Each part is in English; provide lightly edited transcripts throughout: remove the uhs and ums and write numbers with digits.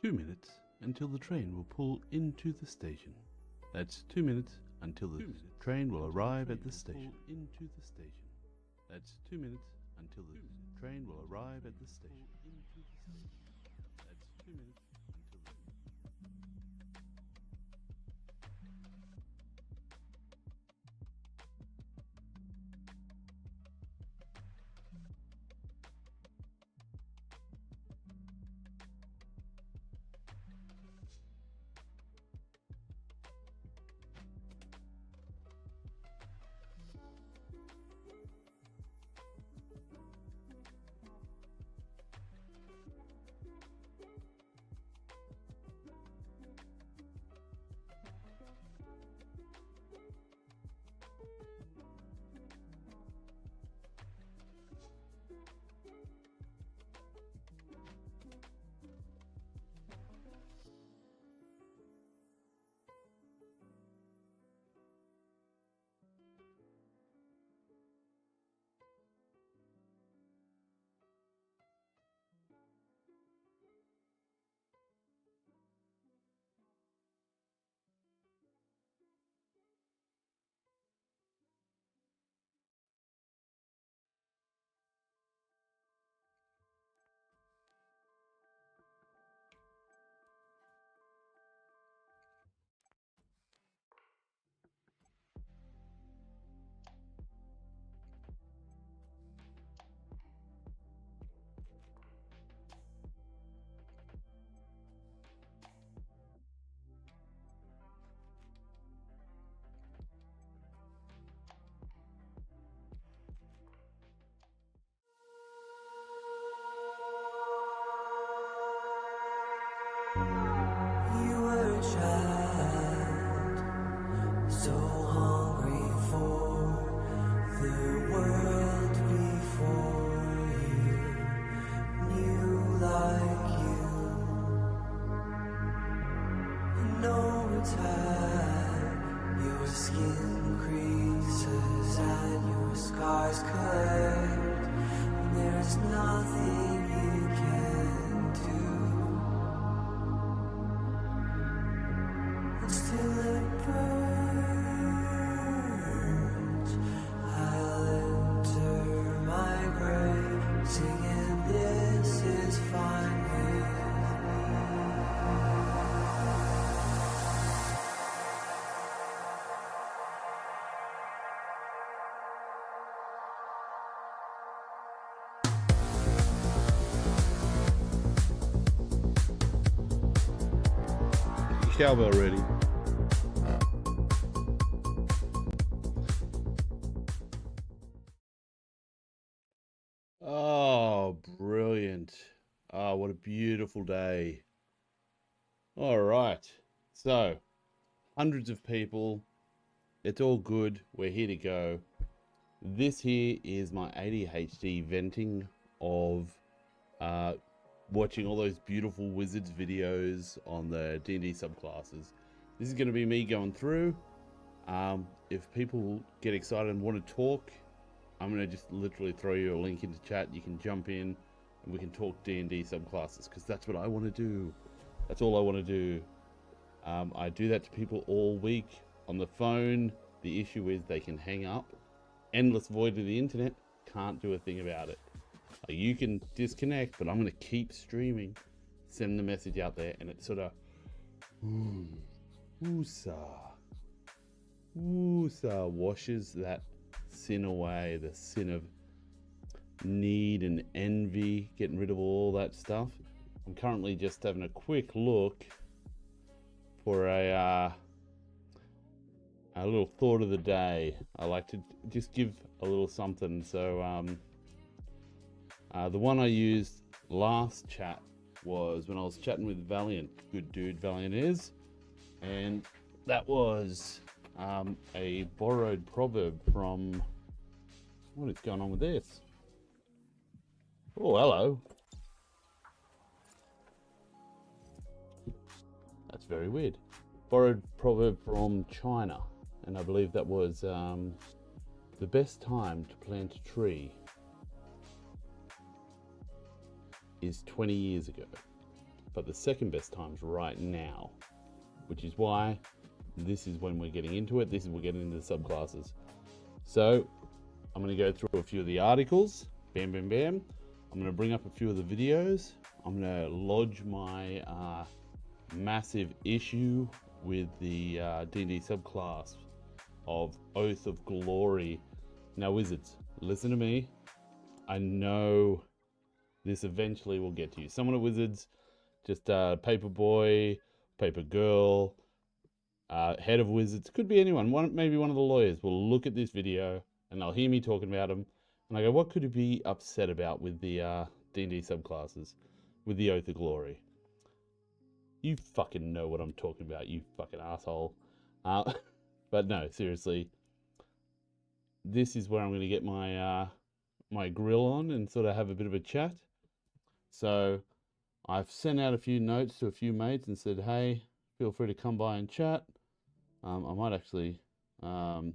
2 minutes until the train will pull into the station. That's 2 minutes until the train will arrive at the station. That's 2 minutes until the train will arrive at the station. That's 2 minutes until the... You were a child, so hungry for the world before you, new like you. And over time, your skin creases and your scars collect. There's nothing you can do. Still it burns. I'll enter my grave singing, this is fine with me. Cowbell ready. Oh, brilliant. Oh, what a beautiful day. All right. So, hundreds of people. It's all good. We're here to go. This here is my ADHD venting of watching all those beautiful wizards videos on the D&D subclasses. This is going to be me going through. If people get excited and want to talk, I'm going to just literally throw you a link into chat. You can jump in and we can talk D&D subclasses, because that's what I want to do. That's all I want to do. I do that to people all week on the phone. The issue is they can hang up. Endless void of the internet. Can't do a thing about it. You can disconnect, but I'm going to keep streaming, send the message out there, and it sort of washes that sin away, the sin of need and envy, getting rid of all that stuff. I'm currently just having a quick look for a little thought of the day. I like to just give a little something. So the one I used last chat was when I was chatting with Valiant. Good dude Valiant is. And that was a borrowed proverb from... What is going on with this? Oh, hello. That's very weird. Borrowed proverb from China. And I believe that was the best time to plant a tree is 20 years ago. but the second best time's right now, which is why this is when we're getting into it. This is we're getting into the subclasses. So I'm going to go through a few of the articles. Bam, bam, bam. I'm going to bring up a few of the videos. I'm going to lodge my massive issue with the D&D subclass of Oath of Glory. Now, Wizards, listen to me. I know this eventually will get to you. Someone at Wizards, just paper boy, paper girl, head of Wizards, could be anyone. Maybe one of the lawyers will look at this video and they'll hear me talking about them. And I go, what could he be upset about with the D&D subclasses, with the Oath of Glory? You fucking know what I'm talking about, you fucking asshole. But no, seriously, this is where I'm going to get my my grill on and sort of have a bit of a chat. So I've sent out a few notes to a few mates and said, hey, feel free to come by and chat. I might actually jump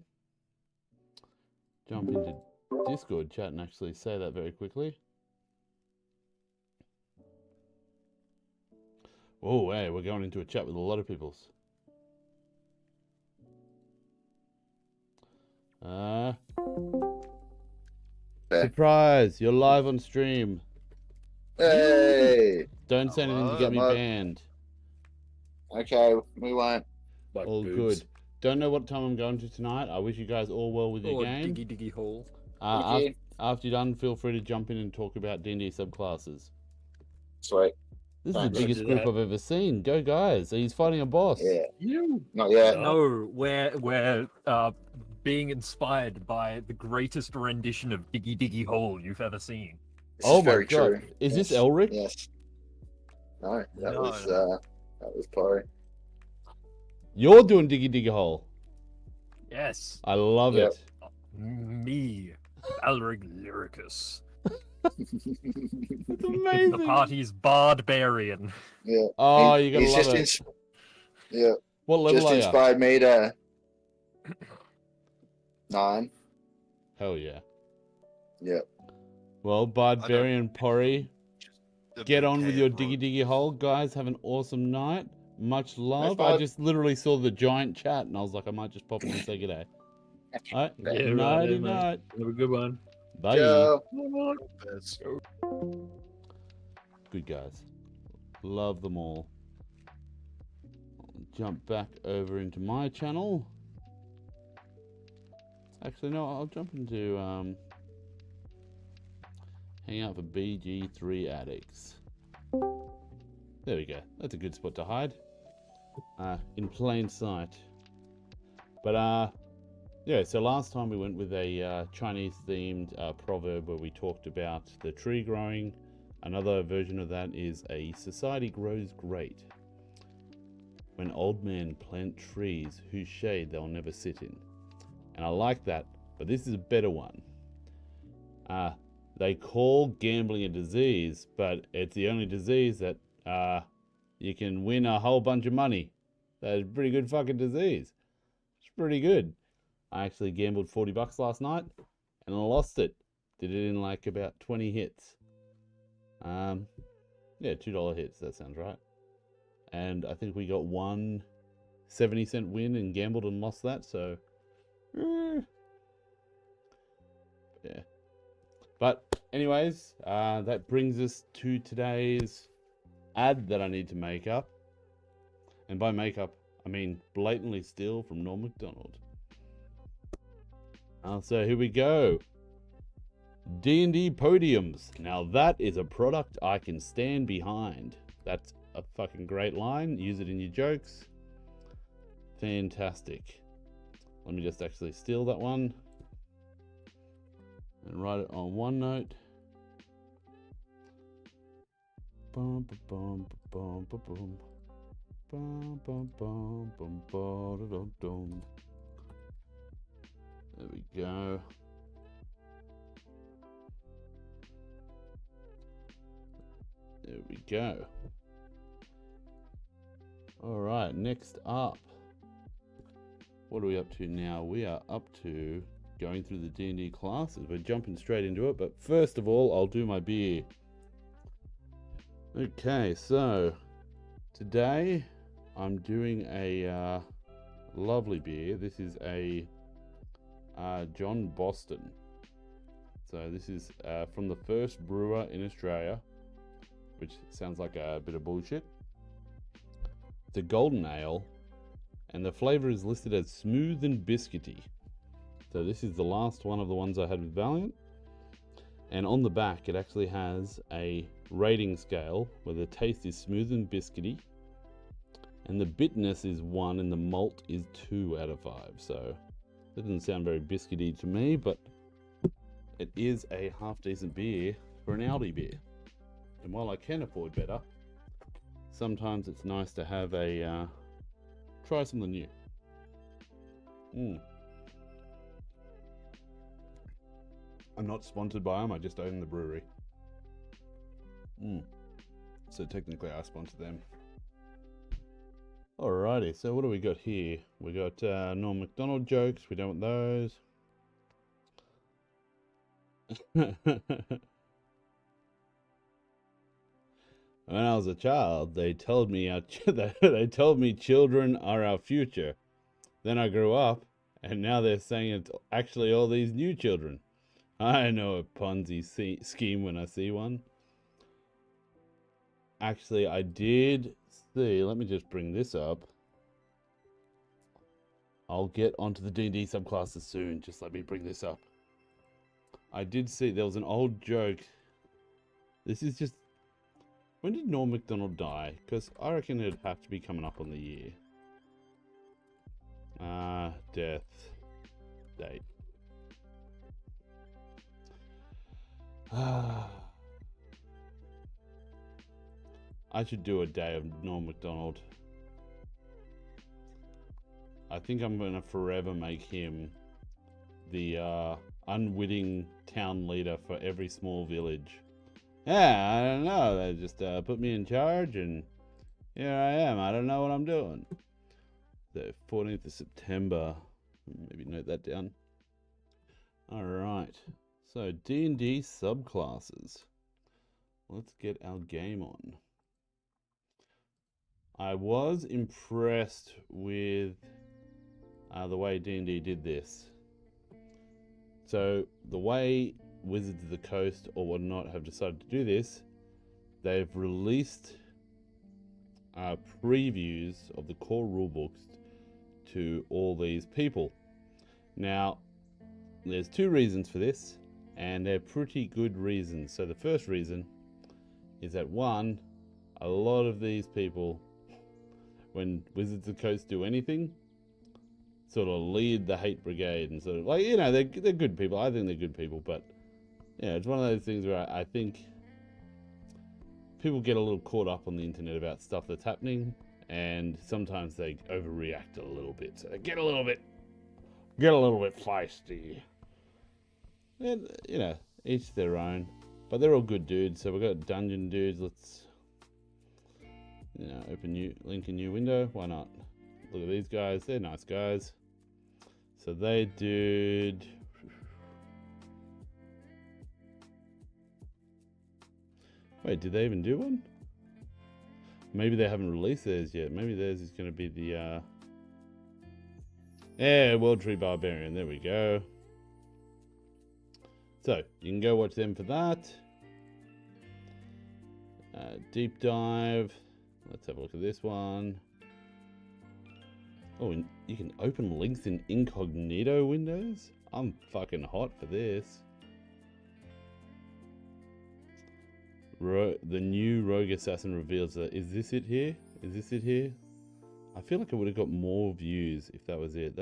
into Discord chat and actually say that very quickly. Oh, hey, we're going into a chat with a lot of peoples. Surprise! You're live on stream. Hey! Don't say anything to get me banned. Okay, we won't. All good. Don't know what time I'm going to tonight. I wish you guys all well with your game. Diggy hole. After you're done, feel free to jump in and talk about D&D subclasses. Sweet. This is the biggest group I've ever seen. Go, guys. He's fighting a boss. Yeah. You? Not yet. No, we're being inspired by the greatest rendition of Diggy Hole you've ever seen. This Oh is my very god. true. Is Yes. this Elric? Yes. No, that No, was no. that was Pori. You're doing Diggy Hole. Yes. I love Yep. it. Me, Alrig Lyricus. It's amazing. The party's barbarian. Yeah. Oh, you gotta He's love just it. yeah. What level Just are you? inspired me to 9. Hell yeah. Yeah. Well, Barbarian Pori, The get on with bouquet your of Diggy Hole. Guys, have an awesome night. Much love. Bye. I just literally saw the giant chat and I was like, I might just pop in and say g'day. Alright, Yeah, nighty right, mate. night. Have a good one. Bye. Ciao. roses. Good guys. Love them all. I'll jump back over into my channel. Actually, no, I'll jump into hang out for BG3 addicts. There we go. That's a good spot to hide. In plain sight. But yeah, so last time we went with a Chinese themed proverb where we talked about the tree growing. Another version of that is a society grows great when old men plant trees whose shade they'll never sit in. And I like that, but this is a better one. They call gambling a disease, but it's the only disease that you can win a whole bunch of money. That's a pretty good fucking disease. It's pretty good. I actually gambled $40 last night and I lost it. Did it in like about 20 hits. Yeah, $2 hits, that sounds right. And I think we got one 70-cent win and gambled and lost that, so yeah. But anyways, that brings us to today's ad that I need to make up. And by make up, I mean blatantly steal from Norm Macdonald. So here we go. D&D podiums. Now that is a product I can stand behind. That's a fucking great line. Use it in your jokes. Fantastic. Let me just actually steal that one and write it on OneNote. Bum, bum, bum, bum, bum, bum, bum, bum, bum, bum, bum. There we go. There we go. All right, next up. What are we up to now? We are up to going through the D&D classes. We're jumping straight into it, but first of all, I'll do my beer. Okay, so Today, I'm doing a lovely beer. This is a John Boston. So this is from the first brewer in Australia, which sounds like a bit of bullshit. It's a golden ale, and the flavor is listed as smooth and biscuity. So this is the last one of the ones I had with Valiant. And on the back, it actually has a rating scale where the taste is smooth and biscuity, and the bitterness is 1 and the malt is 2 out of 5. So that doesn't sound very biscuity to me, but it is a half decent beer for an Aldi beer. And while I can afford better, sometimes it's nice to have a try something new. I'm not sponsored by them, I just own the brewery. So technically I sponsor them. Alrighty, so what do we got here? We got Norm Macdonald jokes, we don't want those. When I was a child, they told me children are our future. Then I grew up, and now they're saying it's actually all these new children. I know a Ponzi scheme when I see one. Actually, I did see. Let me just bring this up. I'll get onto the D&D subclasses soon. Just let me bring this up. I did see there was an old joke. This is just. When did Norm Macdonald die? Because I reckon it'd have to be coming up on the year. Death date. I should do a day of Norm Macdonald. I think I'm going to forever make him the unwitting town leader for every small village. Yeah, I don't know. They just put me in charge, and here I am. I don't know what I'm doing. The 14th of September. Maybe note that down. All right. So D&D subclasses. Let's get our game on. I was impressed with the way D&D did this. So the way Wizards of the Coast or whatnot have decided to do this, they've released previews of the core rulebooks to all these people. Now, there's 2 reasons for this, and they're pretty good reasons. So the first reason is that 1, a lot of these people, when Wizards of the Coast do anything, sort of lead the hate brigade, and sort of like, you know, they're good people. I think they're good people, but yeah, it's one of those things where I think people get a little caught up on the internet about stuff that's happening, and sometimes they overreact a little bit. So they get a little bit feisty. And, you know, each their own. But they're all good dudes. So we've got dungeon dudes. Let's, you know, link a new window. Why not? Look at these guys. They're nice guys. So they did. Wait, did they even do one? Maybe they haven't released theirs yet. Maybe theirs is going to be the yeah, World Tree Barbarian. There we go. So you can go watch them for that. Deep dive. Let's have a look at this one. Oh, and you can open links in incognito windows? I'm fucking hot for this. The new Rogue Assassin reveals that. Is this it here? Is this it here? I feel like I would have got more views if that was it.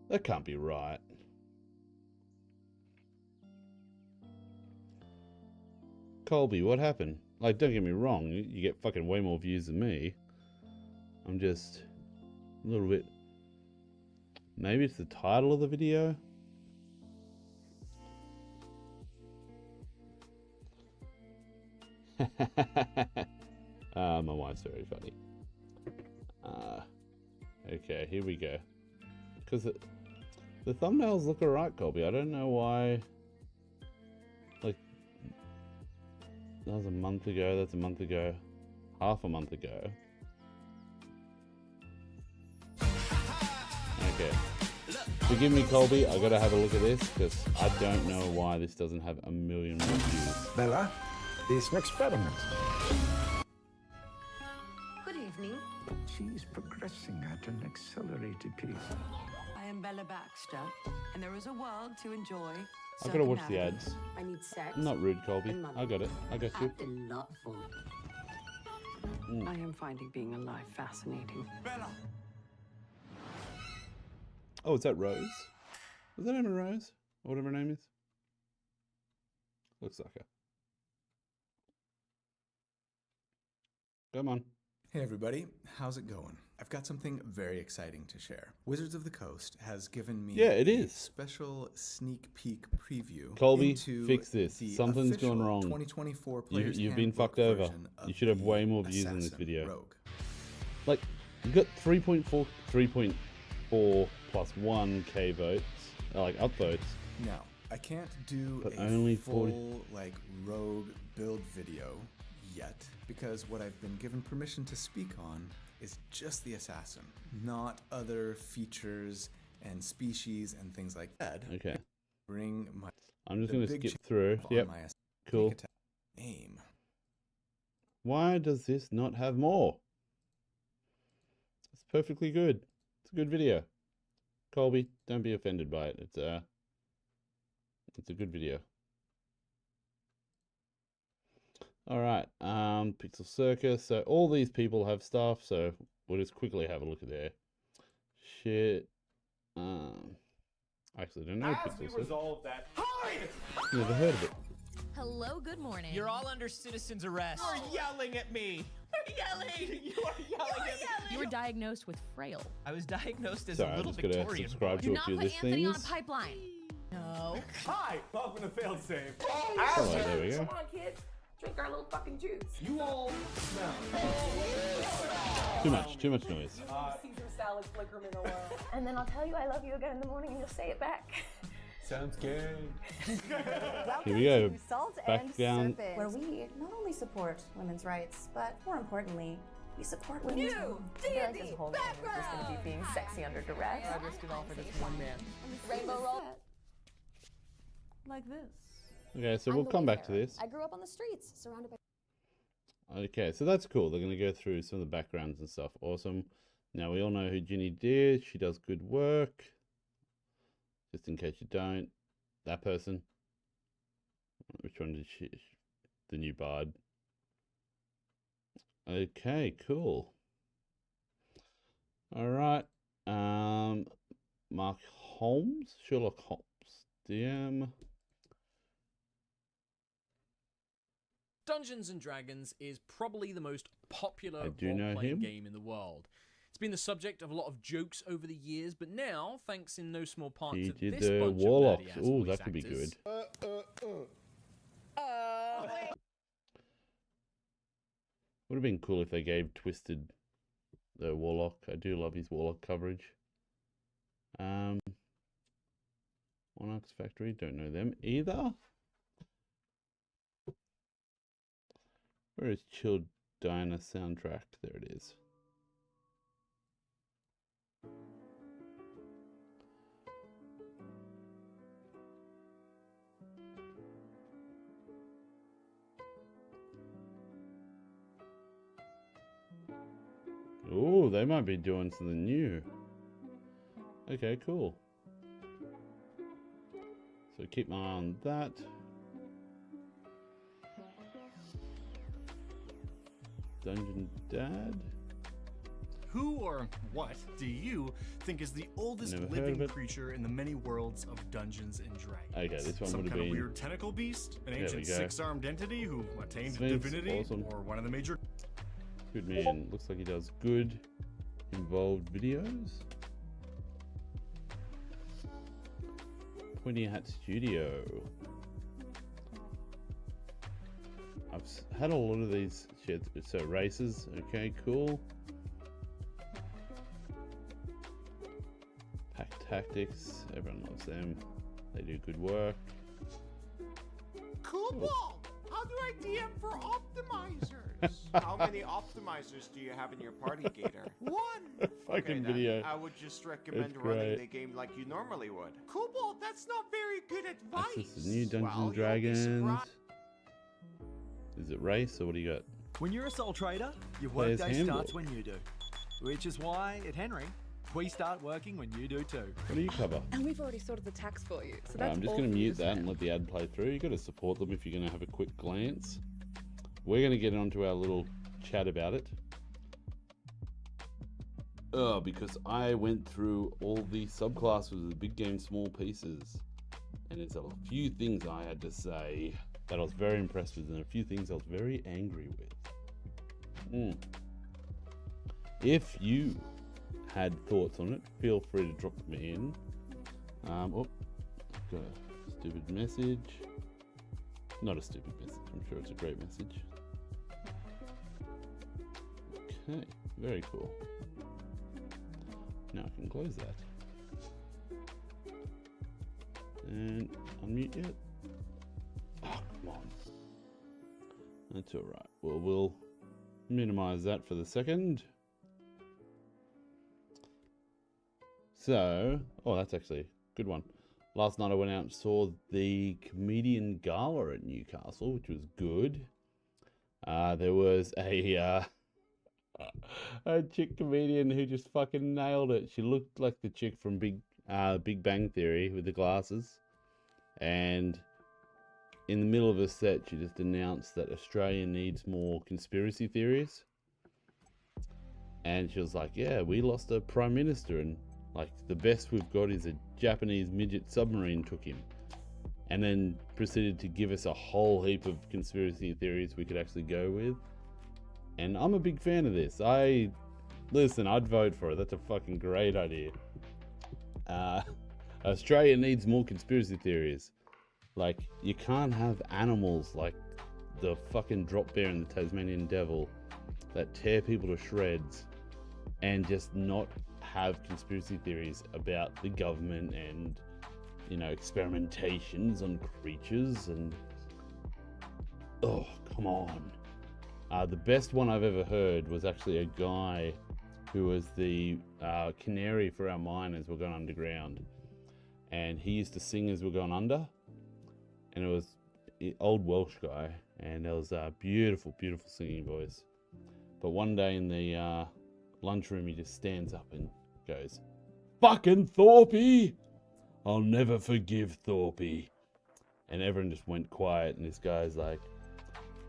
That can't be right. Colby, what happened? Like, don't get me wrong, you get fucking way more views than me. I'm just a little bit. Maybe it's the title of the video. My wife's very funny. Okay, here we go. Because the thumbnails look alright, Colby. I don't know why. Like, That was a month ago. That's a month ago. Half a month ago. Okay. Forgive me, Colby. I gotta have a look at this because I don't know why this doesn't have a million more views. Bella, this experiment. Good evening. She's progressing at an accelerated pace. I am Bella Baxter, and there is a world to enjoy. I gotta watch the circumnavigate. ads. I need sex. I'm not rude, Colby. and money. I got it. I got you. And a lot for it. I am finding being alive fascinating. Oh, is that Rose? Is that name of Rose? Or whatever her name is? Looks like her. Come on. Hey everybody, how's it going? I've got something very exciting to share. Wizards of the Coast has given me Yeah, it a is. special sneak peek preview Colby, into fix this. the Something's official gone wrong. 2024 Player's You've been Handbook fucked over. version of You should have the way more views in this Assassin video. Rogue. Like, you got 3.4 plus 1k votes, like upvotes. Now, I can't do But a only full 40 like Rogue build video yet because what I've been given permission to speak on is just the assassin, not other features and species and things like that. Okay. Bring my I'm just the going to big skip change through. on Yep. my sneak Cool. attack aim. Why does this not have more? It's perfectly good. It's a good video. Colby, don't be offended by it. It's a good video. All right, Pixel Circus. So all these people have stuff. So we'll just quickly have a look at their shit. Actually, I don't know Pixel Circus. Resolve that. Hide! Never heard of it. Hello, good morning. You're all under citizen's arrest. You're yelling at me. yelling. You are yelling at me. You were diagnosed with frail. I was diagnosed as Sorry, a I'm little just gonna Victorian subscribe boy. to Do a not few put of these Anthony on a things. pipeline. No. Hi, welcome to Failsafe. Oh, there we go. Come on, kids. Drink our little fucking juice. You all smell. Too much noise. Caesar salad flickerman alone. And then I'll tell you I love you again in the morning and you'll say it back. Sounds good. Here we go. Salt Back and down. Serpent, where we not only support women's rights, but more importantly, we support women too. I feel like this whole game is just going to be being sexy under duress. I risked it all for this one man. Rainbow roll. Like this. Okay, so we'll come back to this. I grew up on the streets, surrounded by. Okay, so that's cool. They're going to go through some of the backgrounds and stuff. Awesome. Now, we all know who Ginny did. She does good work. Just in case you don't. That person. Which one did she? The new bard. Okay, cool. All right. Mark Holmes? Sherlock Holmes. DM. Dungeons and Dragons is probably the most popular I do know role-playing him. game in the world. It's been the subject of a lot of jokes over the years, but now, thanks in no small part He to did this the bunch Warlocks. of nerdy-ass Ooh, voice that could be actors, good. Would have been cool if they gave Twisted the Warlock. I do love his Warlock coverage. Monarch's Factory, don't know them either. Where is Chill Diner soundtrack? There it is. Oh, they might be doing something new. Okay, cool. So keep my eye on that. Dungeon Dad? Who or what do you think is the oldest Never heard of living it. creature in the many worlds of Dungeons and Dragons? Okay, this one Some would have kind of been weird tentacle beast, an There we ancient go. six-armed entity who attained Sphinx, divinity, awesome. or one of the major. good man. Looks like he does good involved videos. Pointy Hat Studio. I've had a lot of these shit. So races, okay, cool. Pack Tactics, everyone loves them. They do good work. Cool. How do I DM for optimizers? How many optimizers do you have in your party, Gator? One. Fucking then, video. I would just recommend That's running great. the game like you normally would. Cobalt, that's not very good advice. That's just the new Dungeons Well, and you'll be Dragons. surprised. Is it race or what do you got? When you're a sole trader, your Player's workday handbook. starts when you do. Which is why at Henry, we start working when you do too. What do you cover? And we've already sorted the tax for you. So Right, that's I'm just all going to for you mute that and let the ad play through. You've got to support them if you're going to have a quick glance. We're going to get onto our little chat about it. Oh, because I went through all the subclasses of the big game small pieces. And there's a few things I had to say that I was very impressed with and a few things I was very angry with. If you had thoughts on it, feel free to drop them in. Oh, got a stupid message. Not a stupid message, I'm sure it's a great message. Okay, very cool. Now I can close that. And unmute yet? Oh, come on. That's alright. Well, we'll minimize that for the second. So, oh, that's actually a good one. Last night I went out and saw the Comedian Gala at Newcastle, which was good. There was a chick comedian who just fucking nailed it. She looked like the chick from Big Bang Theory with the glasses. And in the middle of a set, she just announced that Australia needs more conspiracy theories. And she was like, yeah, we lost a prime minister and like the best we've got is a Japanese midget submarine took him. And then proceeded to give us a whole heap of conspiracy theories we could actually go with. And I'm a big fan of this. Listen, I'd vote for it. That's a fucking great idea. Australia needs more conspiracy theories. Like, you can't have animals like the fucking drop bear and the Tasmanian devil that tear people to shreds and just not have conspiracy theories about the government and, you know, experimentations on creatures and... Oh, come on. The best one I've ever heard was actually a guy who was the canary for our mine as we're going underground. And he used to sing as we're going under. And it was an old Welsh guy. And it was a beautiful, beautiful singing voice. But one day in the lunchroom, he just stands up and goes, "Fucking Thorpey! I'll never forgive Thorpey." And everyone just went quiet. And this guy's like,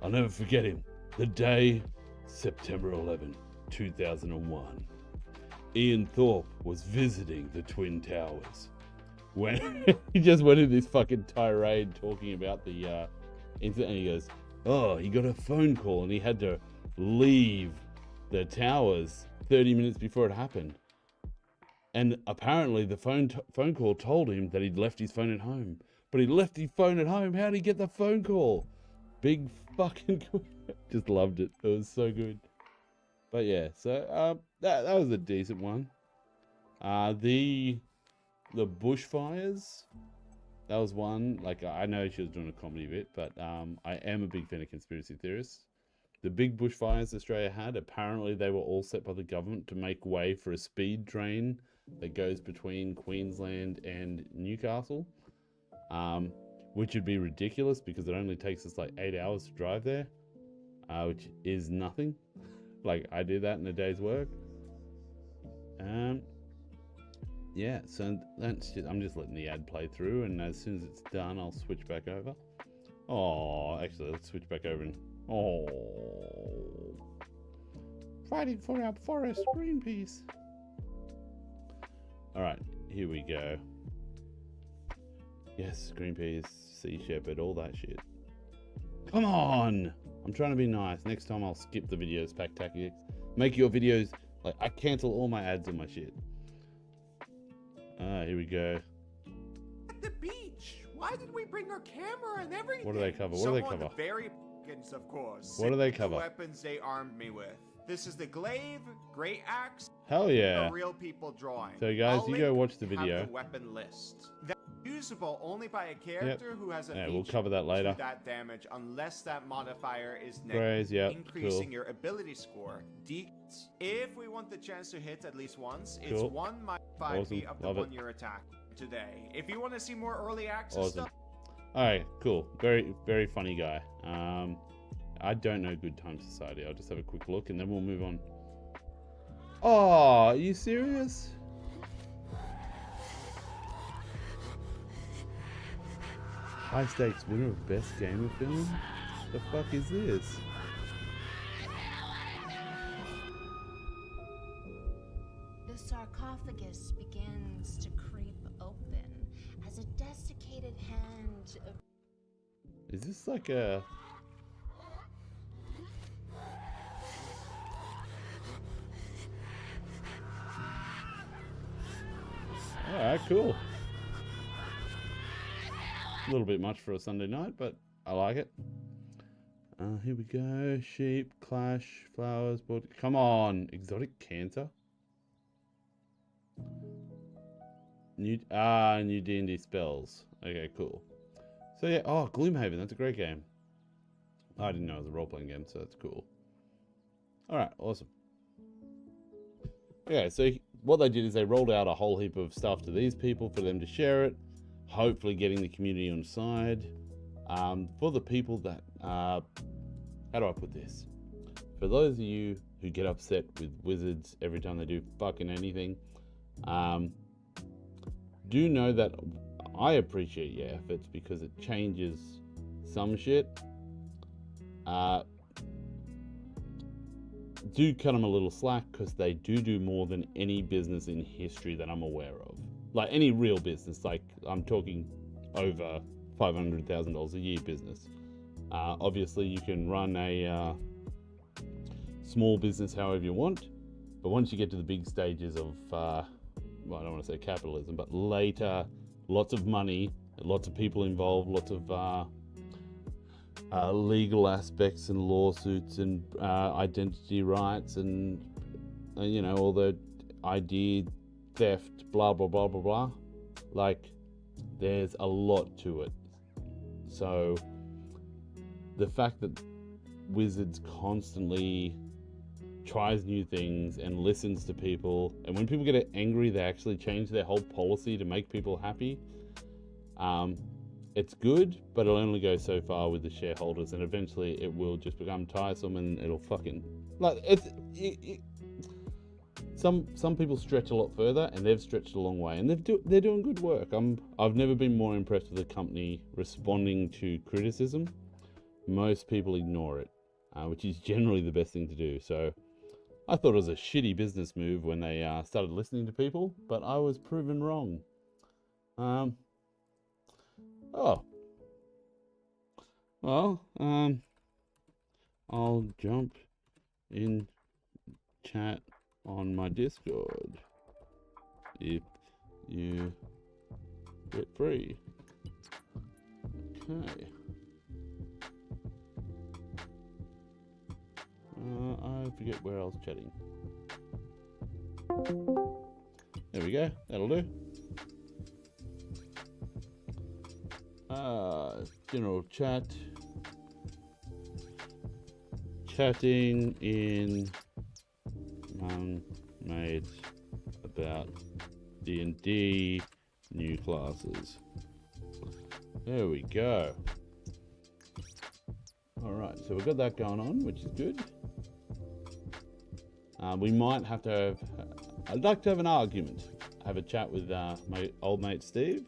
"I'll never forget him. The day, September 11, 2001. Ian Thorpe was visiting the Twin Towers." When he just went in this fucking tirade talking about the incident, and he goes, "Oh, he got a phone call and he had to leave the towers 30 minutes before it happened. And apparently the phone call told him that he'd left his phone at home. But he left his phone at home. How did he get the phone call?" Big fucking... Just loved it. It was so good. But yeah, so that was a decent one. The bushfires, that was one. Like, I know she was doing a comedy bit, but I am a big fan of conspiracy theorists. The big bushfires Australia had, apparently they were all set by the government to make way for a speed train that goes between Queensland and Newcastle, which would be ridiculous because it only takes us like 8 hours to drive there, which is nothing. Like, I do that in a day's work. Yeah, so that's just, I'm just letting the ad play through, and as soon as it's done, I'll switch back over. Oh, actually, let's switch back over and... Oh. Fighting for our forest, Greenpeace. Alright, here we go. Yes, Greenpeace, Sea Shepherd, all that shit. Come on! I'm trying to be nice. Next time I'll skip the videos, Pack Tactics. Make your videos... Like, I cancel all my ads on my shit. Here we go. At the beach. Why did we bring our camera and everything? What do they cover? What do they cover? Very of course. What do they cover? The weapons they armed me with. This is the glaive, great axe. Hell yeah. A real people drawing. So guys, I'll you go link watch the have video. The weapon list. Usable only by a character who has a Yeah, feature we'll cover that later. to that damage unless that modifier is Graze, negative, yep, increasing cool. your ability score. If we want the chance to hit at least once, it's Cool. 1 minus 5p Awesome. of the Love it. one you're attacking today. If you want to see more early access Awesome. stuff, Alright, cool. Very, very funny guy. I don't know Good Time Society. I'll just have a quick look and then we'll move on. Oh, are you serious? High stakes winner of best game of film? The fuck is this? The sarcophagus begins to creep open as a desiccated hand of Is this like a... Alright, cool. A little bit much for a Sunday night, but I like it. Here we go. Sheep, clash, flowers, board. Come on, exotic cancer. New D&D spells. Okay, cool. So yeah, oh, Gloomhaven, that's a great game. I didn't know it was a role-playing game, so that's cool. Alright, awesome. Yeah, so what they did is they rolled out a whole heap of stuff to these people for them to share it, hopefully getting the community on side. For the people that, how do I put this? For those of you who get upset with wizards every time they do fucking anything, do know that I appreciate your efforts because it changes some shit. Do cut them a little slack because they do more than any business in history that I'm aware of. Like any real business, like I'm talking over $500,000 a year business. Obviously you can run a small business however you want, but once you get to the big stages of, well, I don't want to say capitalism, but later, lots of money, lots of people involved, lots of legal aspects and lawsuits and identity rights and you know, all the ID theft, blah blah blah blah blah. Like, there's a lot to it. So the fact that Wizards constantly tries new things and listens to people, and when people get angry they actually change their whole policy to make people happy, it's good, but it'll only go so far with the shareholders, and eventually it will just become tiresome and it'll fucking, like, some people stretch a lot further, and they've stretched a long way, and they're doing good work. I've never been more impressed with a company responding to criticism. Most people ignore it, which is generally the best thing to do. So I thought it was a shitty business move when they started listening to people, but I was proven wrong. Oh. Well, I'll jump in chat on my Discord if you get free. Okay. I forget where I was chatting. There we go. That'll do. General chat. Chatting in made about D&D new classes. There we go. Alright, so we've got that going on, which is good. We might have to have, I'd like to have an argument, have a chat with my old mate Steve,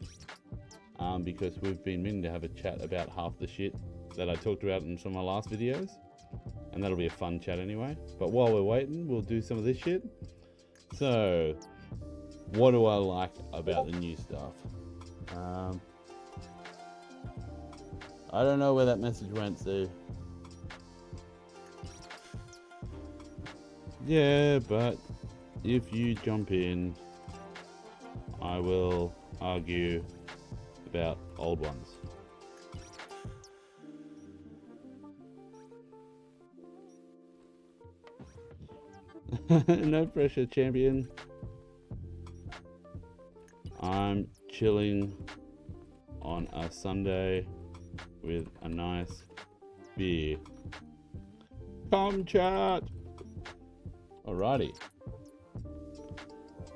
because we've been meaning to have a chat about half the shit that I talked about in some of my last videos, and that'll be a fun chat anyway. But while we're waiting, we'll do some of this shit. So, what do I like about the new stuff? I don't know where that message went, Steve. Yeah, but if you jump in, I will argue about old ones. No pressure, champion. I'm chilling on a Sunday with a nice beer. Come chat. Alrighty.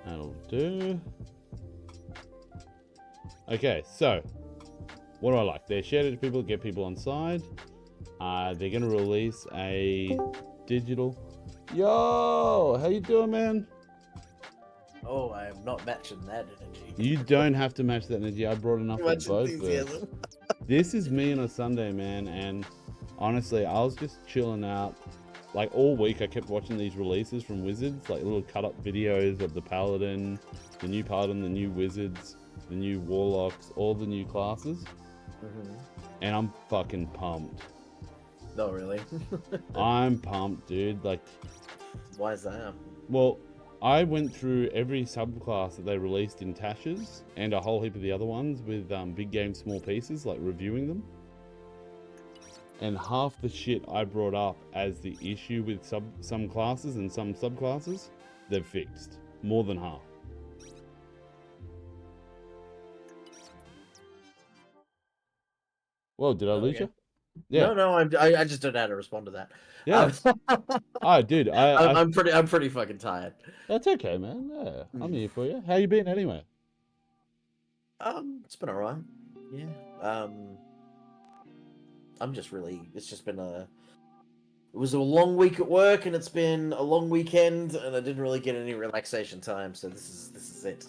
That'll do. Okay, so what do I like? They're shared it to people, get people on side. They're gonna release a digital. Yo, how you doing, man? Oh, I am not matching that energy. You don't have to match that energy. I brought enough for Much both. enthusiasm. This is me on a Sunday, man, and honestly, I was just chilling out. Like all week, I kept watching these releases from Wizards, like little cut-up videos of the Paladin, the new Wizards, the new Warlocks, all the new classes, and I'm fucking pumped. No, really? I'm pumped, dude. Like, why is that? Well, I went through every subclass that they released in Tasha's and a whole heap of the other ones with big game, small pieces, like reviewing them. And half the shit I brought up as the issue with some classes and some subclasses, they've fixed. More than half. Well, did I lose you? Yeah. No, I just don't know how to respond to that. Yeah. Oh, dude, I'm pretty fucking tired. That's okay, man. Yeah, I'm here for you. How you been anyway? It's been alright. Yeah. It was a long week at work, and it's been a long weekend, and I didn't really get any relaxation time. So this is it.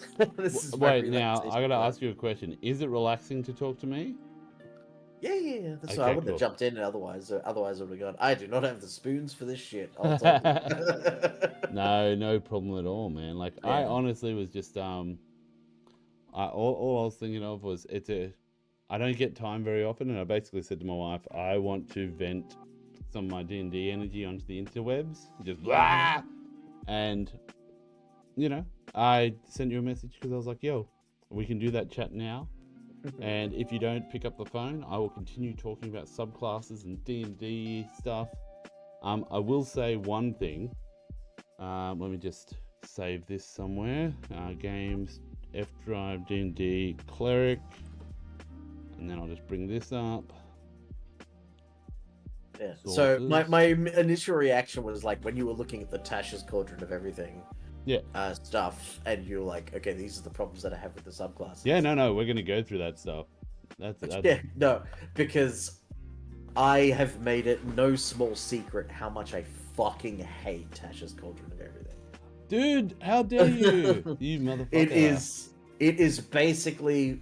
Wait, now I gotta ask you a question. Is it relaxing to talk to me? Yeah. That's Okay, why I wouldn't cool. have jumped in otherwise. Otherwise, I would have gone. I do not have the spoons for this shit. I'll tell you. No problem at all, man. Like I honestly was just all I was thinking of was I don't get time very often, and I basically said to my wife, I want to vent some of my D&D energy onto the interwebs, just blah! And you know, I sent you a message because I was like, yo, we can do that chat now. And if you don't pick up the phone, I will continue talking about subclasses and D&D stuff. I will say one thing. Let me just save this somewhere. Games, F drive, D&D, cleric, and then I'll just bring this up. Yeah. Sources. So my initial reaction was like when you were looking at the Tasha's Cauldron of Everything. Stuff, and you're like, okay, these are the problems that I have with the subclasses. Yeah, no, we're gonna go through that stuff. That's Yeah, no, because I have made it no small secret how much I fucking hate Tasha's Cauldron of Everything. Dude, how dare you, you motherfucker! It is basically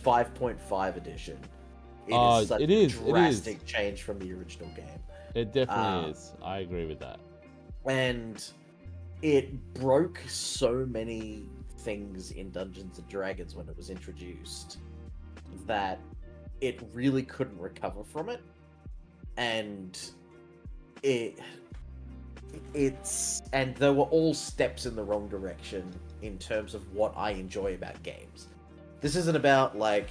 5.5 edition. It is such a drastic change from the original game. It definitely is. I agree with that. And it broke so many things in Dungeons and Dragons when it was introduced that it really couldn't recover from it. And and there were all steps in the wrong direction in terms of what I enjoy about games. This isn't about like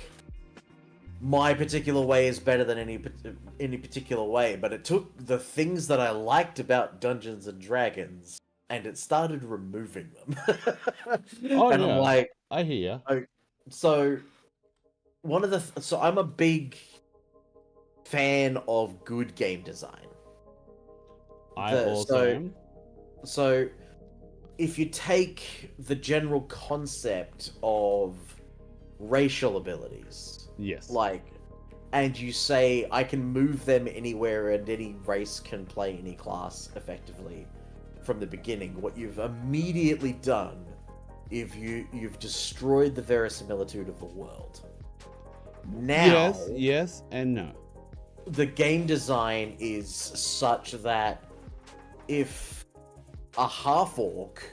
my particular way is better than any particular way, but it took the things that I liked about Dungeons and Dragons and it started removing them. Oh, and yeah. I'm like, I hear. So I'm a big fan of good game design. I also am. So if you take the general concept of racial abilities, yes, and you say I can move them anywhere and any race can play any class effectively from the beginning, what you've immediately done is you've destroyed the verisimilitude of the world. Now, yes and no. The game design is such that if a half-orc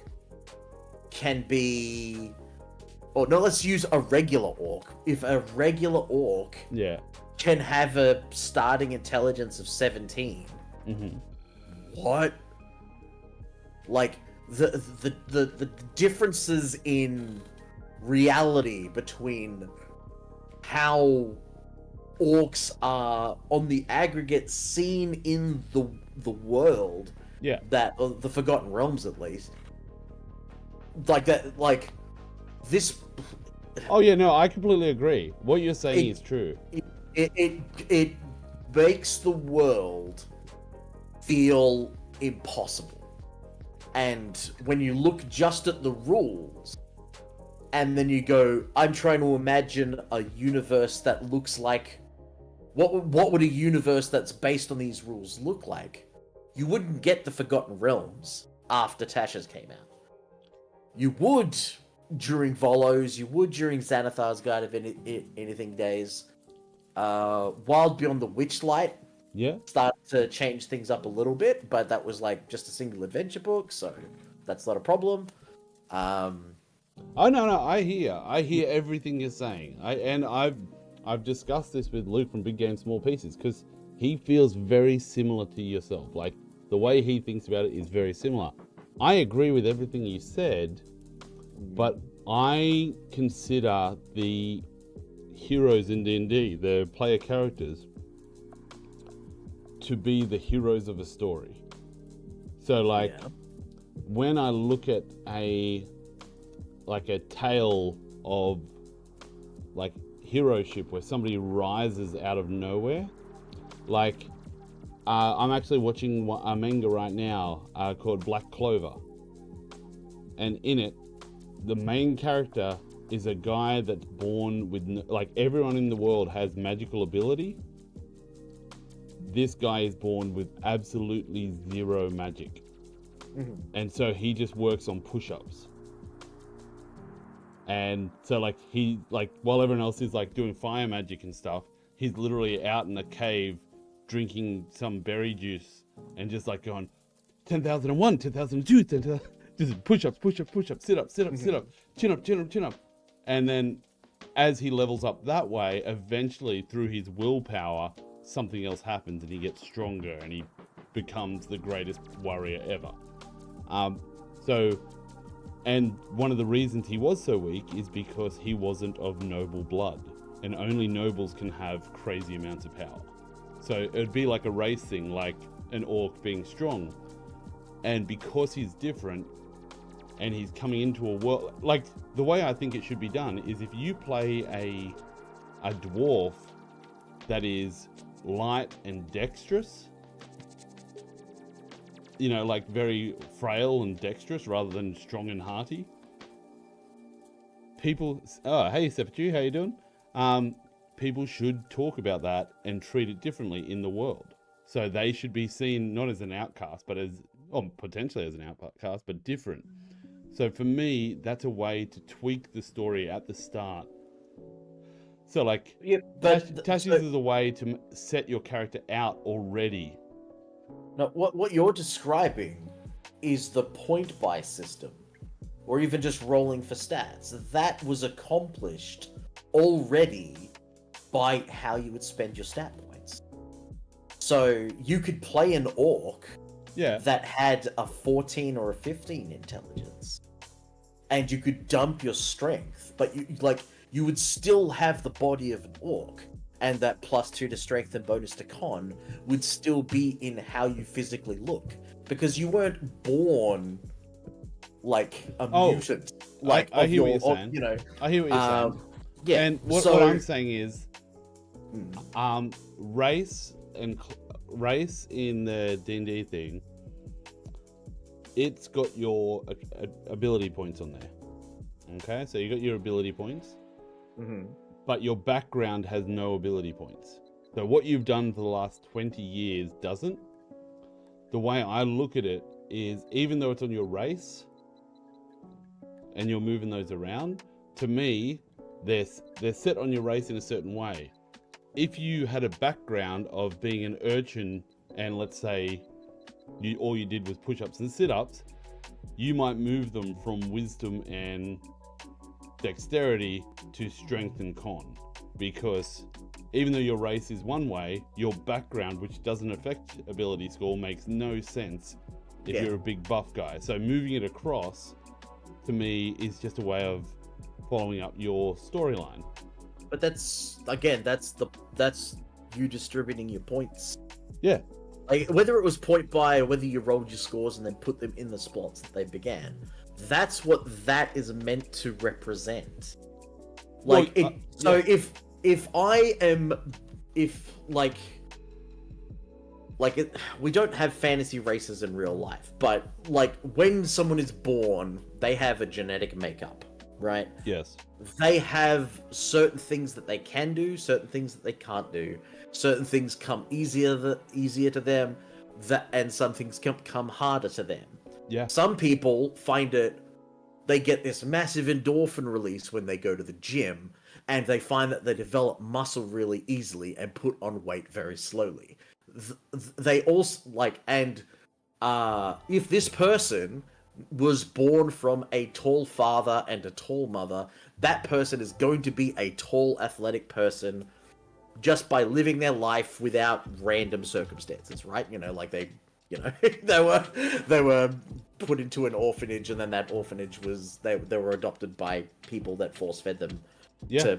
can be... Or no, let's use a regular orc. If a regular orc can have a starting intelligence of 17, what? Like, the differences in reality between how orcs are on the aggregate seen in the world, that the Forgotten Realms at least, like that, like this Oh yeah, no, I completely agree. What you're saying is true. It makes the world feel impossible. And when you look just at the rules, and then you go, I'm trying to imagine a universe that looks like... What would a universe that's based on these rules look like? You wouldn't get the Forgotten Realms after Tasha's came out. You would during Volos, you would during Xanathar's Guide of Anything days. Wild Beyond the Witchlight started to change things up a little bit, but that was like just a single adventure book, so that's not a problem. Oh no, I hear everything you're saying. I've discussed this with Luke from Big Game Small Pieces because he feels very similar to yourself. Like the way he thinks about it is very similar. I agree with everything you said, but I consider the heroes in D&D, the player characters, to be the heroes of a story. So like when I look at a tale of like heroship where somebody rises out of nowhere, like I'm actually watching a manga right now called Black Clover, and in it the main character is a guy that's born with like everyone in the world has magical ability. This guy is born with absolutely zero magic, and so he just works on push-ups. And so like he, like while everyone else is like doing fire magic and stuff, he's literally out in a cave drinking some berry juice and just like going 10,001, 10,002, 10,000, just push-ups, sit up, chin up. And then as he levels up that way, eventually through his willpower, something else happens and he gets stronger and he becomes the greatest warrior ever. And one of the reasons he was so weak is because he wasn't of noble blood, and only nobles can have crazy amounts of power. So it'd be like a race thing, like an orc being strong. And because he's different, and he's coming into a world, like the way I think it should be done is if you play a dwarf that is light and dexterous, you know, like very frail and dexterous rather than strong and hearty. People, oh, hey Sepatu, how you doing? People should talk about that and treat it differently in the world. So they should be seen not as an outcast, but as, or potentially as an outcast, but different. So for me, that's a way to tweak the story at the start. So like, Tashi's is a way to set your character out already. No, what you're describing is the point buy system, or even just rolling for stats. That was accomplished already by how you would spend your stat points. So you could play an orc that had a 14 or a 15 intelligence, and you could dump your strength, but you would still have the body of an orc. And that +2 to strength and bonus to con would still be in how you physically look, because you weren't born like a mutant. Like I hear what you're saying. You know, I hear what you're saying. Yeah. And what I'm saying is, race in the D&D thing, it's got your ability points on there. Okay, so you got your ability points. But your background has no ability points. So what you've done for the last 20 years doesn't. The way I look at it is, even though it's on your race and you're moving those around, to me, they're set on your race in a certain way. If you had a background of being an urchin and let's say all you did was push-ups and sit-ups, you might move them from wisdom and dexterity to strength and con, because even though your race is one way, your background, which doesn't affect ability score, makes no sense if you're a big buff guy. So moving it across, to me, is just a way of following up your storyline. But that's you distributing your points. Yeah. Like whether it was point buy or whether you rolled your scores and then put them in the spots that they began. That's what that is meant to represent. Like Well, it. So if I am, if like it, we don't have fantasy races in real life, but like when someone is born, they have a genetic makeup, right? Yes. They have certain things that they can do, certain things that they can't do. Certain things come easier to them, and some things come harder to them. Yeah. Some people find it, they get this massive endorphin release when they go to the gym, and they find that they develop muscle really easily and put on weight very slowly. They also like, and if this person was born from a tall father and a tall mother, that person is going to be a tall, athletic person just by living their life without random circumstances, right? You know, like they they were put into an orphanage, and then that orphanage was they were adopted by people that force fed them to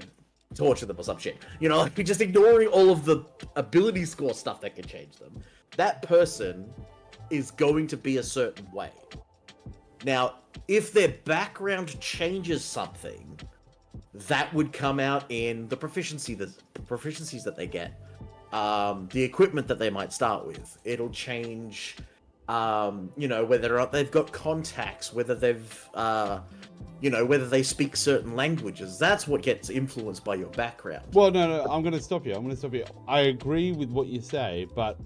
torture them or some shit. You know, like just ignoring all of the ability score stuff that can change them. That person is going to be a certain way. Now, if their background changes something, that would come out in the proficiencies that they get, the equipment that they might start with. It'll change, you know, whether or not they've got contacts, whether they've, you know, whether they speak certain languages. That's what gets influenced by your background. Well, no, I'm going to stop you. I agree with what you say, but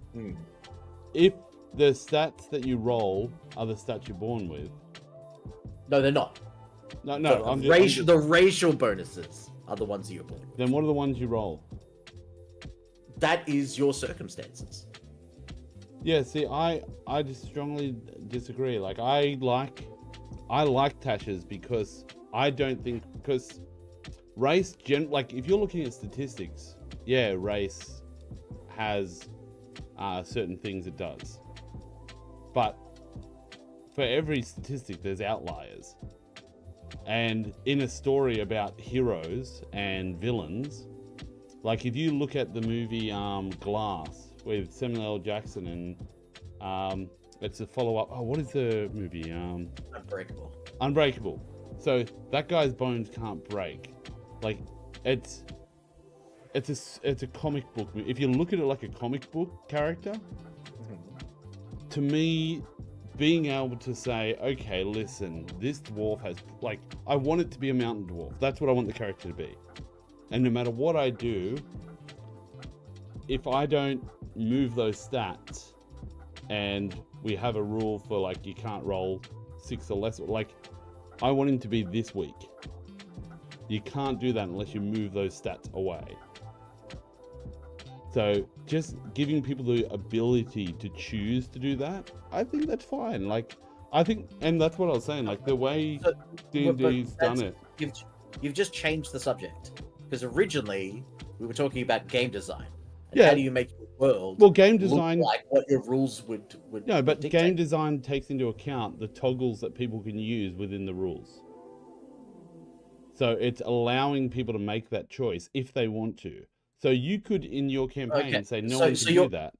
if the stats that you roll are the stats you're born with. No, they're not. No, the racial bonuses are the ones you're born with. Then what are the ones you roll? That is your circumstances. Yeah, see, I just strongly disagree. Like, I like Tasha's because I don't think, because race, like, if you're looking at statistics, yeah, race has certain things it does. But for every statistic, there's outliers. And in a story about heroes and villains, like if you look at the movie Glass with Samuel L. Jackson and it's a follow-up. Oh, what is the movie? Unbreakable. So that guy's bones can't break. Like it's a comic book. If you look at it like a comic book character, to me, being able to say, okay, listen, this dwarf has, like, I want it to be a mountain dwarf. That's what I want the character to be. And no matter what I do, if I don't move those stats, and we have a rule for, like, you can't roll 6 or less, like, I want him to be this weak. You can't do that unless you move those stats away. So just giving people the ability to choose to do that, I think that's fine. Like, I think, and that's what I was saying, like the way D&D's done it. You've just changed the subject. Because originally, we were talking about game design. And Yeah. how do you make your world Game design, look like what your rules would no, but dictate. game design takes into account the toggles that people can use within the rules. So it's allowing people to make that choice if they want to. So you could, in your campaign, say no one can do that.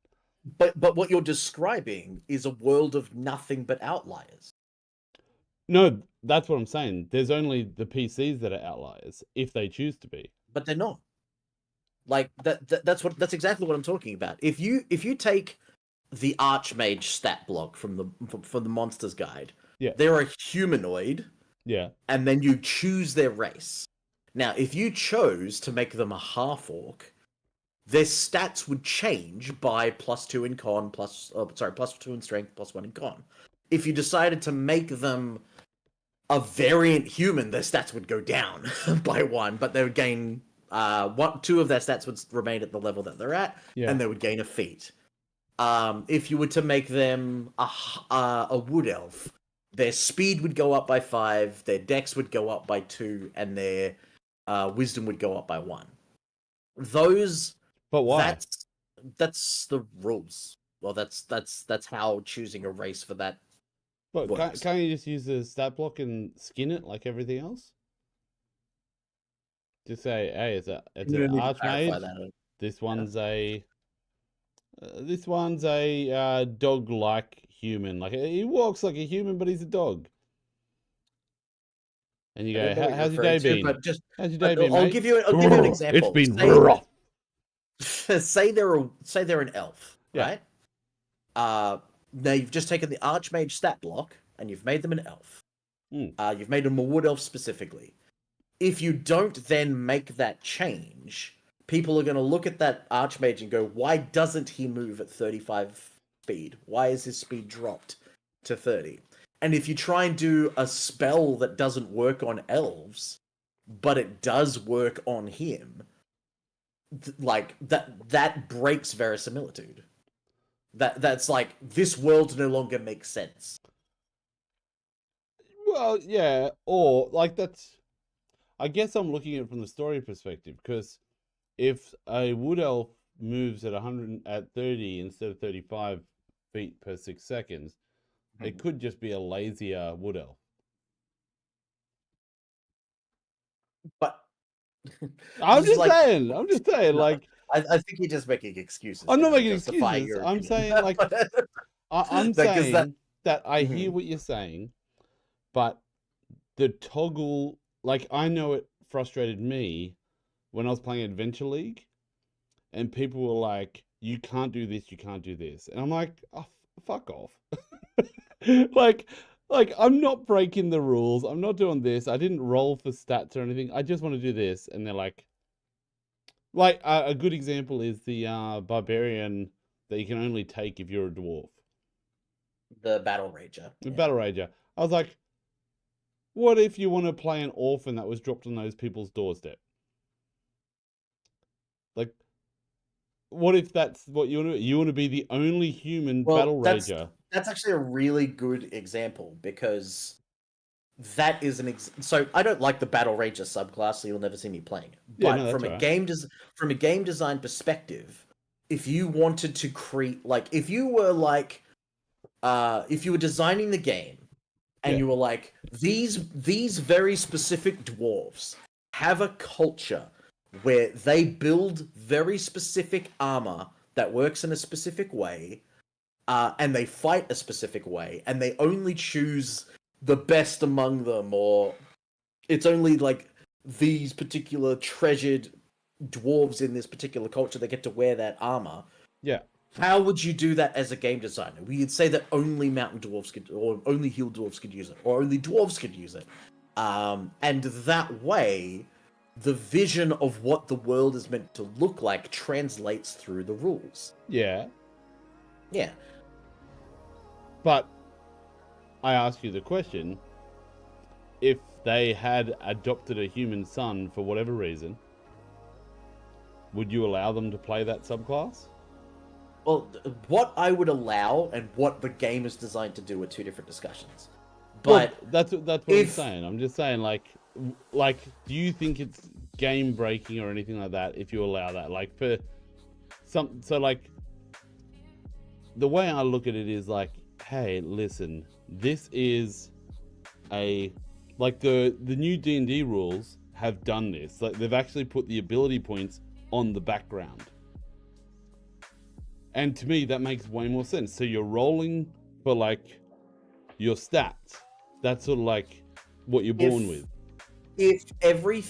But what you're describing is a world of nothing but outliers. No, that's what I'm saying. There's only the PCs that are outliers if they choose to be. But they're not. Like that's exactly what I'm talking about. If you take the Archmage stat block from the Monsters Guide, they're a humanoid. Yeah. And then you choose their race. Now, if you chose to make them a half-orc, their stats would change by +2 in con, +2 in strength, +1 in con. If you decided to make them a variant human, their stats would go down by 1, but they would gain 2 of their stats would remain at the level that they're at, and they would gain a feat. If you were to make them a wood elf, their speed would go up by 5, their dex would go up by 2, and their wisdom would go up by 1. Those, but why? That's the rules. Well, that's how choosing a race for that. But can't you just use the stat block and skin it like everything else? Just say, hey, it's an Archmage. This one's a dog-like human. Like he walks like a human, but he's a dog. And you I go, don't know what you're how's your day referring to, been? but just How's your day been, I'll mate? give you an example. It's been Say- rough. say they're an elf, Yeah. right? Now you've just taken the Archmage stat block and you've made them an elf. You've made them a wood elf specifically. If you don't then make that change, people are going to look at that Archmage and go, why doesn't he move at 35 speed? Why is his speed dropped to 30? And if you try and do a spell that doesn't work on elves, but it does work on him, like that breaks verisimilitude. That's like, this world no longer makes sense. Well, yeah, or like that's. I guess I'm looking at it from the story perspective, because if a wood elf moves at 30 instead of 35 feet per 6 seconds, it could just be a lazier wood elf. But I'm just like- saying. I'm just saying. No, Like, I think you're just making excuses. I'm not now to making justify excuses. your I'm opinion. saying, like, I'm No, 'cause saying that I Mhm. hear what you're saying, but the toggle, like, I know it frustrated me when I was playing Adventure League, and people were like, "You can't do this. You can't do this," and I'm like, "Oh, fuck off!" like I'm not breaking the rules. I'm not doing this. I didn't roll for stats or anything. I just want to do this, and they're like, a good example is the barbarian that you can only take if you're a dwarf. The Battle Rager. The Battle Rager. I was like, what if you want to play an orphan that was dropped on those people's doorstep? Like, what if that's what you want to? You want to be the only human Battle Rager. That's actually a really good example, because that is so I don't like the Battle Rager subclass, so you'll never see me playing it. Yeah, But no, that's from a alright. from a game design perspective, if you wanted to create, like, if you were designing the game and Yeah. you were like, these very specific dwarves have a culture where they build very specific armor that works in a specific way, and they fight a specific way, and they only choose the best among them, or it's only like these particular treasured dwarves in this particular culture that get to wear that armor. Yeah. How would you do that as a game designer? We'd say that only mountain dwarves could, or only hill dwarves could use it, or only dwarves could use it. And that way, the vision of what the world is meant to look like translates through the rules. Yeah. Yeah. But I ask you the question, if they had adopted a human son for whatever reason, would you allow them to play that subclass? Well, what I would allow and what the game is designed to do are two different discussions. But well, that's what I'm saying. I'm just saying, like, do you think it's game breaking or anything like that if you allow that? Like, for some, so like, the way I look at it is like, hey, listen, this is like the new D&D rules have done this. Like, they've actually put the ability points on the background. And to me, that makes way more sense. So you're rolling for, like, your stats. That's sort of like what you're born with. If every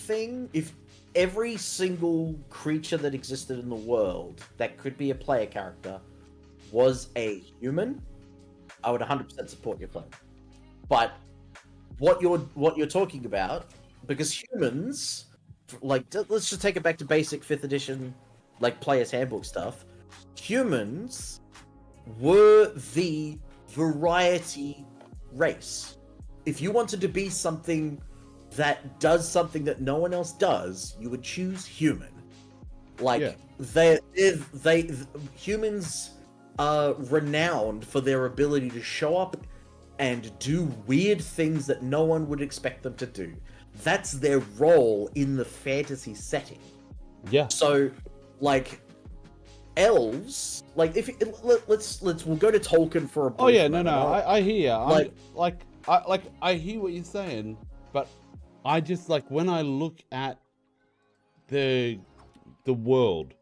single creature that existed in the world that could be a player character was a human, I would 100% support your plan. But what you're talking about, because humans, like, let's just take it back to basic 5th edition, like, player's handbook stuff. Humans were the variety race. If you wanted to be something that does something that no one else does, you would choose human. Like, humans are renowned for their ability to show up and do weird things that no one would expect them to do. That's their role in the fantasy setting. Yeah. So, like, elves, like, we'll go to Tolkien for a brief Oh yeah, no, moment. I hear. Like, I hear what you're saying, but I just, like, when I look at the world,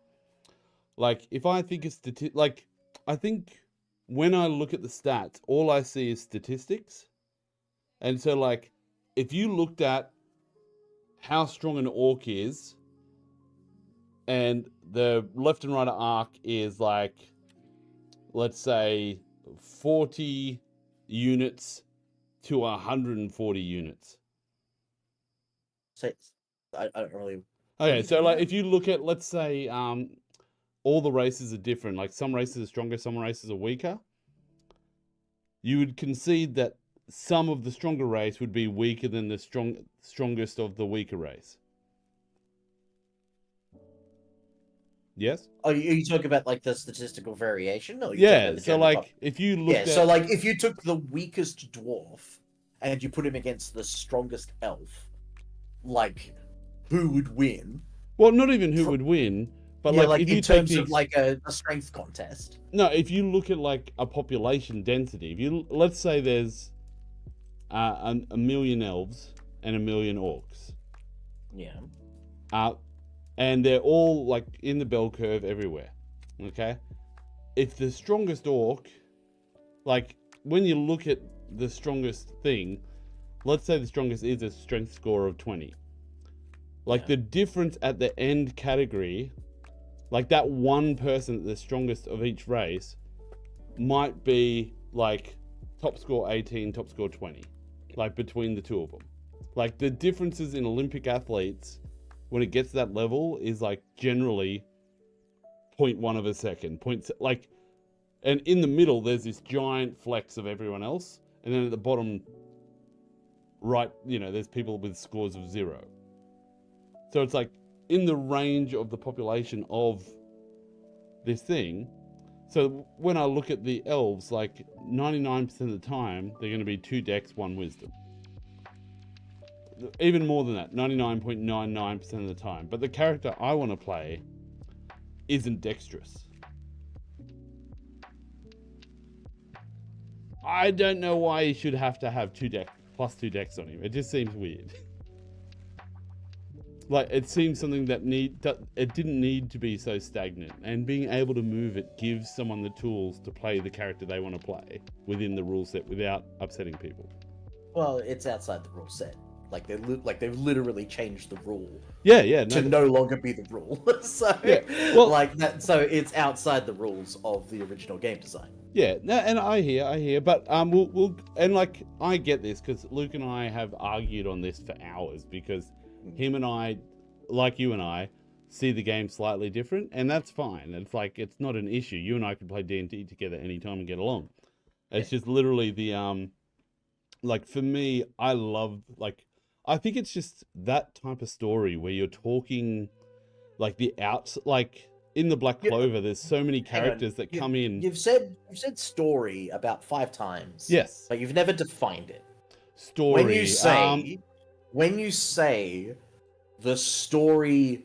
like, if I think it's like, I think when I look at the stats, all I see is statistics, and so, like, if you looked at how strong an orc is, and the left and right arc is like, let's say 40 units to 140 units. So I don't really. Okay, so like if you look at, let's say, all the races are different. Like some races are stronger, some races are weaker. You would concede that some of the stronger race would be weaker than the strongest of the weaker race. Yes? Oh, you talk about like the statistical variation? Or Yeah, so like if you look at... so like if you took the weakest dwarf and you put him against the strongest elf, like who would win? Well, not even who would win, but yeah, like if in you terms take of like a strength contest. No, if you look at like a population density, if you let's say there's a million elves and a million orcs. Yeah. And they're all like in the bell curve everywhere. Okay? If the strongest orc, like when you look at the strongest thing, let's say the strongest is a strength score of 20. Like the difference at the end category, like that one person, the strongest of each race, might be like top score 18, top score 20, like between the two of them. Like the differences in Olympic athletes when it gets to that level is like generally 0.1 of a second. Like, and in the middle, there's this giant flex of everyone else. And then at the bottom right, you know, there's people with scores of 0. So it's like in the range of the population of this thing. So when I look at the elves, like 99% of the time, they're going to be 2 dex, 1 wisdom. Even more than that, 99.99% of the time. But the character I want to play isn't dexterous. I don't know why he should have to have 2 dex plus 2 dex on him. It just seems weird. Like it seems something that it didn't need to be so stagnant, and being able to move it gives someone the tools to play the character they want to play within the rule set without upsetting people. Well, it's outside the rule set. Like they've literally changed the rule. Yeah, to no longer be the rule. So yeah, well, like that. So it's outside the rules of the original game design. Yeah, no, and I hear, but we'll and like I get this because Luke and I have argued on this for hours because him and I, like you and I, see the game slightly different, and that's fine. It's like it's not an issue. You and I can play D&D together anytime and get along. It's just literally the like for me, I think it's just that type of story where you're talking like like in the Black Clover, there's so many characters that come in. You've said story about 5 times. Yes. But you've never defined it. Story. When you say the story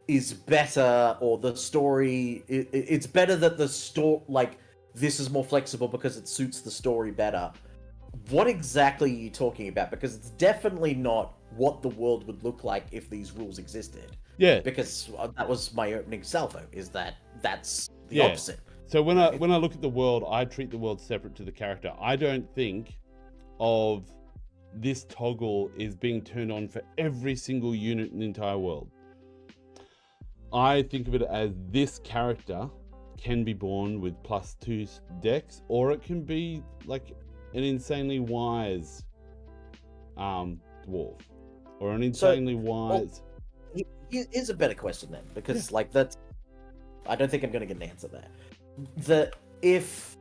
is better, or the story it's better that the story, like this is more flexible because it suits the story better. What exactly are you talking about? Because it's definitely not what the world would look like if these rules existed. Yeah. Because that was my opening salvo, is that's the opposite. So when I look at the world, I treat the world separate to the character. I don't think of this toggle is being turned on for every single unit in the entire world. I think of it as this character can be born with +2 dex, or it can be like an insanely wise dwarf, or an insanely wise. Here's a better question then, because like that's, I don't think I'm going to get an answer there. That if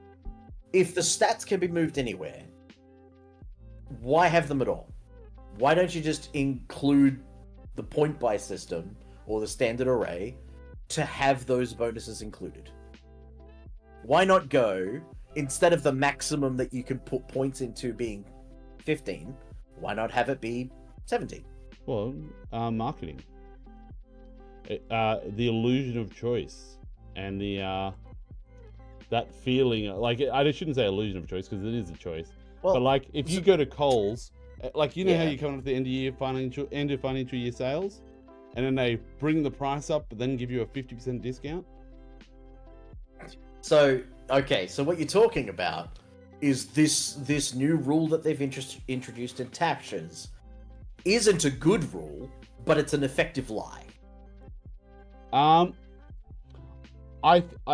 the stats can be moved anywhere, why have them at all? Why don't you just include the point buy system or the standard array to have those bonuses included? Why not go, instead of the maximum that you can put points into being 15, why not have it be 17? Well, marketing. The illusion of choice and the that feeling, like I shouldn't say illusion of choice because it is a choice. Well, but like if you go to Coles, like you know how you come up at the end of financial year sales, and then they bring the price up, but then give you a 50% discount. So okay, so what you're talking about is this new rule that they've introduced in Tapshires, isn't a good rule, but it's an effective lie. I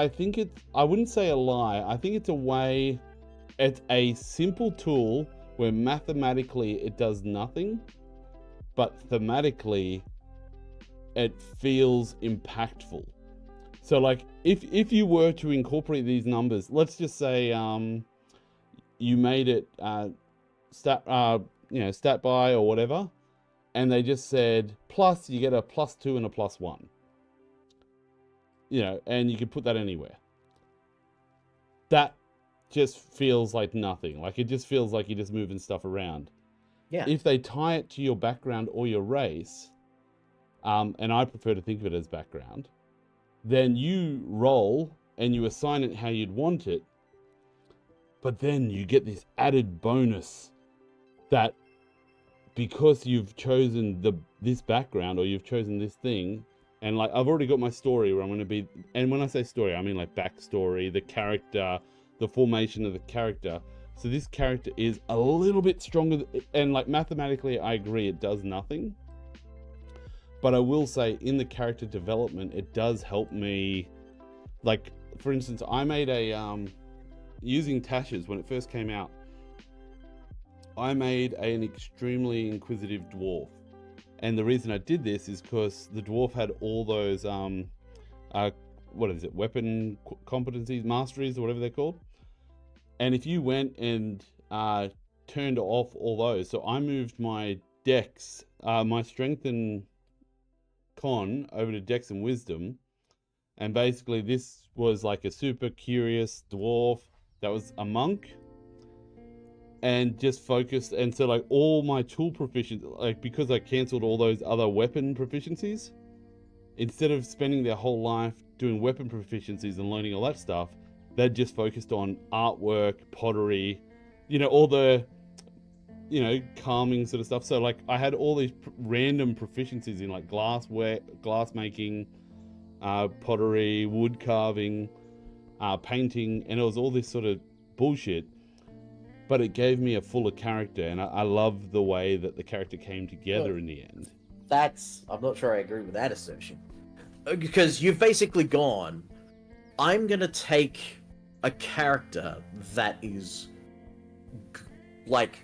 think it's, I wouldn't say a lie. I think it's a way, it's a simple tool where mathematically it does nothing, but thematically it feels impactful. So like if you were to incorporate these numbers, let's just say you made it stat by or whatever, and they just said plus, you get a +2 and a +1. You know, and you can put that anywhere. That just feels like nothing. Like it just feels like you're just moving stuff around. Yeah. If they tie it to your background or your race, and I prefer to think of it as background, then you roll and you assign it how you'd want it, but then you get this added bonus that because you've chosen this background or you've chosen this thing, and like I've already got my story where I'm going to be, and when I say story, I mean like backstory, the character, the formation of the character. So this character is a little bit stronger, and like mathematically, I agree, it does nothing. But I will say in the character development, it does help me. Like, for instance, I made a, using Tasha's when it first came out, I made an extremely inquisitive dwarf. And the reason I did this is because the dwarf had all those, what is it, weapon competencies, masteries, or whatever they're called. And if you went and turned off all those, so I moved my dex, my strength and con over to dex and wisdom, and basically this was like a super curious dwarf that was a monk and just focused. And so like all my tool proficiency, like because I cancelled all those other weapon proficiencies, instead of spending their whole life doing weapon proficiencies and learning all that stuff, they just focused on artwork, pottery, you know, all the, you know, calming sort of stuff. So like I had all these random proficiencies in like glass making, pottery, wood carving, painting, and it was all this sort of bullshit, but it gave me a fuller character, and I love the way that the character came together in the end. I'm not sure I agree with that assertion. Because you've basically gone, I'm gonna take a character that is like,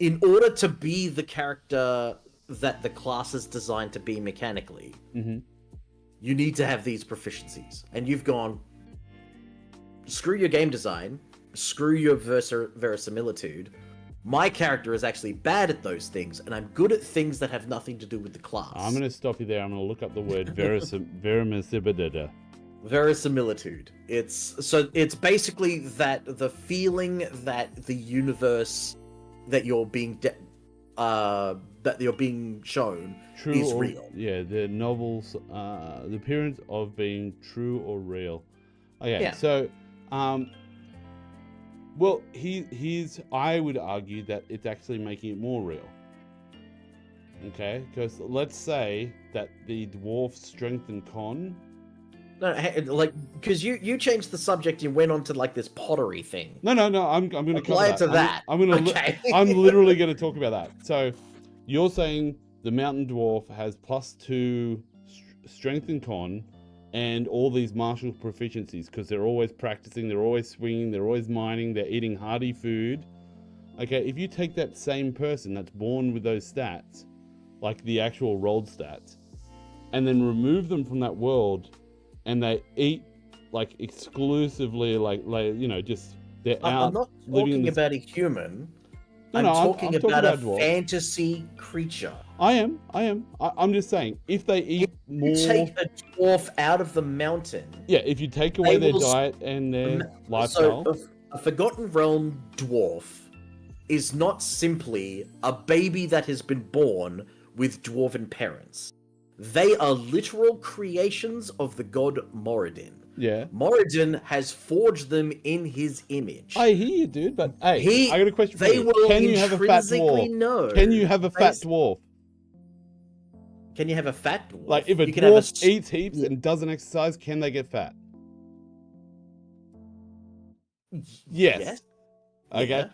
in order to be the character that the class is designed to be mechanically, you need to have these proficiencies. And you've gone, screw your game design, screw your verisimilitude. My character is actually bad at those things, and I'm good at things that have nothing to do with the class. I'm going to stop you there. I'm going to look up the word verisimilitude. Verisimilitude. It's basically that the feeling that the universe that you're being shown is real. Yeah, the novels, the appearance of being true or real. Okay, Yeah. So, well, I would argue that it's actually making it more real. Okay, because let's say that the dwarf's strength and con. No, like, because you changed the subject and went on to like this pottery thing. No. I'm going to apply it to that. I'm going to. Okay. I'm literally going to talk about that. So, you're saying the mountain dwarf has +2 strength and con, and all these martial proficiencies because they're always practicing, they're always swinging, they're always mining, they're eating hearty food. Okay, if you take that same person that's born with those stats, like the actual rolled stats, and then remove them from that world, and they eat like exclusively like you know, just they're out. I'm not living talking this... about a human. No, I'm talking about a dwarf. fantasy creature. I am. I'm just saying, if they eat more... You take a dwarf out of the mountain. Yeah, if you take away their diet and their lifestyle... So, a Forgotten Realm dwarf is not simply a baby that has been born with dwarven parents. They are literal creations of the god Moradin. Yeah. Moradin has forged them in his image. I hear you, dude, but hey, I got a question for they you. will Can you have a fat intrinsically dwarf? know. Can you have a fat dwarf? Can you have a fat dwarf? Like, if a You can have dwarf eats heaps and doesn't exercise, can they get fat? Yes. Okay.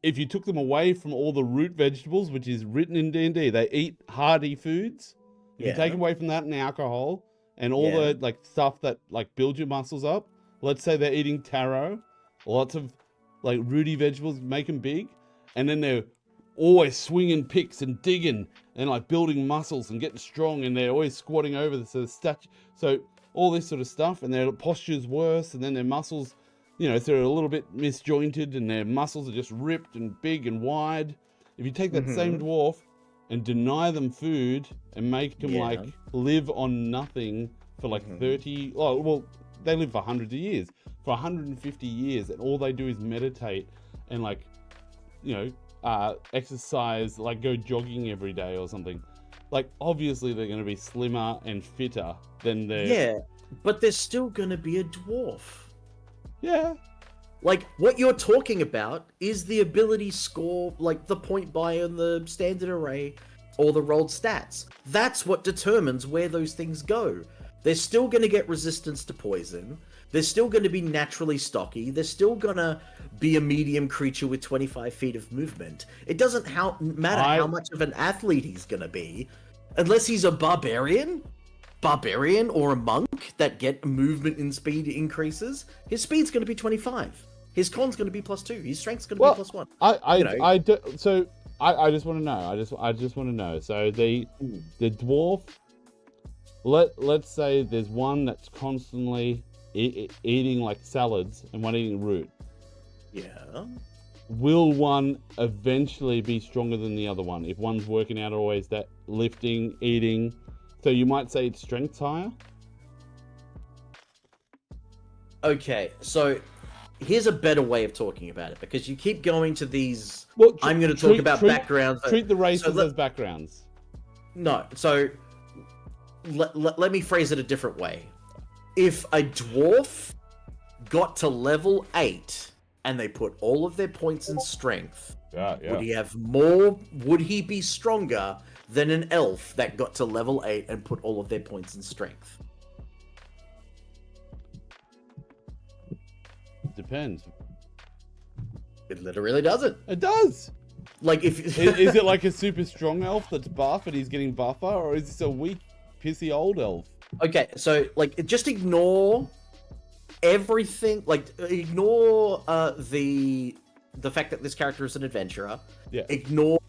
if you took them away from all the root vegetables, which is written in D&D, they eat hearty foods. If you take away from that and alcohol and all the like stuff that like build your muscles up, let's say they're eating taro, lots of like rooty vegetables, make them big, and then they're always swinging picks and digging and like building muscles and getting strong, and they're always squatting over the statue. So all this sort of stuff, and their posture's worse, and then their muscles, you know, so they're a little bit misjointed, and their muscles are just ripped and big and wide. If you take that same dwarf and deny them food and make them like live on nothing for like 30, oh, well, they live for hundreds of years, for 150 years, and all they do is meditate and like, you know, exercise, like go jogging every day or something. Like, obviously they're going to be slimmer and fitter than their... Yeah, but they're still going to be a dwarf. Yeah. Like, what you're talking about is the ability score, like the point buy on the standard array or the rolled stats. That's what determines where those things go. They're still going to get resistance to poison. They're still going to be naturally stocky. They're still going to be a medium creature with 25 feet of movement. It doesn't matter how much of an athlete he's going to be, unless he's a barbarian or a monk that get movement and speed increases. His speed's going to be 25. His con's going to be +2. His strength's going to be +1. I just want to know. I just want to know. So the dwarf. Let's say there's one that's constantly eating like salads and one eating root. Yeah. Will one eventually be stronger than the other one if one's working out always that lifting, eating? So you might say its strength's higher. Okay, so here's a better way of talking about it, because you keep going to these. Well, I'm going to talk about backgrounds. Treat the races as backgrounds. No, so let me phrase it a different way. If a dwarf got to level 8 and they put all of their points in strength, would he have more? Would he be stronger than an elf that got to level 8 and put all of their points in strength? Depends. It literally doesn't. It does. Like, if is it like a super strong elf that's buff and he's getting buffer, or is this a weak, pissy old elf? Okay, so like, just ignore everything. Like, ignore the fact that this character is an adventurer. Yeah. Ignore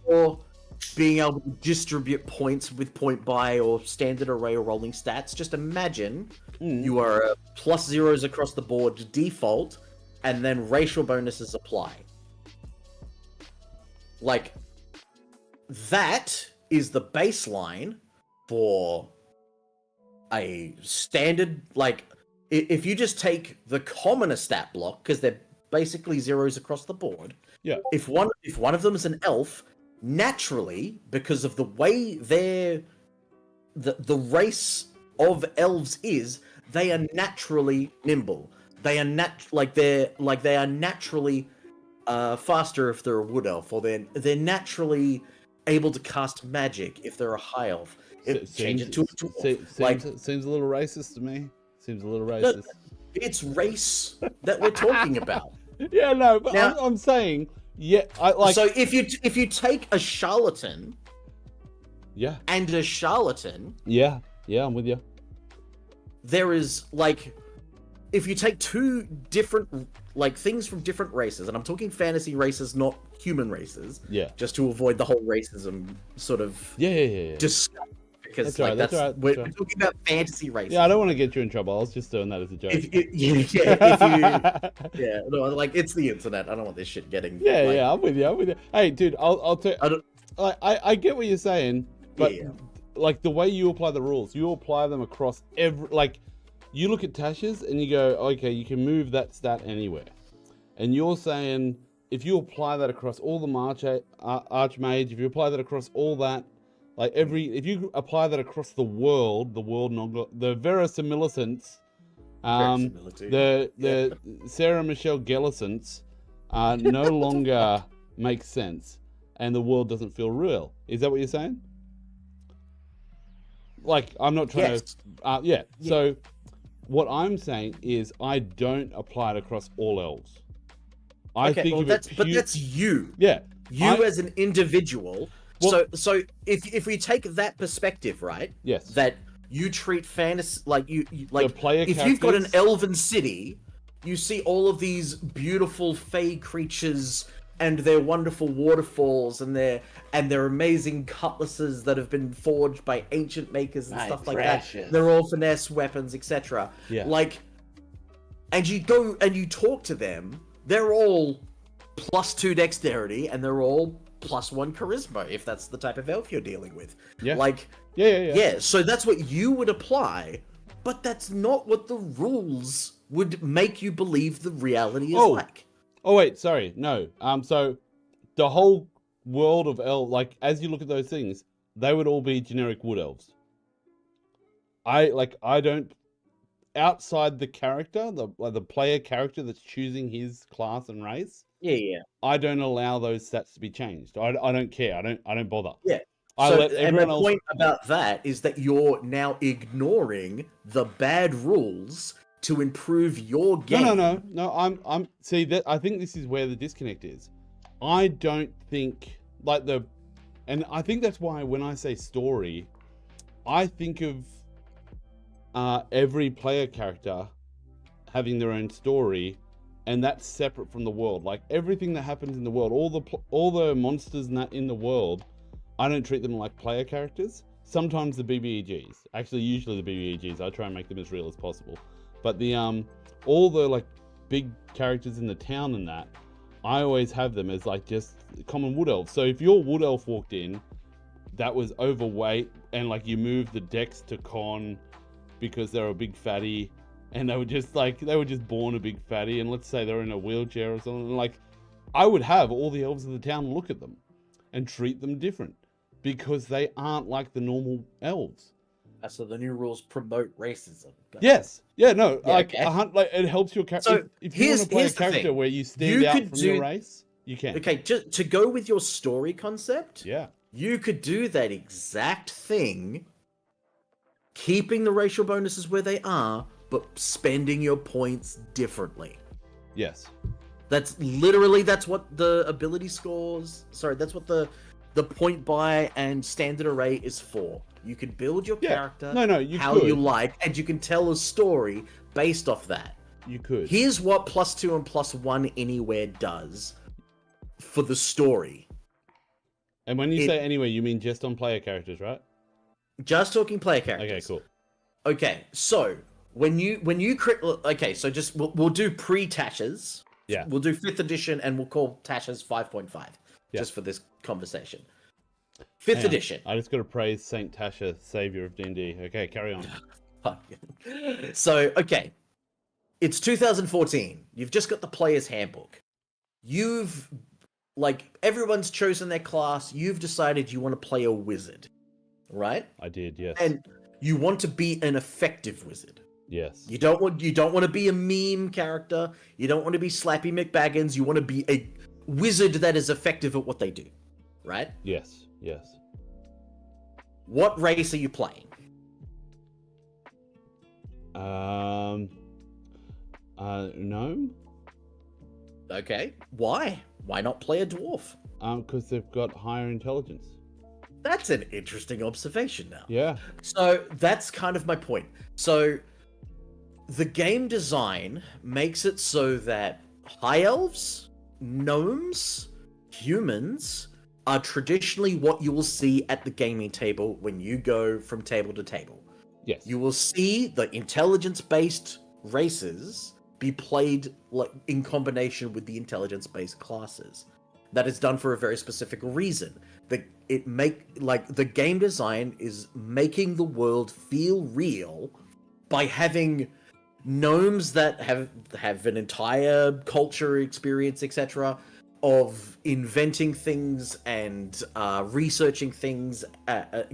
being able to distribute points with point buy or standard array or rolling stats. Just imagine you are +0s across the board default, and then racial bonuses apply. Like, that is the baseline for a standard, like, if you just take the commoner stat block, because they're basically zeros across the board. Yeah. If one of them is an elf, naturally, because of the way the race of elves is, they are naturally nimble. They are they are naturally faster if they're a wood elf, or they're naturally able to cast magic if they're a high elf. Change it to a dwarf. Seems a little racist to me. Seems a little racist. It's race that we're talking about. Yeah, no, but now, I'm saying, yeah, I like. So if you take a charlatan, yeah, and a charlatan, yeah, I'm with you. There is, like, if you take two different, like, things from different races, and I'm talking fantasy races, not human races. Yeah. Just to avoid the whole racism sort of. Yeah. Discussion, because that's right. We're talking about fantasy races. Yeah, I don't want to get you in trouble. I was just doing that as a joke. No, like, it's the internet. I don't want this shit getting. Yeah, I'm with you. Hey, dude, I'll tell. I get what you're saying, but like the way you apply the rules, you apply them across every. Like, you look at Tasha's and you go, okay, you can move that stat anywhere, and you're saying if you apply that across all the Archmage, if you apply that across all that. Like if you apply that across the world the verisimillicence, the Sarah Michelle Gellicence, no longer makes sense, and the world doesn't feel real. Is that what you're saying? Like, I'm not trying to. So, what I'm saying is I don't apply it across all elves. I Okay, think well, of that's it but that's you. Yeah. You as an individual. Well- so if we take that perspective, right? Yes. That you treat fantasy like you like player if you've got an characters- elven city, you see all of these beautiful fey creatures and their wonderful waterfalls and their amazing cutlasses that have been forged by ancient makers and My stuff like precious. that. They're all finesse weapons, etc. Yeah. Like, and you go and you talk to them, they're all +2 dexterity and they're all +1 charisma, if that's the type of elf you're dealing with. Yeah. Like, yeah. so that's what you would apply, but that's not what the rules would make you believe the reality is like. Oh wait, sorry, no. So the whole world of elf, like as you look at those things, they would all be generic wood elves. I don't outside the character, the player character that's choosing his class and race. Yeah. I don't allow those stats to be changed. I don't care. I don't bother. Yeah. I So, let and everyone my else. point about that is that you're now ignoring the bad rules to improve your game. No. I'm see that. I think this is where the disconnect is. I don't think and I think that's why when I say story, I think of every player character having their own story, and that's separate from the world. Like everything that happens in the world, all the monsters in the world, I don't treat them like player characters. Sometimes the BBEGs, actually usually the BBEGs, I try and make them as real as possible. But the all the like big characters in the town and that, I always have them as like just common wood elves. So if your wood elf walked in that was overweight and like you moved the dex to con because they're a big fatty, and they were just born a big fatty, and let's say they're in a wheelchair or something, like I would have all the elves of the town look at them and treat them different because they aren't like the normal elves. So the new rules promote racism. Yes. Yeah, no, Yeah, like, okay. like it helps your character. So if you want to play a here's the character thing. where you stand out could from your race, you can. Okay, to go with your story concept, Yeah. you could do that exact thing, keeping the racial bonuses where they are, but spending your points differently. Yes. That's what the ability scores. Sorry, that's what the point buy and standard array is for. You can build your character how you like, and you can tell a story based off that. You could. Here's what +2 and +1 anywhere does for the story. And when you say anyway, you mean just on player characters, right? Just talking player characters. Okay, cool. Okay, so when you so just we'll do pre-Tashes. Yeah. We'll do 5th edition and we'll call Tashes 5.5 Yeah. just for this conversation. Hang 5th on. edition. I just got to praise Saint Tasha, savior of D&D. Okay, carry on. So, okay. It's 2014. You've just got the player's handbook. Everyone's chosen their class. You've decided you want to play a wizard. Right? I did, yes. And you want to be an effective wizard. Yes. You don't want to be a meme character. You don't want to be Slappy McBaggins. You want to be a wizard that is effective at what they do. Right? Yes. Yes. What race are you playing? Gnome? Okay. Why? Why not play a dwarf? Because they've got higher intelligence. That's an interesting observation now. Yeah. So that's kind of my point. So the game design makes it so that high elves, gnomes, humans are traditionally what you will see at the gaming table when you go from table to table. Yes. You will see the intelligence-based races be played in combination with the intelligence-based classes. That is done for a very specific reason. The game design is making the world feel real by having gnomes that have an entire culture experience, etc., of inventing things and researching things.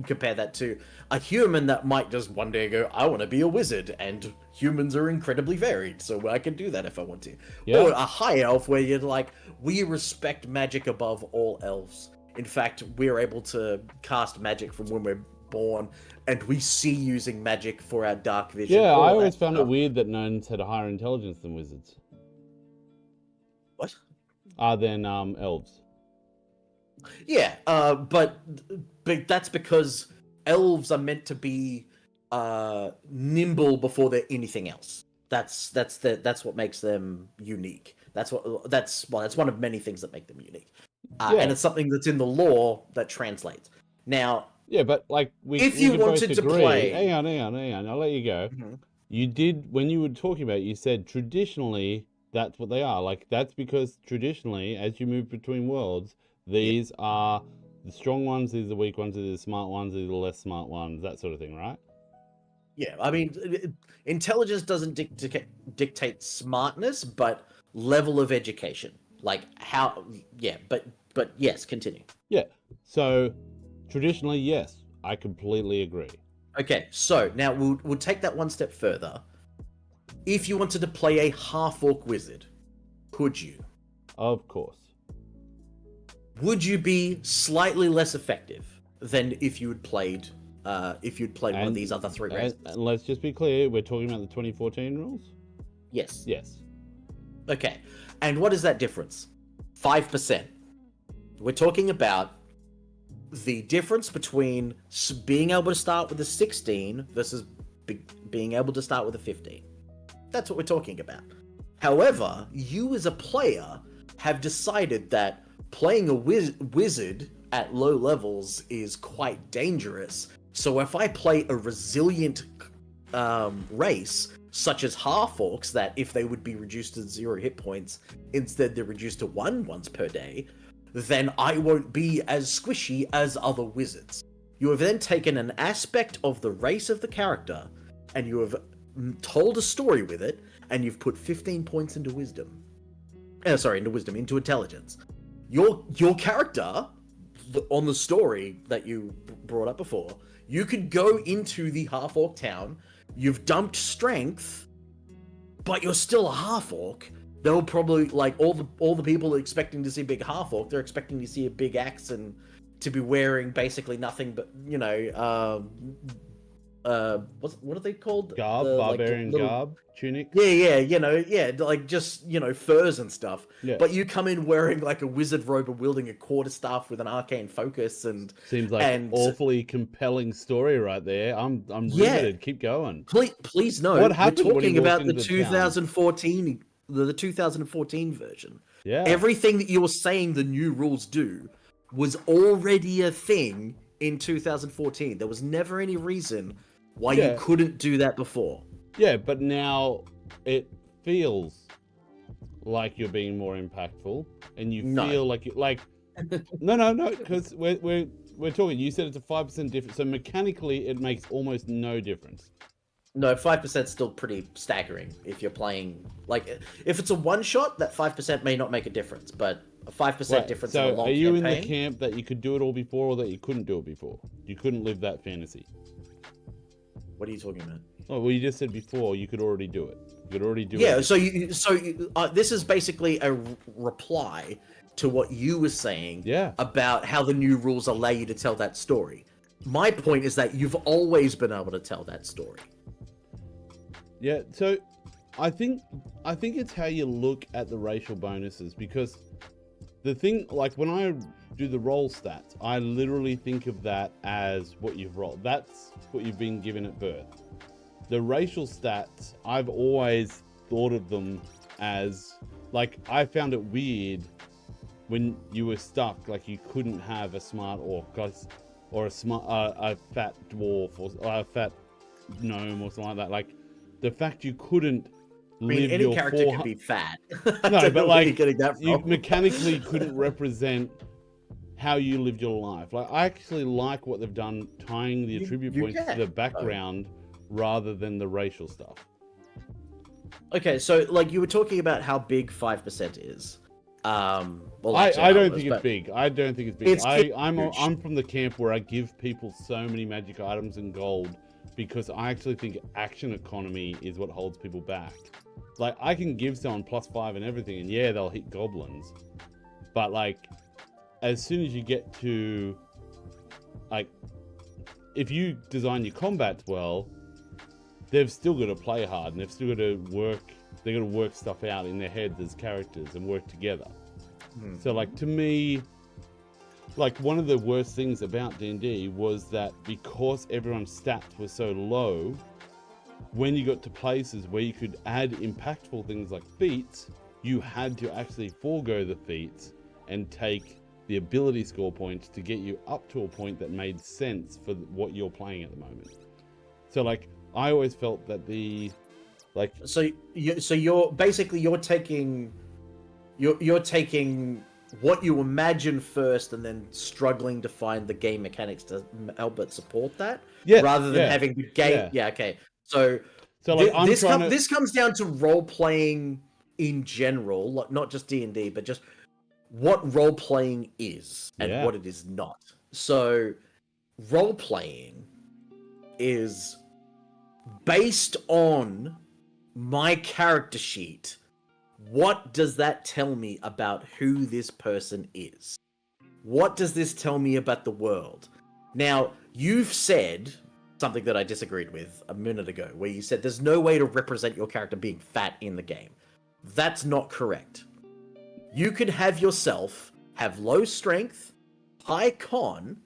Compare that to a human that might just one day go, I want to be a wizard, and humans are incredibly varied, so I can do that if I want to. Yeah. Or a high elf where you're like, we respect magic above all elves. In fact, we're able to cast magic from when we're born, and we see using magic for our dark vision. Yeah, all I that always found it stuff. weird that gnomes had a higher intelligence than wizards. What? than elves. Yeah, but that's because elves are meant to be nimble before they're anything else. That's what makes them unique. That's one of many things that make them unique. And it's something that's in the lore that translates. Now, yeah, but like if you wanted to play, hang on, I'll let you go. You did, when you were talking about it, you said traditionally that's what they are. Like, that's because traditionally, as you move between worlds, these are the strong ones, these are the weak ones, these are the smart ones, these are the less smart ones, that sort of thing, right? Yeah, I mean, intelligence doesn't dictate smartness, but level of education. Like how, yeah, but yes, continue. Yeah, so traditionally, yes, I completely agree. Okay, so now we'll take that one step further. If you wanted to play a half-orc wizard, could you? Of course. Would you be slightly less effective than if you had played one of these other three races? And let's just be clear, we're talking about the 2014 rules? Yes. Yes. Okay, and what is that difference? 5%. We're talking about the difference between being able to start with a 16 versus being able to start with a 15. That's what we're talking about. However, you as a player have decided that playing a wizard at low levels is quite dangerous. So if I play a resilient race, such as half-orcs, that if they would be reduced to 0 hit points, instead they're reduced to 1 once per day, then I won't be as squishy as other wizards. You have then taken an aspect of the race of the character, and you have told a story with it, and you've put 15 points into wisdom. Into intelligence. Your character, on the story that you brought up before, you could go into the half-orc town, you've dumped strength, but you're still a half-orc. They'll probably, like, all the people expecting to see a big half-orc, they're expecting to see a big axe and to be wearing basically nothing but, what are they called? Garb, barbarian garb, tunic. Yeah, like just, furs and stuff. Yeah. But you come in wearing like a wizard robe and wielding a quarterstaff with an arcane focus and seems like an awfully compelling story right there. I'm riveted. Keep going. Please know. What happened we're when he talking walked about the into 2014 the 2014 version. Yeah. Everything that you're saying the new rules do was already a thing in 2014. There was never any reason why you couldn't do that before. Yeah, but now it feels like you're being more impactful, and you feel like you no, because we're talking. You said it's a 5% difference, so mechanically it makes almost no difference. No, 5% is still pretty staggering if you're playing. Like, if it's a one shot, that 5% may not make a difference, but a 5% difference in a long are you campaign, in the camp that you could do it all before, or that you couldn't do it before? You couldn't live that fantasy. What are you talking about? Oh, well, you just said before you could already do it. You could already do it. Yeah, so this is basically a reply to what you were saying about how the new rules allow you to tell that story. My point is that you've always been able to tell that story. Yeah, so I think it's how you look at the racial bonuses, because the thing, like when I do the roll stats, I literally think of that as what you've rolled. That's what you've been given at birth. The racial stats, I've always thought of them as, like, I found it weird when you were stuck, like you couldn't have a smart orc or a fat dwarf or a fat gnome or something like that. Like, the fact you couldn't live any your character can be fat. No, but like you mechanically couldn't represent how you lived your life. Like, I actually like what they've done, tying the attribute points to the background rather than the racial stuff. Okay, so like you were talking about how big 5% is. Well, I don't think it's big. I don't think it's big. I'm huge. from the camp where I give people so many magic items and gold because I actually think action economy is what holds people back. Like, I can give someone +5 and everything, and yeah, they'll hit goblins. But like, as soon as you get to, like, if you design your combats well, they've still got to play hard, and they've still got to work. They've got to work stuff out in their heads as characters and work together. So like to me, like one of the worst things about D&D was that because everyone's stats were so low, when you got to places where you could add impactful things like feats, you had to actually forego the feats and take the ability score points to get you up to a point that made sense for what you're playing at the moment. So like I always felt that the like you're basically taking what you imagine first and then struggling to find the game mechanics to help it support that, rather than having the game. Okay. So like this comes down to role playing in general, like not just D&D, but just what role playing is and what it is not. So role playing is based on my character sheet. What does that tell me about who this person is? What does this tell me about the world? Now, you've said something that I disagreed with a minute ago, where you said there's no way to represent your character being fat in the game. That's not correct. You could have yourself have low strength, high con,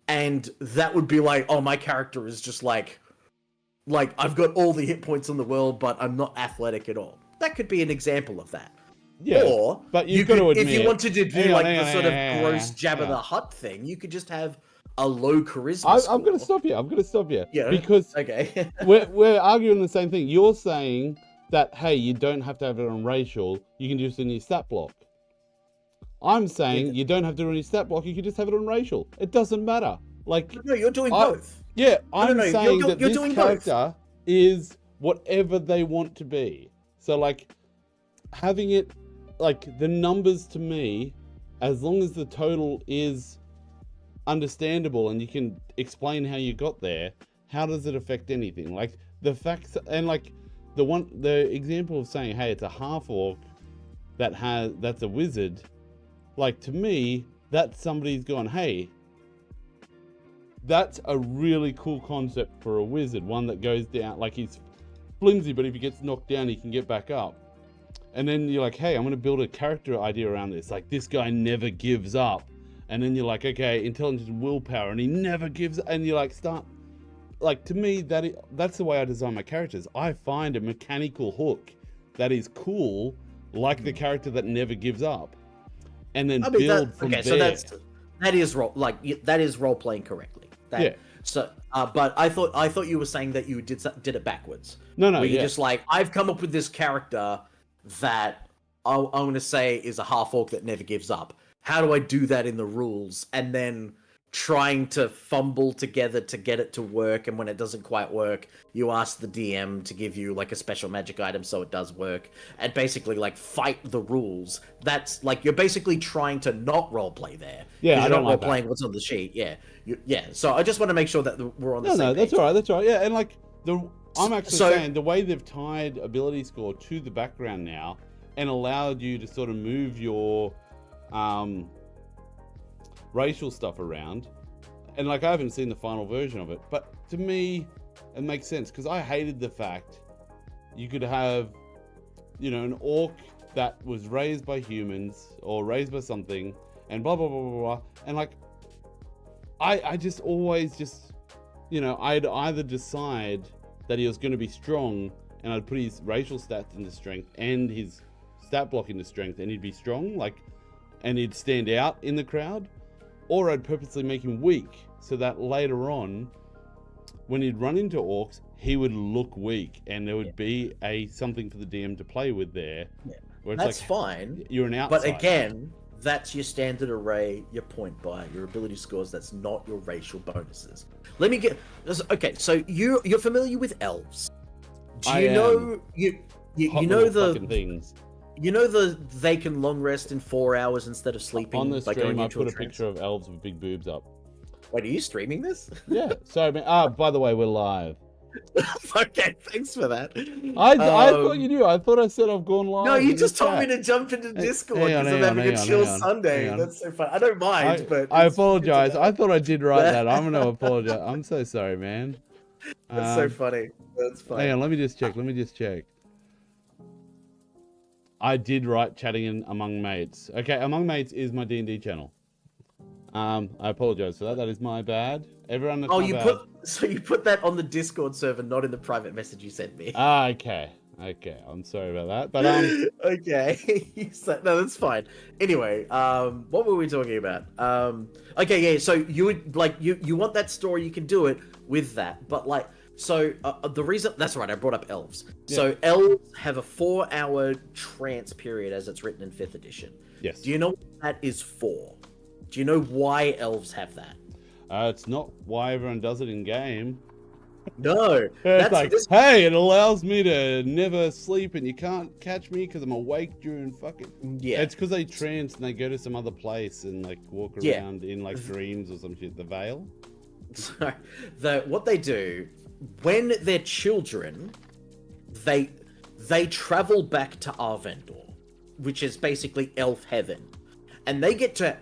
and that would be like, oh, my character is just like I've got all the hit points in the world, but I'm not athletic at all. That could be an example of that. Yeah, or but you've got to admit, if you wanted to do the sort of gross Jabba the Hutt thing, you could just have a low charisma score. I'm going to stop you. Yeah. Because okay. we're arguing the same thing. You're saying that, hey, you don't have to have it on racial. You can just in your stat block. I'm saying you don't have to do it on your stat block. You can just have it on racial. It doesn't matter. Like no, you're doing both. Yeah, I'm No, saying you're that this doing character is whatever they want to be. So like having it, like the numbers to me, as long as the total is understandable and you can explain how you got there, how does it affect anything? Like the facts, and like the example of saying, hey, it's a half orc that's a wizard. Like to me, that's somebody's gone, hey, that's a really cool concept for a wizard. One that goes down, like he's flimsy, but if he gets knocked down, he can get back up. And then you're like, hey, I'm going to build a character idea around this. Like, this guy never gives up. And then you're like, okay, intelligence and willpower, and he never gives up. And you like start, like, to me, that's the way I design my characters. I find a mechanical hook that is cool, like the character that never gives up. And then build from there. So that is role playing correctly. So, but I thought you were saying that you did it backwards. No, where you're just like, I've come up with this character that I'm going to say is a half orc that never gives up. How do I do that in the rules? And then trying to fumble together to get it to work, and when it doesn't quite work, you ask the DM to give you like a special magic item so it does work, and basically like fight the rules. That's like you're basically trying to not roleplay there. Yeah, you're not role playing what's on the sheet. Yeah. So I just want to make sure that we're on the same page. That's all right. Yeah, and like I'm actually saying the way they've tied ability score to the background now and allowed you to sort of move your racial stuff around, and like I haven't seen the final version of it, but to me it makes sense because I hated the fact you could have, you know, an orc that was raised by humans or raised by something and blah blah blah blah blah, and like I just always just, you know, I'd either decide that he was going to be strong and I'd put his racial stats into strength and his stat block into strength and he'd be strong, like, and he'd stand out in the crowd, or I'd purposely make him weak so that later on when he'd run into orcs he would look weak and there would be something for the DM to play with there. Where it's that's like, fine. You're an outsider. But again, that's your standard array, your point buy, your ability scores. That's not your racial bonuses. Let me get okay. So you're familiar with elves? Do you know you know the things? You know they can long rest in 4 hours instead of sleeping. On the by stream, going I into put a picture of elves with big boobs up. Wait, are you streaming this? Yeah. So, by the way, we're live. Okay, thanks for that. I thought you knew. I thought I said I've gone live. No, you just told me to jump into Discord because I'm having a chill Sunday. That's so fun. I don't mind, but I apologize. I thought I did write that. I'm gonna apologize. I'm so sorry, man. That's so funny. That's funny. Hang on, let me just check. I did write chatting in Among Mates. Okay, Among Mates is my D&D channel. I apologize for that. That is my bad. Everyone, that's Oh, my you bad. you put that on the Discord server, not in the private message you sent me. Ah, okay. Okay, I'm sorry about that. But okay, no, that's fine. Anyway, what were we talking about? Okay, yeah. So you would like you want that story, you can do it with that, but like so the reason that's right. I brought up elves. Yeah. So elves have a 4-hour trance period as it's written in 5th edition. Yes. Do you know what that is for? Do you know why elves have that? It's not why everyone does it in game. No, It's like, hey, it allows me to never sleep and you can't catch me because I'm awake during fucking... Yeah. It's because they trance and they go to some other place and like walk Yeah. around in like dreams or some shit. The Veil? So, what they do, when they're children, they travel back to Arvendor, which is basically elf heaven. And they get to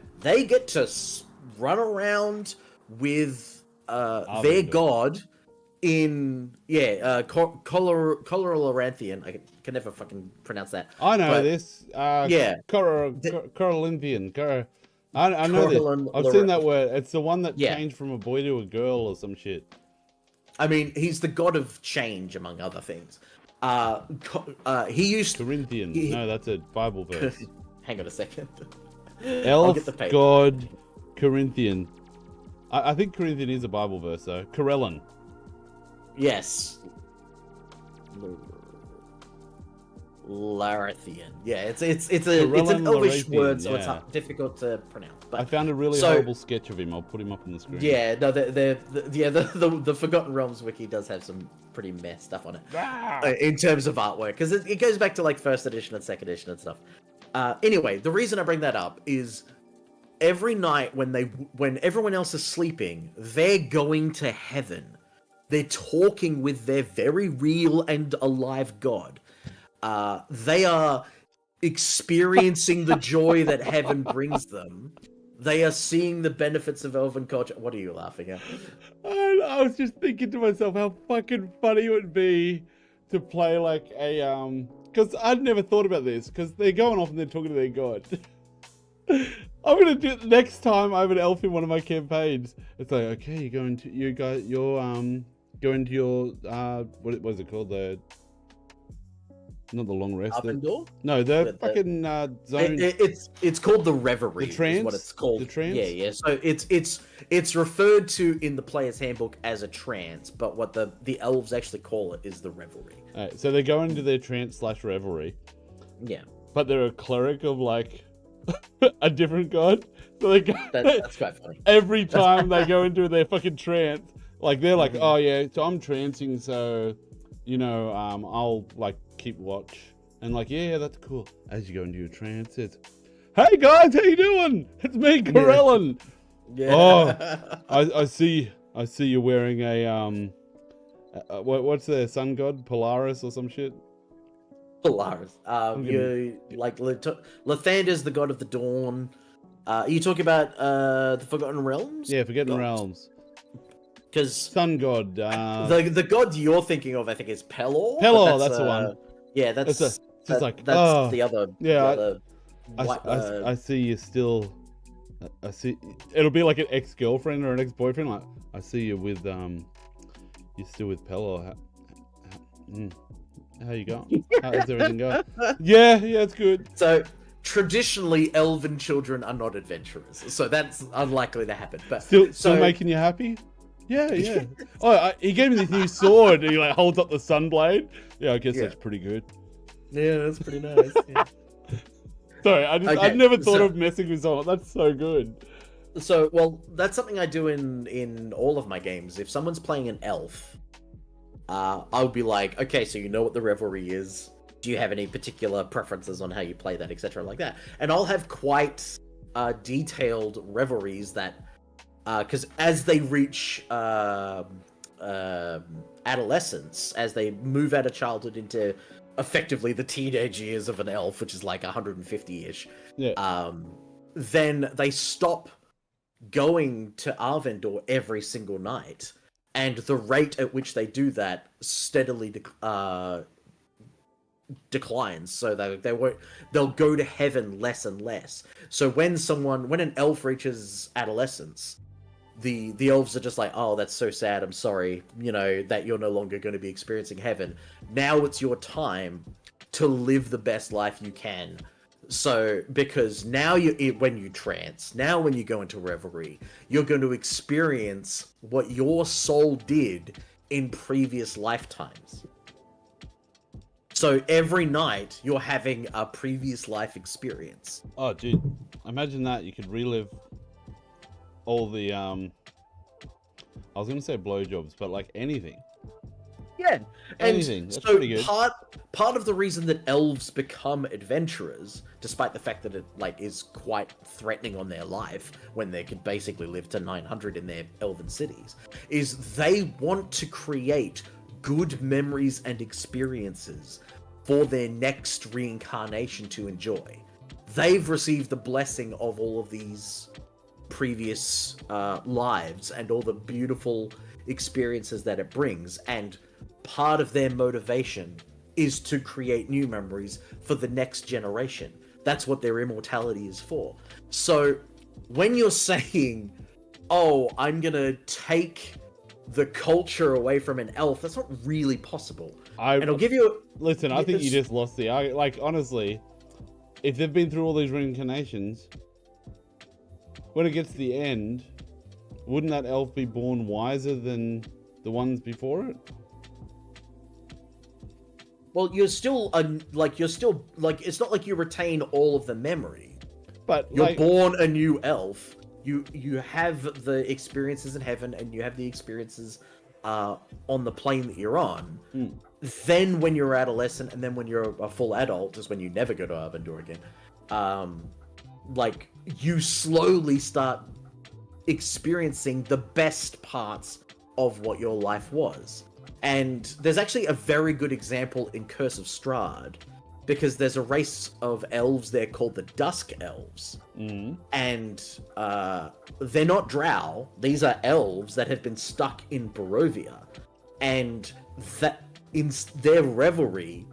run around with their god in Colorolanthian. I can never fucking pronounce that. I know but, this. Yeah. Corolinthian. I know this. I've seen that word. It's the one that changed from a boy to a girl or some shit. I mean, he's the god of change, among other things. He used Corinthian. No, that's a Bible verse. Hang on a second. Elf god Corinthian. I think Corinthian is a Bible verse though. Corellan. Yes. Larathian. Yeah, it's an Elvish word, so it's difficult to pronounce. But I found a really horrible sketch of him. I'll put him up on the screen. Yeah, no, the Forgotten Realms wiki does have some pretty mess stuff on it in terms of artwork, because it goes back to like 1st edition and 2nd edition and stuff. Anyway, the reason I bring that up is every night when everyone else is sleeping, they're going to heaven. They're talking with their very real and alive god. They are experiencing the joy that heaven brings them. They are seeing the benefits of elven culture. What are you laughing at? I was just thinking to myself how fucking funny it would be to play like a because I'd never thought about this, because they're going off and they're talking to their god. I'm gonna do it next time I have an elf in one of my campaigns. It's like, okay, you're going to going to your what was it called? Not the long rest. Arvendor? No, the fucking zone. It's called the Reverie. The trance. Is what it's called. The trance. Yeah. So it's referred to in the player's handbook as a trance, but what the elves actually call it is the Reverie. Alright, so they go into their trance / revelry. Yeah. But they're a cleric of like a different god. So they go, that's quite funny. Every time they go into their fucking trance, like they're like, oh yeah, so I'm trancing, so you know, I'll like keep watch. And like, yeah, that's cool. As you go into your trance, it's, hey guys, how you doing? It's me, Corellan. Yeah. Oh, I see you're wearing a what's the sun god? Polaris or some shit? Polaris. You like Lathander's the god of the dawn. Are you talking about the Forgotten Realms? Yeah, Forgotten Realms. Because sun god. The god you're thinking of, I think, is Pelor. Pelor, that's the one. Yeah, that's the other. Yeah, I see you still. I see. It'll be like an ex-girlfriend or an ex-boyfriend. Like, I see you with you're still with Pelor. How you going? How's everything going? Yeah, it's good. So traditionally, elven children are not adventurers, so that's unlikely to happen. But still making you happy? Yeah. Oh, he gave me this new sword. And he like holds up the sunblade. Yeah, I guess that's pretty good. Yeah, that's pretty nice. Yeah. Sorry, I'd never thought of messing with someone. That's so good. So, well, that's something I do in all of my games. If someone's playing an elf, I'll be like, okay, so you know what the revelry is. Do you have any particular preferences on how you play that, etc., like that? And I'll have quite detailed revelries that, because as they reach adolescence, as they move out of childhood into effectively the teenage years of an elf, which is like 150-ish, then they stop going to Arvendor every single night, and the rate at which they do that steadily declines, so they'll go to heaven less and less. So when an elf reaches adolescence, the elves are just like, oh, that's so sad, I'm sorry, that you're no longer going to be experiencing heaven. Now it's your time to live the best life you can. So, because now when you trance, now when you go into revelry, you're going to experience what your soul did in previous lifetimes. So every night you're having a previous life experience. Oh, dude, imagine that. You could relive all the, I was going to say blowjobs, but like anything. Yeah, anything. That's so pretty good. Part of the reason that elves become adventurers, despite the fact that it is quite threatening on their life when they could basically live to 900 in their elven cities, is they want to create good memories and experiences for their next reincarnation to enjoy. They've received the blessing of all of these previous lives and all the beautiful experiences that it brings, and part of their motivation is to create new memories for the next generation. That's what their immortality is for. So when you're saying, oh, I'm gonna take the culture away from an elf, that's not really possible. And I'll give you listen, I think you just lost the argument. Like, honestly, if they've been through all these reincarnations, when it gets to the end, wouldn't that elf be born wiser than the ones before it? Well, it's not like you retain all of the memory. But you're born a new elf. You have the experiences in heaven, and you have the experiences on the plane that you're on. Then when you're adolescent, and then when you're a full adult, is when you never go to Arvendur again. You slowly start experiencing the best parts of what your life was. And there's actually a very good example in Curse of Strahd, because there's a race of elves there called the Dusk Elves. And they're not drow. These are elves that have been stuck in Barovia. And that in their revelry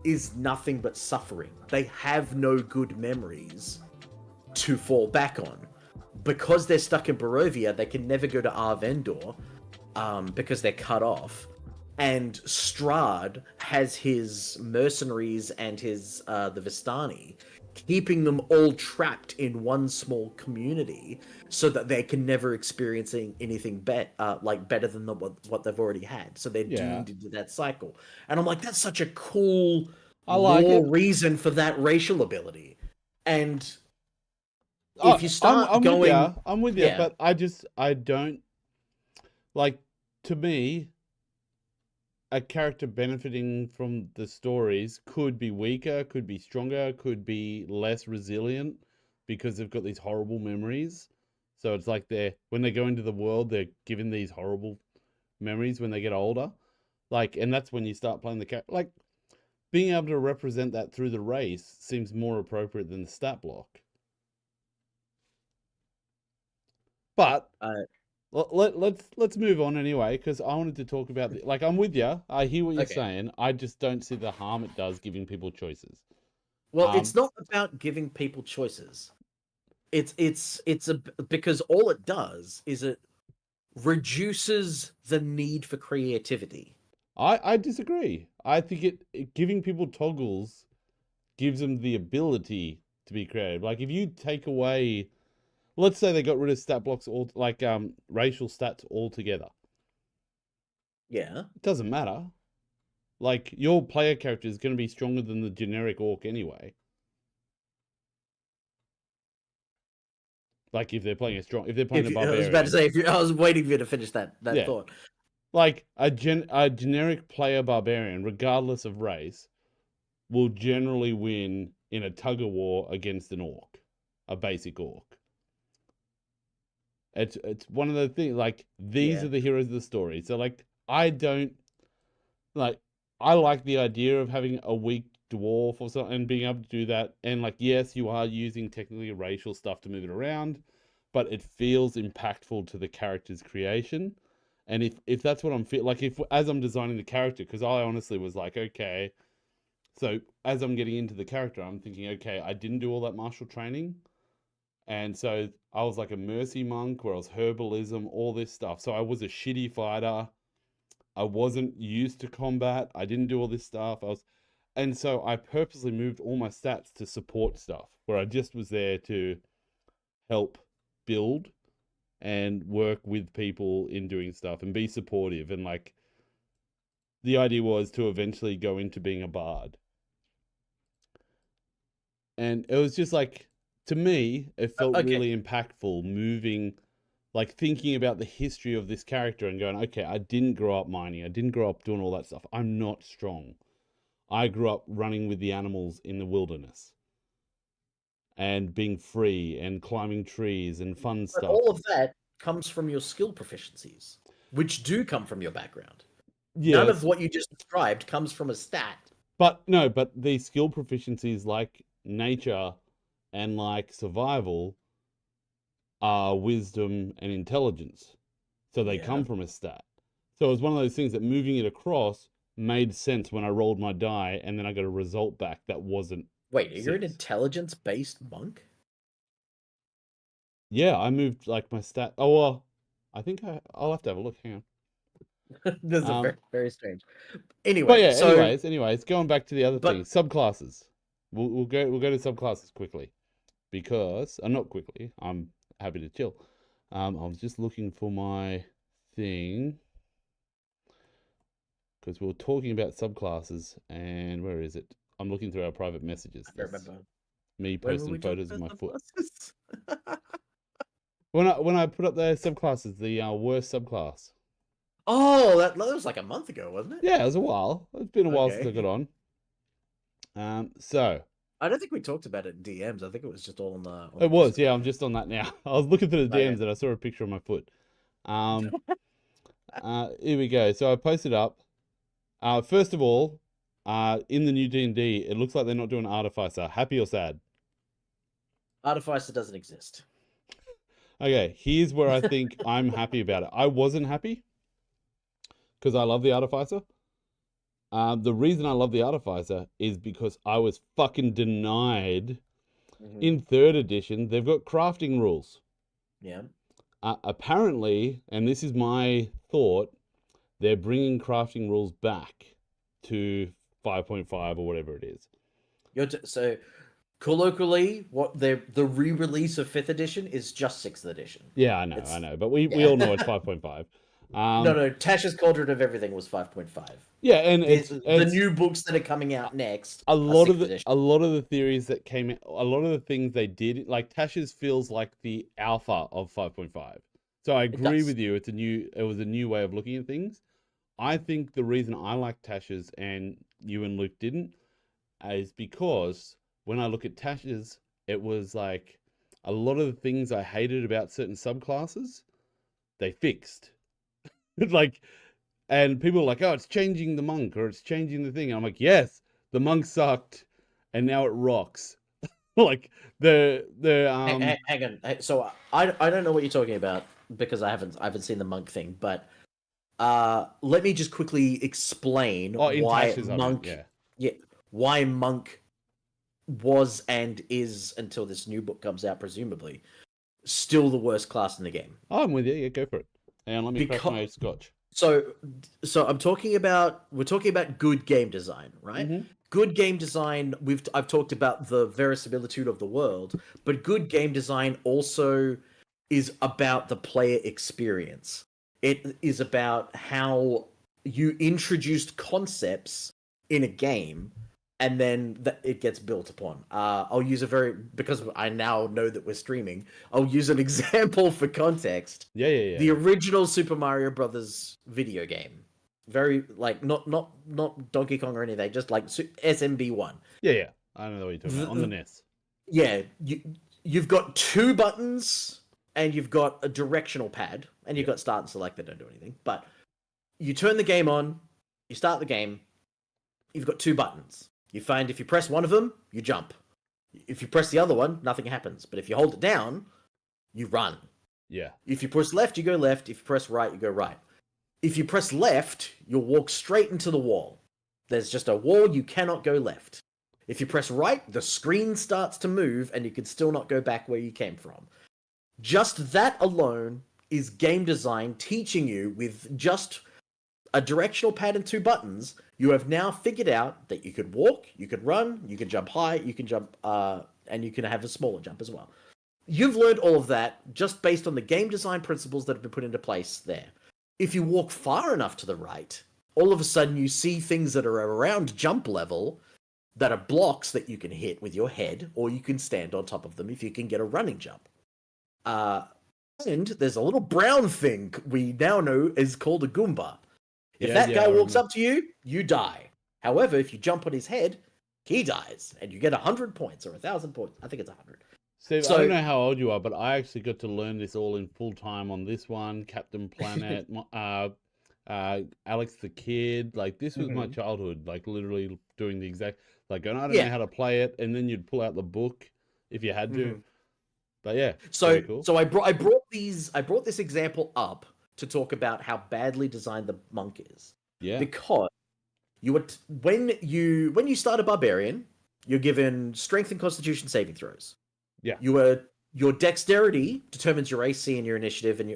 is nothing but suffering. They have no good memories to fall back on. Because they're stuck in Barovia, they can never go to Arvendur, because they're cut off. And Strahd has his mercenaries and his the Vistani, keeping them all trapped in one small community, so that they can never experience anything better than what they've already had. So they're doomed into that cycle. And I'm like, that's such a cool reason for that racial ability. And if you start I'm with you, but I don't like. To me, a character benefiting from the stories could be weaker, could be stronger, could be less resilient because they've got these horrible memories. So it's like when they go into the world, they're given these horrible memories when they get older. And that's when you start playing the character. Being able to represent that through the race seems more appropriate than the stat block. But let's move on anyway, because I wanted to talk about I'm with you. I hear what you're saying. I just don't see the harm it does giving people choices. Well, it's not about giving people choices. Because all it does is it reduces the need for creativity. I disagree. I think giving people toggles gives them the ability to be creative. If you take away, let's say they got rid of stat blocks racial stats altogether. Yeah. It doesn't matter. Your player character is going to be stronger than the generic orc anyway. If they're playing a barbarian. I was about to say, I was waiting for you to finish that thought. A generic player barbarian, regardless of race, will generally win in a tug of war against an orc, a basic orc. It's one of the things. These are the heroes of the story. So I don't I like the idea of having a weak dwarf or something and being able to do that. And yes, you are using technically racial stuff to move it around, but it feels impactful to the character's creation. And if that's what I'm feeling, if as I'm designing the character, because I honestly was okay, So as I'm getting into the character, I'm thinking, okay, I didn't do all that martial training. And so I was like a mercy monk where I was herbalism, all this stuff. So I was a shitty fighter. I wasn't used to combat. I didn't do all this stuff. And so I purposely moved all my stats to support stuff where I just was there to help build and work with people in doing stuff and be supportive. And like, the idea was to eventually go into being a bard. And it was just like, to me, it felt really impactful moving, like thinking about the history of this character and going, okay, I didn't grow up mining. I didn't grow up doing all that stuff. I'm not strong. I grew up running with the animals in the wilderness and being free and climbing trees and fun But stuff. all of that comes from your skill proficiencies, which do come from your background. Yes. None of what you just described comes from a stat. But no, but these skill proficiencies like nature and like survival are wisdom and intelligence. So they come from a stat. So it was one of those things that moving it across made sense when I rolled my die and then I got a result back that wasn't. Wait, you're an intelligence-based monk? Yeah, I moved like my stat. Oh, well, I think I'll have to have a look. Hang on. This is very, very strange. Anyway, but yeah, so anyways, going back to the other thing, subclasses. We'll go to subclasses quickly because not quickly. I'm happy to chill. I was just looking for my thing because we were talking about subclasses, and where is it? I'm looking through our private messages. I remember me posting photos of my foot. When I put up the subclasses, the worst subclass. Oh, that was like a month ago, wasn't it? Yeah, it was a while. It's been a while since I got on. So I don't think we talked about it in DMs. I think it was just all on the. It was, yeah. I'm just on that now. I was looking through the Oh, yeah. DMs and I saw a picture of my foot. Here we go. So I posted up. First of all, in the new D&D, it looks like they're not doing Artificer. Happy or sad? Artificer doesn't exist. Okay, here's where I think I'm happy about it. I wasn't happy because I love the Artificer. The reason I love the Artificer is because I was fucking denied. In 3rd edition, they've got crafting rules. Yeah. Apparently, and this is my thought, they're bringing crafting rules back to 5.5 or whatever it is. So, colloquially, what the re-release of 5th edition is just 6th edition. Yeah, I know, but we all know it's 5.5. No, Tasha's Cauldron of Everything was 5.5. Yeah, and it's the new books that are coming out next. A lot of the theories that came in, a lot of the things they did, like Tasha's feels like the alpha of 5.5. So I agree with you. It was a new way of looking at things. I think the reason I like Tasha's and you and Luke didn't is because when I look at Tasha's, it was like a lot of the things I hated about certain subclasses, they fixed. Like, and people are like, oh, it's changing the monk or it's changing the thing. And I'm like, yes, the monk sucked and now it rocks. Like hang on. So I don't know what you're talking about because I haven't seen the monk thing, but let me just quickly explain why monk why monk was and is, until this new book comes out presumably, still the worst class in the game. Oh, I'm with you. Yeah, go for it. And let me crack my scotch. So we're talking about good game design, right? Good game design. I've talked about the verisimilitude of the world, but good game design also is about the player experience. It is about how you introduced concepts in a game and then it gets built upon. I'll use because I now know that we're streaming, I'll use an example for context. Yeah. The original Super Mario Brothers video game. Very, like, not Donkey Kong or anything, just like SMB1. Yeah. I know what you're talking about, on the NES. Yeah, you've got 2 buttons and you've got a directional pad and you've got start and select that don't do anything. But you turn the game on, you start the game, you've got 2 buttons. You find if you press one of them, you jump. If you press the other one, nothing happens. But if you hold it down, you run. Yeah. If you press left, you go left. If you press right, you go right. If you press left, you'll walk straight into the wall. There's just a wall, you cannot go left. If you press right, the screen starts to move and you can still not go back where you came from. Just that alone is game design teaching you with just a directional pad and 2 buttons. You have now figured out that you could walk, you could run, you can jump high, you can jump, and you can have a smaller jump as well. You've learned all of that just based on the game design principles that have been put into place there. If you walk far enough to the right, all of a sudden you see things that are around jump level that are blocks that you can hit with your head, or you can stand on top of them if you can get a running jump. And there's a little brown thing we now know is called a Goomba. If that guy walks up to you, you die. However, if you jump on his head, he dies, and you get 100 points or 1,000 points. I think it's 100. Steve, I don't know how old you are, but I actually got to learn this all in full time on this one, Captain Planet, Alex the Kid. Like, this was my childhood, like literally doing the exact, like, going, I don't know how to play it, and then you'd pull out the book if you had to. But yeah, so cool. so I brought this example up to talk about how badly designed the monk is. Yeah. Because you would when you start a barbarian, you're given strength and constitution saving throws. Yeah. Your dexterity determines your AC and your initiative, and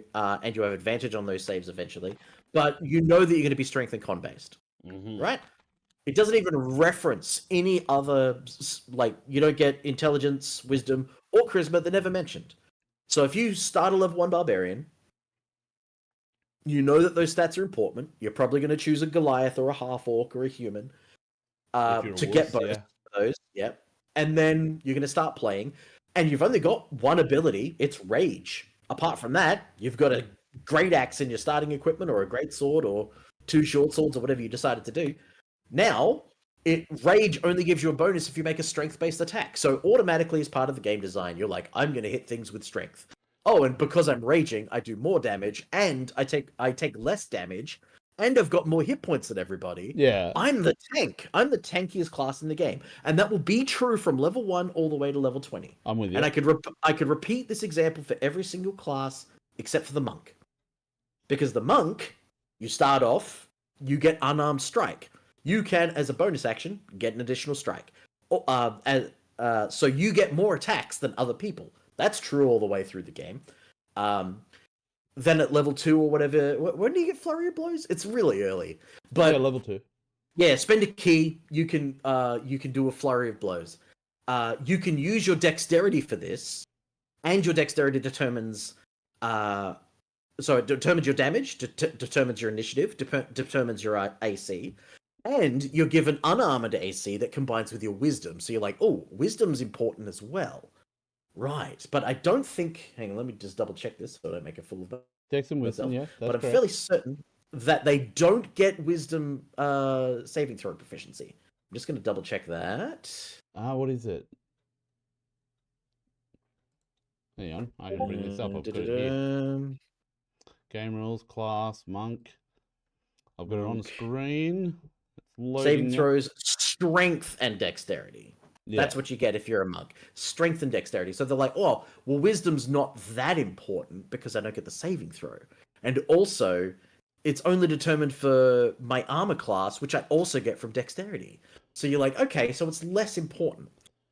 you have advantage on those saves eventually. But you know that you're going to be strength and con based, right? It doesn't even reference any other, like, you don't get intelligence, wisdom, or charisma. They're never mentioned. So if you start a level 1 barbarian, you know that those stats are important. You're probably going to choose a Goliath or a half-orc or a human to get both of those. Yep. And then you're going to start playing, and you've only got one ability. It's Rage. Apart from that, you've got a great axe in your starting equipment, or a great sword, or 2 short swords, or whatever you decided to do. Now, Rage only gives you a bonus if you make a strength-based attack. So automatically, as part of the game design, you're like, I'm going to hit things with strength. Oh, and because I'm raging, I do more damage, and I take less damage, and I've got more hit points than everybody. Yeah. I'm the tank. I'm the tankiest class in the game, and that will be true from level 1 all the way to level 20. I'm with you. And I could repeat this example for every single class except for the monk, because the monk, you start off, you get unarmed strike. You can, as a bonus action, get an additional strike. So you get more attacks than other people. That's true all the way through the game. Then at level 2 or whatever, when do you get Flurry of Blows? It's really early. But yeah, level 2. Yeah, spend a key. You can do a Flurry of Blows. You can use your dexterity for this, and your dexterity determines. So it determines your damage, determines your initiative, determines your AC. And you're given unarmored AC that combines with your wisdom. So you're like, oh, wisdom's important as well. Right. But I don't think... Hang on, let me just double check this so I don't make a fool of myself. Dex and wisdom, yeah. But I'm fairly certain that they don't get wisdom saving throw proficiency. I'm just going to double check that. What is it? Hang on, I can bring this up. I've got it here. Game rules, class, monk. I've got it on the screen. Saving throws, strength and dexterity. Yeah. That's what you get if you're a monk. Strength and dexterity. So they're like, oh, well, wisdom's not that important because I don't get the saving throw. And also, it's only determined for my armor class, which I also get from dexterity. So you're like, okay, so it's less important.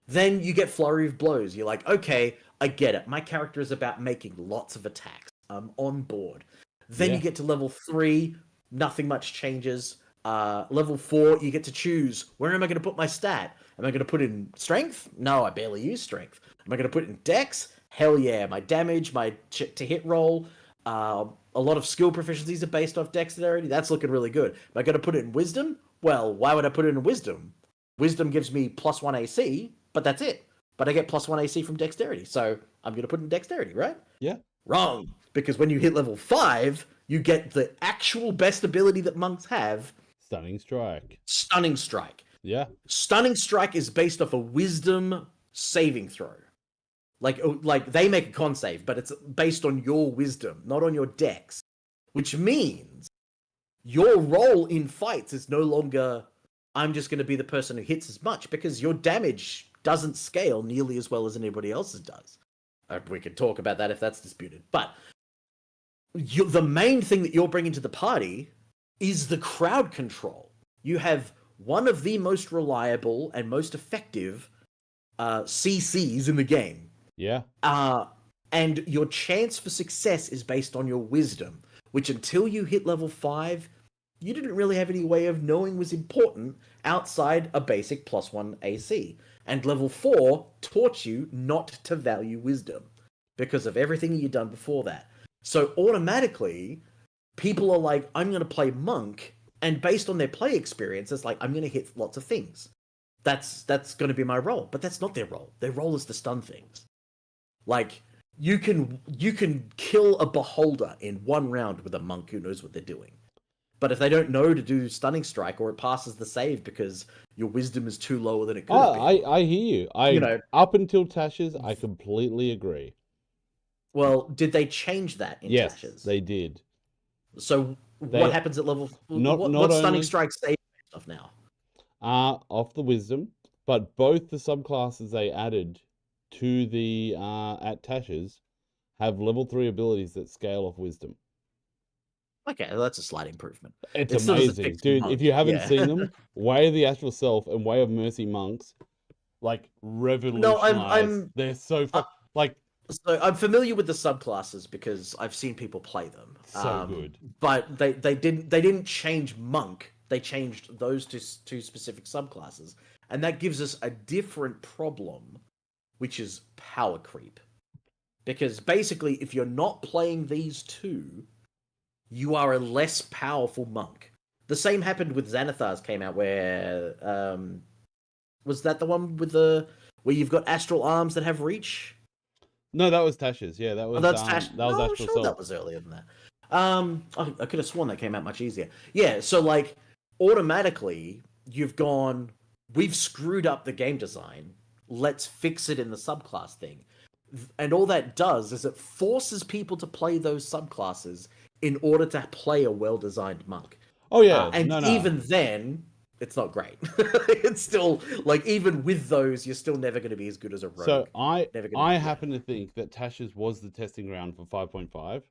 Then you get Flurry of Blows. You're like, okay, I get it. My character is about making lots of attacks. I'm on board. Then you get to level 3, nothing much changes. Level 4, you get to choose, where am I going to put my stat? Am I going to put in strength? No, I barely use strength. Am I going to put in dex? Hell yeah. My damage, my to hit roll, a lot of skill proficiencies are based off dexterity. That's looking really good. Am I going to put it in wisdom? Well, why would I put it in wisdom? Wisdom gives me +1 AC, but that's it. But I get +1 AC from dexterity, so I'm going to put in dexterity, right? Yeah. Wrong. Because when you hit level 5, you get the actual best ability that monks have. Stunning Strike. Stunning Strike. Yeah. Stunning Strike is based off a wisdom saving throw. Like they make a con save, but it's based on your wisdom, not on your dex. Which means your role in fights is no longer, I'm just going to be the person who hits as much, because your damage doesn't scale nearly as well as anybody else's does. We could talk about that if that's disputed. But the main thing that you're bringing to the party is the crowd control. You have one of the most reliable and most effective CCs in the game. Yeah. And your chance for success is based on your wisdom, which until you hit level 5, you didn't really have any way of knowing was important outside a basic +1 AC. And level 4 taught you not to value wisdom because of everything you'd done before that. So automatically, people are like, I'm going to play Monk, and based on their play experience, it's like, I'm going to hit lots of things. That's going to be my role. But that's not their role. Their role is to stun things. Like, you can kill a beholder in one round with a Monk who knows what they're doing. But if they don't know to do Stunning Strike, or it passes the save because your wisdom is too lower than it could have been. I hear you. Up until Tasha's, I completely agree. Well, did they change that in Yes, Tasha's? they did. So what happens at level... What Stunning Strike save stuff now? Off the wisdom, but both the subclasses they added to the at Tasha's have level 3 abilities that scale off wisdom. Okay, well, that's a slight improvement. It's amazing, dude. If you haven't seen them, Way of the Astral Self and Way of Mercy monks, like, revolutionize. They're so So I'm familiar with the subclasses because I've seen people play them. So good. But they didn't change Monk. They changed those two specific subclasses, and that gives us a different problem, which is power creep. Because basically, if you're not playing these two, you are a less powerful Monk. The same happened with Xanathar's came out, where was that the one with where you've got astral arms that have reach? No, that was Tasha's. Yeah, that was That's Tash. that was No, Astral sure Self. that was earlier than that. I could have sworn that came out much easier. Yeah, so like automatically you've gone, we've screwed up the game design. Let's fix it in the subclass thing. And all that does is it forces people to play those subclasses in order to play a well-designed Monk. Oh yeah, and even then, it's not great. It's still like, even with those, you're still never going to be as good as a rogue. So I happen to think that Tasha's was the testing ground for 5.5,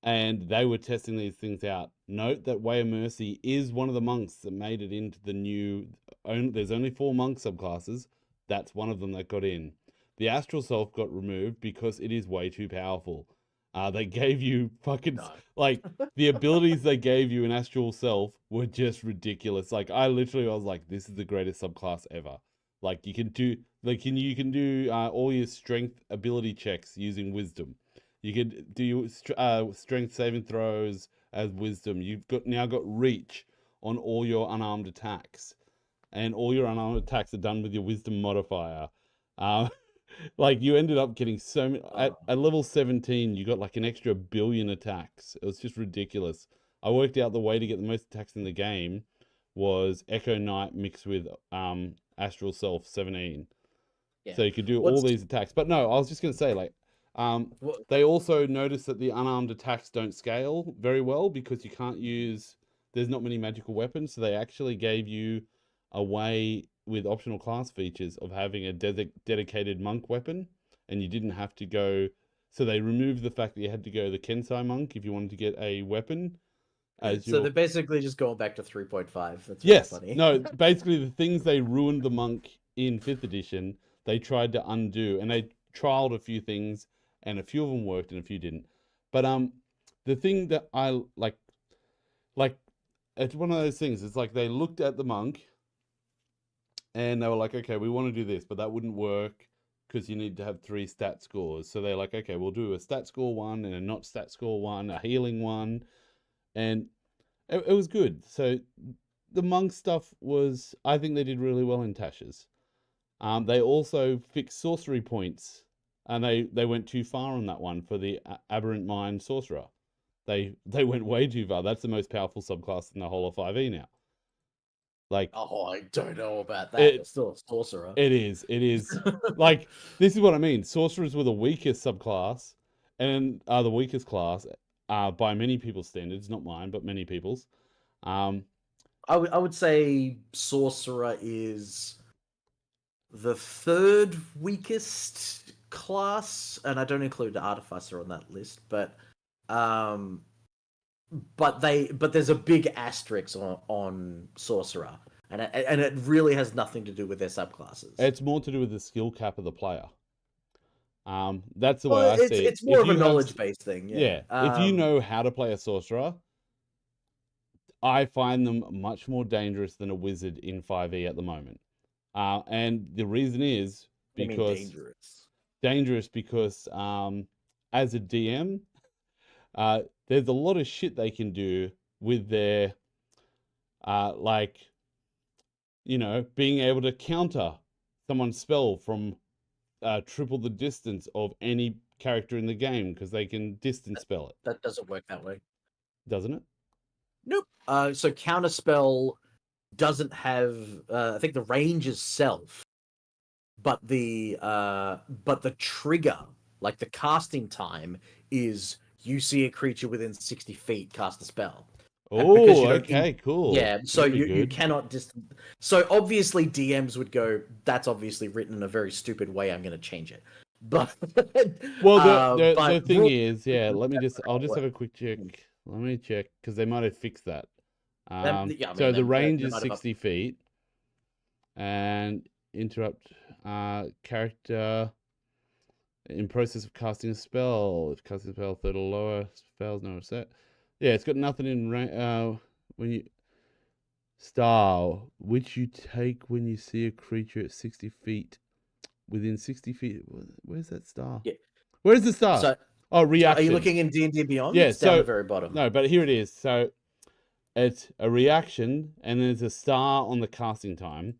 and they were testing these things out. Note that Way of Mercy is one of the monks that made it into the new. There's only 4 monk subclasses. That's one of them that got in. The Astral Self got removed because it is way too powerful. They gave you fucking like the abilities they gave you in Astral Self were just ridiculous. Like I literally was like, this is the greatest subclass ever. Like you can do all your strength ability checks using wisdom. You can do your strength saving throws as wisdom. You've now got reach on all your unarmed attacks, and all your unarmed attacks are done with your wisdom modifier. Like you ended up getting so many at level 17. You got like an extra 1 billion attacks. It was just ridiculous. I worked out the way to get the most attacks in the game was Echo Knight mixed with Astral Self 17. Yeah. So you could do all these attacks. But no, I was just gonna say like they also noticed that the unarmed attacks don't scale very well because you can't use. There's not many magical weapons, so they actually gave you a way with optional class features of having a dedicated monk weapon, and you didn't have to go. So they removed the fact that you had to go the Kensai monk if you wanted to get a weapon. So they're basically just going back to 3.5. That's really funny. No, basically the things they ruined the monk in 5th edition, they tried to undo, and they trialed a few things, and a few of them worked and a few didn't. But the thing that I like, it's one of those things. It's like they looked at the monk. And they were like, okay, we want to do this, but that wouldn't work because you need to have 3 stat scores. So they're like, okay, we'll do a stat score 1 and a not stat score 1, a healing 1. And it was good. So the monk stuff was, I think they did really well in Tasha's. They also fixed sorcery points, and they went too far on that one for the Aberrant Mind Sorcerer. They went way too far. That's the most powerful subclass in the whole of 5e now. Like, oh, I don't know about that. It's still a sorcerer. It is. Like, this is what I mean. Sorcerers were the weakest subclass, and are the weakest class by many people's standards, not mine, but many people's. I would say sorcerer is the 3rd weakest class, and I don't include the artificer on that list, but there's a big asterisk on sorcerer and it really has nothing to do with their subclasses. It's more to do with the skill cap of the player. That's the way Well, I see it. it's more If of a you have- knowledge-based thing. Yeah. If you know how to play a sorcerer, I find them much more dangerous than a wizard in 5e at the moment. And the reason is because dangerous because as a DM, there's a lot of shit they can do with their like, you know, being able to counter someone's spell from triple the distance of any character in the game because they can distance spell it. That doesn't work that way. Doesn't it? Nope. So counterspell doesn't have. I think the range is self, but the trigger, like the casting time, is you see a creature within 60 feet cast a spell. Oh, okay, cool. Yeah, so That'd be you good. cannot distance. So obviously DMs would go, that's obviously written in a very stupid way. I'm going to change it. But well, the but thing is, yeah. I'll just have a quick check. Let me check because they might have fixed that. Yeah, I mean, So the range they is might have 60 feet, and interrupt character in process of casting a spell. If casting a spell, third or lower, fails no set. Yeah, it's got nothing in range. When you star, which you take when you see a creature at 60 feet, within 60 feet. Where's that star? Yeah. Where's the star? So, oh, reaction. Are you looking in D&D Beyond? Yeah, It's down the very bottom. No, but here it is. So it's a reaction, and there's a star on the casting time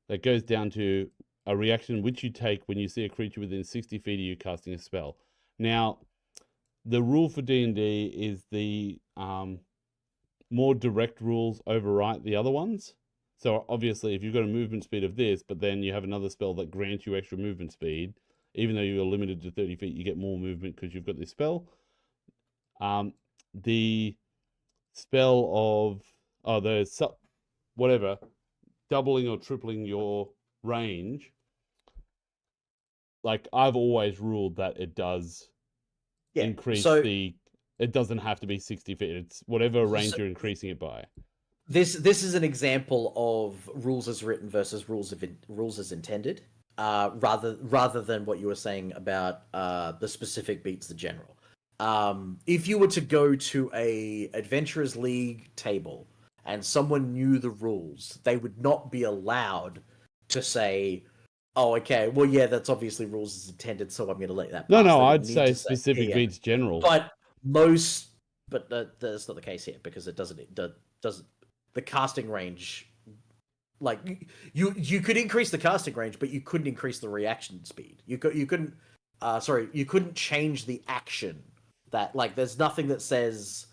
that goes down to a reaction which you take when you see a creature within 60 feet of you casting a spell. Now, the rule for D&D is the more direct rules overwrite the other ones. So obviously, if you've got a movement speed of this, but then you have another spell that grants you extra movement speed, even though you're limited to 30 feet, you get more movement because you've got this spell. The spell of doubling or tripling your range, like I've always ruled that it does increase it doesn't have to be 60 feet. It's whatever range you're increasing it by. This is an example of rules as written versus rules as intended, rather than what you were saying about the specific beats the general. If you were to go to a Adventurers League table and someone knew the rules, they would not be allowed to say, "Oh, okay, well, yeah, that's obviously rules as intended, so I'm going to let that pass." No, I'd say specific beats general. But that's not the case here because it doesn't. The casting range, like you could increase the casting range, but you couldn't increase the reaction speed. You couldn't change the action. That, like, there's nothing that says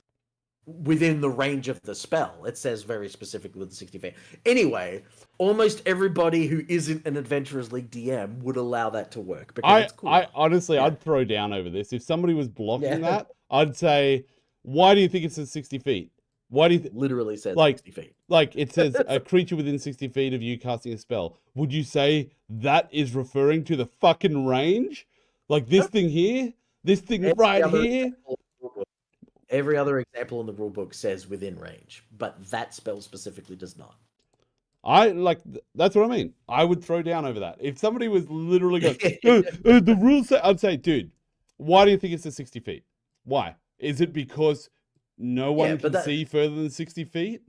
within the range of the spell. It says very specifically within 60 feet. Anyway, almost everybody who isn't an Adventurers League DM would allow that to work because it's cool. I honestly, I'd throw down over this. If somebody was blocking that, I'd say, why do you think it says 60 feet? Why do you literally says 60 feet? Like it says a creature within 60 feet of you casting a spell. Would you say that is referring to the fucking range? Like this thing here? This thing right here? Every other example in the rulebook says within range, but that spell specifically does not. That's what I mean. I would throw down over that. If somebody was literally going, the rules say, I'd say, dude, why do you think it says 60 feet? Why? Is it because no one can see further than 60 feet?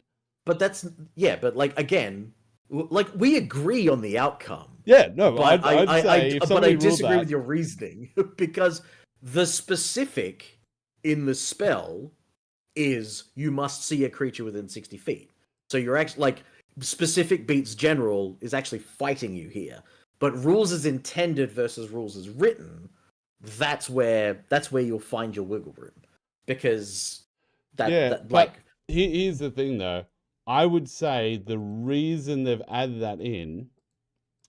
But but like, again, like, we agree on the outcome. Yeah, no, but I'd say but I disagree with your reasoning because the specific in the spell is you must see a creature within 60 feet. So you're actually, like, specific beats general is actually fighting you here. But rules as intended versus rules as written, that's where you'll find your wiggle room. Because here's the thing though. I would say the reason they've added that in,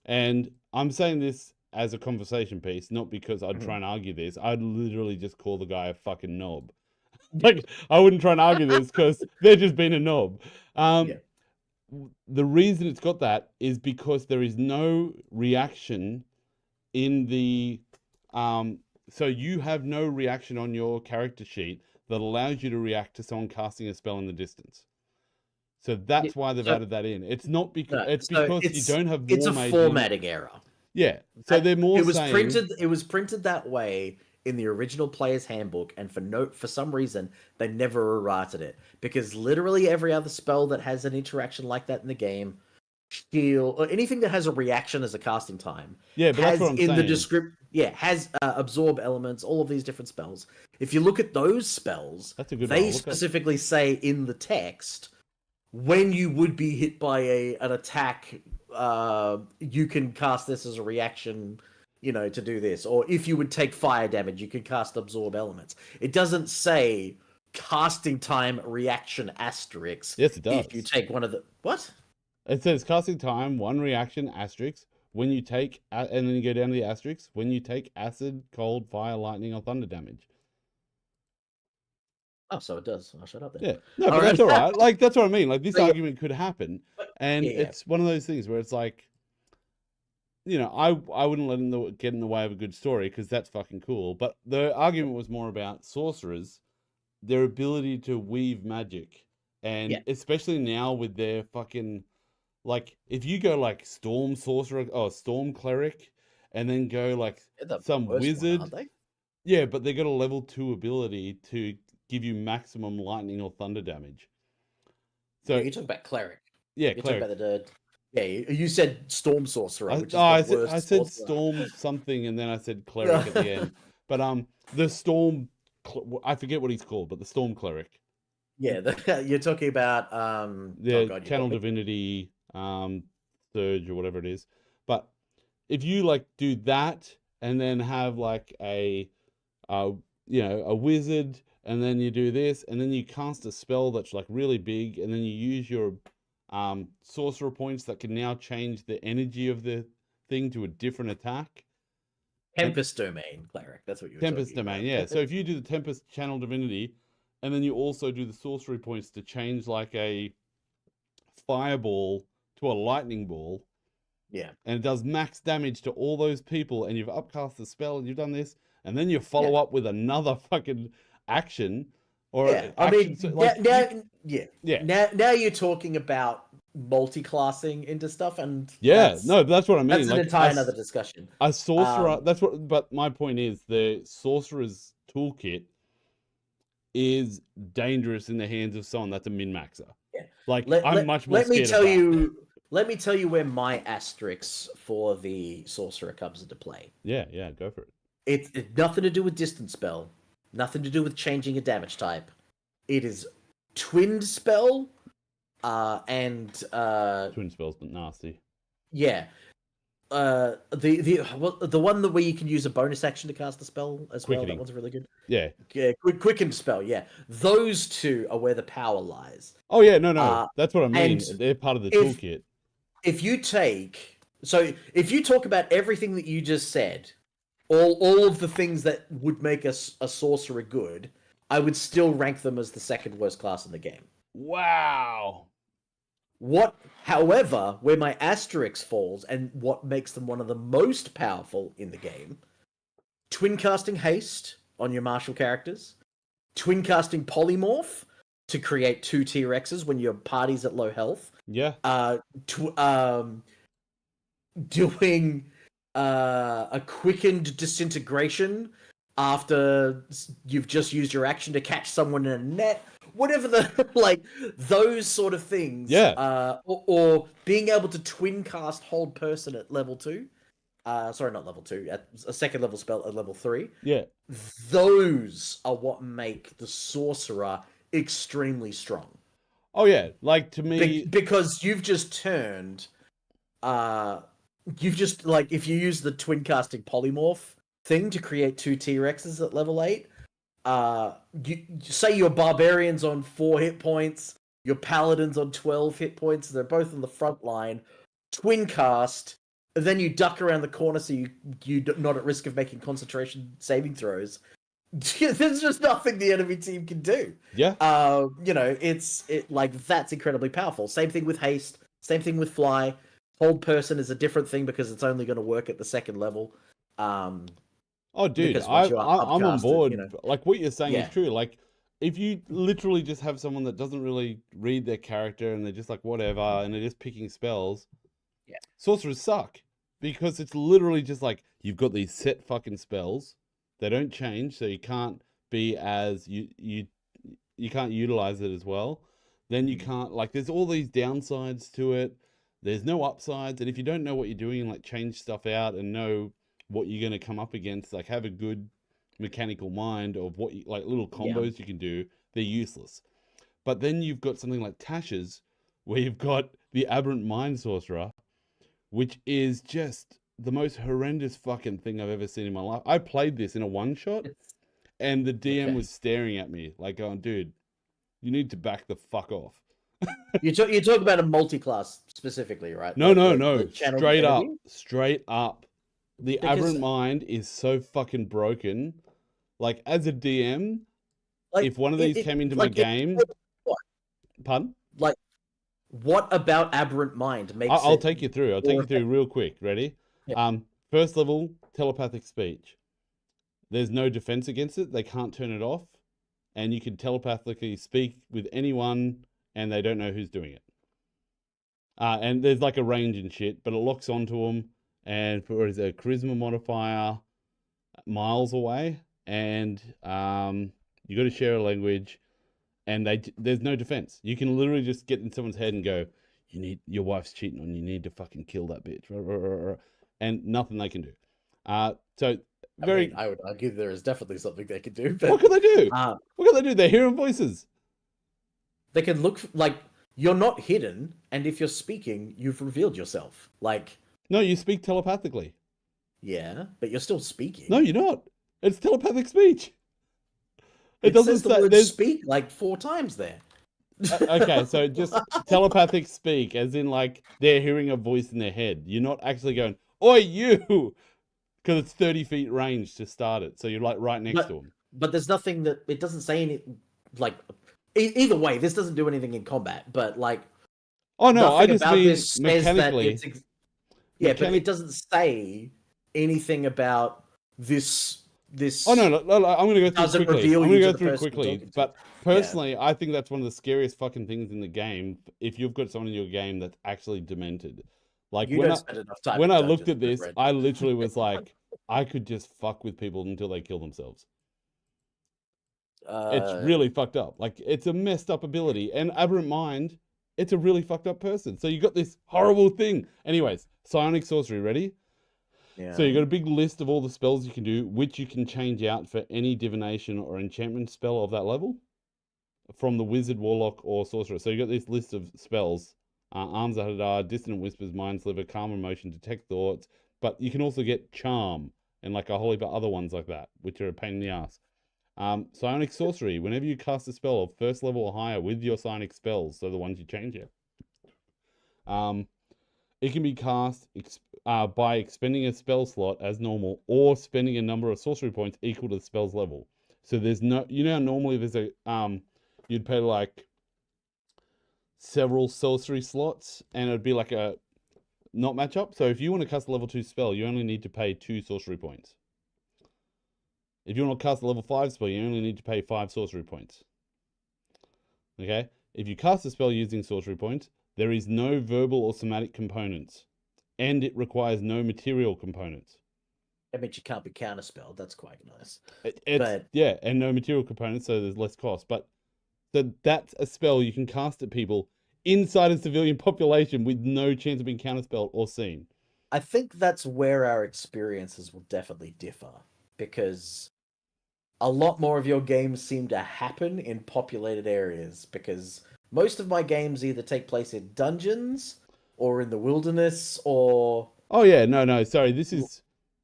and I'm saying this as a conversation piece, not because I'd try and argue this. I'd literally just call the guy a fucking knob. Like, I wouldn't try and argue this because they're just being a knob. The reason it's got that is because there is no reaction in the... so you have no reaction on your character sheet that allows you to react to someone casting a spell in the distance. So that's why they've so- added that in. It's not because No, it's so because you don't have it's a war mage in- formatting error. Yeah. So they're more It was saying printed. It was printed that way in the original player's handbook, and for some reason they never errated it, because literally every other spell that has an interaction like that in the game, shield or anything that has a reaction as a casting time, Yeah, but has that's what I'm in the saying. descript. Yeah, has absorb elements, all of these different spells. If you look at those spells, That's a good one. they I'll look up. specifically say in the text when you would be hit by an attack, you can cast this as a reaction, to do this. Or if you would take fire damage, you can cast absorb elements. It doesn't say casting time reaction asterisk. Yes, it does. If you take one of the... What? It says casting time, 1 reaction, asterisk, when you take, and then you go down to the asterisk, when you take acid, cold, fire, lightning, or thunder damage. Oh, so it does. I'll shut up then. Yeah. No, but that's all right. Like, that's what I mean. Like, this But yeah. argument could happen. And yeah. it's one of those things where it's like, I wouldn't let them get in the way of a good story because that's fucking cool. But the argument was more about sorcerers, their ability to weave magic. And especially now with their fucking, like, if you go like Storm Sorcerer or Storm Cleric and then go like some wizard. Aren't they? Yeah, but they got a level 2 ability to give you maximum lightning or thunder damage. So you talk about cleric. Yeah, you cleric. talk about you said storm sorcerer, which is I the worst said sorcerer. storm something, and then I said cleric at the end. But the storm, I forget what he's called, but the storm cleric. Yeah, you're talking about Channel Divinity, Surge or whatever it is. But if you like do that and then have like a wizard, and then you do this, and then you cast a spell that's like really big, and then you use your sorcerer points that can now change the energy of the thing to a different attack. Tempest Domain cleric. That's what you're Tempest talking Domain, about. yeah. So if you do the Tempest Channel Divinity, and then you also do the sorcery points to change like a fireball to a lightning ball. Yeah. And it does max damage to all those people, and you've upcast the spell, and you've done this, and then you follow up with another fucking action. Or I mean, yeah. Now you're talking about multi-classing into stuff, and no, that's what I mean. That's like an entire another discussion. A sorcerer, that's what. But my point is, the sorcerer's toolkit is dangerous in the hands of someone that's a min-maxer. Yeah. Like I'm much more. Let me tell you. Let me tell you where my asterisks for the sorcerer comes into play. Yeah, go for it. It's nothing to do with distance spell, nothing to do with changing a damage type. It is twinned spell, and twin spells, but nasty. Yeah, the one where you can use a bonus action to cast a spell as well. That one's really good. Yeah, quickened spell. Yeah, those two are where the power lies. Oh yeah, no, that's what I mean. They're part of the toolkit. If you talk about everything that you just said, all of the things that would make a sorcerer good, I would still rank them as the second worst class in the game. Wow. However, where my asterisk falls and what makes them one of the most powerful in the game, twin casting haste on your martial characters, twin casting polymorph to create 2 T-Rexes when your party's at low health. Yeah. Doing a quickened disintegration after you've just used your action to catch someone in a net. Whatever those sort of things. Yeah. Or being able to twin cast hold person at level 2. Sorry, not level 2. At a second level spell at level 3. Yeah. Those are what make the sorcerer extremely strong. Oh yeah, like to me, because you've just turned, if you use the twin casting polymorph thing to create 2 T-Rexes at level 8, you say your barbarians on 4 hit points, your paladins on 12 hit points. They're both on the front line. Twin cast, and then you duck around the corner so you're not at risk of making concentration saving throws. There's just nothing the enemy team can do. Yeah. That's incredibly powerful. Same thing with haste. Same thing with fly. Hold person is a different thing because it's only going to work at the second level. Oh, dude, I'm on board. Like what you're saying is true. Like if you literally just have someone that doesn't really read their character and they're just like whatever and they're just picking spells, yeah, sorcerers suck because it's literally just like you've got these set fucking spells, they don't change, so you can't be as you can't utilize it as well. Then you can't like there's all these downsides to it. There's no upsides, and if you don't know what you're doing and like change stuff out and know what you're going to come up against, like have a good mechanical mind of what you, like little combos you can do, they're useless. But then you've got something like Tasha's, where you've got the Aberrant Mind Sorcerer, which is just the most horrendous fucking thing I've ever seen in my life. I played this in a one shot, and the DM was staring at me like, going, dude, you need to back the fuck off. You talk about a multi-class specifically, right? No, The channel straight up. The Because- Aberrant Mind is so fucking broken. Like, as a DM, Like, if one of these came into my game... What? Pardon? Like, what about Aberrant Mind makes I'll it take you through. I'll take you through real quick. Ready? First level, telepathic speech. There's no defense against it. They can't turn it off. And you can telepathically speak with anyone, and they don't know who's doing it. And there's like a range and shit, but it locks onto them. And for a charisma modifier miles away, and you got to share a language, and there's no defense. You can literally just get in someone's head and go, your wife's cheating on you, need to fucking kill that bitch, and nothing they can do. So very, I would argue there is definitely something they could do. But, what can they do? What can they do? They're hearing voices. They can look like you're not hidden, and if you're speaking, you've revealed yourself. Like, no, you speak telepathically. Yeah, but you're still speaking. No, you're not. It's telepathic speech. It doesn't says the word speak like 4 times there. Okay, so just telepathic speak, as in like they're hearing a voice in their head. You're not actually going, "Oi, you," because it's 30 feet range to start it. So you're like right next to them. But there's nothing that it doesn't say any like. Either way, this doesn't do anything in combat. But like, oh no, I just mean this mechanically. But it doesn't say anything about this. Oh no, I'm going to go through quickly. I'm going to go through person quickly. talking to. But personally, I think that's one of the scariest fucking things in the game. If you've got someone in your game that's actually demented, like You when don't spend enough time when in I looked at dungeons, this, Red. I literally was like, I could just fuck with people until they kill themselves. It's really fucked up. Like, it's a messed up ability. And Aberrant Mind, it's a really fucked up person. So you got this horrible thing. Anyways, Psionic Sorcery, ready? Yeah. So you got a big list of all the spells you can do, which you can change out for any divination or enchantment spell of that level from the wizard, warlock, or sorcerer. So you got this list of spells: Arms of Hadar, Dissonant Whispers, Mind Sliver, Calm Emotion, Detect Thoughts. But you can also get Charm and like a whole heap of other ones like that, which are a pain in the ass. Psionic Sorcery: whenever you cast a spell of first level or higher with your psionic spells, so the ones you change it. It can be cast by expending a spell slot as normal or spending a number of sorcery points equal to the spell's level. So there's no, normally there's a, you'd pay like several sorcery slots and it'd be like a not match up. So if you want to cast a level 2 spell, you only need to pay 2 sorcery points. If you want to cast a level 5 spell, you only need to pay 5 sorcery points. Okay? If you cast a spell using sorcery points, there is no verbal or somatic components, and it requires no material components. That means you can't be counterspelled. That's quite nice. Yeah, and no material components, so there's less cost. But so that's a spell you can cast at people inside a civilian population with no chance of being counterspelled or seen. I think that's where our experiences will definitely differ, because a lot more of your games seem to happen in populated areas, because most of my games either take place in dungeons or in the wilderness or... Oh yeah, no, sorry, this is...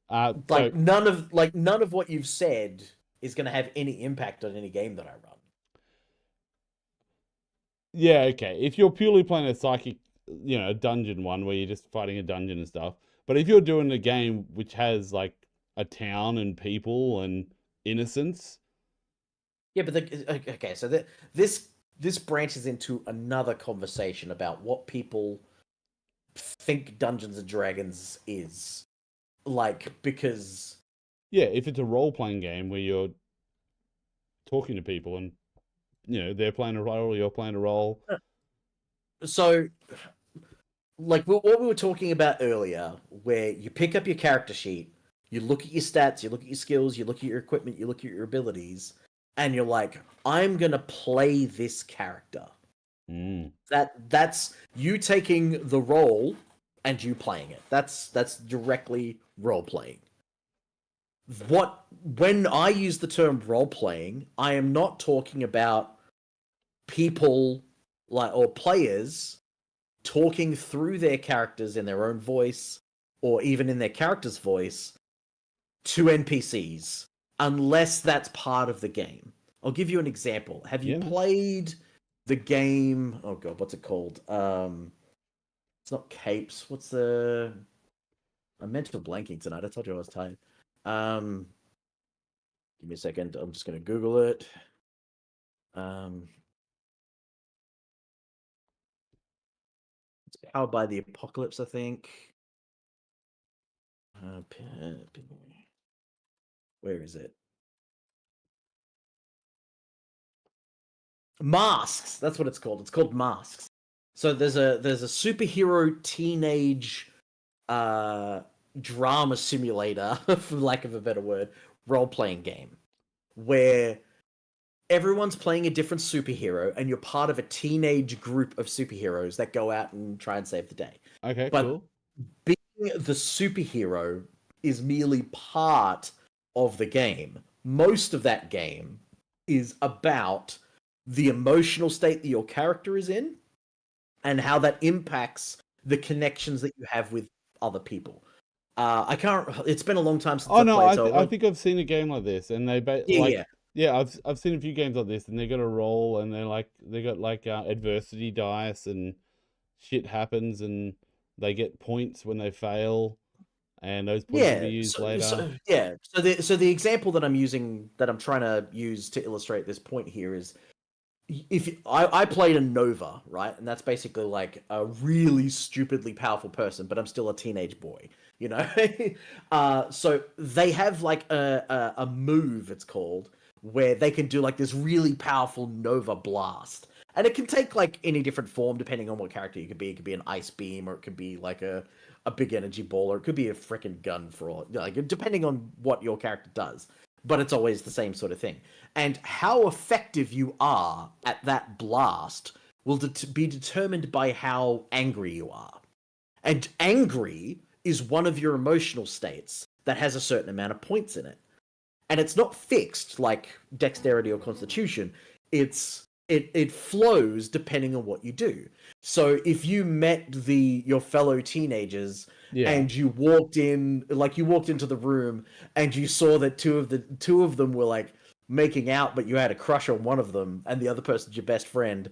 none of what you've said is going to have any impact on any game that I run. Yeah, okay. If you're purely playing a psychic, a dungeon one where you're just fighting a dungeon and stuff, but if you're doing a game which has like a town and people and innocence... Yeah, but okay, so this branches into another conversation about what people think Dungeons and Dragons is. Like, because... Yeah, if it's a role-playing game where you're talking to people and they're playing a role, you're playing a role. So, like what we were talking about earlier, where you pick up your character sheet, you look at your stats, you look at your skills, you look at your equipment, you look at your abilities, and you're like, I'm gonna play this character. That's you taking the role and you playing it. That's directly role playing. When I use the term role playing, I am not talking about people or players talking through their characters in their own voice or even in their character's voice to NPCs, unless that's part of the game. I'll give you an example. Have you played the game? Oh god, what's it called? It's not Capes. What's the? I'm mental blanking tonight. I told you I was tired. Give me a second. I'm just gonna Google it. It's Powered by the Apocalypse, I think. Where is it? Masks. That's what it's called. It's called Masks. So there's a superhero teenage drama simulator, for lack of a better word, role-playing game where everyone's playing a different superhero and you're part of a teenage group of superheroes that go out and try and save the day. Okay, but cool. Being the superhero is merely part of the game. Most of that game is about the emotional state that your character is in and how that impacts the connections that you have with other people. I can't. It's been a long time since I've played. So I think I've seen a game like this, and they I've seen a few games like this, and they got a roll, and they got adversity dice, and shit happens, and they get points when they fail, and those points will be used later. So the example that I'm using, that I'm trying to use to illustrate this point here is, I played a Nova, right? And that's basically like a really stupidly powerful person, but I'm still a teenage boy, you know? So they have like a move, it's called, where they can do like this really powerful Nova blast. And it can take like any different form depending on what character you could be. It could be an ice beam, or it could be like a big energy ball, or it could be a freaking gun, for all, like, depending on what your character does. But it's always the same sort of thing. And how effective you are at that blast will be determined by how angry you are. And angry is one of your emotional states that has a certain amount of points in it. And it's not fixed like dexterity or constitution. It flows depending on what you do. So if you met your fellow teenagers and you walked into the room and you saw that two of them were like making out, but you had a crush on one of them and the other person's your best friend,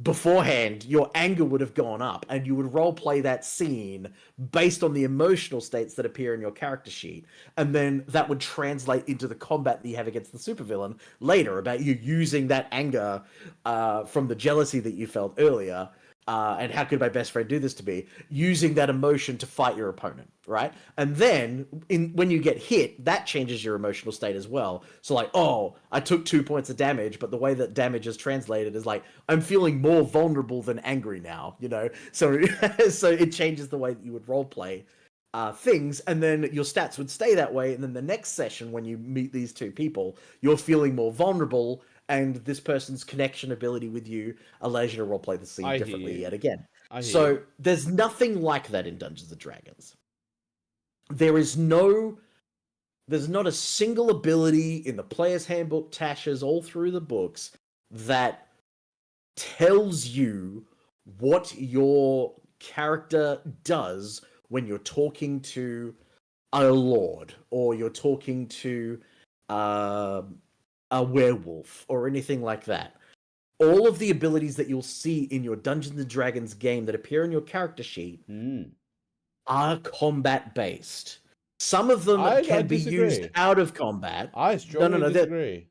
beforehand, your anger would have gone up, and you would role play that scene based on the emotional states that appear in your character sheet, and then that would translate into the combat that you have against the supervillain later, about you using that anger from the jealousy that you felt earlier, and how could my best friend do this to me, using that emotion to fight your opponent, right? And then when you get hit, that changes your emotional state as well. So like, oh, I took 2 points of damage, but the way that damage is translated is like, I'm feeling more vulnerable than angry now, you know? So so it changes the way that you would roleplay things, and then your stats would stay that way, and then the next session when you meet these two people, you're feeling more vulnerable, and this person's connection ability with you allows you to roleplay the scene differently yet again. So there's nothing like that in Dungeons & Dragons. There's not a single ability in the player's handbook, Tasha's, all through the books, that tells you what your character does when you're talking to a lord, or you're talking to a werewolf, or anything like that. All of the abilities that you'll see in your Dungeons & Dragons game that appear in your character sheet are combat-based. Some of them can be used out of combat. I strongly disagree.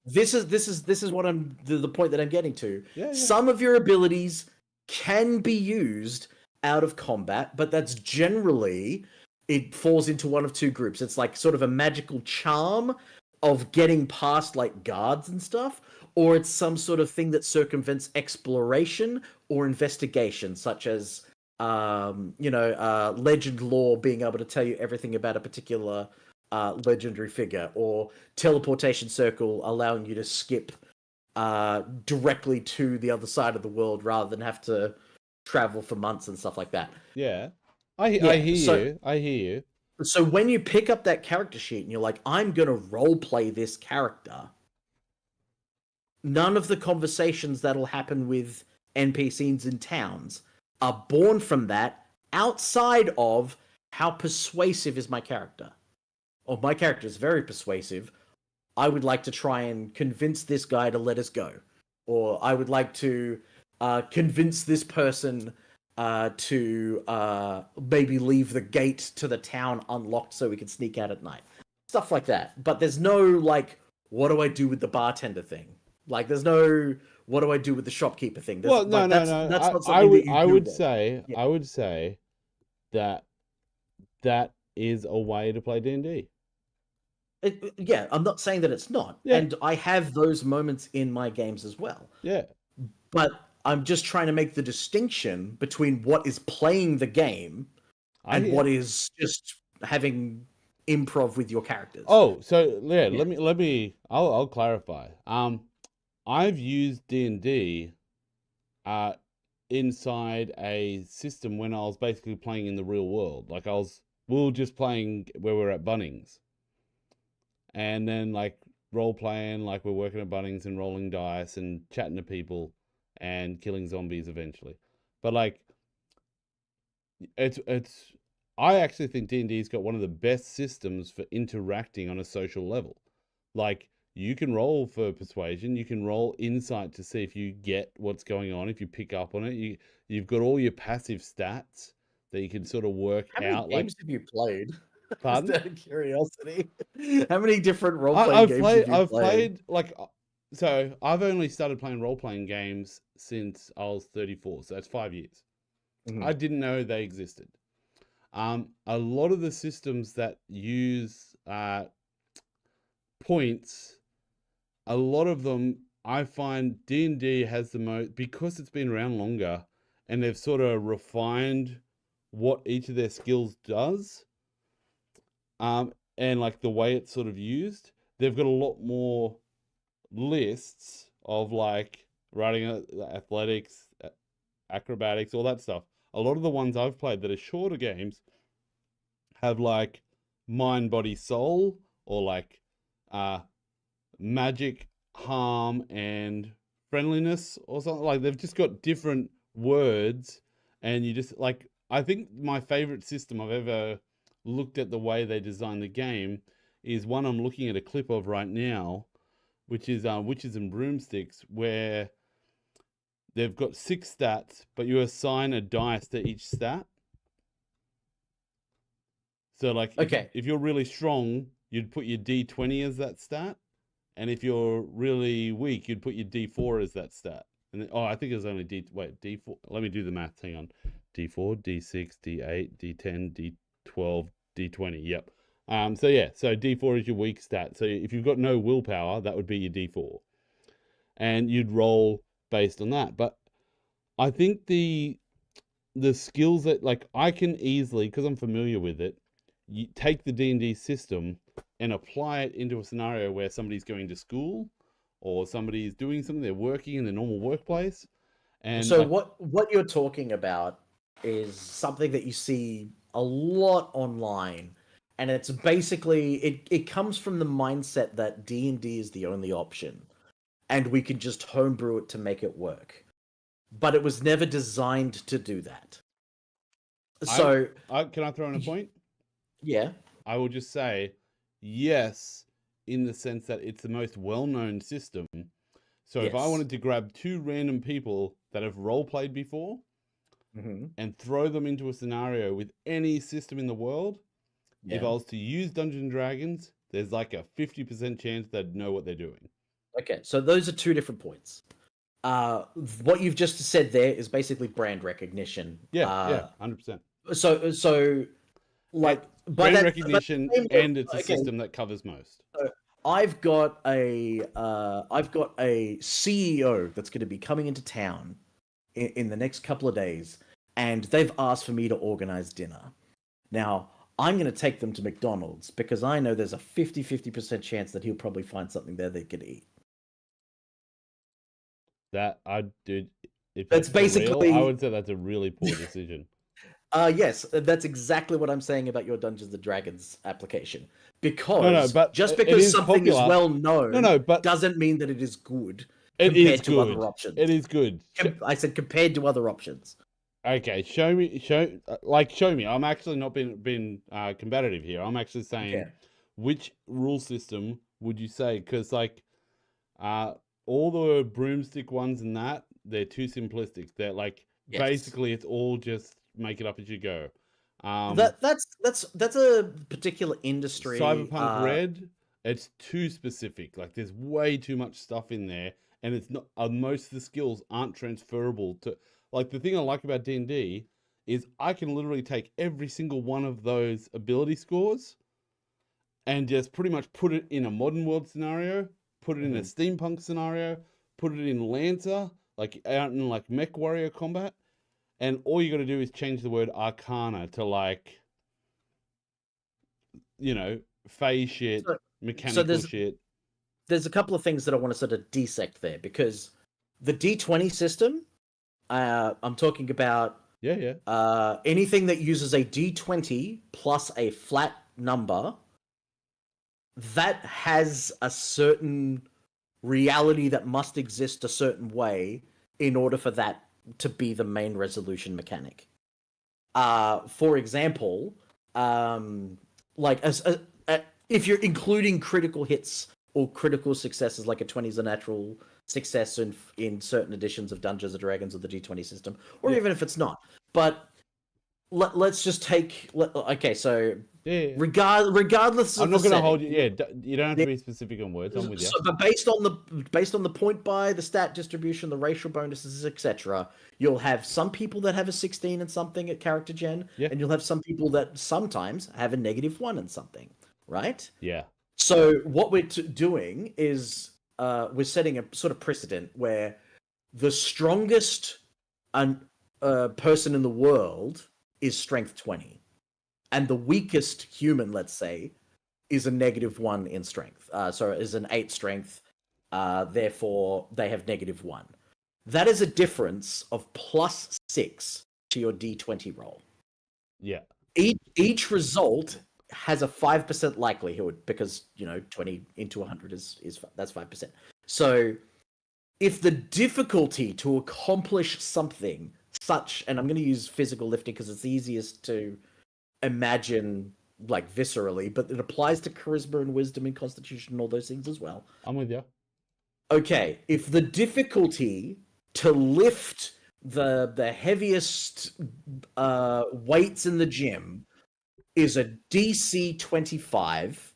This is what the point that I'm getting to. Some of your abilities can be used out of combat, but that's generally, it falls into one of two groups. It's like sort of a magical charm of getting past like guards and stuff, or it's some sort of thing that circumvents exploration or investigation, such as legend lore being able to tell you everything about a particular legendary figure, or teleportation circle allowing you to skip directly to the other side of the world rather than have to travel for months and stuff like that. Yeah. I hear you. I hear you. So when you pick up that character sheet and you're like, I'm going to role play this character, none of the conversations that'll happen with NPCs in towns are born from that outside of how persuasive is my character. Or my character is very persuasive. I would like to try and convince this guy to let us go. Or I would like to convince this person to maybe leave the gate to the town unlocked so we can sneak out at night. Stuff like that. But there's no, like, what do I do with the bartender thing? Like, there's no, what do I do with the shopkeeper thing? There's, Well, no. That's not something I would say that is a way to play D&D. Yeah, I'm not saying that it's not. Yeah. And I have those moments in my games as well. Yeah. But I'm just trying to make the distinction between what is playing the game and what is just having improv with your characters. Oh, so yeah. Let me. I'll clarify. I've used D&D inside a system when I was basically playing in the real world. Like we were just playing where we're at Bunnings, and then like role playing, like we're working at Bunnings and rolling dice and chatting to people and killing zombies eventually. But like, it's. I actually think D&D's got one of the best systems for interacting on a social level. Like, you can roll for persuasion, you can roll insight to see if you get what's going on, if you pick up on it. You've got all your passive stats that you can sort of work How out. many games have you played? Pardon? Just out of curiosity. How many different role-playing games have you I've played? So I've only started playing role-playing games since I was 34, so that's 5 years. Mhm. I didn't know they existed. A lot of the systems that use points, a lot of them, I find D&D has the most, because it's been around longer and they've sort of refined what each of their skills does, and like the way it's sort of used, they've got a lot more lists of like writing athletics, acrobatics, all that stuff. A lot of the ones I've played that are shorter games have like mind, body, soul, or like magic, harm, and friendliness, or something. Like they've just got different words, and you just like. I think my favorite system I've ever looked at the way they designed the game is one I'm looking at a clip of right now, which is Witches and Broomsticks, where they've got 6 stats, but you assign a dice to each stat. So like, if you're really strong, you'd put your D20 as that stat. And if you're really weak, you'd put your D4 as that stat. And then, I think it was only D4. Let me do the math. Hang on. D4, D6, D8, D10, D12, D20. Yep. So D4 is your weak stat. So if you've got no willpower, that would be your D4. And you'd roll based on that. But I think the skills that, like, I can easily, because I'm familiar with it, you take the D&D system and apply it into a scenario where somebody's going to school or somebody's doing something, they're working in their normal workplace. And so what you're talking about is something that you see a lot online, and it's basically it comes from the mindset that D&D is the only option and we can just homebrew it to make it work. But it was never designed to do that. So can I throw in a point? Yeah. I will just say yes, in the sense that it's the most well-known system. So if I wanted to grab 2 random people that have role-played before and throw them into a scenario with any system in the world, if I was to use Dungeons and Dragons, there's like a 50% chance they'd know what they're doing. Okay, so those are 2 different points. What you've just said there is basically brand recognition. Yeah, 100%. So like brand recognition, and it's a system that covers most. I've got a CEO that's going to be coming into town in the next couple of days, and they've asked for me to organize dinner. Now, I'm going to take them to McDonald's because I know there's a 50% chance that he'll probably find something there they could eat. Dude, if That's for real, basically- I would say that's a really poor decision. Yes, that's exactly what I'm saying about your Dungeons and Dragons application. Because No, but just it because is something popular. is well known, but doesn't mean that it is good it compared is to good. other options. It is good. I said compared to other options. Okay, show me. I'm actually not being combative here. I'm actually saying, which rule system would you say? Because like, all the broomstick ones and that, they're too simplistic. They're like basically it's all just make it up as you go. That's a particular industry. Cyberpunk Red, it's too specific. Like there's way too much stuff in there, and it's not. Most of the skills aren't transferable to. Like the thing I like about D&D is I can literally take every single one of those ability scores and just pretty much put it in a modern world scenario, put it in a steampunk scenario, put it in Lancer, like out in like mech warrior combat, and all you got to do is change the word Arcana to like, you know, phase shit, mechanical shit. There's a couple of things that I want to sort of dissect there because the D20 system. I'm talking about anything that uses a D20 plus a flat number that has a certain reality that must exist a certain way in order for that to be the main resolution mechanic. For example, like if you're including critical hits or critical successes, like a 20 is a natural success in certain editions of Dungeons and Dragons or the D20 system, or even if it's not. But let's just take so regardless of I'm not the going to setting, hold you. Yeah, you don't have to be specific on words. I'm with you. But based on the point buy, the stat distribution, the racial bonuses, etc., you'll have some people that have a 16 and something at character gen, and you'll have some people that sometimes have a -1 and something, right? Yeah. So what we're doing is we're setting a sort of precedent where the strongest person in the world is strength 20, and the weakest human, let's say, is a -1 in strength. So is an 8 strength. Therefore, they have -1. That is a difference of +6 to your D20 roll. Yeah. Each result has a 5% likelihood because 20 into 100 is that's 5%. So if the difficulty to accomplish something such, and I'm going to use physical lifting because it's the easiest to imagine like viscerally, but it applies to charisma and wisdom and constitution and all those things as well. I'm with you. Okay, if the difficulty to lift the heaviest weights in the gym is a DC 25,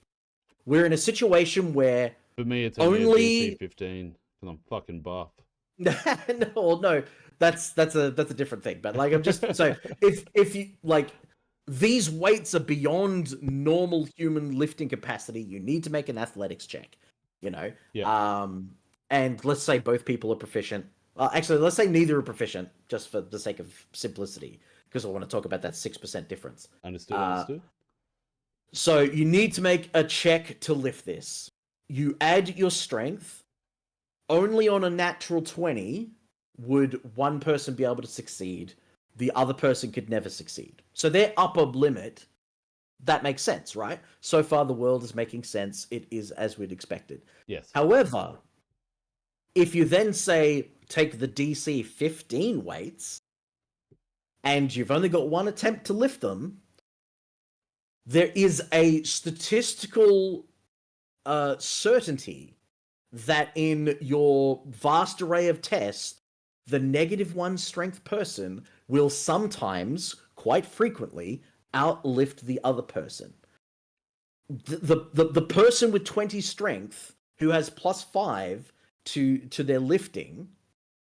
we're in a situation where for me it's only a DC 15 because I'm fucking buff. no, that's a different thing. But like I'm just so if you like these weights are beyond normal human lifting capacity, you need to make an athletics check. And let's say both people are proficient. Actually, let's say neither are proficient, just for the sake of simplicity, because I want to talk about that 6% difference. Understood. So you need to make a check to lift this. You add your strength. Only on a natural 20 would one person be able to succeed. The other person could never succeed. So their upper limit, that makes sense, right? So far the world is making sense. It is as we'd expected. Yes. However, if you then say take the DC 15 weights and you've only got one attempt to lift them, there is a statistical certainty that in your vast array of tests, the -1 strength person will sometimes, quite frequently, outlift the other person. The person with 20 strength who has +5 to their lifting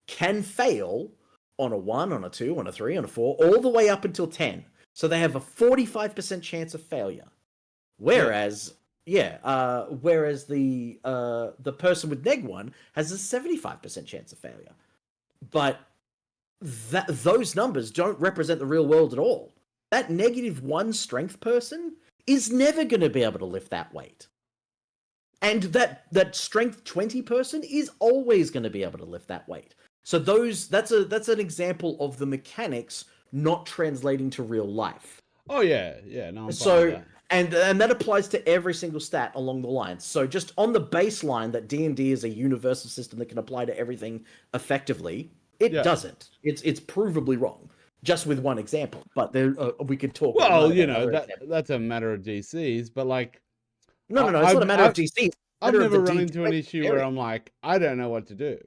can fail on a 1, on a 2, on a 3, on a 4, all the way up until 10. So they have a 45% chance of failure. Whereas Whereas the person with -1 has a 75% chance of failure. But those numbers don't represent the real world at all. That -1 strength person is never going to be able to lift that weight. And that strength 20 person is always going to be able to lift that weight. So that's an example of the mechanics not translating to real life. Oh yeah, no. I'm fine So with that. and that applies to every single stat along the line. So just on the baseline that D&D is a universal system that can apply to everything effectively, it doesn't. It's provably wrong. Just with one example, but there we could talk. Well, that's a matter of DCs, but like, no, it's not a matter of DCs. I've never run into an issue where I'm like, I don't know what to do.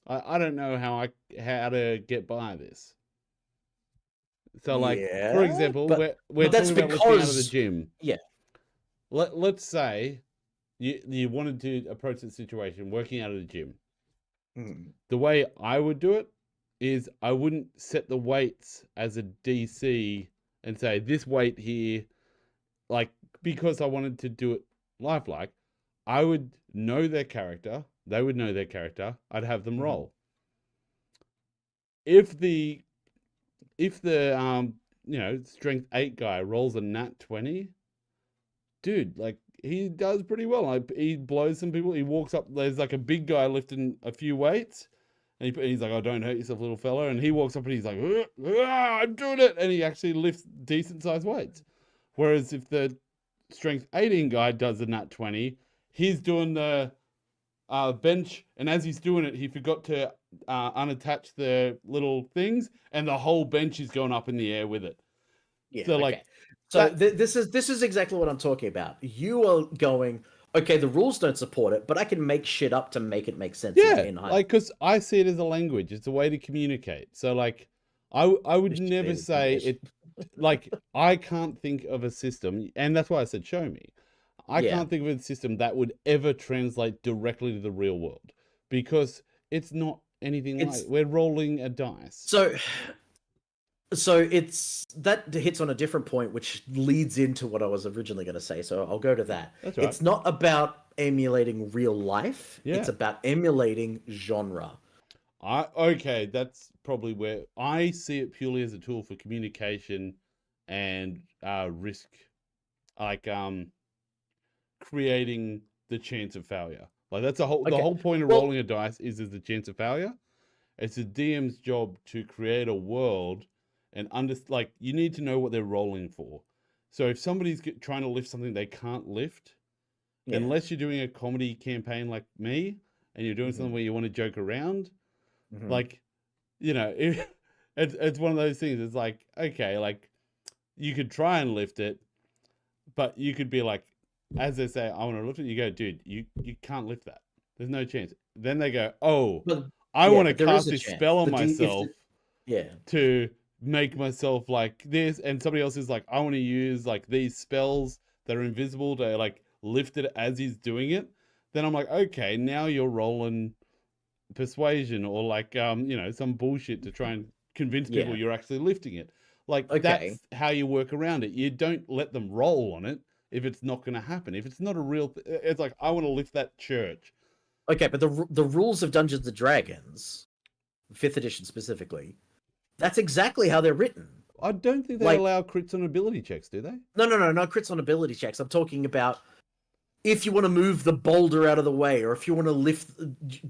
I don't know how to get by this. So, like, for example, we're talking about lifting out of the gym. Yeah. Let's say you wanted to approach the situation working out of the gym. The way I would do it is I wouldn't set the weights as a DC and say this weight here, like, because I wanted to do it lifelike. I would know their character. They would know their character. I'd have them roll. If the strength 8 guy rolls a nat 20, dude, like, he does pretty well. Like, he blows some people. He walks up. There's like a big guy lifting a few weights, and he's like, "Oh, don't hurt yourself, little fella." And he walks up and he's like, "I'm doing it," and he actually lifts decent sized weights. Whereas if the strength 18 guy does a nat 20, he's doing the bench, and as he's doing it, he forgot to unattach the little things, and the whole bench is going up in the air with it. Yeah. So, okay. like, so this is exactly what I'm talking about. You are going, okay, the rules don't support it, but I can make shit up to make it make sense. Yeah, like, because I see it as a language. It's a way to communicate. So, like, I would never say it. Like, I can't think of a system, and that's why I said show me. I can't think of a system that would ever translate directly to the real world, because it's not anything like we're rolling a dice. So it's that hits on a different point, which leads into what I was originally going to say. So I'll go to that. That's right. It's not about emulating real life. Yeah. It's about emulating genre. Okay, that's probably where I see it purely as a tool for communication and risk, like creating the chance of failure. Like, that's the whole point of rolling a dice is the chance of failure. It's a DM's job to create a world and like, you need to know what they're rolling for. So if somebody's trying to lift something they can't lift, unless you're doing a comedy campaign like me and you're doing something where you want to joke around, like, it's one of those things. It's like, okay, like, you could try and lift it, but you could be like, as they say, I want to lift it. You go, dude, you can't lift that. There's no chance. Then they go, oh, I want to cast this spell on myself to make myself like this. And somebody else is like, I want to use like these spells that are invisible to like lift it as he's doing it. Then I'm like, okay, now you're rolling persuasion or like, some bullshit to try and convince people you're actually lifting it. Like, that's how you work around it. You don't let them roll on it if it's not going to happen. If it's not a real, it's like, I want to lift that church. Okay, but the rules of Dungeons and Dragons, 5th edition specifically, that's exactly how they're written. I don't think they allow crits on ability checks, do they? No, not crits on ability checks. I'm talking about if you want to move the boulder out of the way, or if you want to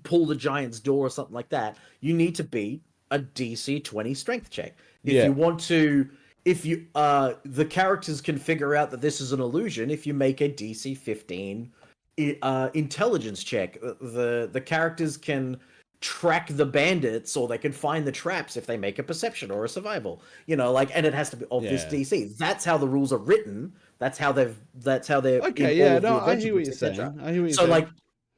pull the giant's door or something like that, you need to be a DC 20 strength check. If you want to, the characters can figure out that this is an illusion if you make a DC 15 intelligence check. The characters can track the bandits, or they can find the traps if they make a perception or a survival. And it has to be of this DC. That's how the rules are written. That's how they're. Okay, yeah, no, I hear what you're saying.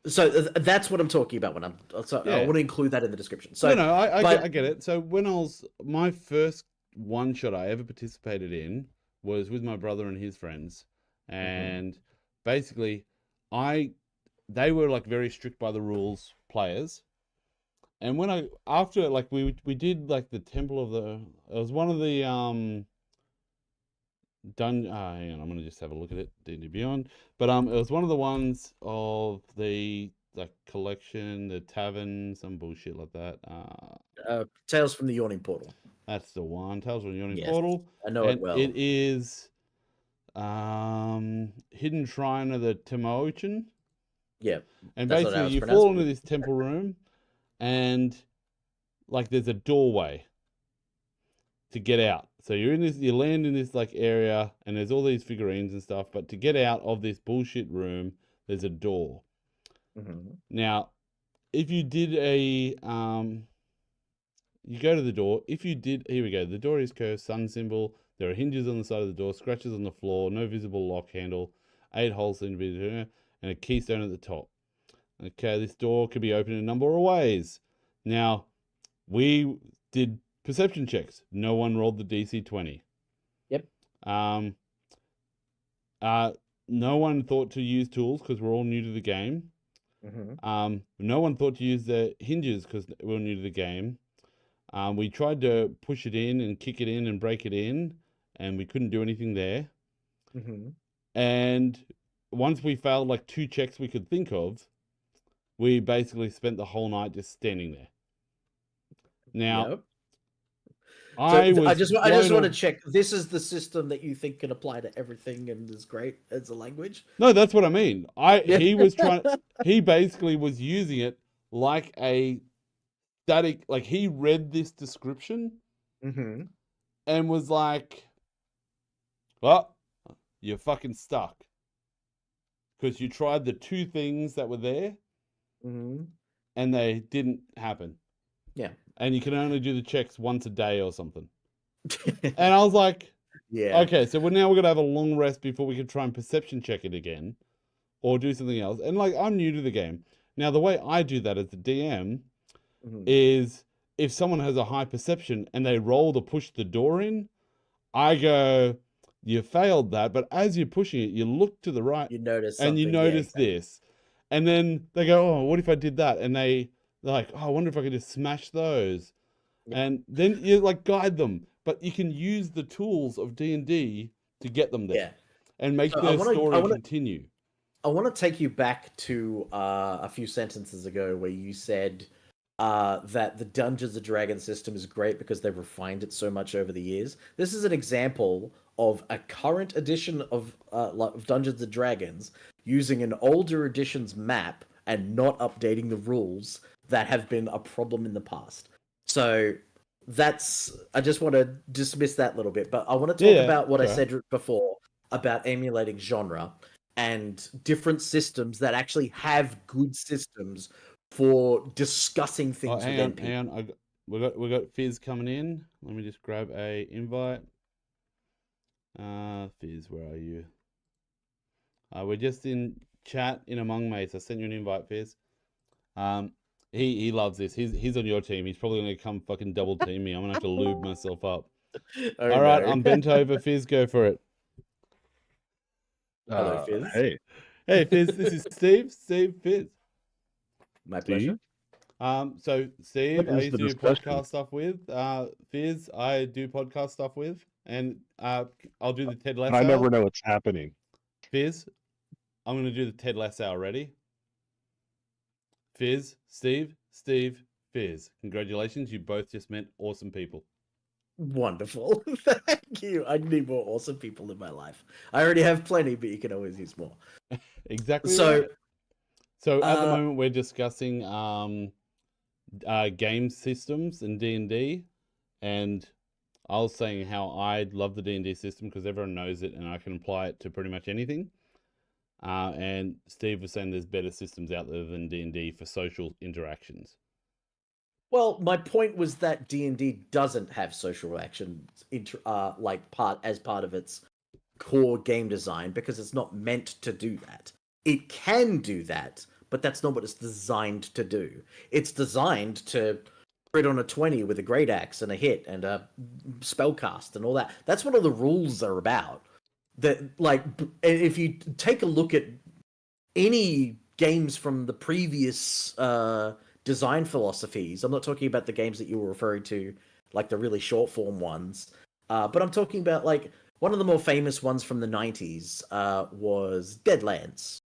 So that's what I'm talking about when I'm. So I want to include that in the description. So I get it. So when my first one shot I ever participated in was with my brother and his friends, and basically, they were like very strict by the rules players. And when we did like the Temple of it was one of the hang on, I'm gonna just have a look at it. D&D Beyond, but it was one of the ones of the collection, the tavern, some bullshit like that. Tales from the Yawning Portal. That's the one. Tales from the Yawning Yes, Portal. I know it And well. it is Hidden Shrine of the Timochin. Yeah. And that's what I basically was you pronouncing. fall into this temple room and there's a doorway to get out. So you're in this, you land in this area and there's all these figurines and stuff, but to get out of this bullshit room, there's a door. Now, if you did you go to the door. If you did, here we go. The door is curved, sun symbol. There are hinges on the side of the door, scratches on the floor, no visible lock handle, 8 holes seem to be there, and a keystone at the top. Okay, this door could be opened in a number of ways. Now, we did perception checks. No one rolled the DC 20. Yep. No one thought to use tools because we're all new to the game. No one thought to use the hinges because we're new to the game. We tried to push it in and kick it in and break it in, and we couldn't do anything there. And once we failed 2 checks we could think of, we basically spent the whole night just standing there. Now, Yep. I just want to check. This is the system that you think can apply to everything and is great as a language. No, that's what I mean. He basically was using it like a static. He read this description and was like, "Well, you're fucking stuck because you tried the 2 things that were there, and they didn't happen." Yeah. And you can only do the checks once a day or something. And I was like, yeah. Okay, so now we're going to have a long rest before we can try and perception check it again or do something else. And I'm new to the game. Now, the way I do that as the DM is if someone has a high perception and they roll to push the door in, I go, you failed that. But as you're pushing it, you look to the right You notice and you something, yeah, notice this. And then they go, oh, what if I did that? And they're like, oh, I wonder if I could just smash those. And then you guide them. But you can use the tools of D&D to get them there and make their story continue. I want to take you back to a few sentences ago where you said that the Dungeons & Dragons system is great because they've refined it so much over the years. This is an example of a current edition of Dungeons & Dragons using an older edition's map and not updating the rules that have been a problem in the past. So I just want to dismiss that a little bit, but I want to talk about what I said before about emulating genre and different systems that actually have good systems for discussing things with NPCs. Hang on. We got Fizz coming in. Let me just grab a invite. Fizz, where are you? We're just in chat in Among Mates. I sent you an invite, Fizz. He loves this. He's on your team. He's probably gonna come fucking double team me. I'm gonna have to lube myself up. Oh, all right, no. I'm bent over. Fizz, go for it. Hello, Fizz. Hey. Hey, Fizz. This is Steve. Steve, Fizz. My pleasure. So Steve, I is used the to do discussion? podcast stuff with. Fizz, I do podcast stuff with, and I'll do the Ted Lasso. I never know what's happening. Fizz, I'm gonna do the Ted Lasso. Ready? Fizz, Steve, Fizz. Congratulations, you both just met awesome people. Wonderful. Thank you. I need more awesome people in my life. I already have plenty, but you can always use more. Exactly. So, right. So at the moment we're discussing game systems in D&D, and I was saying how I love the D&D system because everyone knows it and I can apply it to pretty much anything. And Steve was saying there's better systems out there than D&D for social interactions. well, my point was that D&D doesn't have social actions as part of its core game design because it's not meant to do that. It can do that, but that's not what it's designed to do. It's designed to crit on a 20 with a great axe and a hit and a spellcast and all that. That's what all the rules are about. That, if you take a look at any games from the previous design philosophies, I'm not talking about the games that you were referring to, like the really short form ones, but I'm talking about One of the more famous ones from the 90s was Deadlands.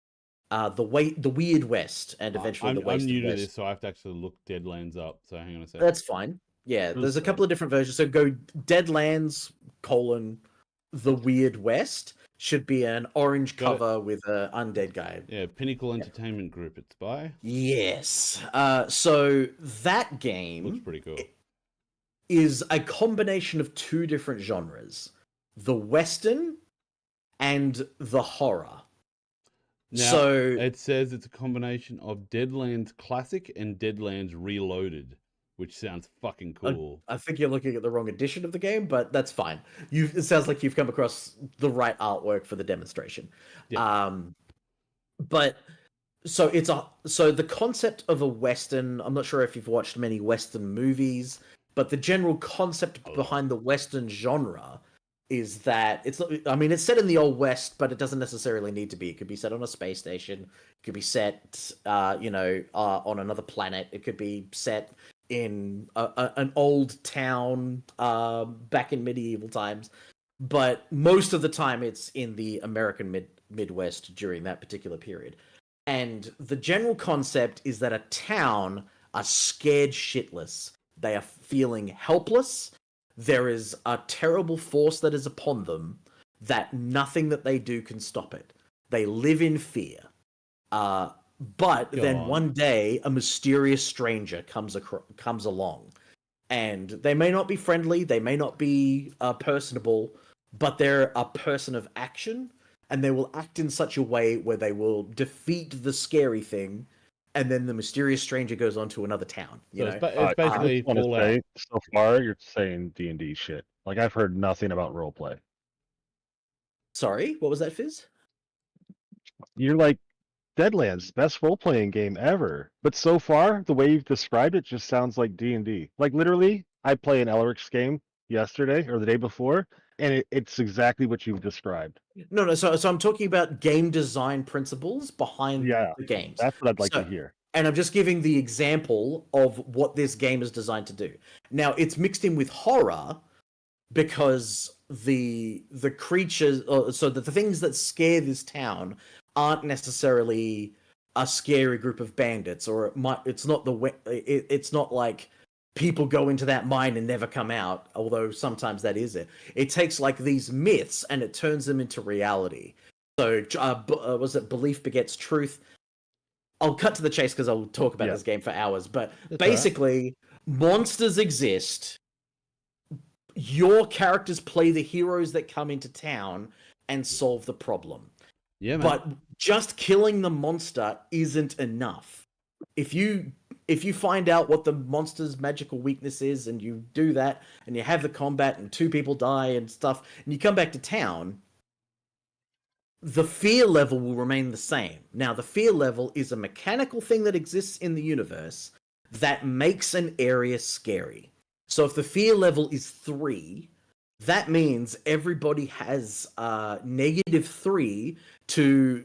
The Weird West, and eventually the I'm Wasted new to West. this, so I have to actually look Deadlands up. So hang on a sec. That's fine. Yeah, there's a couple of different versions. So go Deadlands, the Weird West. Should be an orange cover with an undead guy. Yeah, Pinnacle Entertainment Group. It's by. Yes. So that game looks pretty cool. Is a combination of two different genres: the Western and the horror. Now, so it says it's a combination of Deadlands Classic and Deadlands Reloaded, which sounds fucking cool. I think you're looking at the wrong edition of the game, but that's fine. It sounds like you've come across the right artwork for the demonstration. Yeah. But so the concept of a Western, I'm not sure if you've watched many Western movies, but the general concept behind the Western genre is that it's set in the Old West, but it doesn't necessarily need to be. It could be set on a space station. It could be set, on another planet. It could be set in an old town back in medieval times. But most of the time, it's in the American Midwest during that particular period. And the general concept is that a town are scared shitless. They are feeling helpless. There is a terrible force that is upon them that nothing that they do can stop it. They live in fear. But then one day, a mysterious stranger comes along. And they may not be friendly, they may not be personable, but they're a person of action, and they will act in such a way where they will defeat the scary thing, and then the mysterious stranger goes on to another town. It's basically Fallout. So far, you're saying D&D shit. Like, I've heard nothing about roleplay. Sorry, what was that, Fizz? You're like, Deadlands, best role-playing game ever. But so far, the way you've described it just sounds like D&D. Like, literally, I played an Elric's game yesterday, or the day before, and it's exactly what you've described. No. So I'm talking about game design principles behind the games. That's what I'd like to hear. And I'm just giving the example of what this game is designed to do. Now, it's mixed in with horror because the creatures, so that the things that scare this town aren't necessarily a scary group of bandits, or it's not like people go into that mine and never come out, although sometimes that is it. It takes like these myths and it turns them into reality. So was it Belief Begets Truth? I'll cut to the chase because I'll talk about this game for hours, but basically monsters exist. Your characters play the heroes that come into town and solve the problem. Yeah, man. But just killing the monster isn't enough. If you find out what the monster's magical weakness is, and you do that, and you have the combat, and 2 people die and stuff, and you come back to town, the fear level will remain the same. Now, the fear level is a mechanical thing that exists in the universe that makes an area scary. So if the fear level is 3, that means everybody has -3 to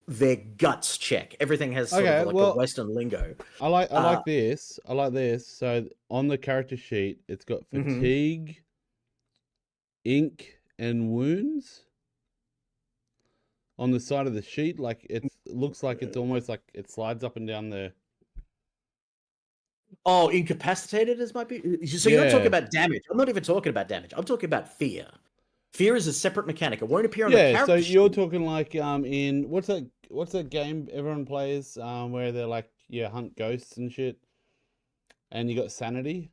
their guts check. Everything has sort of like a Western lingo. I like this. I like this. So on the character sheet, it's got fatigue, ink, and wounds. On the side of the sheet, like it looks like it's almost like it slides up and down the. Oh, incapacitated as might be. So you're not talking about damage. I'm not even talking about damage. I'm talking about fear. Fear is a separate mechanic. It won't appear on the character so sheet. you're talking like in what's that game everyone plays where they're like hunt ghosts and shit, and you got sanity.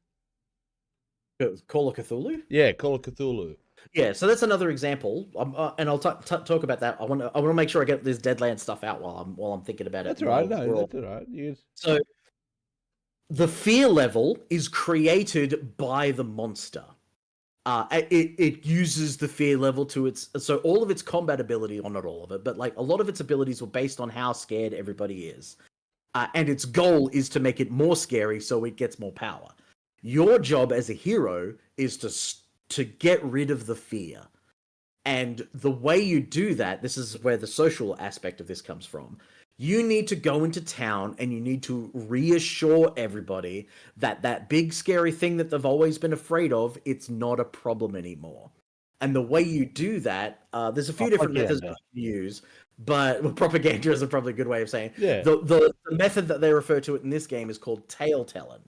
Call of Cthulhu. Yeah, Call of Cthulhu. Yeah, so that's another example, and I'll talk about that. I want to make sure I get this Deadlands stuff out while I'm thinking about it. That's right. No, that's all right. So the fear level is created by the monster. It uses the fear level to so all of its combat ability, or not all of it, but like a lot of its abilities were based on how scared everybody is. And its goal is to make it more scary so it gets more power. Your job as a hero is to get rid of the fear. And the way you do that, this is where the social aspect of this comes from. You need to go into town and you need to reassure everybody that that big scary thing that they've always been afraid of, it's not a problem anymore. And the way you do that, there's a few different methods you can use, but well, propaganda is probably a good way of saying. Yeah. The method that they refer to it in this game is called tale telling,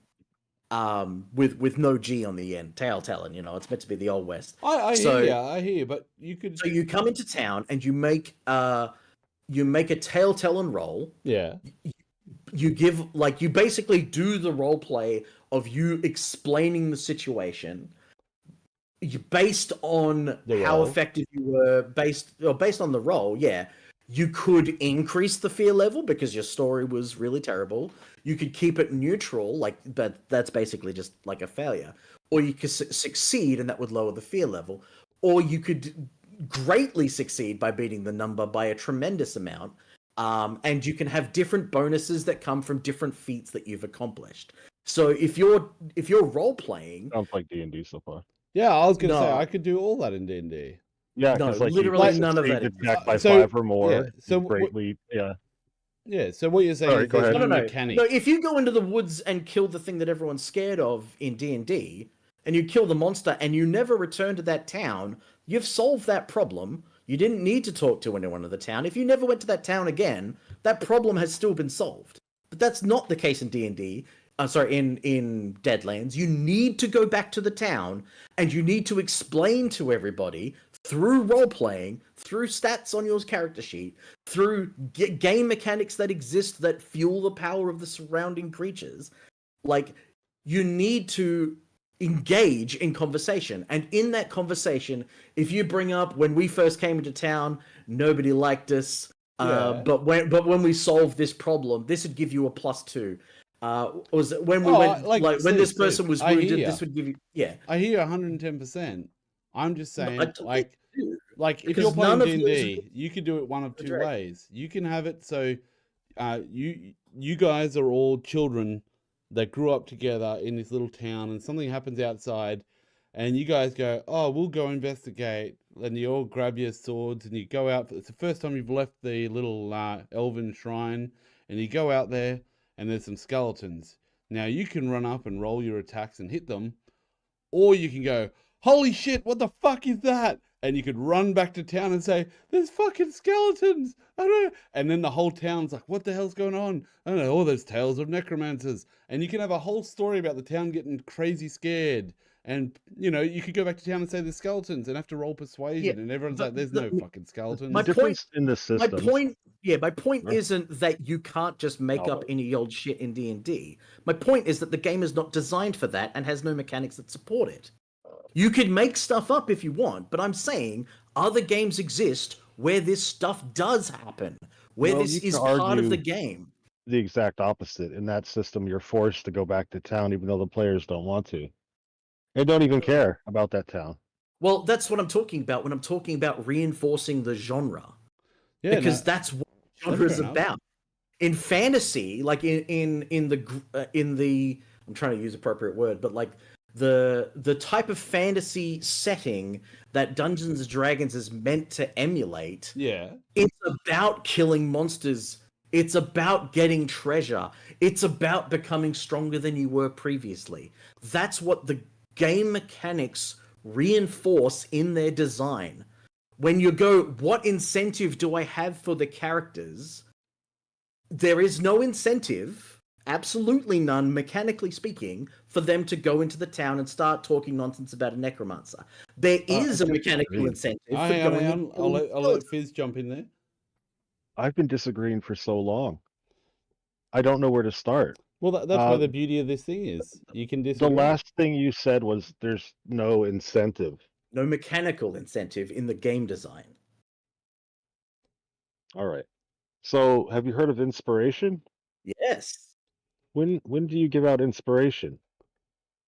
with no G on the end. Tale telling, it's meant to be the Old West. I hear you, but you could. So you come into town and you make a tale telling roll. Yeah. You give you basically do the role play of you explaining the situation. Based on how effective you were, based on the role, you could increase the fear level because your story was really terrible. You could keep it neutral, but that's basically just like a failure. Or you could succeed, and that would lower the fear level. Or you could greatly succeed by beating the number by a tremendous amount. And you can have different bonuses that come from different feats that you've accomplished. So if you're role playing, sounds like D&D so far. Yeah, I was gonna say I could do all that in D&D. Yeah, because literally none of that. Attack by 5 or more. Yeah, so greatly, Yeah, so what you're saying is go there's ahead. no mechanic. No, if you go into the woods and kill the thing that everyone's scared of in D&D, and you kill the monster and you never return to that town, you've solved that problem. You didn't need to talk to anyone in the town. If you never went to that town again, that problem has still been solved. But that's not the case in D&D. In Deadlands, you need to go back to the town and you need to explain to everybody through role playing, through stats on your character sheet, through game mechanics that exist that fuel the power of the surrounding creatures. You need to engage in conversation. And in that conversation, if you bring up when we first came into town, nobody liked us. But when we solved this problem, this would give you a +2. Was when we went when this person was wounded, this would give you I hear 110%. I'm just saying if because you're playing none of D&D, you could do it one of two ways. You can have it so you guys are all children that grew up together in this little town and something happens outside and you guys go, oh, we'll go investigate, and you all grab your swords and you go out. It's the first time you've left the little elven shrine and you go out there and there's some skeletons. Now you can run up and roll your attacks and hit them, or you can go, holy shit, what the fuck is that? And you could run back to town and say, there's fucking skeletons. I don't know. And then the whole town's like, what the hell's going on? I don't know, all those tales of necromancers. And you can have a whole story about the town getting crazy scared. And, you could go back to town and say there's skeletons and have to roll persuasion. And everyone's like, there's no fucking skeletons. My point in the system. My point isn't that you can't just make up any old shit in D&D. My point is that the game is not designed for that and has no mechanics that support it. You could make stuff up if you want, but I'm saying other games exist where this stuff does happen, where this is part of the game. The exact opposite. In that system, you're forced to go back to town even though the players don't want to. They don't even care about that town. Well, that's what I'm talking about when I'm talking about reinforcing the genre. Yeah, because that's what genre is about. In fantasy, like in the I'm trying to use appropriate word, but the type of fantasy setting that Dungeons and Dragons is meant to emulate. Yeah. It's about killing monsters. It's about getting treasure. It's about becoming stronger than you were previously. That's what the game mechanics reinforce in their design. When you go, what incentive do I have for the characters? There is no incentive, absolutely none, mechanically speaking, for them to go into the town and start talking nonsense about a necromancer. There is a mechanical incentive for going. I'll let Fizz jump in there. I've been disagreeing for so long. I don't know where to start. Well, that's where the beauty of this thing is. You can disagree. The last thing you said was there's no incentive. No mechanical incentive in the game design. All right. So, have you heard of inspiration? Yes. When do you give out inspiration?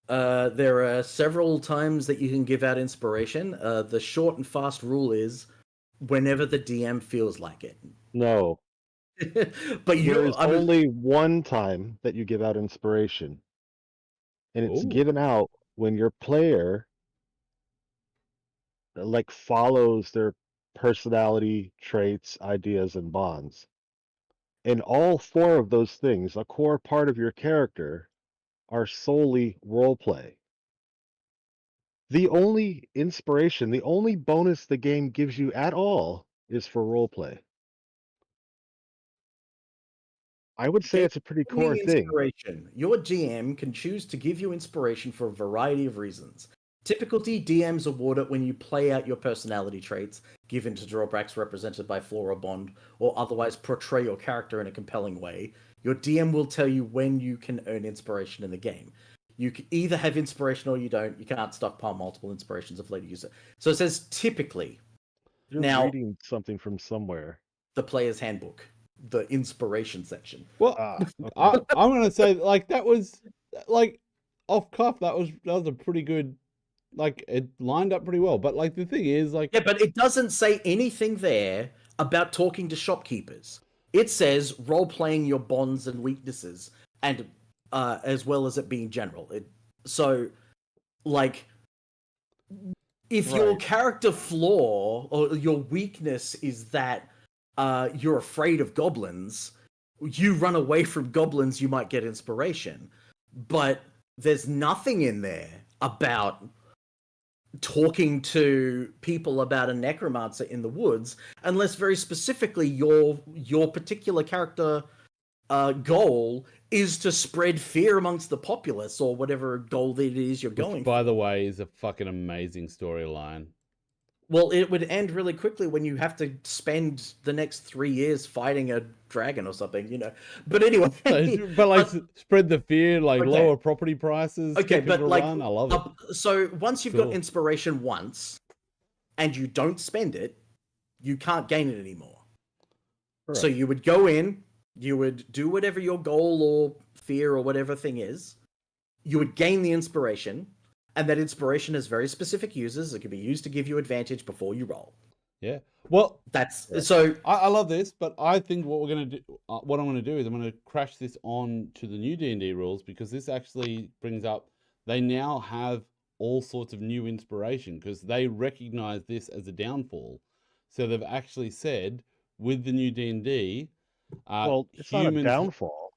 There are several times that you can give out inspiration. The short and fast rule is whenever the DM feels like it. No. But there's only one time that you give out inspiration. And it's given out when your player follows their personality, traits, ideas, and bonds. And all 4 of those things, a core part of your character, are solely roleplay. The only inspiration, the only bonus the game gives you at all is for roleplay. I would say it's a pretty core thing. Inspiration. Your GM can choose to give you inspiration for a variety of reasons. Typically, DMs award it when you play out your personality traits, given to drawbacks represented by flaw or bond, or otherwise portray your character in a compelling way. Your DM will tell you when you can earn inspiration in the game. You can either have inspiration or you don't. You can't stockpile multiple inspirations of later user. So it says typically. You're now, reading something from somewhere. The player's handbook, the inspiration section. Well, okay. I'm gonna say like that was like off cuff. That was a pretty good. Like it lined up pretty well. But like the thing is, like yeah, but it doesn't say anything there about talking to shopkeepers. It says role playing your bonds and weaknesses, and as well as it being general. So, like, if your character flaw or your weakness is that you're afraid of goblins, you run away from goblins, you might get inspiration. But there's nothing in there about talking to people about a necromancer in the woods, unless very specifically your particular character goal is to spread fear amongst the populace, or whatever goal that it is you're going for. By the way, is a fucking amazing storyline. Well, it would end really quickly when you have to spend the next 3 years fighting a dragon or something, you know. But anyway, but like spread the fear, like lower property prices. Okay, but like, I love it. So once you've got inspiration once, and you don't spend it, you can't gain it anymore. Right. So you would go in, you would do whatever your goal or fear or whatever thing is. You would gain the inspiration. And that inspiration has very specific uses. It can be used to give you advantage before you roll. Yeah. Well, that's so. I love this, but I think what we're gonna do, what I'm gonna do is I'm gonna crash this on to the new D&D rules, because this actually brings up they now have all sorts of new inspiration because they recognize this as a downfall. So they've actually said with the new D&D, well, it's not a downfall.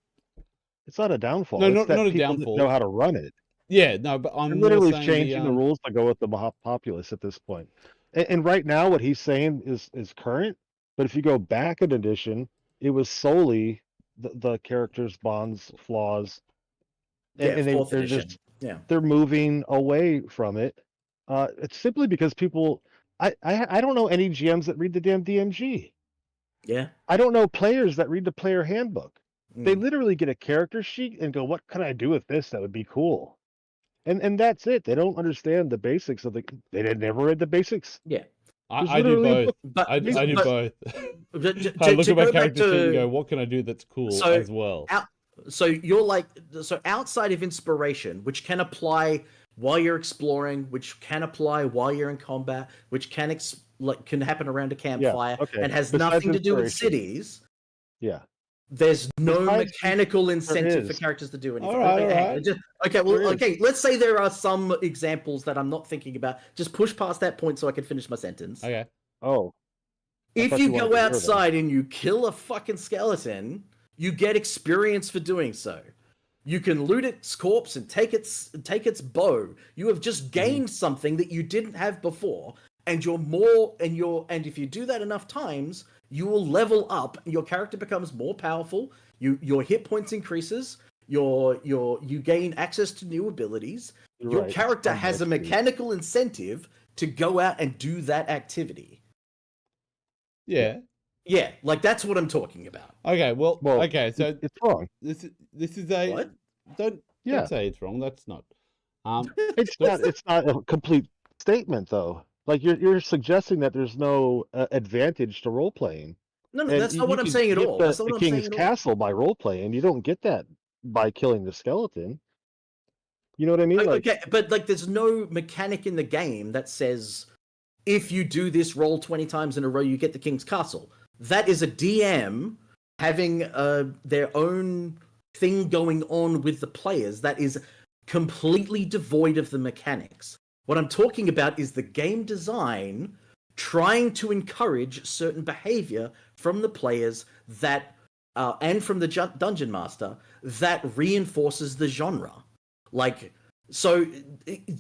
It's not a downfall. No, it's not a downfall. Know how to run it. Yeah, no, but I'm literally changing the rules to go with the populace at this point. And right now, what he's saying is current. But if you go back an edition, it was solely the characters' bonds, flaws, and they're moving away from it. It's simply because people. I don't know any GMs that read the damn DMG. Yeah. I don't know players that read the player handbook. They literally get a character sheet and go, "What could I do with this that would be cool?" And that's it. They don't understand the basics of they never read the basics. Yeah. I do both. I do both. I look at my character sheet and go, what can I do that's cool as well? So you're like, so outside of inspiration, which can apply while you're exploring, which can apply while you're in combat, which can happen around a campfire, and has nothing to do with cities. Yeah. There's no mechanical incentive for characters to do anything. All right. Okay. Let's say there are some examples that I'm not thinking about. Just push past that point so I can finish my sentence. Okay. Oh. If you go outside and you kill a fucking skeleton, you get experience for doing so. You can loot its corpse and take its bow. You have just gained something that you didn't have before, and if you do that enough times, you will level up. Your character becomes more powerful. Your hit points increases. You gain access to new abilities. Your character has a mechanical incentive to go out and do that activity. Yeah. Yeah, like that's what I'm talking about. Okay, well okay, so it's wrong. This is a what? Don't say it's wrong. That's not. It's not a complete statement though. Like you're suggesting that there's no advantage to role playing. No, that's not what I'm saying at all. That's not what I'm saying at all. The King's Castle by role playing, you don't get that by killing the skeleton. You know what I mean? Okay, but like, there's no mechanic in the game that says if you do this roll 20 times in a row, you get the King's Castle. That is a DM having their own thing going on with the players that is completely devoid of the mechanics. What I'm talking about is the game design trying to encourage certain behavior from the players that, and from the dungeon master, that reinforces the genre. Like, so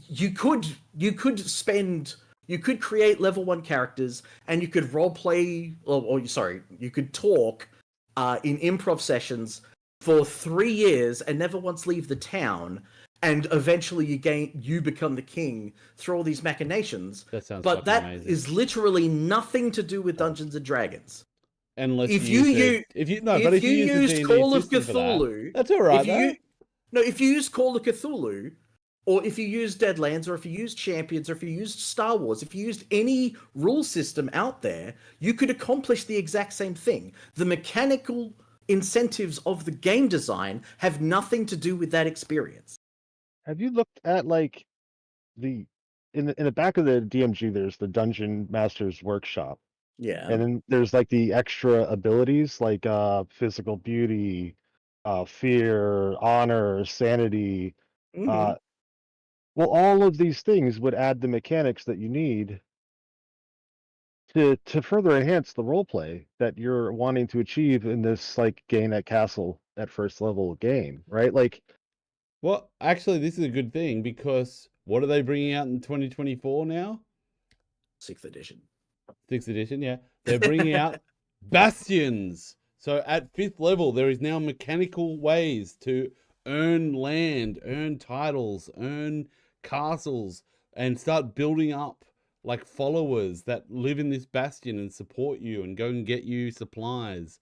you could you could create level 1 characters, and you could role play, you could talk in improv sessions for 3 years and never once leave the town, and eventually you become the king through all these machinations. That sounds but that amazing. is literally nothing to do with Dungeons and Dragons. Unless if you you use Call of Cthulhu, that's all right. if you use Call of Cthulhu, or if you use Deadlands, or if you use Champions, or if you used Star Wars, if you used any rule system out there, you could accomplish the exact same thing. The mechanical incentives of the game design have nothing to do with that experience. Have you looked at like in the back of the DMG? There's the Dungeon Master's Workshop. Yeah. And then there's like the extra abilities like physical beauty, fear, honor, sanity. Mhm. Well, all of these things would add the mechanics that you need to further enhance the roleplay that you're wanting to achieve in this like gain at castle at first level game, right? Like, well, actually, this is a good thing because what are they bringing out in 2024 now? 6th edition. 6th edition, yeah. They're bringing out bastions. So at 5th level, there is now mechanical ways to earn land, earn titles, earn castles, and start building up like followers that live in this bastion and support you and go and get you supplies.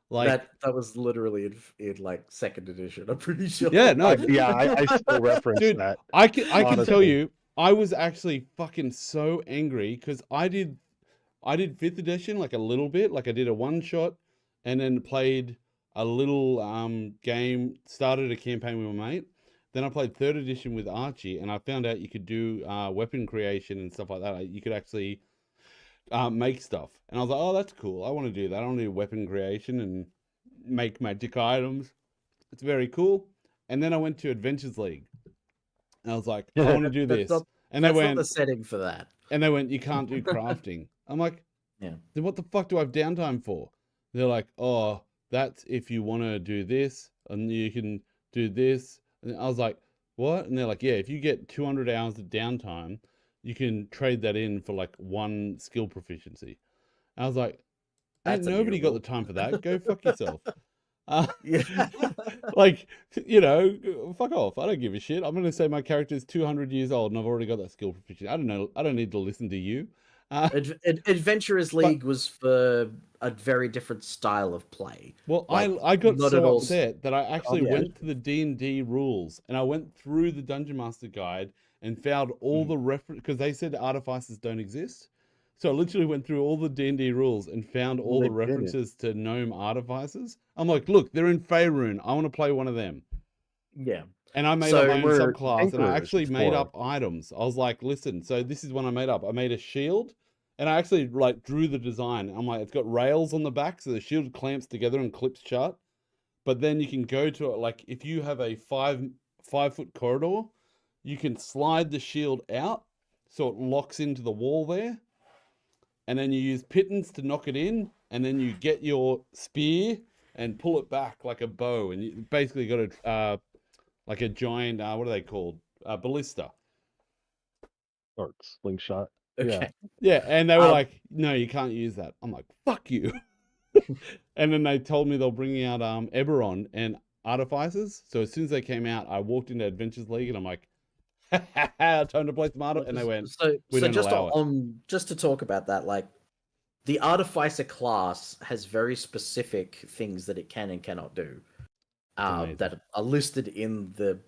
Like that was literally in like 2nd edition. I'm pretty sure. Yeah, no, I still reference that. I can tell you, I was actually fucking so angry because I did 5th edition like a little bit, like I did a one shot, and then played a little game, started a campaign with my mate. Then I played 3rd edition with Archie, and I found out you could do weapon creation and stuff like that. You could actually make stuff, and I was like, oh, that's cool. I want to do that. I want to do weapon creation and make magic items. It's very cool. And then I went to Adventures League, and I was like, I want to do this. And they went, not the setting for that. And they went, you can't do crafting. I'm like, yeah. Then what the fuck do I have downtime for? They're like, oh, that's if you want to do this, and you can do this. And I was like, what? And they're like, yeah, if you get 200 hours of downtime, you can trade that in for like 1 skill proficiency. I was like, ain't nobody got the time for that. Go fuck yourself. Like, you know, fuck off. I don't give a shit. I'm going to say my character's 200 years old and I've already got that skill proficiency. I don't know. I don't need to listen to you. Adventurers League was for a very different style of play. Well, like, I got so upset that I actually yeah. went to the D&D rules and I went through the Dungeon Master Guide and found all the reference, because they said artificers don't exist. So I literally went through all the D&D rules and found all the references to gnome artificers. I'm like, look, they're in Faerun. I want to play one of them. Yeah. And I made up my own subclass, and I actually made up items. I was like, listen, so this is what I made up. I made a shield, and I actually like drew the design. I'm like, it's got rails on the back, so the shield clamps together and clips shut. But then you can go to it, like if you have a 5-foot corridor, you can slide the shield out so it locks into the wall there. And then you use pittons to knock it in, and then you get your spear and pull it back like a bow, and you basically got a like a giant what are they called? Ballista. Or slingshot. Okay. Yeah, and they were like, no, you can't use that. I'm like, fuck you. And then they told me they'll bring out Eberron and Artificers. So as soon as they came out, I walked into Adventures League and I'm like, time to play some art, and they went, we don't allow it. Just to talk about that, like the Artificer class has very specific things that it can and cannot do that are listed in the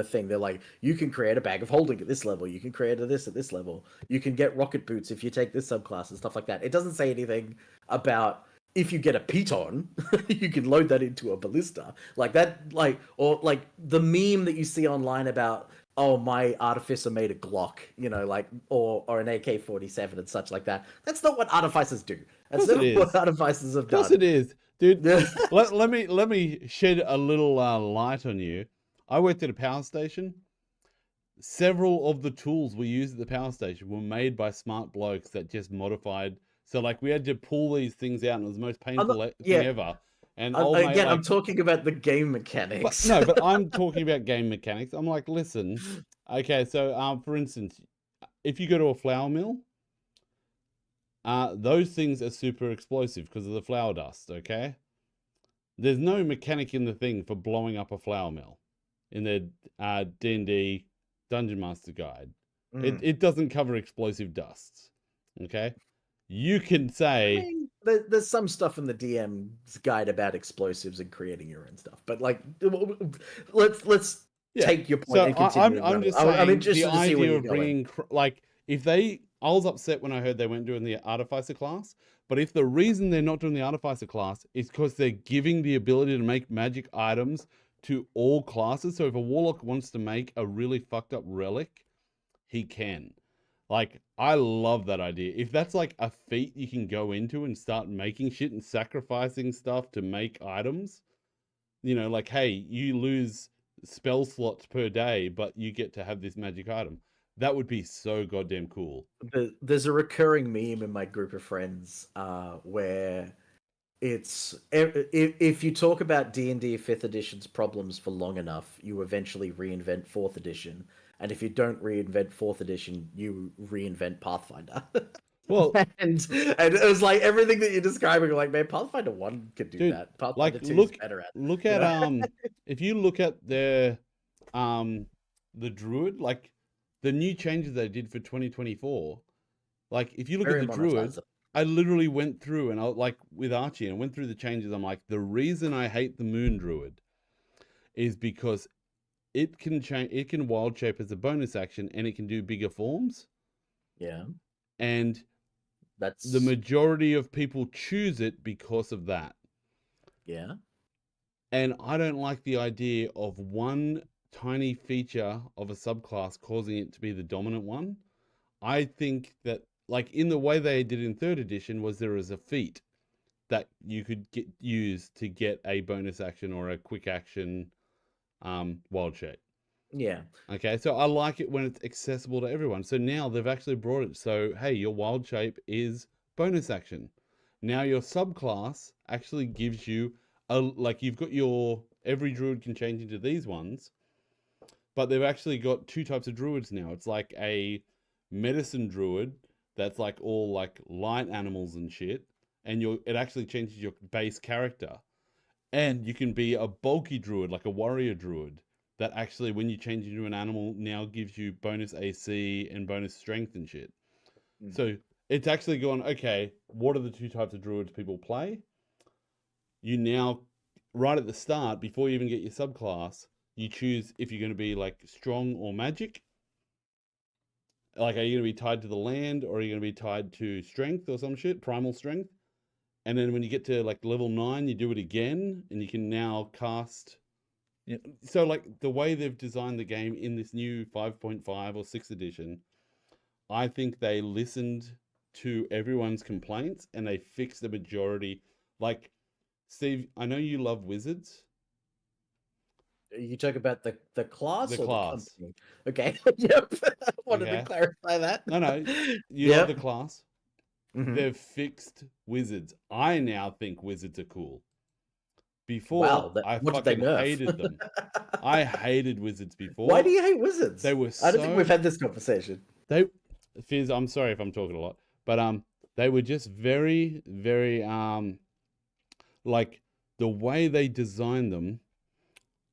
thing. They're like, you can create a bag of holding at this level, you can create this at this level, you can get rocket boots if you take this subclass and stuff like that. It doesn't say anything about if you get a piton, you can load that into a ballista. Like that, like, or like the meme that you see online about, oh, my artificer made a Glock, you know, like, or an AK-47 and such like that. That's not what artificers do. That's not what artificers have done. Of course it is, dude. let me shed a little light on you. I worked at a power station. Several of the tools we used at the power station were made by smart blokes that just modified. So, like, we had to pull these things out, and it was the most painful thing ever. And again, I'm talking about the game mechanics. But I'm talking about game mechanics. I'm like, listen, Okay, so for instance, if you go to a flour mill, those things are super explosive because of the flour dust, okay? There's no mechanic in the thing for blowing up a flour mill in the D&D Dungeon Master Guide. It doesn't cover explosive dusts, okay? You can say... I mean, there's some stuff in the DM's guide about explosives and creating your own stuff, but like, let's take your point so and continue. I'm just saying I'm interested the to see where idea you're of going. bringing like if they, I was upset when I heard they weren't doing the Artificer class, but if the reason they're not doing the Artificer class is because they're giving the ability to make magic items to all classes, so if a Warlock wants to make a really fucked up relic, he can. Like, I love that idea. If that's like a feat you can go into and start making shit and sacrificing stuff to make items, you know, like, hey, you lose spell slots per day, but you get to have this magic item. That would be so goddamn cool. There's a recurring meme in my group of friends where it's if you talk about D&D 5th edition's problems for long enough, you eventually reinvent 4th edition, and if you don't reinvent 4th edition, you reinvent Pathfinder. Well, and it was like everything that you're describing, like, man, Pathfinder 1 could do dude, that. Pathfinder like 2 look is better at. look you at know? if you look at their the Druid, like the new changes they did for 2024, like if you look Very at the Druid, monetized. I literally went through and I like with Archie and went through the changes. I'm like, the reason I hate the Moon Druid is because it can change, it can wild shape as a bonus action and it can do bigger forms. Yeah. And that's the majority of people choose it because of that. Yeah. And I don't like the idea of one tiny feature of a subclass causing it to be the dominant one. I think that, like, in the way they did in 3rd edition, was there was a feat that you could use to get a bonus action or a quick action wild shape. Yeah. Okay, so I like it when it's accessible to everyone. So now they've actually brought it. So, hey, your wild shape is bonus action. Now your subclass actually gives you a, like, you've got your, every druid can change into these ones, but they've actually got 2 types of druids now. It's like a medicine druid that's like all like light animals and shit, and it actually changes your base character. And you can be a bulky druid, like a warrior druid, that actually, when you change into an animal, now gives you bonus AC and bonus strength and shit. So it's actually gone, okay, what are the 2 types of druids people play? You now, right at the start, before you even get your subclass, you choose if you're going to be like strong or magic. Like, are you going to be tied to the land, or are you going to be tied to strength or some shit, primal strength? And then when you get to like level 9, you do it again, and you can now cast. Yeah. So like the way they've designed the game in this new 5.5 or 6th edition, I think they listened to everyone's complaints and they fixed the majority. Like, Steve, I know you love wizards. You talk about the class The or class. the company? Okay. Yep. I wanted Okay. to clarify that. No, you love the class. Mhm. They've fixed wizards. I now think wizards are cool. Before, Wow, I what did they fucking nerf? hated them. I hated wizards before. Why do you hate wizards? They were I don't think we've had this conversation. Fizz, I'm sorry if I'm talking a lot, but they were just very, very like the way they designed them.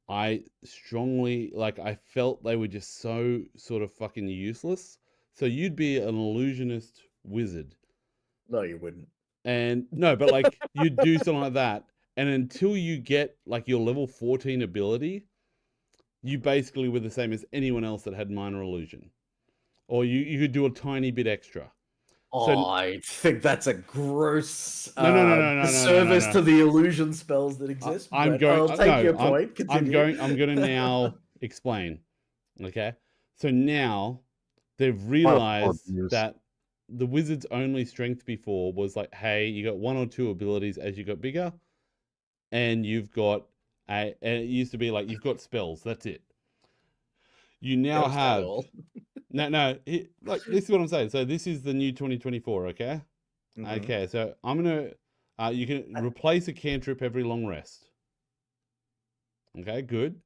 I strongly I felt they were just so sort of fucking useless. So you'd be an illusionist wizard. No, you wouldn't. And no, but like you'd do something like that, and until you get like your level 14 ability, you basically were the same as anyone else that had minor illusion, or you could do a tiny bit extra. Oh, I think that's a gross No, disservice to the illusion spells that exist. I'm but going. I'll take your I'm, point. Continue. I'm going to now explain. Okay, so now they've realized that the wizard's only strength before was like, hey, you got 1 or 2 abilities as you got bigger, and you've got and it used to be like you've got spells. That's it. You now That was have all. like this is what I'm saying. So this is the new 2024. Okay. Mhm. Okay. So I'm gonna you can replace a cantrip every long rest. Okay, good.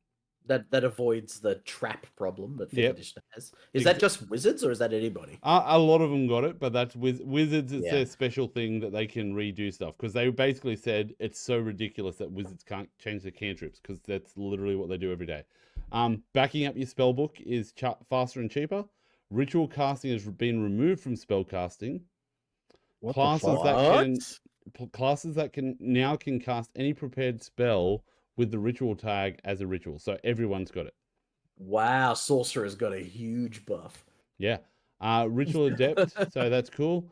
That avoids the trap problem that 5th Yep. edition has. Is that just wizards or is that anybody? A lot of them got it, but that's wizards. It's Yeah. their special thing that they can redo stuff because they basically said it's so ridiculous that wizards can't change their cantrips because that's literally what they do every day. Backing up your spell book is faster and cheaper. Ritual casting has been removed from spell casting. What the Classes fuck? that can cast any prepared spell with the ritual tag as a ritual. So everyone's got it. Wow, sorcerer's got a huge buff. Yeah. Ritual Adept, so that's cool.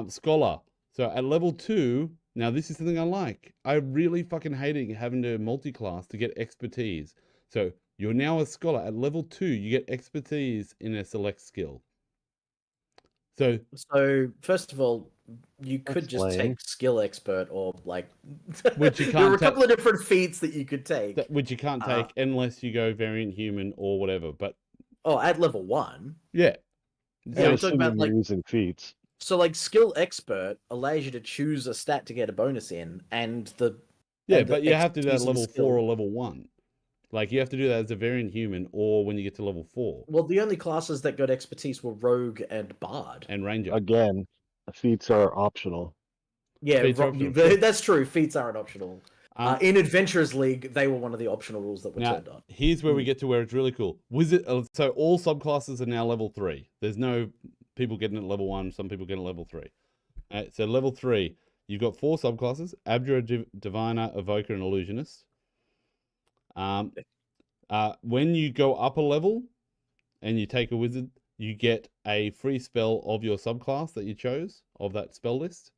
Scholar. So at level 2, now this is something I like. I really fucking hated having to multi-class to get expertise. So you're now a scholar. At level 2, you get expertise in a select skill. So first of all, you could just Explain. take skill expert or like Which you there are a can't take- couple of different feats that you could take. which you can't take unless you go variant human or whatever. But at level 1. yeah. Yeah, we're talking about Assuming you're like using feats. so like skill expert allows you to choose a stat to get a bonus in, and the but you have to do that at expertise and level skill- 4 or level 1. Like you have to do that as a variant human or when you get to level 4 Well, the only classes that got expertise were rogue and bard. and ranger. Again, feats are optional. Yeah, Feats are optional, sure. that's true. Feats aren't optional. In Adventurers League, they were one of the optional rules that were Now, turned on. here's where we get to where it's really cool. So all subclasses are now level 3. There's no people getting at level 1, some people getting at level 3. So level 3, you've got 4 subclasses: Abjurer, Diviner, Evoker, and Illusionist. When you go up a level and you take a wizard, you get a free spell of your subclass that you chose of that spell list.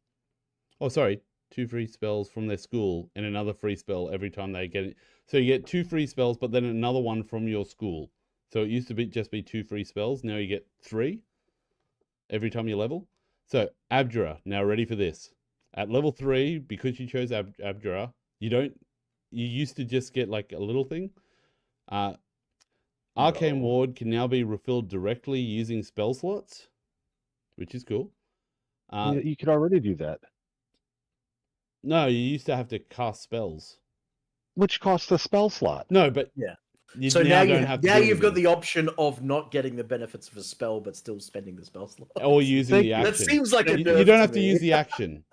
Oh, sorry, 2 free spells from their school and another free spell every time they get it. So you get 2 free spells, but then another one from your school. So it used to just be 2 free spells. Now you get 3 every time you level. So Abjurer, now ready for this. At level 3, because you chose Abjurer, you used to just get like a little thing. Arcane Ward can now be refilled directly using spell slots, which is cool. You could already do that. No, you used to have to cast spells. Which costs a spell slot. No, but Yeah. you So now now, don't have to now do you've got anything. the option of not getting the benefits of a spell, but still spending the spell slot. Or using the action. That seems like a you nerf don't to have to me. use the action.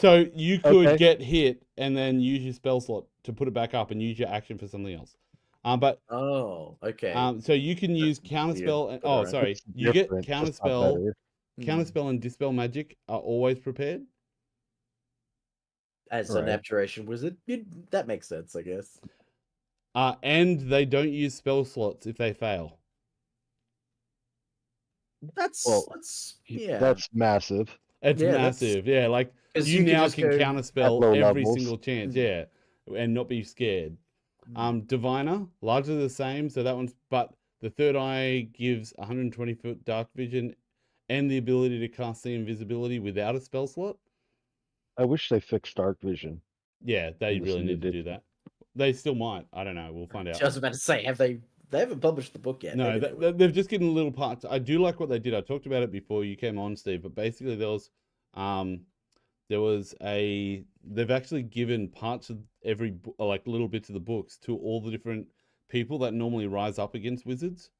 So you could Okay. get hit and then use your spell slot to put it back up and use your action for something else. But Oh, okay. so you can use counterspell. And, oh, sorry, you get different, just not counterspell. better. Counterspell and dispel magic are always prepared. As an Right. abjuration wizard, that makes sense, I guess. And they don't use spell slots if they fail. That's Well, yeah. That's massive. It's Yeah, that's- massive. Yeah, like 'Cause you you can now just can go- counterspell At low every levels. single chance. Yeah, and not be scared. Diviner, largely the same. So that one's, but the third eye gives 120-foot dark vision and the ability to cast see invisibility without a spell slot. I wish they fixed dark vision. Yeah, they in this really new need to do edition. that. They still might. I don't know. We'll find out. I was about to say, have they? They haven't published the book yet. No, Maybe they will. they've just given little parts. I do like what they did. I talked about it before you came on, Steve. But basically, they've actually given parts of every like little bits of the books to all the different people that normally rise up against wizards.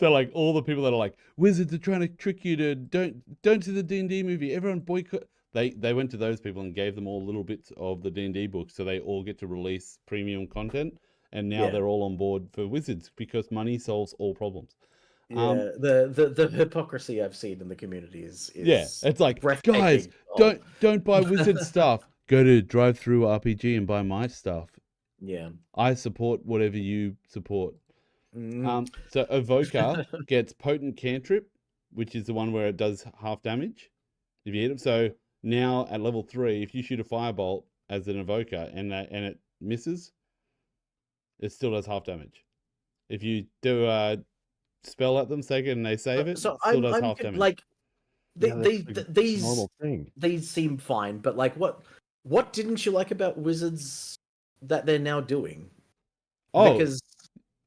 So like all the people that are like, wizards are trying to trick you to don't see the D&D movie. Everyone boycott. They went to those people and gave them all little bits of the D&D books, so they all get to release premium content. And now Yeah. they're all on board for wizards because money solves all problems. Yeah, the hypocrisy I've seen in the community is Yeah, it's like, breathtaking. guys, don't buy wizard stuff. Go to Drive Through RPG and buy my stuff. Yeah. I support whatever you support. Mm. So Evoker gets Potent Cantrip, which is the one where it does half damage if you hit him. So now at level 3, if you shoot a firebolt as an Evoker and it misses, it still does half damage. If you do a spell at them second and they save it, So it still does I'm half damage. like Yeah, that's like a these normal thing. these seem fine, but like what didn't you like about wizards that they're now doing? Oh, Because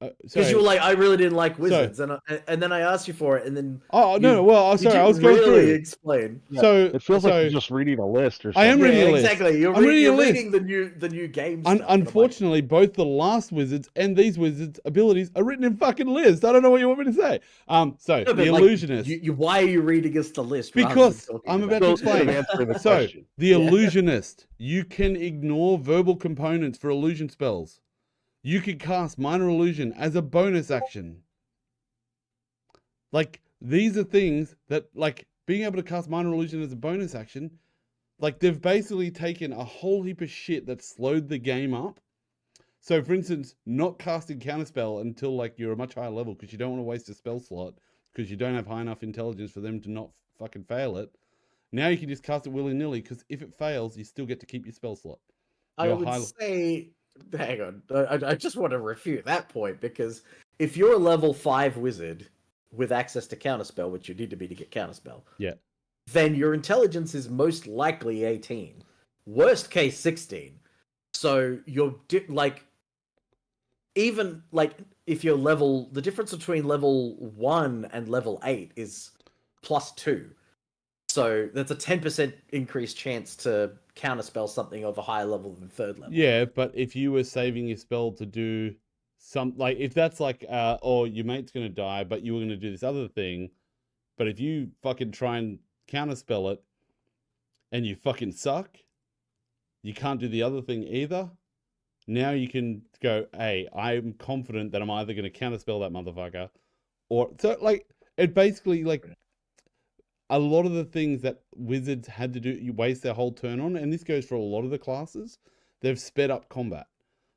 Because you were like, I really didn't like So- wizards, and then I asked you for it, and then Oh no, you- no, well, you sorry, I didn't was going really through. explain. So It feels like so you're just reading a list or I something. am reading a list. Exactly. You're I'm reading a reading list. the new game stuff. and I'm like, Unfortunately, both the last wizards and these wizards' abilities are written in fucking lists. I don't know what you want me to say. So no, the but, like, illusionist. why are you reading us the list? rather Because than talking I'm about to So, explain. answer the So, question. the illusionist, you can ignore verbal components for illusion spells. You can cast minor illusion as a bonus action. Like, these are things that, like, being able to cast minor illusion as a bonus action, like, they've basically taken a whole heap of shit that slowed the game up. So, for instance, not casting counterspell until, like, you're a much higher level because you don't want to waste a spell slot because you don't have high enough intelligence for them to not fucking fail it. Now you can just cast it willy-nilly because if it fails, you still get to keep your spell slot. I Your would high- say, hang on, I just want to refute that point, because if you're a level 5 wizard with access to counterspell, which you need to be to get counterspell, Yeah. then your intelligence is most likely 18, worst case 16. So you're like, even like if you're level, the difference between level 1 and level 8 is +2. So that's a 10% increased chance to counterspell something of a higher level than third level. Yeah, but if you were saving your spell to do like, if that's like, or your mate's going to die, but you were going to do this other thing, but if you fucking try and counterspell it and you fucking suck, you can't do the other thing either. Now you can go, hey, I'm confident that I'm either going to counterspell that motherfucker or, so like, it basically, like, a lot of the things that wizards had to do, you waste their whole turn on, and this goes for a lot of the classes, they've sped up combat.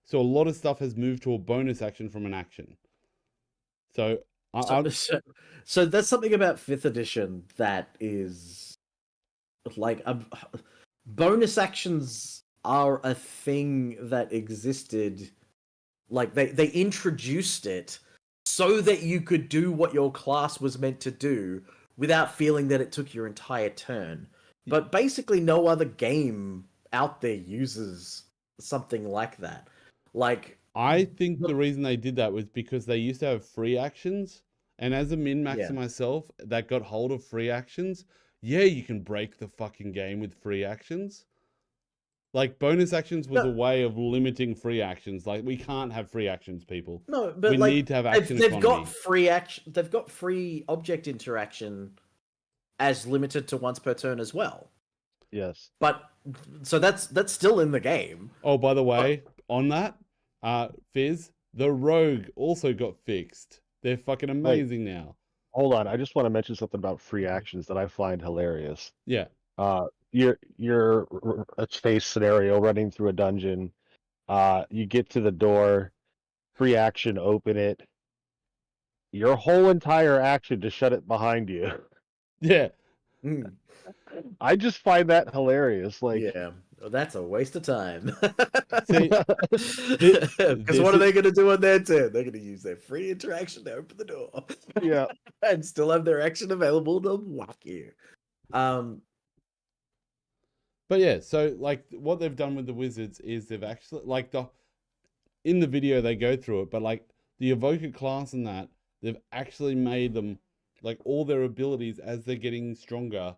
So a lot of stuff has moved to a bonus action from an action. So, So that's something about 5th edition that is like bonus actions are a thing that existed. Like they introduced it so that you could do what your class was meant to do without feeling that it took your entire turn. But basically no other game out there uses something like that. Like, I think the reason they did that was because they used to have free actions, and as a min-maxer myself that got hold of free actions, yeah, you can break the fucking game with free actions. Like, bonus actions was a way of limiting free actions. Like, we can't have free actions, people. No, but we like, need to have action they've economy. got free action. They've got free object interaction as limited to once per turn as well. Yes. But so that's still in the game. Oh, by the way, on that, Fizz, the rogue also got fixed. They're fucking amazing now. Hold on, I just want to mention something about free actions that I find hilarious. Yeah. You're a chase scenario running through a dungeon. You get to the door, free action, open it. Your whole entire action to shut it behind you. Yeah. I just find that hilarious. Like, yeah, that's a waste of time. See, because what are they going to do on their turn? They're going to use their free interaction to open the door. Yeah, and still have their action available to whack you. But yeah, so like what they've done with the wizards is they've actually, like, in the video they go through it, but like the evoker class and that, they've actually made them, like, all their abilities as they're getting stronger,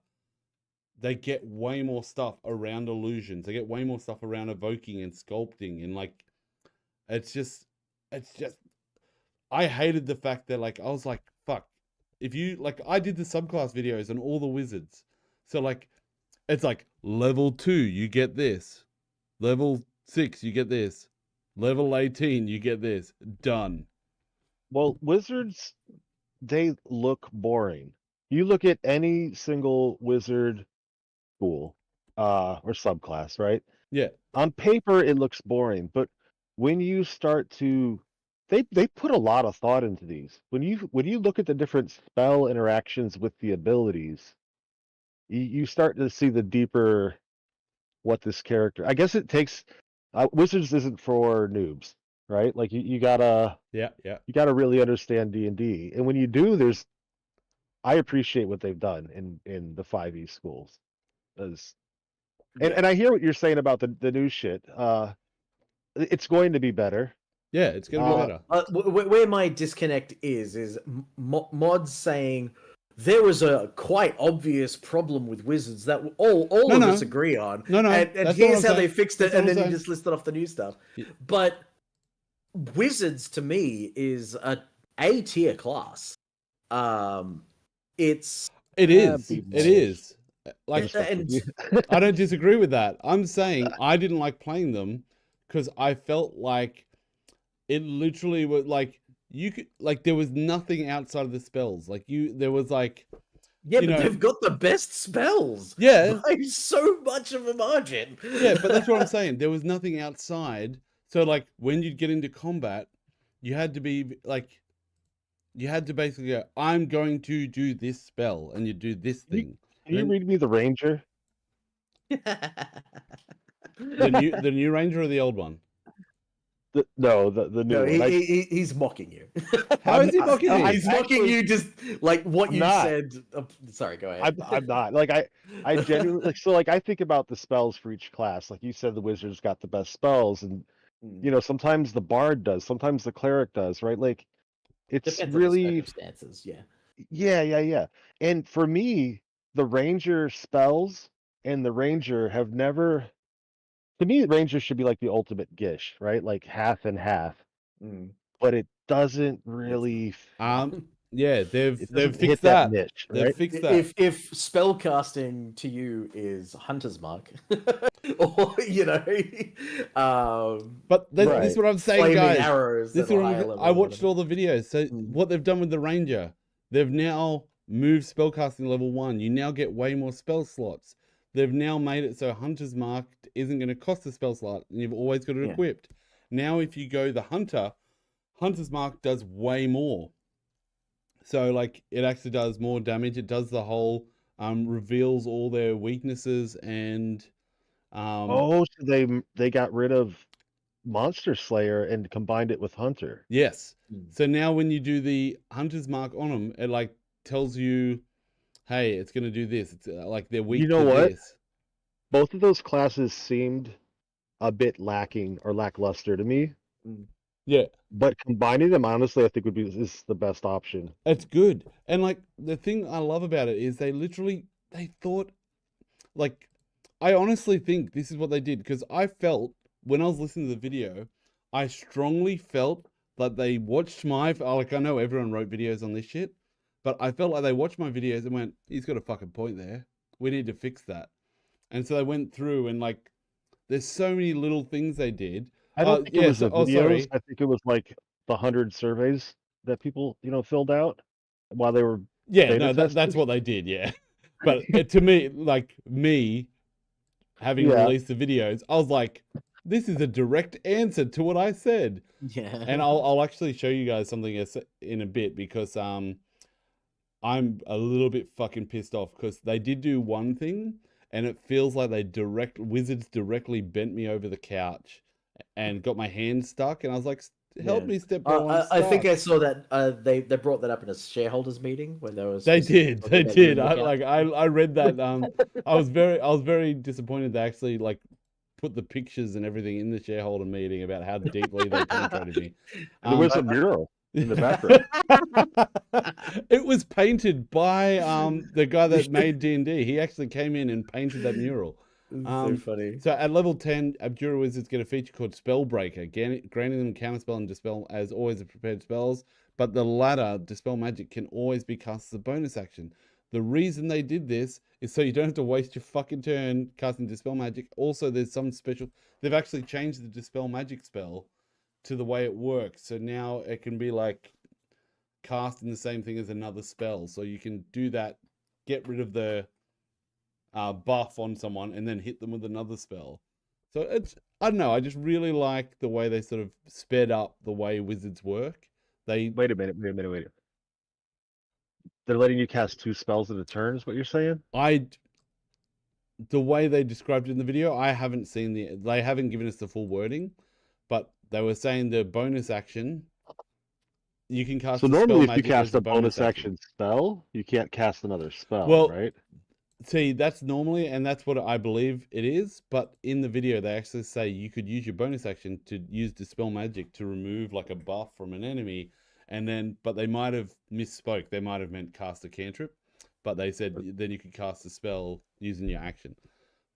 they get way more stuff around illusions. They get way more stuff around evoking and sculpting, and like, it's just, I hated the fact that, like, I was like, fuck, if you, like, I did the subclass videos on all the wizards. So like, it's like level 2, you get this. Level 6, you get this. Level 18, you get this. Done. well, wizards, they look boring. You look at any single wizard school, or subclass, right? Yeah. On paper, it looks boring, but when you start to, they put a lot of thought into these. When you look at the different spell interactions with the abilities, you start to see the deeper what this character. I guess it takes. Wizards isn't for noobs, right? Like you gotta. Yeah. You gotta really understand D&D, and when you do, I appreciate what they've done in the 5e schools. And I hear what you're saying about the new shit. It's going to be better. Yeah, it's going to be better. Where my disconnect is mods saying there was a quite obvious problem with Wizards that all of us agree on. No, and here's how they fixed it, and then you just listed off the new stuff. But Wizards to me is a tier class. It is. Like, I don't disagree with that. I'm saying I didn't like playing them because I felt like it literally was like you could there was nothing outside of the spells. There was like but they've got the best spells. Yeah, by so much of a margin. Yeah, but that's what I'm saying. There was nothing outside. So like when you'd get into combat, you had to be like, you had to basically go, I'm going to do this spell, and you do this thing. Can you read me the Ranger? The new Ranger or the old one? The new one. He's mocking you. How is he mocking me? He's mocking you just like what you said. Sorry, go ahead. I'm not. Like I genuinely I think about the spells for each class. Like you said, the wizard's got the best spells, and sometimes the bard does, sometimes the cleric does, right? Like it's Depends really on the circumstances, yeah. And for me, the ranger spells and the ranger have never. To me, Rangers should be like the ultimate Gish, right? Like half and half. But it doesn't really. Yeah, they've fixed hit that. Niche, They've right? fixed that. If spellcasting to you is Hunter's Mark, or but this is what I'm saying, guys. Arrows this is what I watched all the videos. So what they've done with the Ranger, they've now moved spellcasting level 1. You now get way more spell slots. They've now made it so Hunter's Mark isn't going to cost a spell slot, and you've always got it equipped. Now, if you go the Hunter's Mark does way more. So, like, it actually does more damage. It does the whole reveals all their weaknesses and. So they got rid of Monster Slayer and combined it with Hunter. Yes. So now when you do the Hunter's Mark on them, it like tells you, hey, it's going to do this. It's like they're weak to this. Both of those classes seemed a bit lacking or lackluster to me. Yeah. But combining them, honestly, I think is the best option. It's good. And like the thing I love about it is they thought, like, I honestly think this is what they did, because I felt when I was listening to the video, I strongly felt that they watched I know everyone wrote videos on this shit, but I felt like they watched my videos and went, he's got a fucking point there. We need to fix that. And so they went through and like, there's so many little things they did. I don't think it was the videos. I think it was like the 100 surveys that people, filled out while they were. Yeah, no, that's what they did. Yeah. But to me, like having released the videos, I was like, this is a direct answer to what I said. Yeah. And I'll actually show you guys something in a bit, because I'm a little bit fucking pissed off because they did do one thing and it feels like Wizards directly bent me over the couch and got my hand stuck, and I was like, help me step down. I think I saw that they brought that up in a shareholders meeting when there was. They did. I read that. I was very disappointed they actually like put the pictures and everything in the shareholder meeting about how deeply they penetrated me. There was a mural in the background. It was painted by the guy that made D&D. He actually came in and painted that mural. So funny. So at level 10, Abjura Wizards get a feature called Spellbreaker, granting them counterspell and dispel as always prepared spells, but the latter, Dispel Magic, can always be cast as a bonus action. The reason they did this is so you don't have to waste your fucking turn casting Dispel Magic. Also, there's some special. They've actually changed the Dispel Magic spell to the way it works. So now it can be like casting the same thing as another spell. So you can do that, get rid of the buff on someone, and then hit them with another spell. So I don't know. I just really like the way they sort of sped up the way Wizards work. Wait a minute. They're letting you cast 2 spells at a turn, is what you're saying? The way they described it in the video, I haven't seen they haven't given us the full wording, but they were saying the bonus action, you can cast. So normally, if you cast a bonus action spell, you can't cast another spell, right? See, that's normally, and that's what I believe it is. But in the video, they actually say you could use your bonus action to use Dispel Magic to remove like a buff from an enemy, and then, but they might have misspoke. They might have meant cast a cantrip, but they said then you could cast a spell using your action.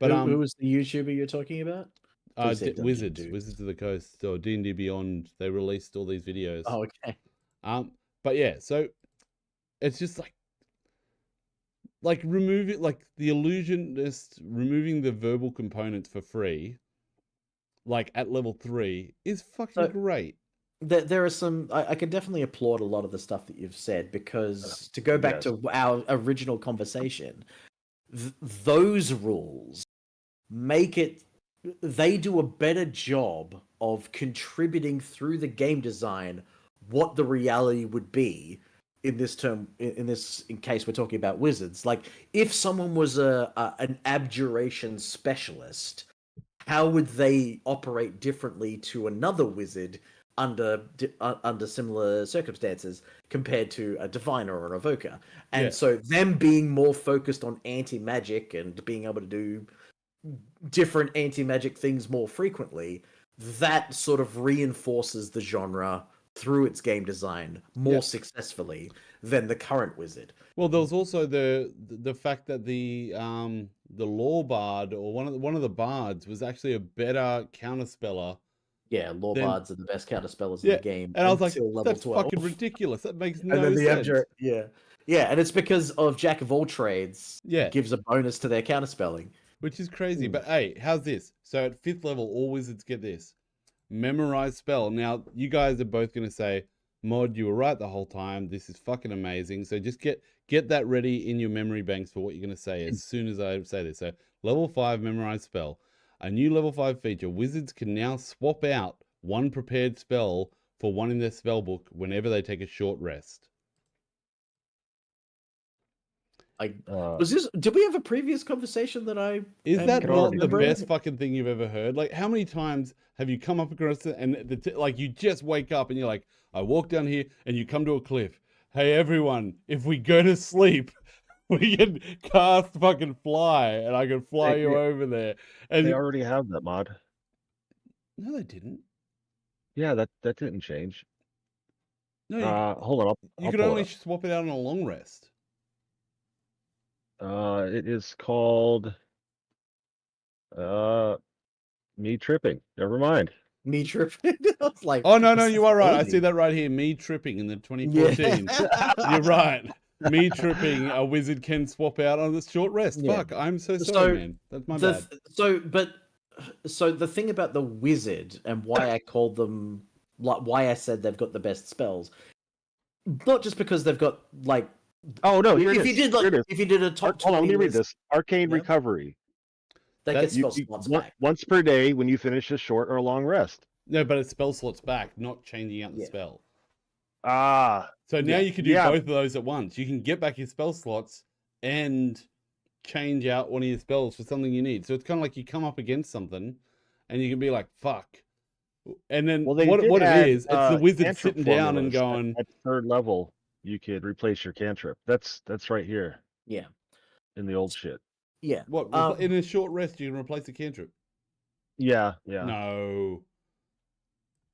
But who was the YouTuber you're talking about? Wizards of the Coast or D&D Beyond. They released all these videos. Oh, okay. But yeah, so it's just like remove it, like the illusionist removing the verbal components for free, like at level 3 is fucking great. There are some. I can definitely applaud a lot of the stuff that you've said, because to go back to our original conversation, those rules make it. They do a better job of contributing through the game design what the reality would be in this term. In case we're talking about wizards, like if someone was an abjuration specialist, how would they operate differently to another wizard under similar circumstances compared to a diviner or an evoker? And so them being more focused on anti-magic and being able to do different anti-magic things more frequently, that sort of reinforces the genre through its game design more successfully than the current wizard. Well, there was also the fact that the law bard, or one of the bards, was actually a better counterspeller. Yeah, law bards are the best counterspellers in the game. And I was like, level that's 12. fucking ridiculous. That makes And no then the sense. Yeah, and it's because of Jack of all trades. Gives a bonus to their counterspelling, which is crazy. But hey, how's this? So at 5th level, all wizards get this. Memorize spell. Now, you guys are both going to say, Mod, you were right the whole time. This is fucking amazing. So just get that ready in your memory banks for what you're going to say as soon as I say this. So level 5, memorize spell. A new level 5 feature. Wizards can now swap out one prepared spell for one in their spell book whenever they take a short rest. Did we have a previous conversation that I... Is that not the best fucking thing you've ever heard? Like, how many times have you come up across it and like you just wake up and you're like, I walk down here, and you come to a cliff. Hey, everyone, if we go to sleep, we can cast fucking fly, and I can fly you over there. And They already have that mod. No, they didn't. Yeah, that didn't change. No, hold on. You could only swap it out on a long rest. It is called me tripping. Never mind. Me tripping. I was like, oh no, you are right. I see that right here. Me tripping in the 2014. You're right. Me tripping. A wizard can swap out on this short rest. Fuck, I'm so sorry, man. That's my bad. So the thing about the wizard and why I called them, like why I said they've got the best spells, not just because they've got like. Oh no! If you did a top 20 hold on, let me read list, this. Arcane Recovery. That gets spell slots back. Once per day when you finish a short or long rest. No, but it's spell slots back, not changing out the spell. So now yeah. you can do both of those at once. You can get back your spell slots and change out one of your spells for something you need. So it's kind of like you come up against something and you can be like, fuck. And then what it is, it's the wizard sitting down and going... At 3rd level, you could replace your cantrip. That's right here. Yeah. In the old shit. Yeah. What? In a short rest, you can replace the cantrip? Yeah. No.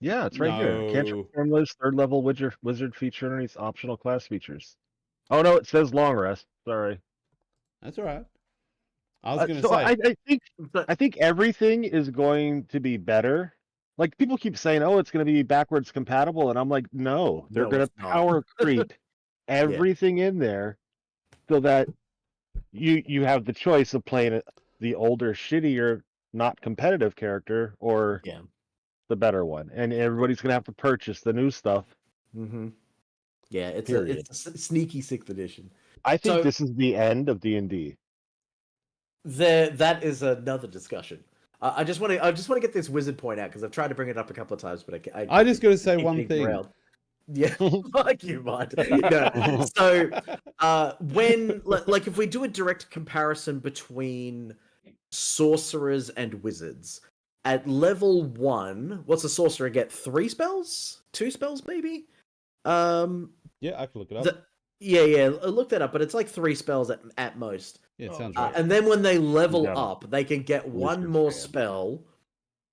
Yeah, it's right here. Cantrip formulas, 3rd level wizard feature underneath optional class features. Oh no, it says long rest. Sorry. That's all right. I was going to say. I think everything is going to be better. Like people keep saying, "Oh, it's going to be backwards compatible," and I'm like, "No, they're going to power creep everything in there so that you have the choice of playing the older, shittier, not competitive character or the better one, and everybody's going to have to purchase the new stuff." Mm-hmm. Yeah, it's a sneaky 6th edition. I think this is the end of D&D. That is another discussion. I just want to get this wizard point out because I've tried to bring it up a couple of times, but I just got to say one thing. Yeah, fuck you, Mod. No. So, when like if we do a direct comparison between sorcerers and wizards at level 1, what's a sorcerer get? 3 spells? 2 spells, maybe? Yeah, I can look it up. Yeah. Look that up, but it's like 3 spells at most. Yeah, it sounds right. And then when they level got a up, they can get one wizard more fan. spell,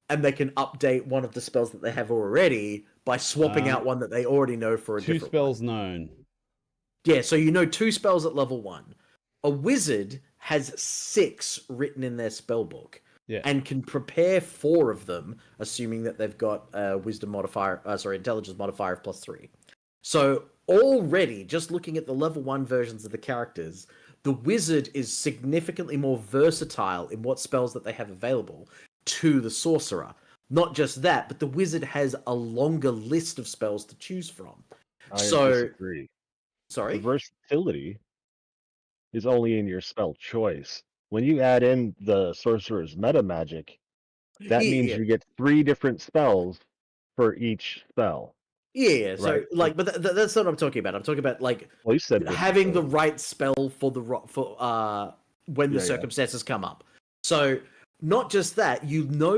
and they can update one of the spells that they have already by swapping out one that they already know for a Two different spells known. Yeah, so you know 2 spells at level 1. A wizard has 6 written in their spell book. Yeah. And can prepare 4 of them, assuming that they've got a wisdom modifier, intelligence modifier of +3. So already, just looking at the level 1 versions of the characters, the wizard is significantly more versatile in what spells that they have available to the sorcerer. Not just that, but the wizard has a longer list of spells to choose from. I So, disagree. sorry? The versatility is only in your spell choice. When you add in the sorcerer's meta magic, that means Yeah. you get 3 different spells for each spell. Yeah, so Right. like, but that's not what I'm talking about. I'm talking about like Well, you said having the versatility. right spell for when the Yeah, yeah. circumstances come up. So not just that,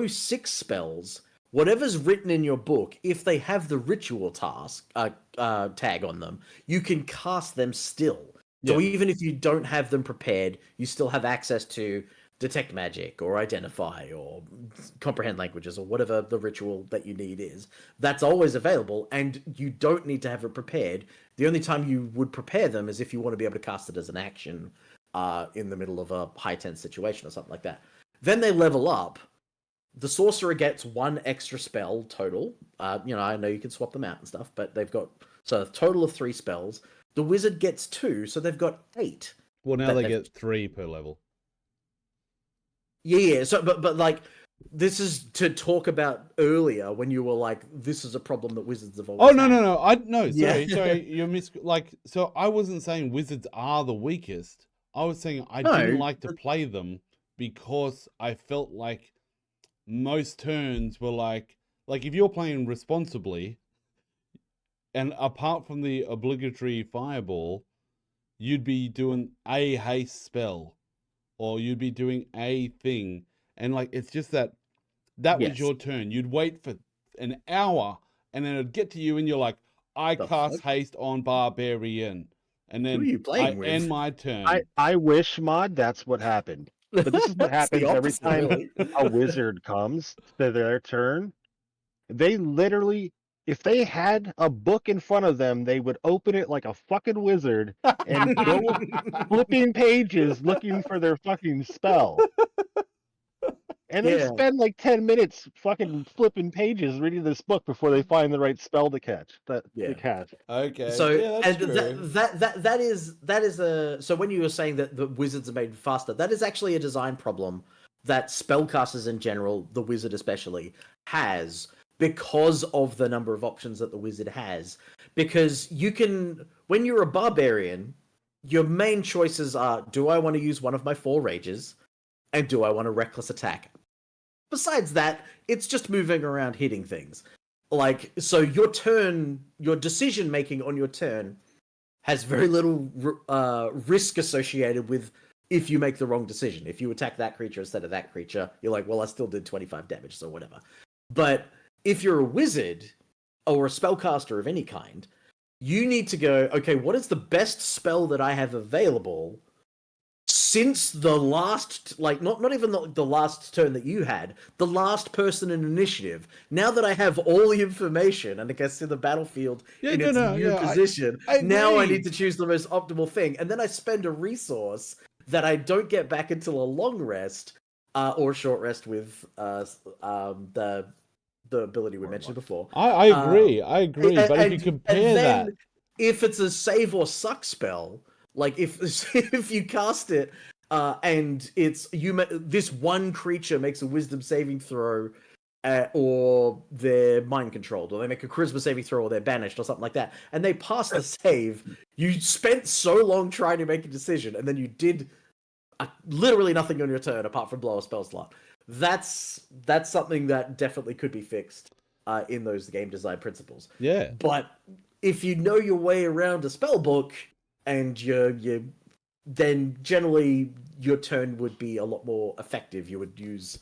6 spells. Whatever's written in your book, if they have the ritual task tag on them, you can cast them still. So Yeah. even if you don't have them prepared, you still have access to detect magic or identify or comprehend languages or whatever the ritual that you need is. That's always available, and you don't need to have it prepared. The only time you would prepare them is if you want to be able to cast it as an action in the middle of a high tense situation or something like that. Then they level up. The sorcerer gets 1 extra spell total. I know you can swap them out and stuff, but they've got a total of 3 spells. The wizard gets 2, so they've got 8. Well, now they get 3 per level. Yeah. So, but like, this is to talk about earlier when you were like, "This is a problem that wizards have always." Oh no! Yeah. Sorry, you're So I wasn't saying wizards are the weakest. I was saying I No, didn't like to play them because I felt like most turns were like if you're playing responsibly, and apart from the obligatory fireball, you'd be doing a haste spell, or you'd be doing a thing, and like it's just that was Yes. your turn. You'd wait for an hour, and then it'd get to you, and you're like, I cast haste on barbarian, and Who are then you playing I with? end my turn. I wish, Mod, that's what happened. But this is what That's the happens every opposite, time really. a wizard comes to their turn. They literally, if they had a book in front of them, they would open it like a fucking wizard and go flipping pages looking for their fucking spell. And they Yeah. spend like 10 minutes fucking flipping pages reading this book before they find the right spell to catch. Yeah. Okay. So yeah, that's and true. that is a so when you were saying that the wizards are made faster, that is actually a design problem that spellcasters in general, the wizard especially, has because of the number of options that the wizard has. Because you can, when you're a barbarian, your main choices are: do I want to use one of my 4 rages, and do I want a reckless attack? Besides that, it's just moving around hitting things. Like, so your decision making on your turn has very little risk associated with if you make the wrong decision. If you attack that creature instead of that creature, you're like, well, I still did 25 damage, so whatever. But if you're a wizard or a spellcaster of any kind, you need to go, okay, what is the best spell that I have available since the last, like, not even the last turn that you had, the last person in initiative. Now that I have all the information and I can see the battlefield in its new position, now I need to choose the most optimal thing. And then I spend a resource that I don't get back until a long rest or a short rest with the ability we mentioned before. I agree. But if you compare that, if it's a save or suck spell, like if you cast it and it's this one creature makes a wisdom saving throw, or they're mind controlled, or they make a charisma saving throw, or they're banished, or something like that, and they pass the save, you spent so long trying to make a decision, and then you did literally nothing on your turn apart from blow a spell slot. That's something that definitely could be fixed in those game design principles. Yeah. But if you know your way around a spell book, and then generally your turn would be a lot more effective. You would use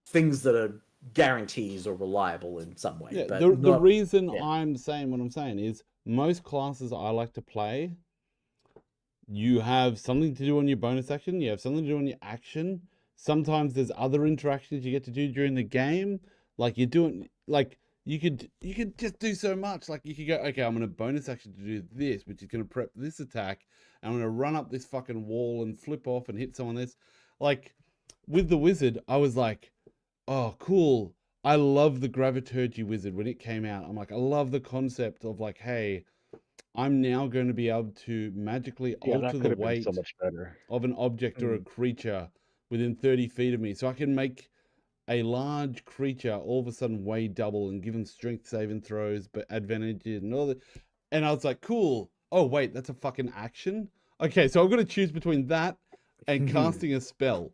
things that are guarantees or reliable in some way. Yeah, but the reason I'm saying what I'm saying is most classes I like to play, you have something to do on your bonus action, you have something to do on your action. Sometimes there's other interactions you get to do during the game. Like you're doing, like you could just do so much. Like you could go, okay, I'm gonna bonus action to do this, which is gonna prep this attack. And I'm gonna run up this fucking wall and flip off and hit someone this. Like with the wizard, I was like, oh, cool. I love the Graviturgy wizard when it came out. I'm like, I love the concept of like, hey, I'm now going to be able to magically Yeah, alter that the could have been weight so much better. of an object or a creature within 30 feet of me. So I can make a large creature all of a sudden weigh double and give him strength saving throws, but advantages and all that. And I was like, cool. Oh, wait, that's a fucking action? Okay, so I've got to choose between that and casting a spell.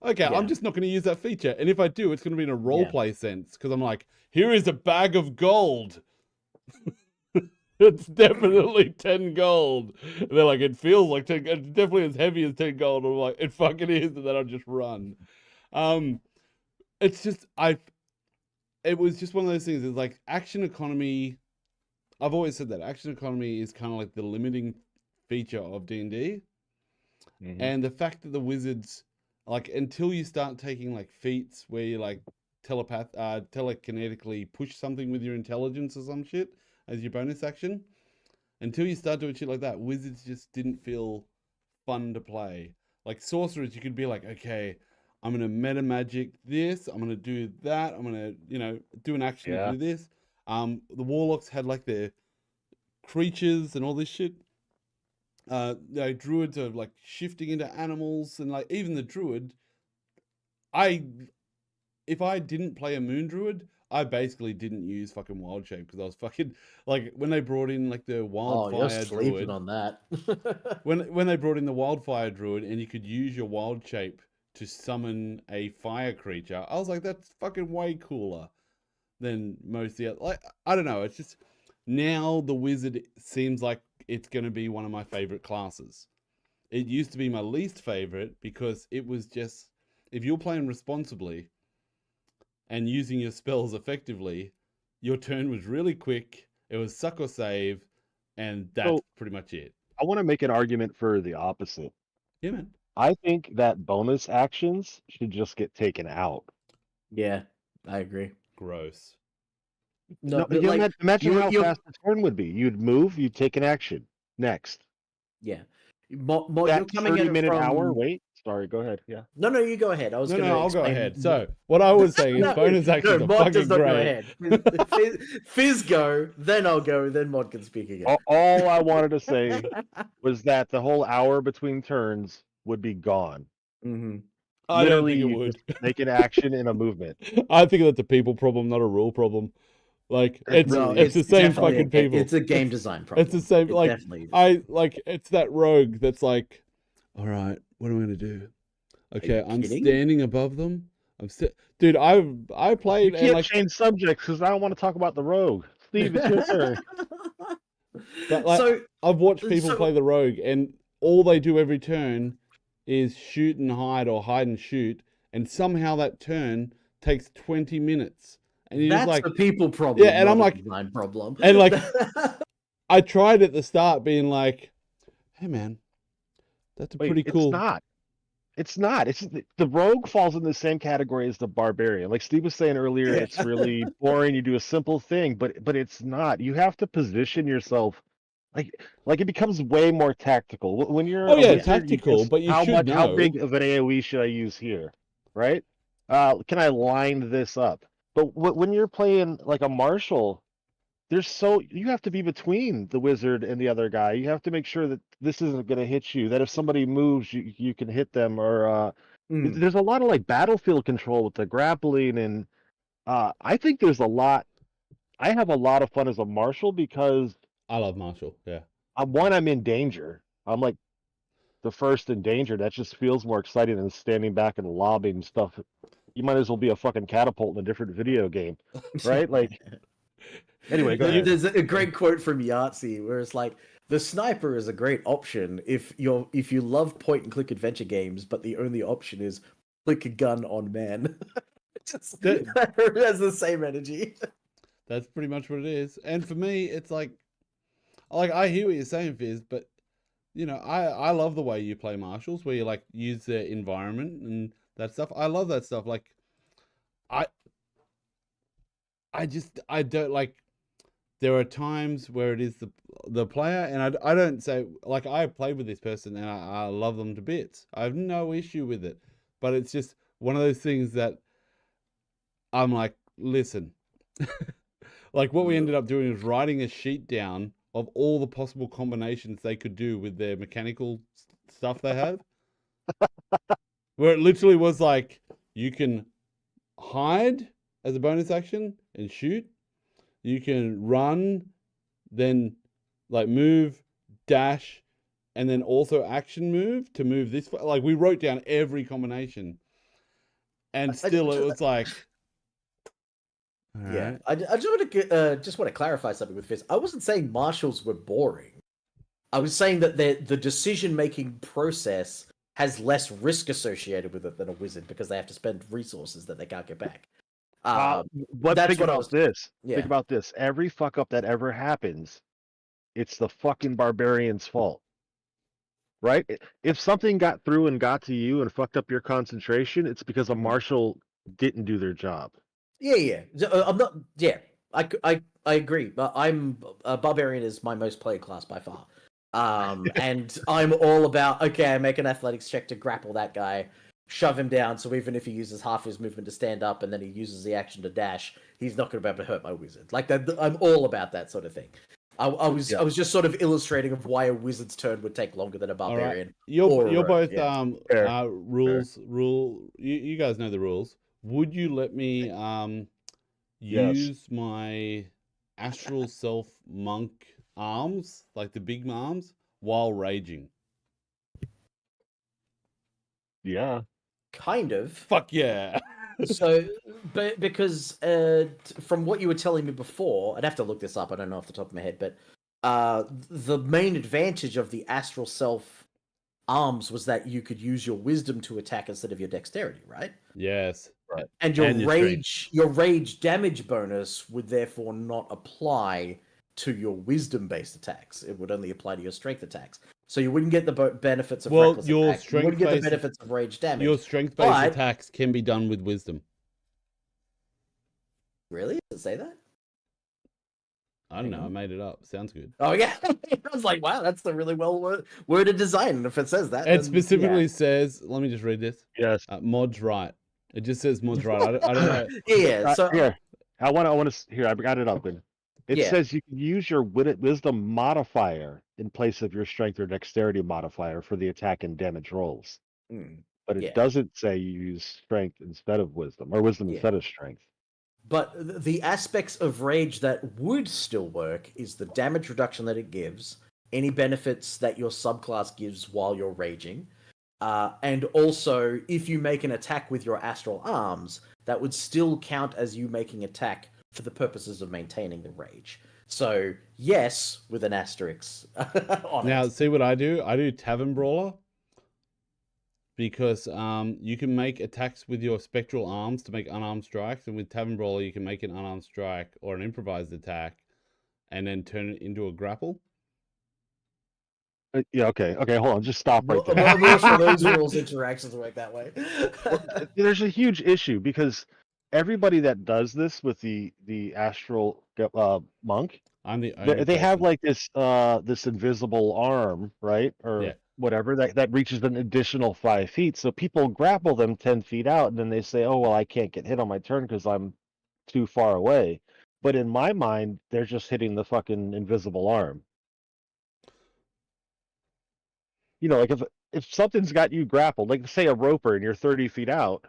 Okay, I'm just not going to use that feature. And if I do, it's going to be in a roleplay sense because I'm like, here is a bag of gold. It's definitely 10 gold. And they're like, it feels like 10. It's definitely as heavy as 10 gold. I'm like, it fucking is. And then I'll just run. It's just, it was just one of those things. It's like action economy. I've always said that action economy is kind of like the limiting feature of D&D. And the fact that the wizards, like, until you start taking like feats where you like telekinetically push something with your intelligence or some shit as your bonus action, until you start doing shit like that, wizards just didn't feel fun to play. Like sorcerers, you could be like, okay, I'm gonna meta magic this, I'm gonna do that, I'm gonna, do an action to do this. The warlocks had like their creatures and all this shit. Druids are like shifting into animals, and like even the druid, if I didn't play a moon druid, I basically didn't use fucking wild shape because I was fucking like when they brought in like the wildfire you're sleeping druid on that. when they brought in the wildfire druid and you could use your wild shape to summon a fire creature, I was like, that's fucking way cooler than most of the other. Like, I don't know, it's just now the wizard seems like it's going to be one of my favorite classes. It used to be my least favorite because it was just, if you're playing responsibly and using your spells effectively, your turn was really quick. It was suck or save, and that's pretty much it. I want to make an argument for the opposite. Yeah, man. I think that bonus actions should just get taken out. Yeah, I agree. Gross. No, imagine how fast the turn would be. You'd move, you'd take an action. Next. Yeah. That you're coming at it 30-minute from... hour? Wait, sorry, go ahead. Yeah. No, you go ahead. I'll go ahead. So, what I was saying is bonus actions are fucking great. Fizz go, then I'll go, then Mod can speak again. All I wanted to say was that the whole hour between turns would be gone. I don't think it Literally, would. just make an action and a movement. I think that's a people problem, not a rule problem. Like it's the same fucking people. It's a game design problem. It's the same. It Like definitely is. it's that rogue that's like, all right, what am I gonna do? Okay, I'm kidding? standing above them. Dude, I played You and can't like change subjects because I don't want to talk about the rogue. Steve, it's your turn. but, like, I've watched people play the rogue, and all they do every turn is shoot and hide or hide and shoot, and somehow that turn takes 20 minutes. And you're That's just like, the people problem. Yeah, and I'm like, design problem. And like, I tried at the start being like, hey man, that's pretty cool. It's not. It's the rogue falls in the same category as the barbarian. Like Steve was saying earlier, it's really boring. You do a simple thing, but it's not. You have to position yourself. Like it becomes way more tactical when you're. Tactical, but you should know. How big of an AOE should I use here, right? Can I line this up? But when you're playing like a martial, you have to be between the wizard and the other guy. You have to make sure that this isn't going to hit you. That if somebody moves, you can hit them. Or there's a lot of like battlefield control with the grappling, and I think there's a lot. I have a lot of fun as a martial because I love martial. Yeah. I'm in danger. I'm like the first in danger. That just feels more exciting than standing back and lobbing stuff. You might as well be a fucking catapult in a different video game, right? Like, anyway, go ahead. There's a great quote from Yahtzee where it's like, the sniper is a great option if you love point and click adventure games, but the only option is click a gun on man. It has the same energy. That's pretty much what it is. And for me, it's like I hear what you're saying, Fizz, but you know, I love the way you play martials, where you like use their environment and that stuff. I love that stuff. Like, I I don't like. There are times where it is the player, and I don't say like I played with this person and I love them to bits. I have no issue with it, but it's just one of those things that I'm like, listen, like what we ended up doing is writing a sheet down of all the possible combinations they could do with their mechanical stuff they have, where it literally was like you can hide as a bonus action and shoot. You can run, then like move, dash, and then also action move to move this. Like we wrote down every combination, and still it was like, all Yeah, right. I just want to clarify something with Fizz. I wasn't saying marshals were boring. I was saying that the decision making process has less risk associated with it than a wizard because they have to spend resources that they can't get back. But That's think what I about was. this. Yeah. Think about this. Every fuck up that ever happens, it's the fucking barbarian's fault. Right? If something got through and got to you and fucked up your concentration, it's because a marshal didn't do their job. Yeah. I'm not. Yeah, I agree. But I'm barbarian is my most played class by far. And I'm all about okay. I make an athletics check to grapple that guy, shove him down. So even if he uses half his movement to stand up and then he uses the action to dash, he's not going to be able to hurt my wizard. Like that, I'm all about that sort of thing. I was just sort of illustrating of why a wizard's turn would take longer than a All barbarian. right. You're both Fair. rule. You guys know the rules. Would you let me use my astral self monk arms, like the big arms, while raging? Yeah. Kind of. Fuck yeah. So, but because from what you were telling me before, I'd have to look this up. I don't know off the top of my head, but the main advantage of the astral self arms was that you could use your wisdom to attack instead of your dexterity, right? Yes. Right. And your strength. rage damage bonus would therefore not apply to your wisdom based attacks. It would only apply to your strength attacks. So you wouldn't get the benefits of reckless your attack. You wouldn't get the strength-based benefits of rage damage. Your strength-based attacks can be done with wisdom. Really? Does it say that? I don't know. I made it up. Sounds good. Oh yeah, I was like, wow, that's the really well worded design. And if it says that, It specifically says. Let me just read this. Yes. Mod's right. It just says Mod's right. I don't know. Yeah. So here, I want to. Here, I got it up. It Yeah. says you can use your wisdom modifier in place of your strength or dexterity modifier for the attack and damage rolls. But it yeah. doesn't say you use strength instead of wisdom or wisdom Yeah. instead of strength. But the aspects of rage that would still work is the damage reduction that it gives, any benefits that your subclass gives while you're raging, and also if you make an attack with your astral arms, that would still count as you making attack for the purposes of maintaining the rage. So yes, with an asterisk. Now, see what I do? I do Tavern Brawler. Because you can make attacks with your spectral arms to make unarmed strikes, and with Tavern Brawler you can make an unarmed strike or an improvised attack, and then turn it into a grapple. Yeah. Okay. Hold on. Just stop right there. I'm not sure those rules interactions work that way. There's a huge issue because everybody that does this with the astral monk, I'm the only they have person. like this invisible arm, right? Or whatever that reaches an additional 5 feet. So people grapple them 10 feet out, and then they say, "Oh well, I can't get hit on my turn because I'm too far away." But in my mind, they're just hitting the fucking invisible arm. You know, like if something's got you grappled, like say a roper and you're 30 feet out,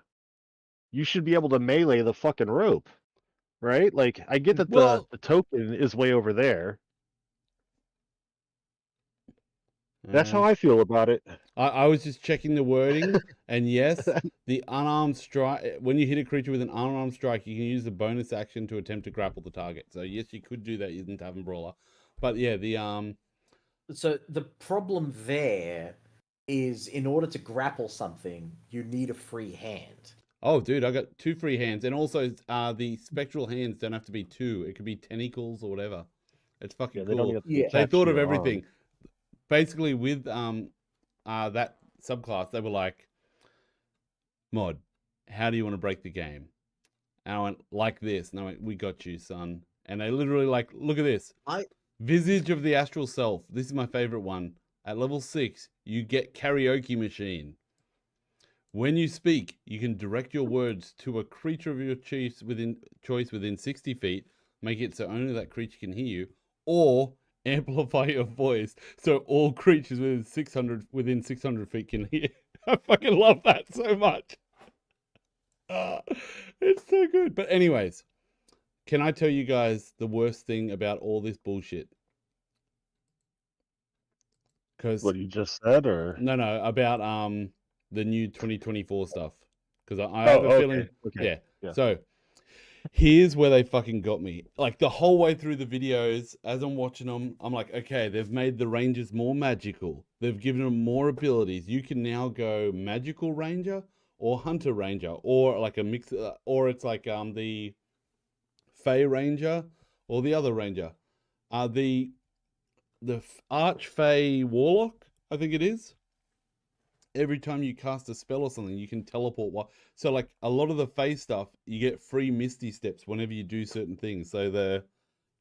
you should be able to melee the fucking rope, right? Like I get that the token is way over there. That's how I feel about it. I was just checking the wording, and yes, the unarmed strike. When you hit a creature with an unarmed strike, you can use the bonus action to attempt to grapple the target. So yes, you could do that using Tavern Brawler, but yeah, the So the problem there is in order to grapple something, you need a free hand. Oh, dude, I got 2 free hands, and also the spectral hands don't have to be 2. It could be tentacles or whatever. It's fucking they don't cool. have to be They attached thought to of your everything. arm. basically with that subclass, they were like, mod, how do you want to break the game? And I went, like this. And I went, we got you, son. And they literally like, look at this. Visage of the Astral Self. This is my favorite one. At level 6, you get karaoke machine. When you speak, you can direct your words to a creature of your choice within 60 feet, make it so only that creature can hear you, or amplify your voice so all creatures within 600 feet can hear. I fucking love that so much. It's so good. But anyways, can I tell you guys the worst thing about all this bullshit? Because what you just said, or no, about the new 2024 stuff. Because I have a feeling, okay. Yeah. So here's where they fucking got me. Like the whole way through the videos, as I'm watching them, I'm like, okay, they've made the rangers more magical. They've given them more abilities. You can now go magical ranger or hunter ranger, or like a mix, or it's like the Fey ranger or the other ranger, the Archfey warlock, I think it is. Every time you cast a spell or something, you can teleport. So like a lot of the Fey stuff, you get free Misty Steps whenever you do certain things. So the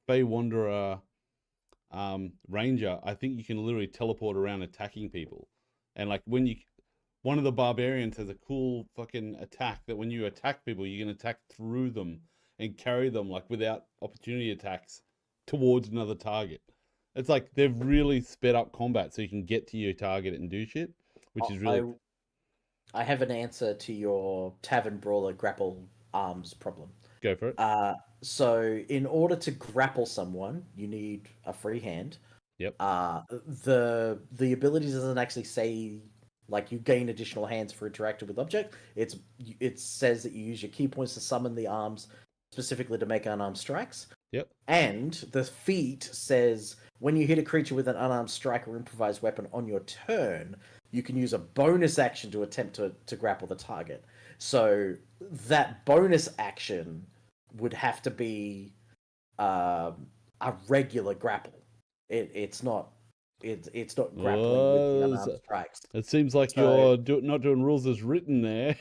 Fey Wanderer ranger, I think you can literally teleport around attacking people. And like one of the barbarians has a cool fucking attack that when you attack people, you can attack through them and carry them like without opportunity attacks towards another target. It's like they've really sped up combat so you can get to your target and do shit, which is really... I have an answer to your Tavern Brawler grapple arms problem. Go for it. So in order to grapple someone, you need a free hand. Yep. The ability doesn't actually say like you gain additional hands for interacting with object. It says that you use your key points to summon the arms specifically to make unarmed strikes. Yep. And the feat says when you hit a creature with an unarmed strike or improvised weapon on your turn, you can use a bonus action to attempt to grapple the target. So that bonus action would have to be a regular grapple. It's not grappling with the unarmed strikes. It seems like you're not doing rules as written there.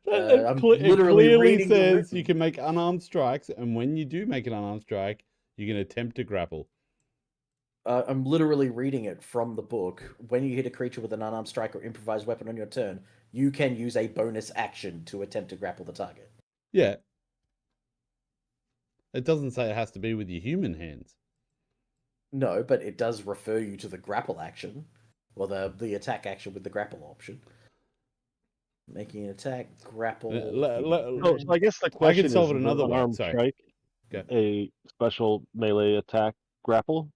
It clearly says you can make unarmed strikes, and when you do make an unarmed strike, you can attempt to grapple. I'm literally reading it from the book. When you hit a creature with an unarmed strike or improvised weapon on your turn, you can use a bonus action to attempt to grapple the target. Yeah. It doesn't say it has to be with your human hands. No, but it does refer you to the grapple action, or the attack action with the grapple option. Making an attack, grapple. So I guess the question I can solve is, it another way. unarmed strike, a special melee attack grapple?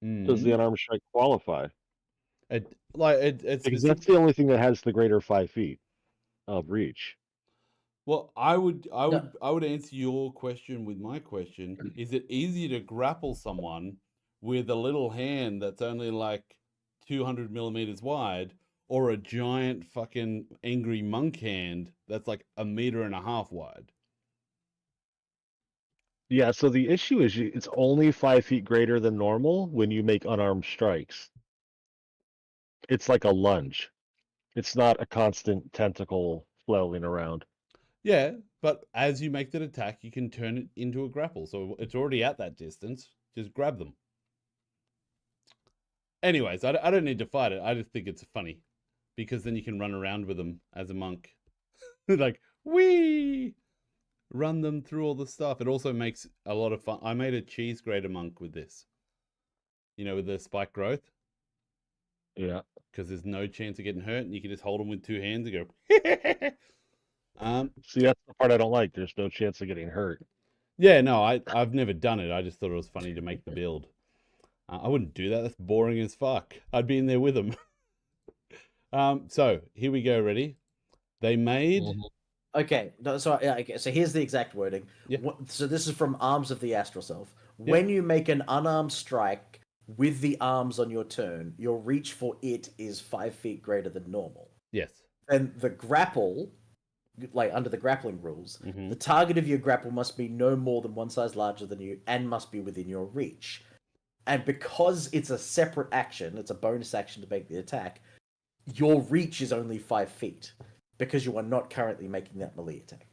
Does the unarmed strike qualify? It's because that's the only thing that has the greater 5 feet of reach. Well, I would answer your question with my question. Is it easier to grapple someone with a little hand that's only like 200 millimeters wide, or a giant fucking angry monk hand that's like 1.5 meters wide? Yeah, so the issue is it's only 5 feet greater than normal when you make unarmed strikes. It's like a lunge. It's not a constant tentacle flailing around. Yeah, but as you make that attack, you can turn it into a grapple. So it's already at that distance. Just grab them. Anyways, I don't need to fight it. I just think it's funny. Because then you can run around with them as a monk. Like, whee! Run them through all the stuff. It also makes a lot of fun. I made a cheese grater monk with this. You know, with the spike growth. Yeah. Because there's no chance of getting hurt. And you can just hold them with 2 hands and go... See, that's the part I don't like. There's no chance of getting hurt. Yeah, no, I've never done it. I just thought it was funny to make the build. I wouldn't do that. That's boring as fuck. I'd be in there with them. So here we go. Ready? They made... Okay, so here's the exact wording. Yeah. So this is from Arms of the Astral Self. When you make an unarmed strike with the arms on your turn, your reach for it is 5 feet greater than normal. Yes. And the grapple like under the grappling rules, Mhm. the target of your grapple must be no more than one size larger than you and must be within your reach. And because it's a separate action, it's a bonus action to make the attack, your reach is only 5 feet because you are not currently making that melee attack.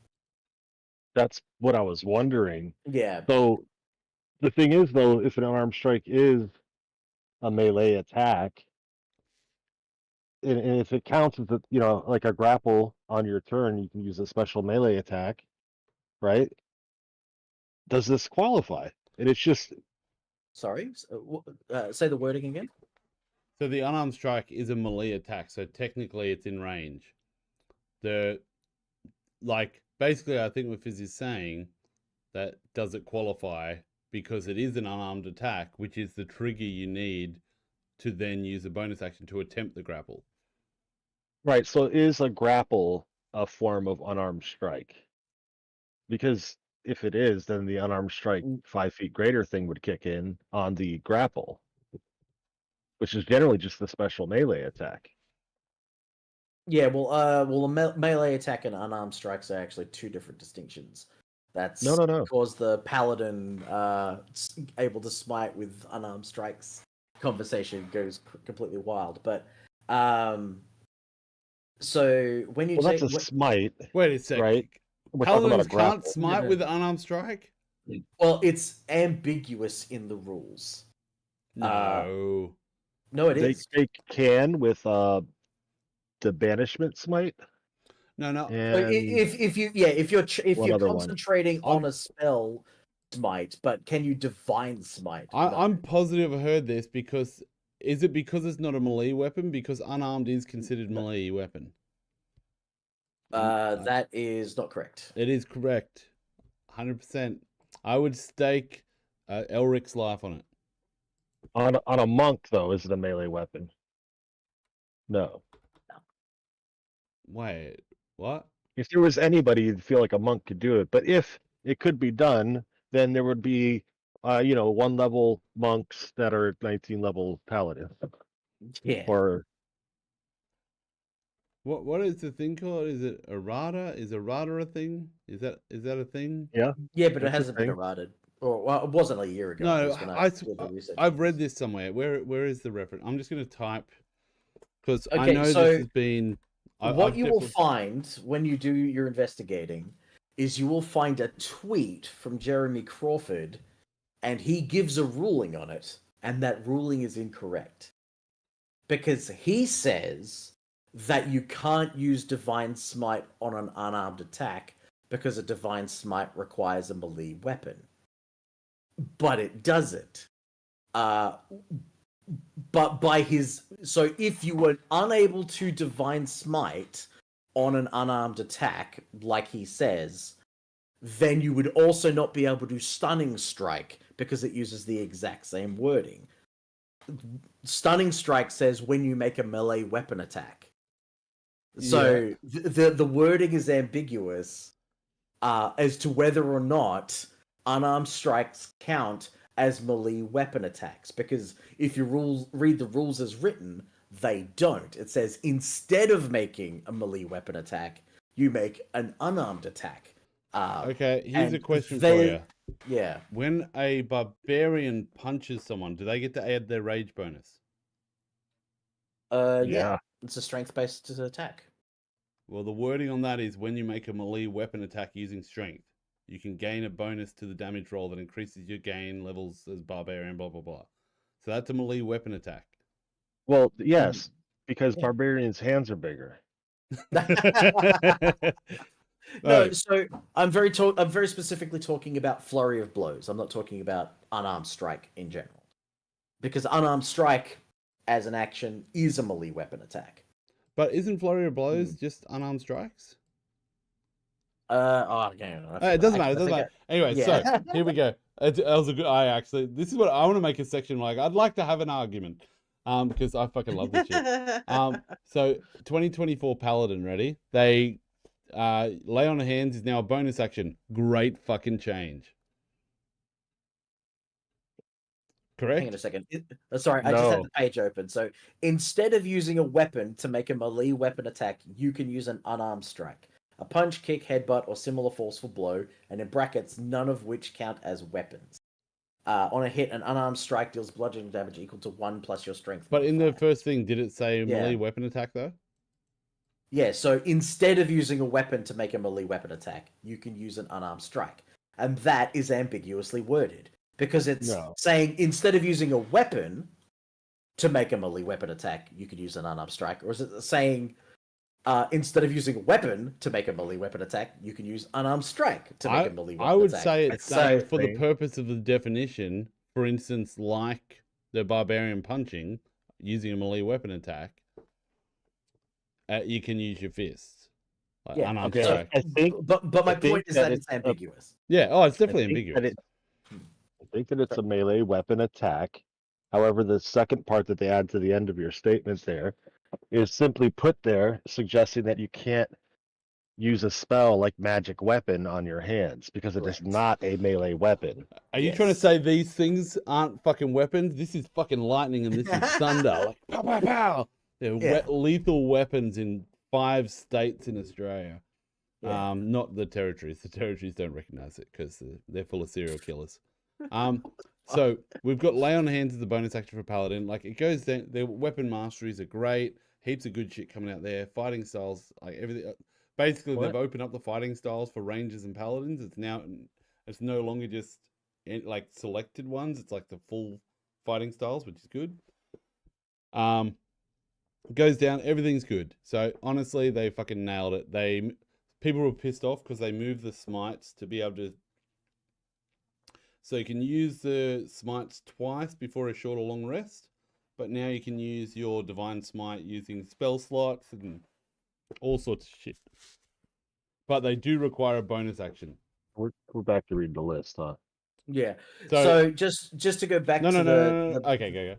That's what I was wondering. Yeah. So the thing is, though, if an unarmed strike is a melee attack, and if it counts as like a grapple on your turn, you can use a special melee attack, right? Does this qualify? And it's just Sorry, say the wording again. So the unarmed strike is a melee attack, so technically it's in range. Basically, I think what Fizz is saying, that does it qualify because it is an unarmed attack, which is the trigger you need to then use a bonus action to attempt the grapple. right. So is a grapple a form of unarmed strike? Because if it is, then the unarmed strike 5 feet greater thing would kick in on the grapple, which is generally just the special melee attack. Yeah, well, a melee attack and unarmed strikes are actually two different distinctions. That's No. because the paladin able to smite with unarmed strikes conversation goes completely wild. But so when you that's a smite. Wait a second. Right? We're talking about a Paladins grapple. can't smite with an unarmed strike? Well, it's ambiguous in the rules. No. No, it is. They can with the banishment smite. No. So if you're concentrating on a spell smite, but can you divine smite? I'm positive I heard this because is it because it's not a melee weapon? Because unarmed is considered melee weapon. That is not correct. It is correct. 100%. I would stake Elric's life on it. On a monk, though, is it a melee weapon? No. Wait, what? If there was anybody, you'd feel like a monk could do it. But if it could be done, then there would be, 1 level monks that are 19 level paladins. Yeah. Or what is the thing called? Is it errata? Is errata a thing? Is that a thing? Yeah. Yeah, but it hasn't been errated. Well, it wasn't a year ago. No, I've read this somewhere. Where is the reference? I'm just going to type because I Okay, know so this has been. What you will find when you do your investigating is you will find a tweet from Jeremy Crawford, and he gives a ruling on it, and that ruling is incorrect. Because he says that you can't use Divine Smite on an unarmed attack because a Divine Smite requires a melee weapon. But it doesn't. But so if you were unable to Divine Smite on an unarmed attack, like he says, then you would also not be able to Stunning Strike because it uses the exact same wording. Stunning Strike says when you make a melee weapon attack. So the wording is ambiguous as to whether or not unarmed strikes count as melee weapon attacks, because if you read the rules as written, they don't. It says instead of making a melee weapon attack, you make an unarmed attack. Okay, here's a question for you. Yeah. When a barbarian punches someone, do they get to add their rage bonus? Yeah. It's a strength-based attack. Well, the wording on that is when you make a melee weapon attack using strength, you can gain a bonus to the damage roll that increases your gain levels as barbarian, blah, blah, blah. So that's a melee weapon attack. Well, yes, because barbarians' hands are bigger. No, so I'm very specifically talking about flurry of blows. I'm not talking about unarmed strike in general, because unarmed strike as an action is a melee weapon attack. But isn't flurry of blows just unarmed strikes? It doesn't matter. It doesn't matter. Anyway, so here we go. That was a good. This is what I want to make a section like. I'd like to have an argument, because I fucking love this shit. So 2024 Paladin, ready? They lay on hands is now a bonus action. Great fucking change. Correct? Hang on a second. Sorry, I just had the page open. So instead of using a weapon to make a melee weapon attack, you can use an unarmed strike. a punch, kick, headbutt, or similar forceful blow, and in brackets, none of which count as weapons. On a hit, an unarmed strike deals bludgeoning damage equal to 1 plus your strength. But in the first thing, did it say Yeah. melee weapon attack though? Yeah, so instead of using a weapon to make a melee weapon attack, you can use an unarmed strike. And that is ambiguously worded. Because it's saying instead of using a weapon to make a melee weapon attack, you could use an unarmed strike. Or is it saying instead of using a weapon to make a melee weapon attack, you can use unarmed strike to make a melee weapon attack? I would say it's saying for the purpose of the definition, for instance, like the barbarian punching, using a melee weapon attack, you can use your fists. Like unarmed strike. I think, but my point is that it's ambiguous. Yeah, it's definitely ambiguous. I think that it's a melee weapon attack. However, the second part that they add to the end of your statement there is simply put there, suggesting that you can't use a spell like magic weapon on your hands because it is not a melee weapon. Are you trying to say these things aren't fucking weapons? This is fucking lightning and this is thunder. Like pow pow pow. They're lethal weapons in 5 states in Australia. Not the territories. The territories don't recognize it because they're full of serial killers. So we've got lay on hands as the bonus action for paladin. Like it goes down. Their weapon masteries are great. Heaps of good shit coming out there. Fighting styles, like everything. Basically, they've opened up the fighting styles for rangers and paladins. It's no longer just like selected ones. It's like the full fighting styles, which is good. Goes down. Everything's good. So honestly, they fucking nailed it. People were pissed off because they moved the smites to be able to. So you can use the smites twice before a short or long rest, but now you can use your divine smite using spell slots and all sorts of shit. But they do require a bonus action. We're back to reading the list, huh? Yeah. So just to go back to the Okay, go.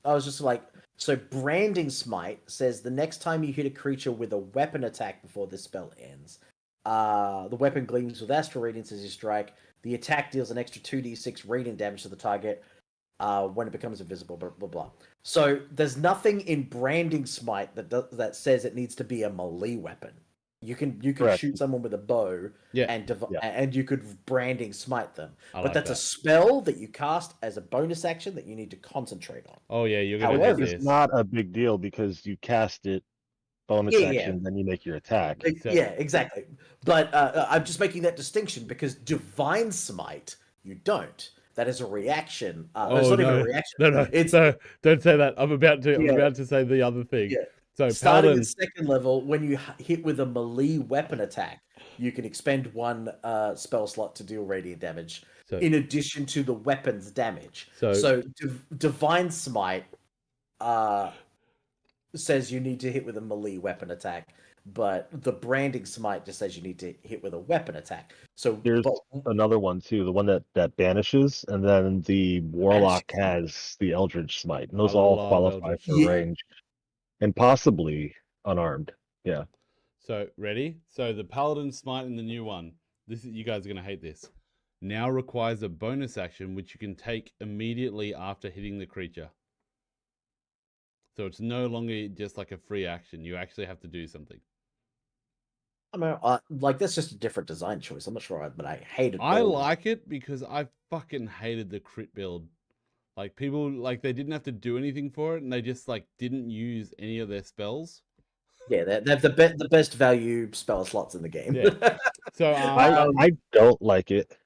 I was just like, so branding smite says the next time you hit a creature with a weapon attack before this spell ends, the weapon gleams with astral radiance as you strike. The attack deals an extra 2d6 radiant damage to the target when it becomes invisible, blah, blah, blah. So there's nothing in branding smite that says it needs to be a melee weapon. You can shoot someone with a bow and you could branding smite them. But that's a spell that you cast as a bonus action that you need to concentrate on. Oh yeah, you're gonna However, it's not a big deal because you cast it bonus action, then you make your attack. Yeah, exactly. But I'm just making that distinction because divine smite, you don't. That is a reaction. It's not even a reaction. No, don't say that. I'm about to say the other thing. Yeah. So starting paladin, at second level, when you hit with a melee weapon attack, you can expend 1 spell slot to deal radiant damage, in addition to the weapon's damage. So divine smite says you need to hit with a melee weapon attack, but the branding smite just says you need to hit with a weapon attack. So here's another one too, the one that banishes, and then the warlock has the eldritch smite, and those all qualify for range, and possibly unarmed. Yeah. So ready? So the paladin smite in the new one. You guys are gonna hate this. Now requires a bonus action which you can take immediately after hitting the creature. So it's no longer just like a free action. You actually have to do something. I mean, like that's just a different design choice. I'm not sure, but I hate it. I like it because I fucking hated the crit build. Like people, like they didn't have to do anything for it, and they just like didn't use any of their spells. Yeah, they have the best value spell slots in the game. Yeah. So I don't like it.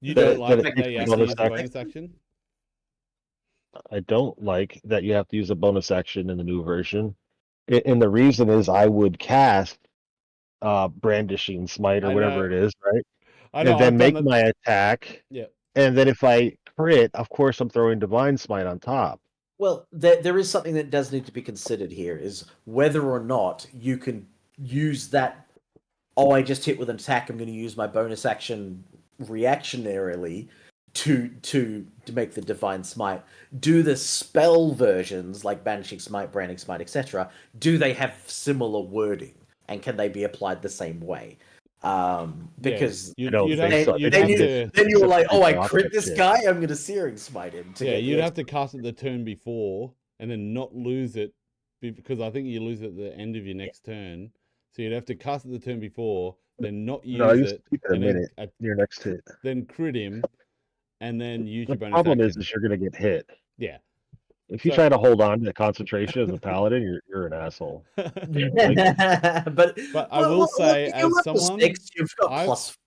You don't like that you have to use a bonus action? I don't like that you have to use a bonus action in the new version. And the reason is I would cast brandishing smite or whatever it is, right? And then make my attack. Yeah. And then if I crit, of course I'm throwing divine smite on top. Well, there is something that does need to be considered here, is whether or not you can use that, I just hit with an attack, I'm going to use my bonus action reactionarily to make the divine smite. Do the spell versions, like banishing smite, branding smite, etc., do they have similar wording? And can they be applied the same way? Because then you were like, I crit this guy, I'm going to searing smite him. You'd have to cast it the turn before and then not lose it, because I think you lose it at the end of your next turn. So you'd have to cast it the turn before, then not No, I use used to it, keep it a and then minute near next hit. then crit him, and then use The your bonus problem action. is you're gonna get hit. Yeah. If you So- try to hold on to concentration as a paladin, you're an asshole. Like, but I will say, if you as look someone, mistakes, you've got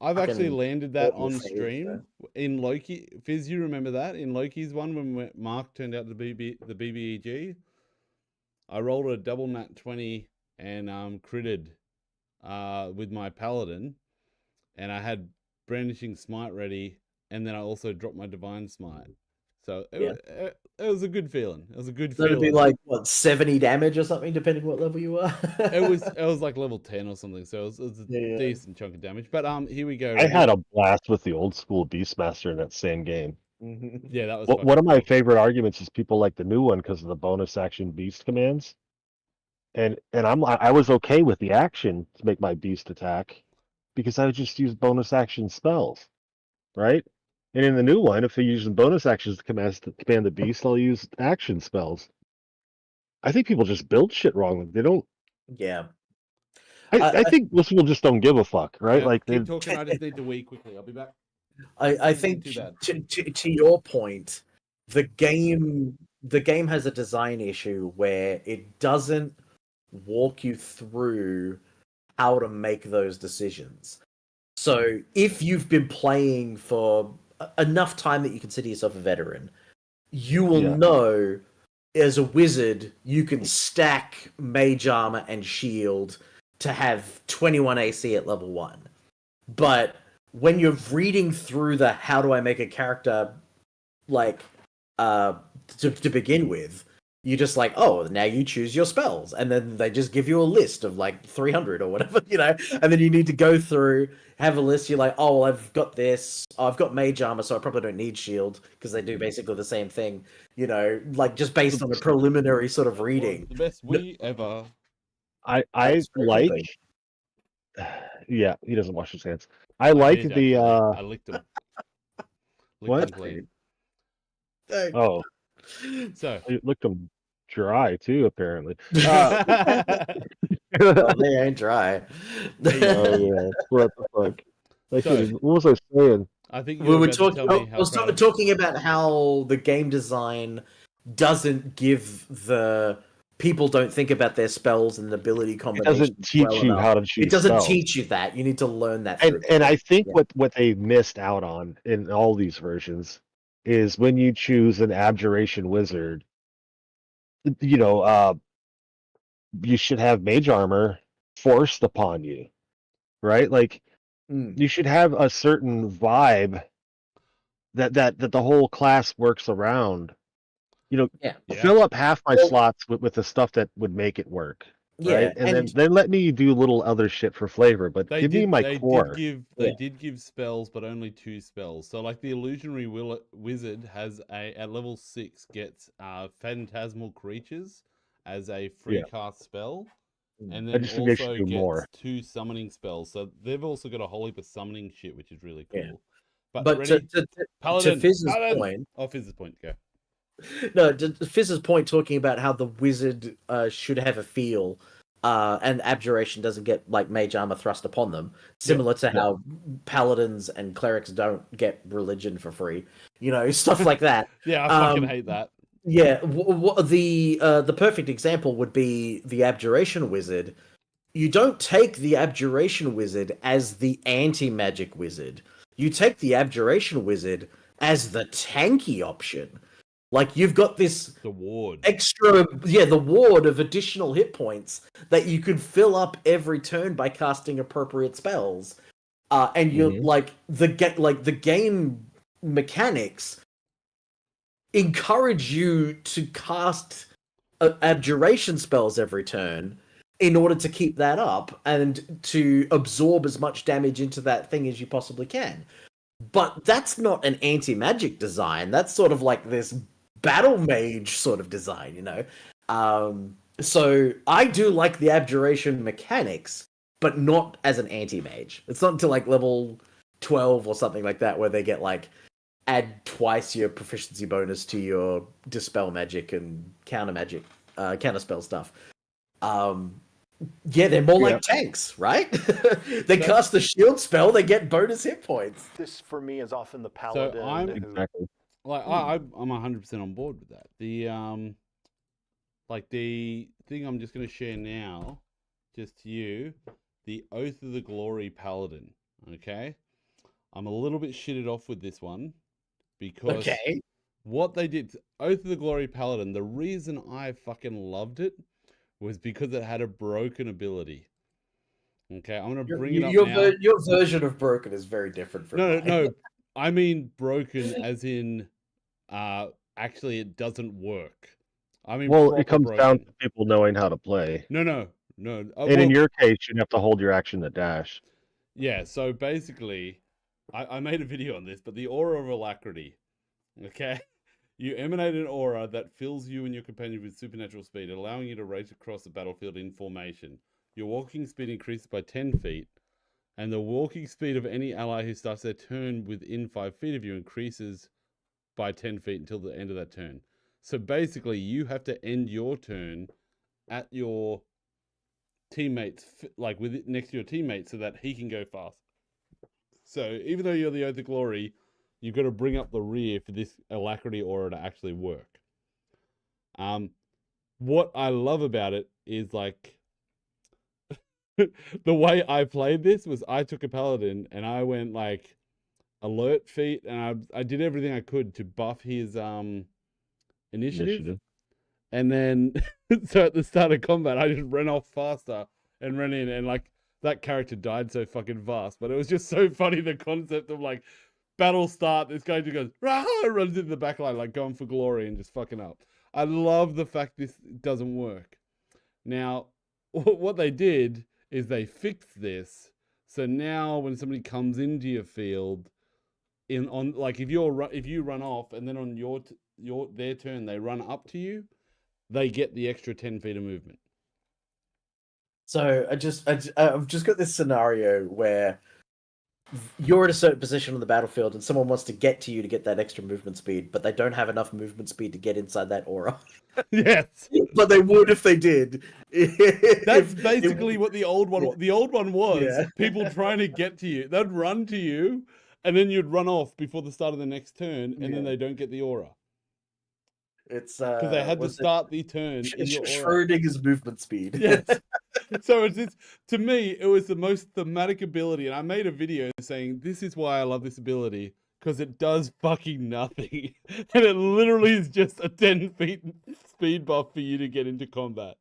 I've actually fucking landed that all your on phase, stream in Loki. Fizz, you remember that in Loki's one when Mark turned out to be the BBEG? I rolled a double nat 20 and critted with my paladin, and I had brandishing smite ready, and then I also dropped my divine smite. So it was a good feeling. It was a good feeling. That'd be like what 70 damage or something, depending what level you are. it was like level 10 or something, so it was a decent chunk of damage. But here we go. I had a blast with the old school Beastmaster in that same game. Yeah, that was One of my favorite arguments is people like the new one because of the bonus action beast commands. And I was okay with the action to make my beast attack because I would just use bonus action spells, right? And in the new one, if they're using bonus actions to command the beast, I'll use action spells. I think people just build shit wrong. They don't. Yeah. I think most people just don't give a fuck, right? Yeah, like keep talking. I just need to wee quickly. I'll be back. I think to your point, the game has a design issue where it doesn't walk you through how to make those decisions. So if you've been playing for enough time that you consider yourself a veteran, you will know as a wizard you can stack mage armor and shield to have 21 AC at level 1. But when you're reading through the how do I make a character like to begin with, you're just like, oh, now you choose your spells, and then they just give you a list of like 300 or whatever, and then you need to go through, have a list. You're like, oh, well, I've got this, I've got mage armor, so I probably don't need shield because they do basically the same thing, like just based on a preliminary sort of reading. The best we ever. I like. Yeah, he doesn't wash his hands. I did, like actually. the. I licked them. What? Clean. Oh, so you licked them dry too, apparently. Oh, they ain't dry. Oh yeah, what the fuck? So- What was I saying? I think We were talking. talking. I was talking about how the game design doesn't give the people don't think about their spells and ability It combinations. doesn't teach you how to choose It doesn't spells. teach you that. You need to learn that. And I think what they missed out on in all these versions is when you choose an abjuration wizard, you should have mage armor forced upon you, right? Like you should have a certain vibe that the whole class works around. Fill up half my slots with the stuff that would make it work. Right? And then let me do little other shit for flavor, but give me my core. They did give spells, but only 2 spells. So like the illusionary wizard has at level 6 gets phantasmal creatures as a free cast spell, and I then just think they should also do gets more. 2 summoning spells. So they've also got a whole heap of summoning shit, which is really cool. Yeah. But to Paladin, Fizz's Paladin! point, Oh, Fizz's point, go. No, Fizz's point talking about how the wizard should have a feel, and abjuration doesn't get like mage armor thrust upon them, similar to how paladins and clerics don't get religion for free, stuff like that. Yeah, I fucking hate that. Yeah, the perfect example would be the abjuration wizard. You don't take the abjuration wizard as the anti-magic wizard. You take the abjuration wizard as the tanky option. Like you've got this the ward the ward of additional hit points that you could fill up every turn by casting appropriate spells, and you're like the game mechanics encourage you to cast abjuration spells every turn in order to keep that up and to absorb as much damage into that thing as you possibly can. But that's not an anti-magic design. That's sort of like this battle mage sort of design, So I do like the abjuration mechanics, but not as an anti-mage. It's not until like level 12 or something like that where they get like add twice your proficiency bonus to your dispel magic and counter magic, counter spell stuff. Yeah, they're more like tanks, right? They cast the shield spell, they get bonus hit points. This for me is often the So paladin. I'm Exactly. like I'm 100% on board with that. The like the thing I'm just going to share now, just to you, the Oath of the Glory Paladin. Okay, I'm a little bit shitted off with this one because what they did, Oath of the Glory Paladin. The reason I fucking loved it was because it had a broken ability. Okay, I'm gonna bring it up now. Your version of broken is very different from mine. No. I mean broken as in, actually it doesn't work. I mean, well, it comes broken. down to people knowing how to play. No. And in your case, you'd have to hold your action to dash. Yeah. So basically, I made a video on this, but the aura of alacrity. Okay. You emanate an aura that fills you and your companion with supernatural speed, allowing you to race across the battlefield in formation. Your walking speed increases by 10 feet, and the walking speed of any ally who starts their turn within 5 feet of you increases by 10 feet until the end of that turn. So basically, you have to end your turn at your teammates, like next to your teammate, so that he can go fast. So even though you're the Oath of Glory, you've got to bring up the rear for this alacrity aura to actually work. What I love about it is like the way I played this was I took a paladin and I went like alert feat, and I did everything I could to buff his initiative. And then so at the start of combat, I just ran off faster and ran in, and like that character died so fucking fast. But it was just so funny, the concept of like battle start, this guy just goes, rah, runs into the back line, like going for glory and just fucking up. I love the fact this doesn't work. Now, what they did is they fixed this. So now when somebody comes into your field, like if you run off and then on their turn they run up to you, they get the extra 10 feet of movement. So I've just got this scenario where you're at a certain position on the battlefield and someone wants to get to you to get that extra movement speed, but they don't have enough movement speed to get inside that aura. Yes. But they would if they did. That's basically what the old one was. People trying to get to you. They'd run to you, and then you'd run off before the start of the next turn, and then they don't get the aura. It's because they had to start the turn in your aura. Schrodinger's movement speed. Yes. So it's to me, it was the most thematic ability, and I made a video saying this is why I love this ability, because it does fucking nothing, and it literally is just a 10 feet speed buff for you to get into combat.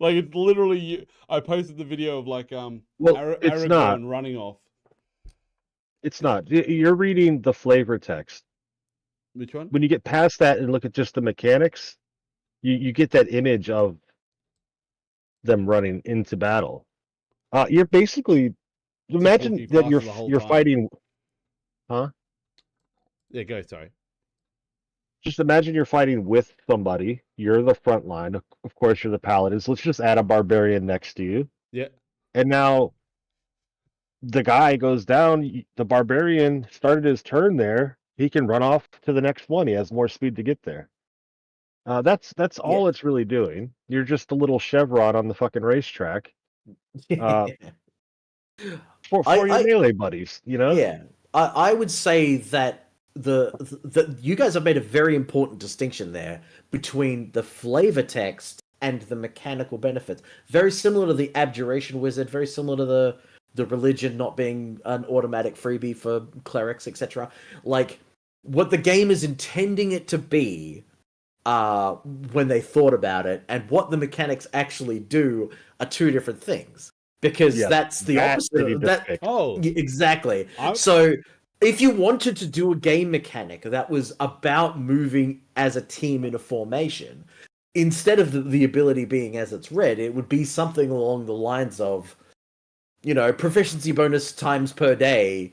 Like it's literally you. I posted the video of like Aragorn running off. It's not. You're reading the flavor text. Which one? When you get past that and look at just the mechanics, you get that image of them running into battle. You're basically imagine that you're fighting. Huh? Yeah, go. Sorry. Just imagine you're fighting with somebody. You're the front line. Of course, you're the paladins. Let's just add a barbarian next to you. Yeah. And now the guy goes down. The barbarian started his turn there. He can run off to the next one. He has more speed to get there. That's all it's really doing. You're just a little chevron on the fucking racetrack. For your melee buddies, you know? Yeah. I would say that the you guys have made a very important distinction there between the flavor text and the mechanical benefits. Very similar to the abjuration wizard, very similar to the religion not being an automatic freebie for clerics, etc. Like what the game is intending it to be when they thought about it, and what the mechanics actually do are two different things. Because that's the opposite of that. Oh, exactly. So if you wanted to do a game mechanic that was about moving as a team in a formation, instead of the ability being as it's read, it would be something along the lines of, you know, proficiency bonus times per day.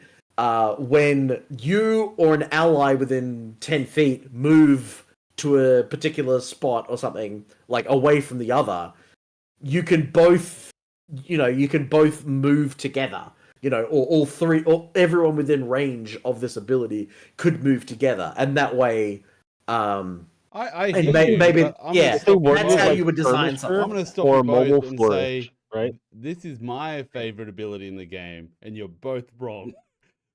When you or an ally within 10 feet move to a particular spot or something, like away from the other, you can both move together. You know, or all three, or everyone within range of this ability could move together, and that way, maybe that's how you would design something. I'm going to stop you both and say right? This is my favorite ability in the game, and you're both wrong.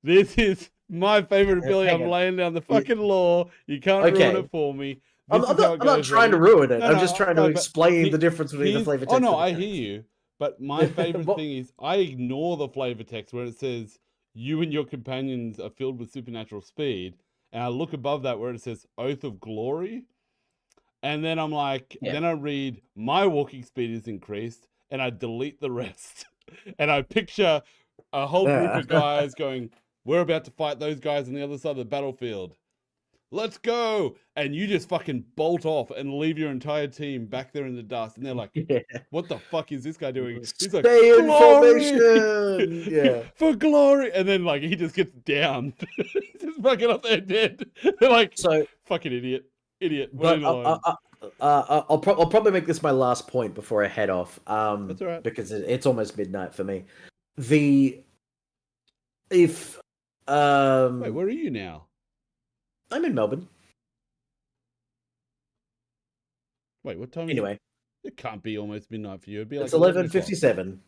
This is my favorite ability. Hang I'm on. laying down the fucking law. You can't ruin Okay. it for me. I'm This is how it not goes. trying to ready? ruin it. No, I'm no, just trying no, to but explain he- the difference between the here's- flavor Oh text. no, and the I text. hear you. But my favorite What- thing is I ignore the flavor text where it says you and your companions are filled with supernatural speed, and I look above that where it says Oath of Glory, and then I'm like, Yeah. then I read my walking speed is increased, and I delete the rest, and I picture a whole group of guys going, "We're about to fight those guys on the other side of the battlefield. Let's go!" And you just fucking bolt off and leave your entire team back there in the dust, and they're like, "What the fuck is this guy doing?" He's like, Stay in "Glory!" formation. Yeah. For glory, and then like he just gets down, just fucking up there dead. They're like, So fucking idiot. What But are you alone? I'll probably make this my last point before I head off. That's all right. Because it's almost midnight for me. If Wait, where are you now? I'm in Melbourne. Wait, what time? Anyway, it can't be almost midnight for you. It'd be like it's 11:57.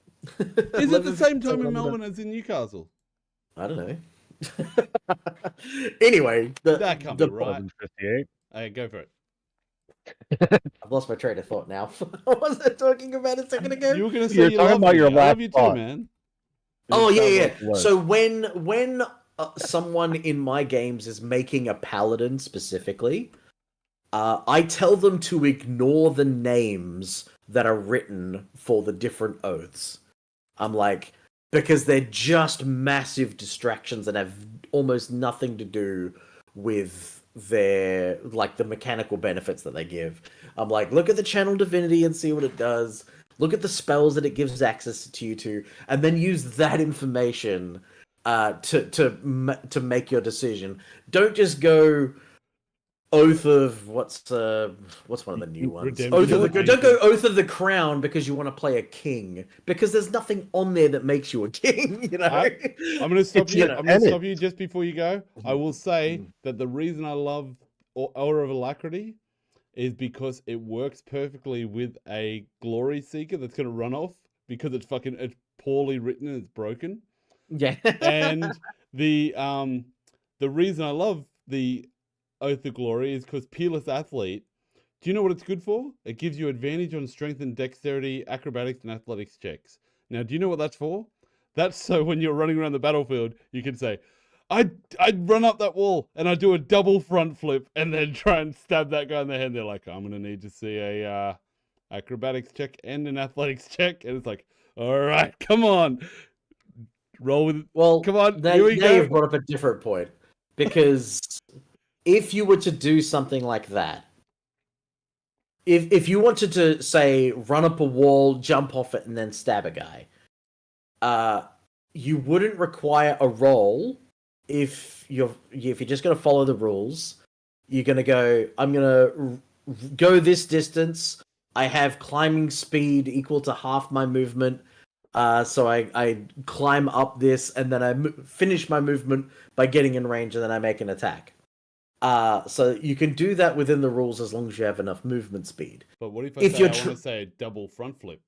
Is it the same time in Melbourne as in Newcastle? I don't know. Anyway, That can't be right. 11:58. Hey, go for it. I've lost my train of thought now. What was I talking about a second ago? You were going to say You're you talking love about me. your I love last you too, thought. man. Oh It yeah, sounds yeah. like it was. So when someone in my games is making a paladin specifically, I tell them to ignore the names that are written for the different oaths. I'm like, because they're just massive distractions and have almost nothing to do with their like the mechanical benefits that they give. I'm like, look at the channel divinity and see what it does. Look at the spells that it gives access to you to, and then use that information to make your decision. Don't just go Oath of what's one of the new ones? Redemption. Oath of the don't go Oath of the Crown because you want to play a king, because there's nothing on there that makes you a king. You know. I'm going to stop you. you know, I'm going to stop you just before you go. I will say that the reason I love Aura of Alacrity is because it works perfectly with a Glory Seeker that's going to run off because it's poorly written and it's broken. Yeah. And the reason I love the Oath of Glory is because Peerless Athlete, do you know what it's good for? It gives you advantage on strength and dexterity, acrobatics, and athletics checks. Now, do you know what that's for? That's so when you're running around the battlefield, you can say, I'd run up that wall and I'd do a double front flip and then try and stab that guy in the head. They're like, I'm going to need to see a acrobatics check and an athletics check. And it's like, all right, come on. Roll with it. Well, come on. Now, Here we now go. you've brought up a different point, because if you were to do something like that, if you wanted to say run up a wall, jump off it, and then stab a guy, you wouldn't require a roll. If you're just going to follow the rules, you're going to go, I'm going to go this distance. I have climbing speed equal to half my movement. So I climb up this, and then I finish my movement by getting in range, and then I make an attack. So you can do that within the rules as long as you have enough movement speed. But what if I If say you're I want to say a double front flip?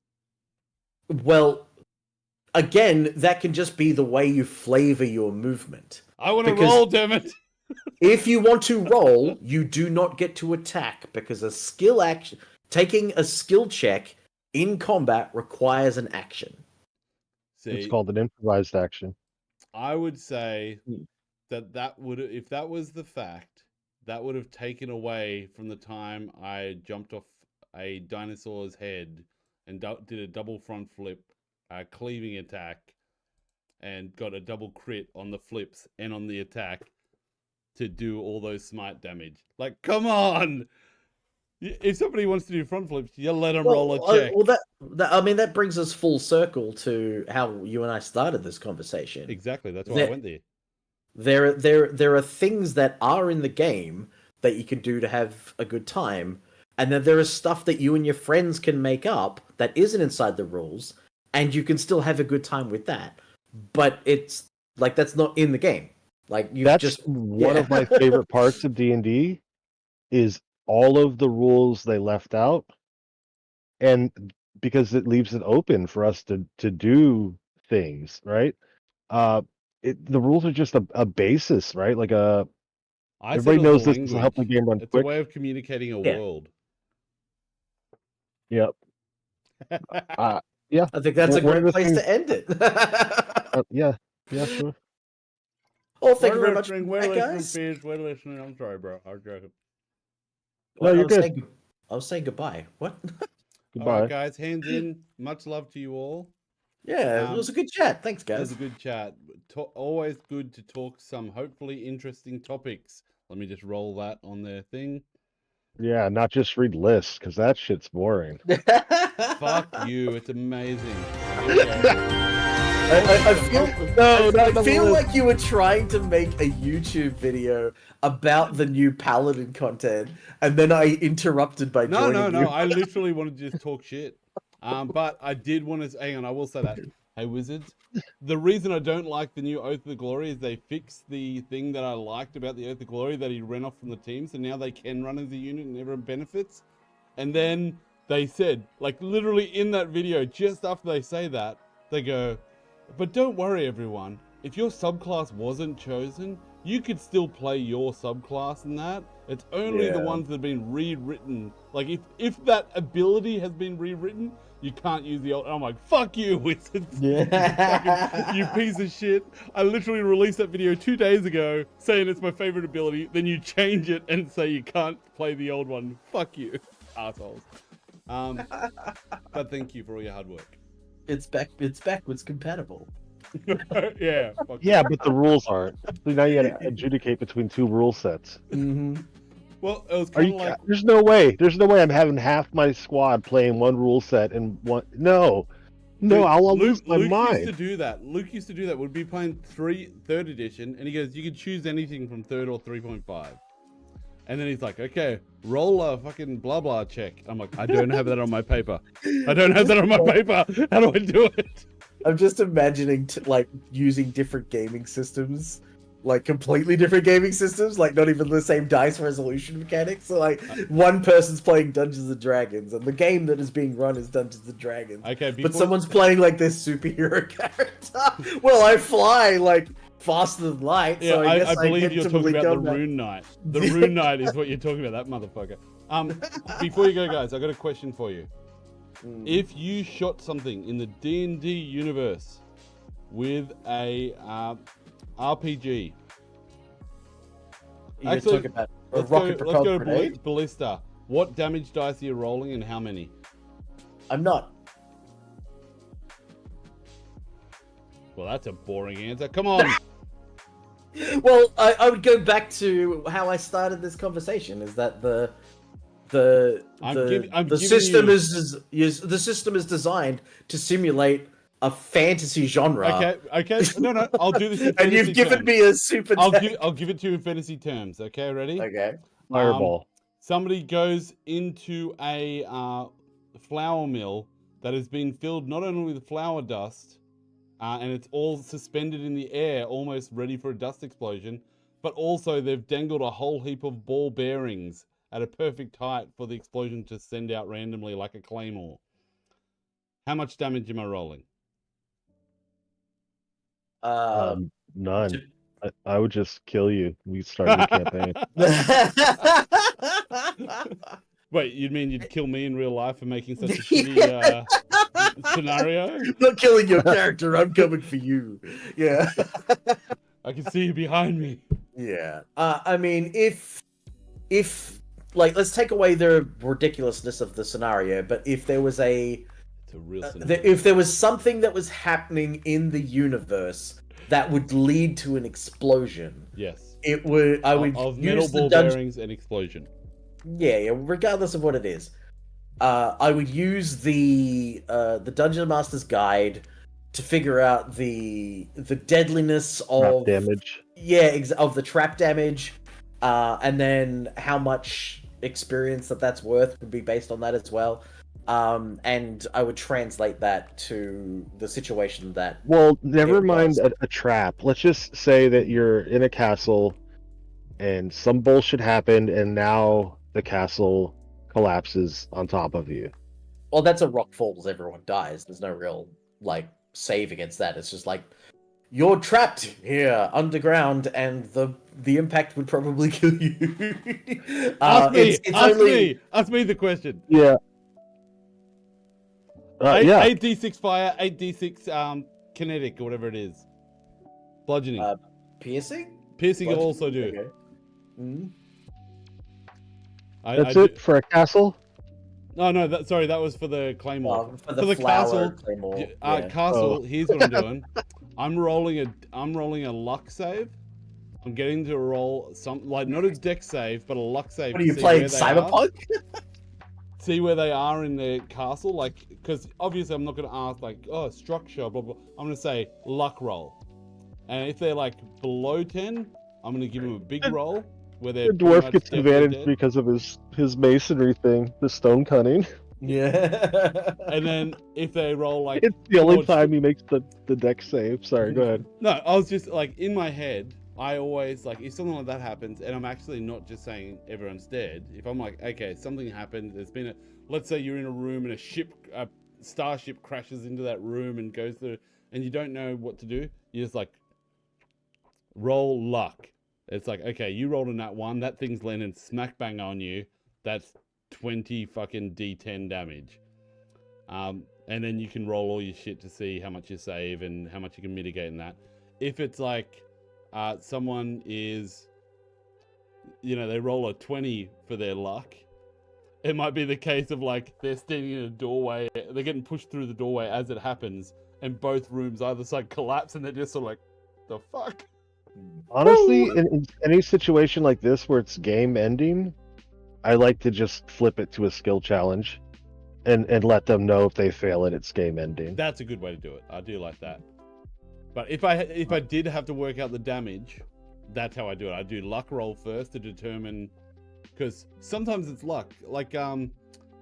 Well, again, that can just be the way you flavor your movement. I want to roll, damn it. If you want to roll, you do not get to attack, because a skill action, taking a skill check in combat requires an action. See, It's called an improvised action. I would say that would, if that was the fact, that would have taken away from the time I jumped off a dinosaur's head and did a double front flip, cleaving attack, and got a double crit on the flips and on the attack to do all those smite damage. Like, come on! If somebody wants to do front flips, you let them roll a check. Well, that brings us full circle to how you and I started this conversation. Exactly, that's why I went there. There are things that are in the game that you can do to have a good time, and then there is stuff that you and your friends can make up that isn't inside the rules, and you can still have a good time with that. But it's like that's not in the game. Like That's one of my favorite parts of D&D is all of the rules they left out, and because it leaves it open for us to do things, right? Uh, the rules are just a basis, right? Like I said everybody it was a knows this will help the language. game run It's a quick. way of communicating a Yeah. world. Yep. Yeah. I think that's a One great of the place things- to end it. yeah. Yeah. Sure. Well, thank you We're very much, listening, for we're that, listening, guys. Fish, we're listening. I'm sorry, bro. I'm joking. No, you're good. I was saying goodbye. What? All Goodbye. right, guys. Hands in. Much love to you all. Yeah, it was a good chat. Thanks, It was guys. a good chat. Always good to talk some hopefully interesting topics. Let me just roll that on their thing. Yeah, not just read lists because that shit's boring. Fuck you. It's amazing. I feel No, I not feel the like you were trying to make a YouTube video about the new Paladin content, and then I interrupted by No, joining no, you. no. I literally wanted to just talk shit. But I did want to hang on. I will say that. Hey, Wizards. The reason I don't like the new Oath of Glory is they fixed the thing that I liked about the Oath of Glory, that he ran off from the team, so now they can run as a unit and everyone benefits. And then they said, like literally in that video, just after they say that, they go, but don't worry, everyone. If your subclass wasn't chosen, you could still play your subclass in that. It's only the Yeah. ones that have been rewritten. Like if that ability has been rewritten, you can't use the old. I'm like, fuck you, Wizards. Yeah. You piece of shit. I literally released that video 2 days ago saying it's my favorite ability. Then you change it and say you can't play the old one. Fuck you, assholes. But thank you for all your hard work. It's backwards compatible. Yeah. Fuck Yeah, you. but the rules aren't. So now you gotta adjudicate between two rule sets. Mm-hmm. Well, it was Are kind you? of like. There's no way. There's no way I'm having half my squad playing one rule set and one. No, Dude, I'll Luke, lose my Luke mind. used to do that. Luke used to do that. We'd be playing third edition, and he goes, "You can choose anything from 3rd or 3.5." And then he's like, "Okay, roll a fucking blah blah check." I'm like, "I don't have that on my paper. I don't have that on my paper. How do I do it?" I'm just imagining like using different gaming systems, like completely different gaming systems, like not even the same dice resolution mechanics. So like one person's playing Dungeons and Dragons, and the game that is being run is Dungeons and Dragons. Okay, but someone's playing like this superhero character. Well, I fly like faster than light. Yeah, so I guess I believe get you're to talking melee about the combat. Rune Knight. The Rune Knight is what you're talking about, that motherfucker. Before you go, guys, I got a question for you. If you shot something in the D&D universe with a RPG, You're talking about a let's rocket-propelled go grenade? ballista. What damage dice are you rolling and how many? I'm not. Well, that's a boring answer. Come on. Well, I would go back to how I started this conversation. Is that the system the system is designed to simulate a fantasy genre. Okay. No, I'll do this in And you've fantasy given terms. me a super. I'll give it to you in fantasy terms. Okay, ready? Okay. Fireball. Somebody goes into a flour mill that has been filled not only with flour dust, and it's all suspended in the air, almost ready for a dust explosion, but also they've dangled a whole heap of ball bearings at a perfect height for the explosion to send out randomly like a claymore. How much damage am I rolling? None. I would just kill you. We started the campaign. Wait, you mean you'd kill me in real life for making such a shitty scenario? Not killing your character. I'm coming for you. Yeah. I can see you behind me. Yeah. I mean, if like, let's take away the ridiculousness of the scenario, but if there was it's a real scenario. if there was something that was happening in the universe that would lead to an explosion, yes, it would. I would of use metal the ball dungeon. bearings and explosion. Yeah, regardless of what it is, I would use the Dungeon Master's Guide to figure out the deadliness of damage. Yeah, of the trap damage, and then how much experience that's worth would be based on that as well. And I would translate that to the situation that. Well, never mind a trap. Let's just say that you're in a castle, and some bullshit happened, and now the castle collapses on top of you. Well, that's a rock falls, everyone dies. There's no real like save against that. It's just like you're trapped here underground, and the impact would probably kill you. Ask me, it's ask only... me, ask me the question. Yeah. Yeah. 8d6 fire, 8d6 kinetic or whatever it is. Bludgeoning. Piercing? Piercing Bludgeoning? also do. Okay. Mm. That's it for a castle? No, sorry, that was for the claymore. For the flower claymore. Yeah. Castle, here's what I'm doing. I'm rolling a luck save. I'm getting to roll not a dex save, but a luck save. What are you playing, Cyberpunk? See where they are in the castle, because obviously I'm not going to ask structure, blah blah. I'm going to say luck roll, and if they're below 10, I'm going to give them a big roll where they're. The dwarf gets advantage because of his masonry thing, the stone cutting. Yeah. And then if they roll it's the only time he makes the dex save. Sorry, go ahead. No, I was just in my head. I always if something like that happens, and I'm actually not just saying everyone's dead. If I'm okay, something happened. There's been let's say you're in a room and a starship crashes into that room and goes through, and you don't know what to do. You just roll luck. It's okay, you rolled a nat 1. That thing's landing smack bang on you. That's 20 fucking D10 damage. And then you can roll all your shit to see how much you save and how much you can mitigate in that. If it's someone is, they roll a 20 for their luck, it might be the case of they're standing in a doorway, they're getting pushed through the doorway as it happens, and both rooms either side collapse, and they're just sort of the fuck? Honestly, in any situation like this where it's game ending, I like to just flip it to a skill challenge and let them know if they fail it, it's game ending. That's a good way to do it. I do like that. But if I did have to work out the damage, that's how I do it. I do luck roll first to determine, because sometimes it's luck.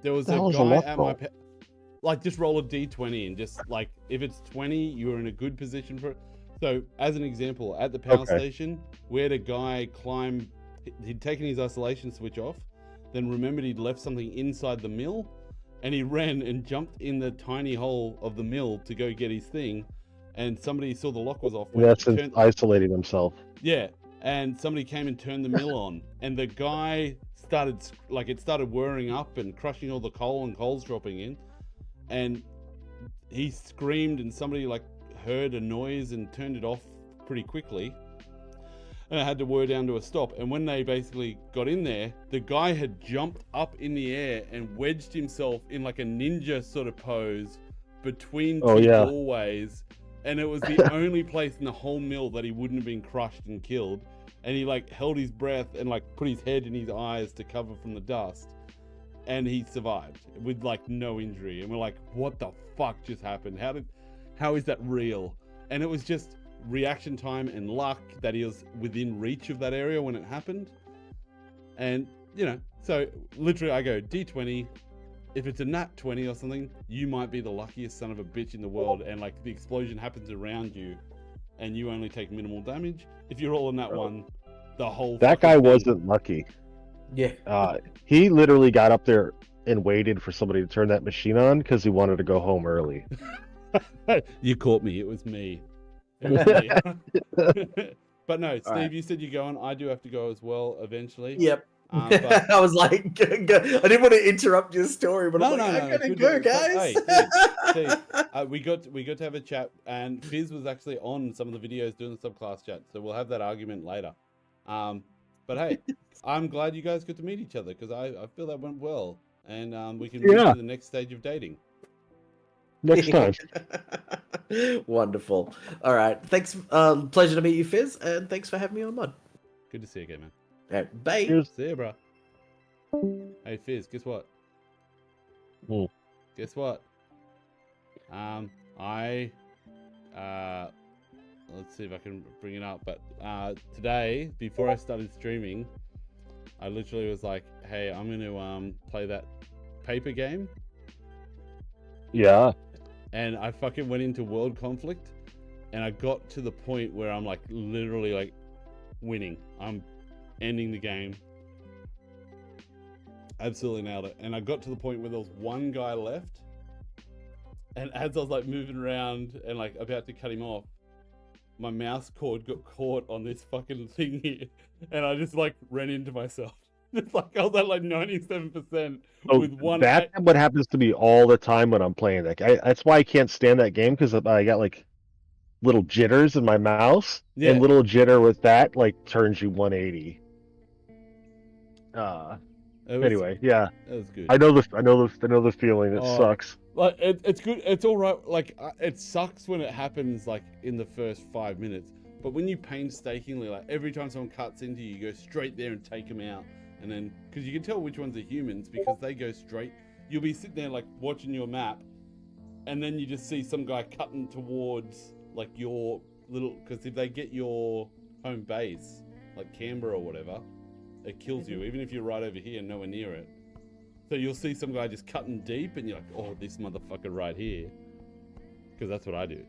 There was a guy at my just roll a d20 and just if it's 20, you're in a good position for it. So as an example, at the power station, we had a guy climb. He'd taken his isolation switch off, then remembered he'd left something inside the mill, and he ran and jumped in the tiny hole of the mill to go get his thing. And somebody saw the lock was off. That's isolating himself. Yeah, and somebody came and turned the mill on, and the guy started it started whirring up and crushing all the coal, and coal's dropping in, and he screamed, and somebody heard a noise and turned it off pretty quickly, and I had to whir down to a stop. And when they basically got in there, the guy had jumped up in the air and wedged himself in a ninja sort of pose between two doorways. And it was the only place in the whole mill that he wouldn't have been crushed and killed. And he held his breath and put his head in his eyes to cover from the dust. And he survived with no injury. And we're what the fuck just happened? How is that real? And it was just reaction time and luck that he was within reach of that area when it happened. And, so literally I go D20. If it's a nat 20 or something, you might be the luckiest son of a bitch in the world, and the explosion happens around you, and you only take minimal damage. If you roll a nat 1, the whole that guy wasn't lucky. Yeah. He literally got up there and waited for somebody to turn that machine on because he wanted to go home early. You caught me. It was me. It was me. But no, Steve, you said you're going. I do have to go as well eventually. Yep. But... I was I didn't want to interrupt your story, but I'm I gotta go, guys. Hey, we got to have a chat, and Fizz was actually on some of the videos doing the subclass chat, so we'll have that argument later. But hey, I'm glad you guys got to meet each other, because I feel that went well, and we can move to the next stage of dating. Next time. Wonderful. All right. Thanks. Pleasure to meet you, Fizz, and thanks for having me on, Mod. Good to see you again, man. All right, bye. Cheers. See you, bro. Hey, Fizz, guess what? Guess what? Let's see if I can bring it up. But today, before I started streaming, I literally was hey, I'm going to play that paper game. Yeah. And I fucking went into World Conflict, and I got to the point where I'm literally winning. I'm ending the game. Absolutely nailed it. And I got to the point where there was one guy left, and as I was like moving around and like about to cut him off, my mouse cord got caught on this fucking thing here, and I just like ran into myself. It's like I was at like 97% with one. That's what happens to me all the time when I'm playing that. That's why I can't stand that game, because I got like little jitters in my mouse, Yeah. and little jitter with that like turns you 180. Anyway, yeah, that was good. I know the feeling. It sucks. Like it's good. It's all right. Like it sucks when it happens like in the first 5 minutes. But when you painstakingly, like every time someone cuts into you, you go straight there and take them out. And then, because you can tell which ones are humans because they go straight. You'll be sitting there like watching your map, and then you just see some guy cutting towards like your little. Because if they get your home base, like Canberra or whatever, it kills you. Even if you're right over here, nowhere near it. So you'll see some guy just cutting deep, and you're like, "Oh, this motherfucker right here," because that's what I do.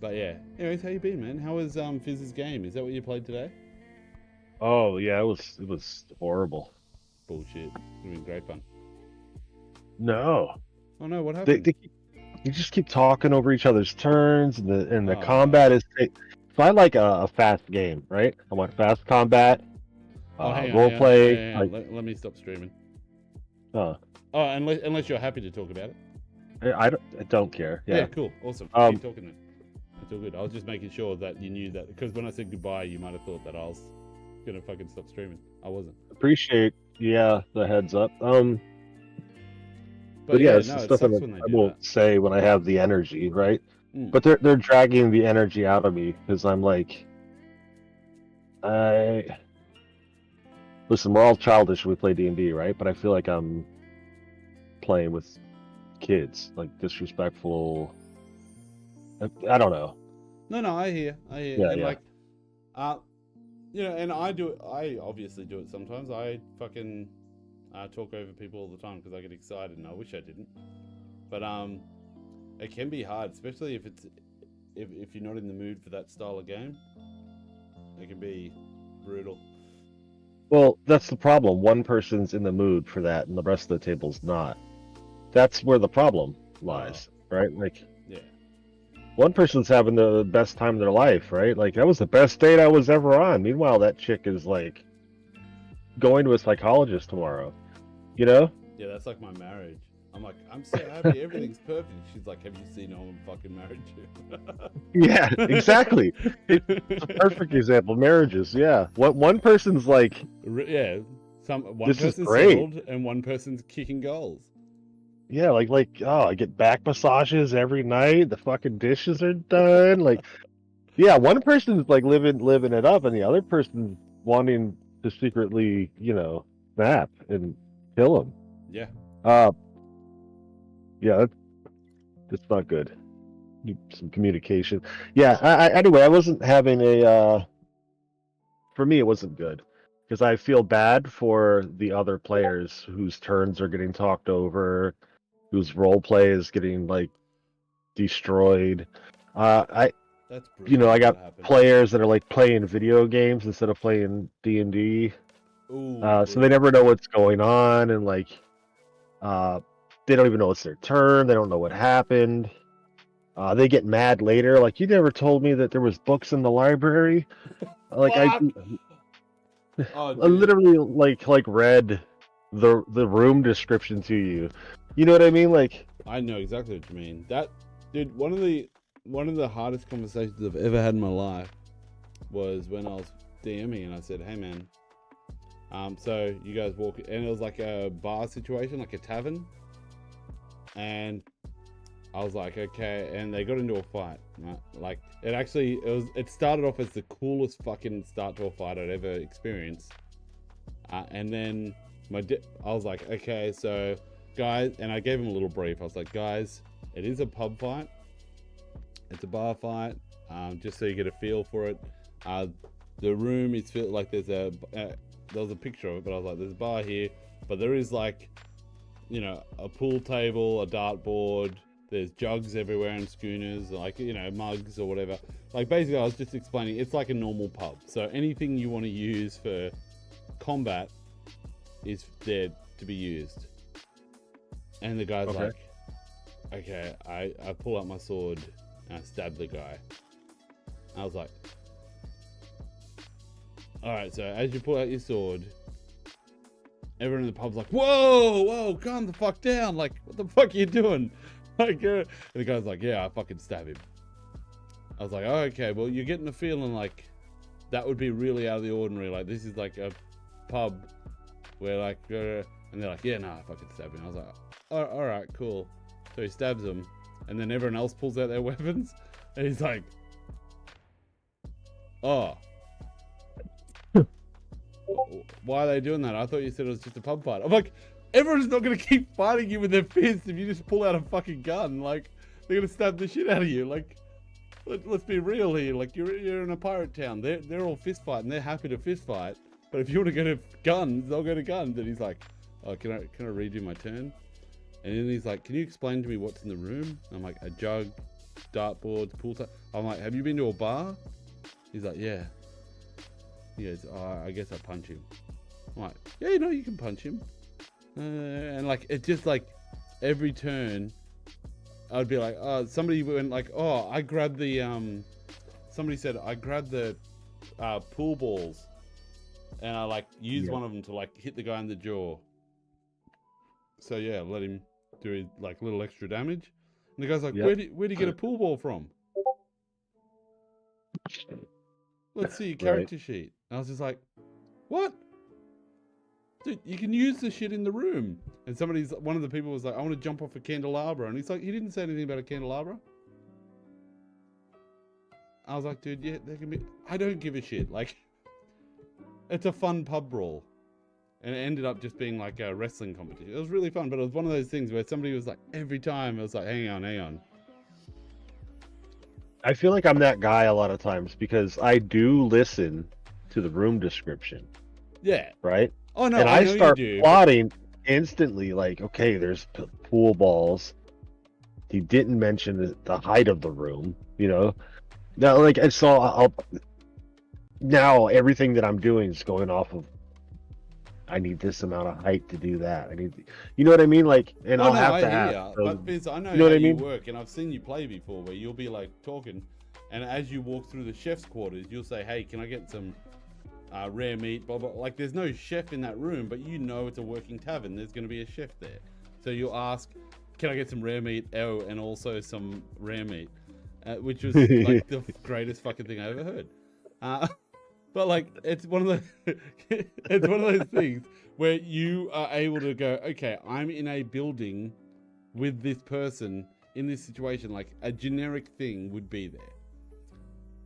But yeah. Anyways, how you been, man? How was Fizz's game? Is that what you played today? Oh yeah, it was horrible. Bullshit. It's been great fun. No. Oh no, what happened? You just keep talking over each other's turns, and the combat is. So I like a fast game, right? I want fast combat. Hang on, role play. hang on. Let me stop streaming. Oh, unless you're happy to talk about it. I don't care. Yeah, cool, awesome. Keep talking then. It's all good. I was just making sure that you knew that, because when I said goodbye, you might have thought that I was gonna fucking stop streaming. I wasn't. Appreciate the heads up. But yeah, yeah, it's no, the it stuff sucks that when they I do won't say when I have the energy, right? Mm. But they're dragging the energy out of me because I'm like, listen, we're all childish when we play D&D, right? But I feel like I'm playing with kids, like disrespectful. I don't know. No, I hear. Yeah, and yeah. like, and I do it. I obviously do it sometimes. I fucking talk over people all the time because I get excited, and I wish I didn't. But it can be hard, especially if you're not in the mood for that style of game. It can be brutal. Well, that's the problem. One person's in the mood for that, and the rest of the table's not. That's where the problem lies, right? Like, yeah. One person's having the best time of their life, right? Like, that was the best date I was ever on. Meanwhile, that chick is like going to a psychologist tomorrow. You know? Yeah, that's like my marriage. I'm like, I'm so happy, everything's perfect. She's like, have you seen who I'm fucking married to? Yeah, exactly. It's a perfect example. Marriages, yeah. One person's like, yeah, one this is person's great. settled and one person's kicking goals. Yeah, like oh, I get back massages every night. The fucking dishes are done. Like, yeah, one person's like living it up, and the other person's wanting to secretly, snap and kill him. Yeah. Yeah, that's not good. Need some communication. Yeah. Anyway, I wasn't having a. For me, it wasn't good because I feel bad for the other players whose turns are getting talked over, whose role play is getting like destroyed. That's brutal. I got players that are like playing video games instead of playing D&D. So they never know what's going on, and like, they don't even know it's their turn. They don't know what happened. They get mad later, like, you never told me that there was books in the library. Like, I literally like read the room description to you. You know what I mean? Like, I know exactly what you mean. That, dude, one of the hardest conversations I've ever had in my life was when I was DMing and I said, hey man, so you guys walk, and it was like a bar situation, like a tavern, and I was like, okay, and they got into a fight, right? Like, it started off as the coolest fucking start to a fight I'd ever experienced, and then I was like, okay, so guys, and I gave him a little brief. I was like, guys, it is a pub fight, it's a bar fight, just so you get a feel for it. The room is feel like there was a picture of it, but I was like, there's a bar here, but there is like, a pool table, a dartboard, there's jugs everywhere and schooners, like, mugs or whatever. Like, basically, I was just explaining, it's like a normal pub. So anything you want to use for combat, is there to be used. And the guy's Okay. like, okay, I pull out my sword and I stab the guy. I was like, alright, so as you pull out your sword, everyone in the pub's like, whoa, calm the fuck down. Like, what the fuck are you doing? Like, and the guy's like, yeah, I fucking stab him. I was like, oh, okay, well, you're getting a feeling like that would be really out of the ordinary. Like, this is like a pub where like, and they're like, yeah, nah, I fucking stab him. I was like, all right, cool. So he stabs him, and then everyone else pulls out their weapons, and he's like, oh. Why are they doing that? I thought you said it was just a pub fight. I'm like, everyone's not going to keep fighting you with their fists if you just pull out a fucking gun. Like, they're going to stab the shit out of you. Like, let's be real here. Like, you're in a pirate town. They're all fist fighting. They're happy to fist fight. But if you want to go to guns, they'll go to guns. And he's like, oh, can I redo my turn? And then he's like, can you explain to me what's in the room? I'm like, a jug, dartboards, pool table. I'm like, have you been to a bar? He's like, yeah. He goes, oh, I guess I punch him. I'm like, yeah, you know, you can punch him. And like, it just like every turn, I'd be like, oh, somebody went like, oh, I grabbed the, somebody said, I grabbed the pool balls and I like used one of them to like hit the guy in the jaw. So yeah, let him do his like little extra damage. And the guy's like, where'd you get a pool ball from? Let's see your character sheet. And I was just like, what? Dude, you can use the shit in the room. And one of the people was like, I want to jump off a candelabra. And he's like, he didn't say anything about a candelabra. I was like, dude, yeah, there can be, I don't give a shit. Like, it's a fun pub brawl. And it ended up just being like a wrestling competition. It was really fun, but it was one of those things where somebody was like, every time, it was like, hang on. I feel like I'm that guy a lot of times because I do listen to the room description. Yeah. Right? Oh, no, and I I know start you do, plotting instantly, like, okay, there's pool balls. He didn't mention the height of the room, you know? Now, like, and so now everything that I'm doing is going off of, I need this amount of height to do that. You know what I mean? Like, and I'll have to ask. But Biz, I know you know how what I you mean? work, and I've seen you play before where you'll be like talking, and as you walk through the chef's quarters, you'll say, hey, can I get some rare meat, blah, blah. Like, there's no chef in that room, but you know it's a working tavern. There's going to be a chef there. So you'll ask, can I get some rare meat? Oh, and also some rare meat, which was like the greatest fucking thing I ever heard. But like, it's one of those things where you are able to go, okay, I'm in a building with this person in this situation. Like, a generic thing would be there.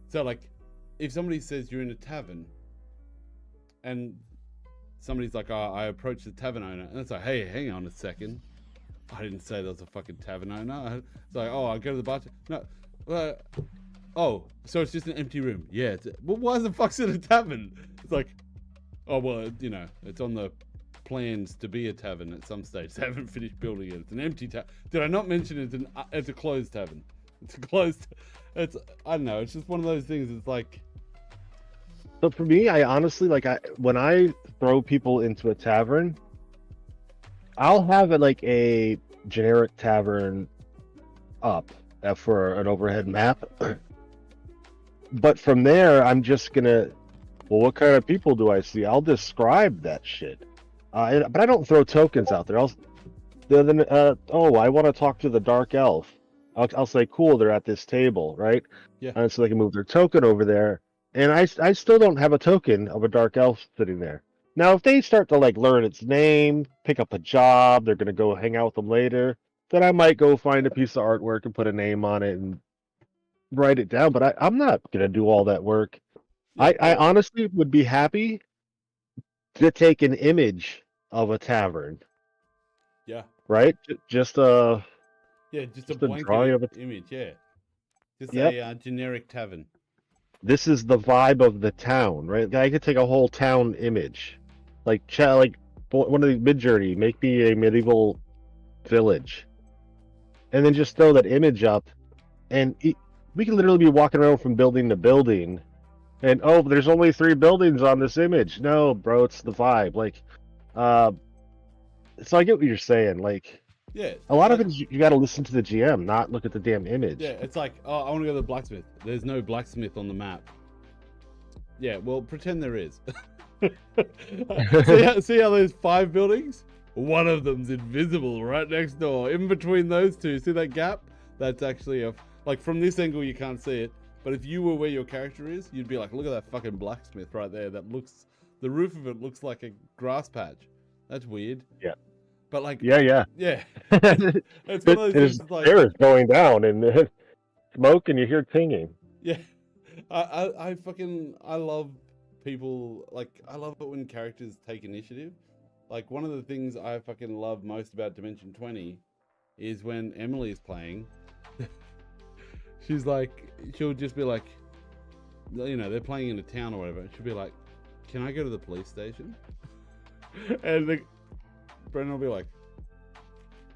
So like, if somebody says you're in a tavern and somebody's like, oh, I approach the tavern owner, and it's like, hey, hang on a second. I didn't say there was a fucking tavern owner. It's like, oh, I go to the bar. No, oh, so it's just an empty room. Yeah. Well, why the fuck's it a tavern? It's like, oh, well, you know, it's on the plans to be a tavern at some stage. They haven't finished building it. It's an empty tavern. Did I not mention it's a closed tavern? It's a closed. I don't know. It's just one of those things. It's like. But for me, I honestly, like, when I throw people into a tavern, I'll have it like a generic tavern up for an overhead map. But from there, I'm just gonna, well, what kind of people do I see? I'll describe that shit. But I don't throw tokens out there. Oh, I want to talk to the dark elf. I'll say, cool, they're at this table, right? Yeah. And so they can move their token over there. And I still don't have a token of a dark elf sitting there. Now, if they start to like learn its name, pick up a job, they're gonna go hang out with them later, then I might go find a piece of artwork and put a name on it and write it down. But I'm not gonna do all that work. I honestly would be happy to take an image of a tavern. Yeah. Right? Just a blanket drawing of image. Yeah. Just Yep. a generic tavern. This is the vibe of the town, right? I could take a whole town image, like one of the Mid-Journey, make me a medieval village, and then just throw that image up, and we can literally be walking around from building to building, and oh, there's only 3 buildings on this image. No, bro, it's the vibe. Like, So I get what you're saying. Like, Yeah. a lot of like- it is you got to listen to the GM, not look at the damn image. Yeah, it's like, oh, I want to go to the blacksmith. There's no blacksmith on the map. Yeah, well, pretend there is. see how there's 5 buildings? One of them's invisible right next door. In between those two, see that gap? That's actually like from this angle you can't see it. But if you were where your character is, you'd be like, look at that fucking blacksmith right there. The roof of it looks like a grass patch. That's weird. Yeah. But like, yeah. It's one of those There's things like, stairs going down and smoke, and you hear pinging. yeah. I love people, like, I love it when characters take initiative. Like, one of the things I fucking love most about Dimension 20 is when Emily is playing. She'll just be like, you know, they're playing in a town or whatever. She'll be like, can I go to the police station? And Brendan will be like,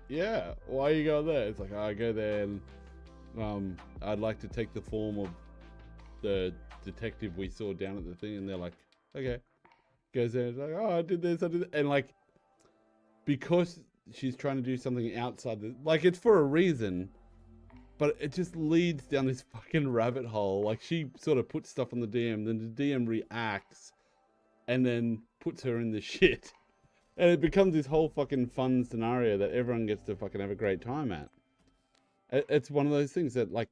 yeah, why are you going there? It's like, I go there and I'd like to take the form of the detective we saw down at the thing. And they're like, okay. Goes there and is like, oh, I did this, I did that. And like, because she's trying to do something outside like, it's for a reason, but it just leads down this fucking rabbit hole. Like, she sort of puts stuff on the DM, then the DM reacts and then puts her in the shit. And it becomes this whole fucking fun scenario that everyone gets to fucking have a great time at. It's one of those things that, like...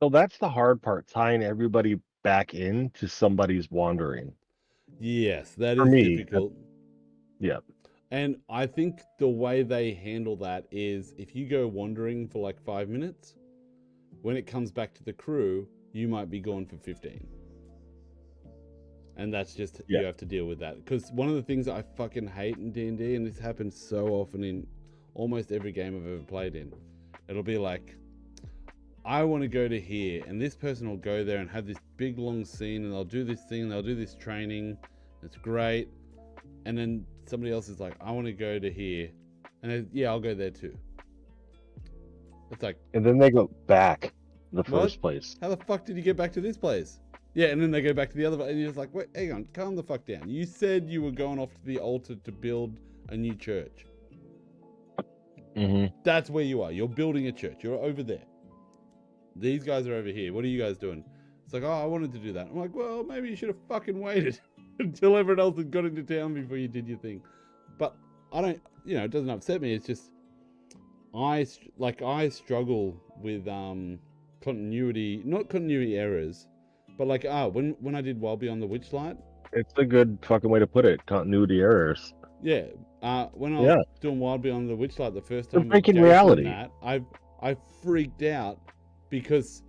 So that's the hard part, tying everybody back into somebody's wandering. Yes, that For is me, difficult. Yeah. And I think the way they handle that is if you go wandering for like 5 minutes, when it comes back to the crew, you might be gone for 15. And that's just, you have to deal with that. Because one of the things I fucking hate in D&D, and this happens so often in almost every game I've ever played in, it'll be like, I want to go to here, and this person will go there and have this big long scene, and they'll do this thing, they'll do this training, it's great. And then somebody else is like, I want to go to here. And then, yeah, I'll go there too. It's like... And then they go back the first place. How the fuck did you get back to this place? Yeah, and then they go back to the other, and you're just like, wait, hang on, calm the fuck down. You said you were going off to the altar to build a new church. Mm-hmm. That's where you are. You're building a church. You're over there. These guys are over here. What are you guys doing? It's like, oh, I wanted to do that. I'm like, well, maybe you should have fucking waited until everyone else had got into town before you did your thing. But I don't, you know, it doesn't upset me. It's just, I struggle with continuity, not continuity errors, but like, when I did Wild Beyond the Witchlight. It's a good fucking way to put it. Continuity errors. Yeah. When I was doing Wild Beyond the Witchlight the first time, breaking reality. That, I freaked out because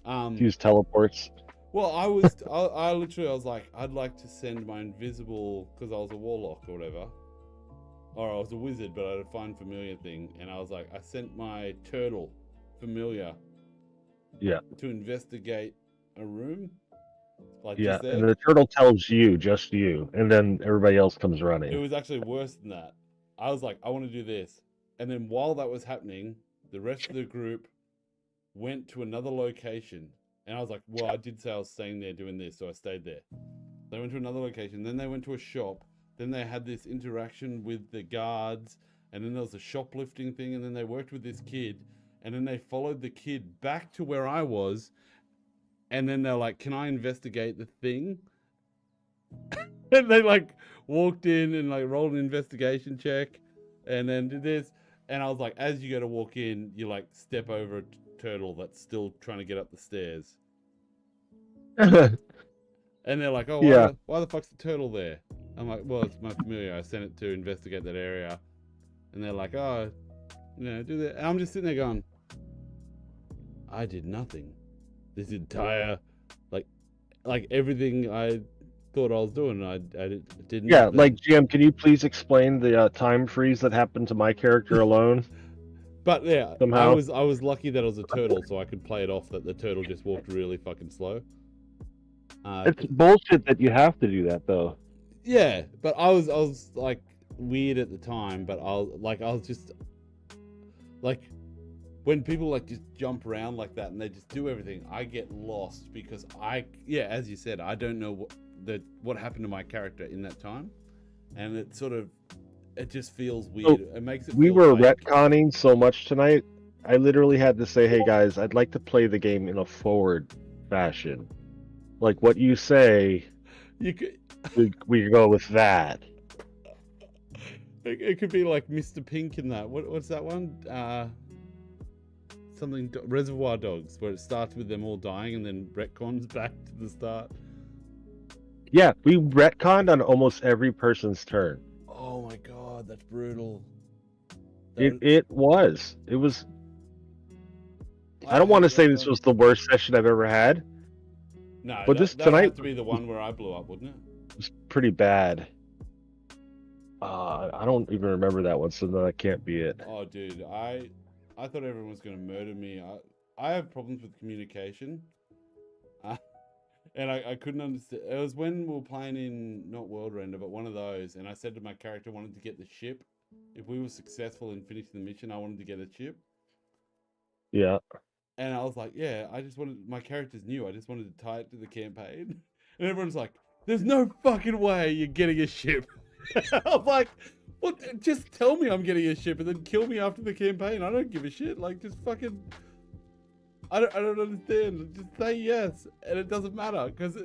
use teleports. Well, I literally was like, I'd like to send my invisible, because I was a warlock or whatever, or I was a wizard, but I had a find familiar thing, and I was like, I sent my turtle familiar, to investigate a room, like Yeah, just there. and the turtle tells you, just you, and then everybody else comes running. It was actually worse than that. I was like, I want to do this, and then while that was happening, the rest of the group went to another location. And I was like, well, I did say I was staying there doing this, so I stayed there. They went to another location, then they went to a shop, then they had this interaction with the guards, and then there was a shoplifting thing, and then they worked with this kid, and then they followed the kid back to where I was, and then they're like, can I investigate the thing? And they like walked in and like rolled an investigation check, and then did this, and I was like, as you go to walk in, you like step over a turtle that's still trying to get up the stairs. And they're like, oh, why the fuck's the turtle there? I'm like, well, it's my familiar. I sent it to investigate that area. And they're like, oh, you know, do that. And I'm just sitting there going, I did nothing. This entire, like everything I thought I was doing, I didn't. Yeah, like, GM, can you please explain the time freeze that happened to my character alone? But yeah, somehow. I was lucky that I was a turtle, so I could play it off that the turtle just walked really fucking slow. It's bullshit that you have to do that, though. Yeah, but I was like weird at the time, but I was just like, when people like just jump around like that and they just do everything, I get lost because as you said, I don't know what happened to my character in that time. and it just feels weird. It makes it. We feel were fake. retconning so much tonight. I literally had to say, "Hey guys, I'd like to play the game in a forward fashion. Like what you say, You could. we go with that." It could be like Mr. Pink in that. What's that one? Something Reservoir Dogs, where it starts with them all dying and then retcons back to the start. Yeah, we retconned on almost every person's turn. Oh my god, that's brutal. It was. I don't want to say this was the worst session I've ever had. No, but this that would tonight have to be the one where I blew up, wouldn't it? was pretty bad. I don't even remember that one, so that can't be it. Oh, dude, I thought everyone was going to murder me. I have problems with communication, and I couldn't understand. It was when we were playing in not World Render, but one of those, and I said to my character, I wanted to get the ship. If we were successful in finishing the mission, I wanted to get a ship. Yeah. And I was like, yeah, I just wanted, my character's new. I just wanted to tie it to the campaign. And everyone's like, there's no fucking way you're getting a ship. I'm like, well, just tell me I'm getting a ship and then kill me after the campaign. I don't give a shit. Like, just fucking, I don't understand. Just say yes. And it doesn't matter because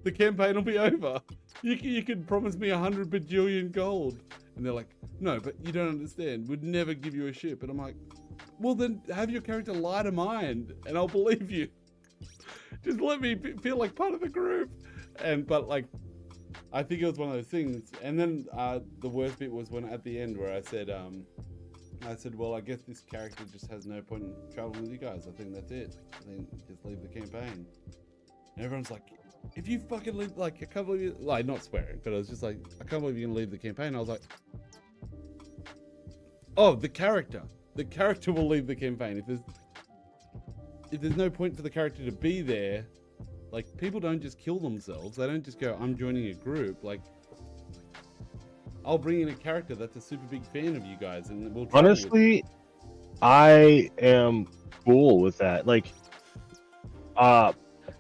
the campaign will be over. You can promise me 100 bajillion gold. And they're like, no, but you don't understand. We'd never give you a ship. And I'm like, well, then have your character lie to mine and I'll believe you. Just let me feel like part of the group. But like, I think it was one of those things. And then the worst bit was when at the end where I said, well, I guess this character just has no point in traveling with you guys. I think that's it. I think just leave the campaign. And everyone's like, if you fucking leave, like, I can't believe you, like, not swearing, but I was just like, I can't believe you're gonna leave the campaign. I was like, oh, the character will leave the campaign. If there's no point for the character to be there, like, people don't just kill themselves. They don't just go, I'm joining a group. Like, I'll bring in a character that's a super big fan of you guys, and we'll travel with you. Honestly, I am cool with that. Like,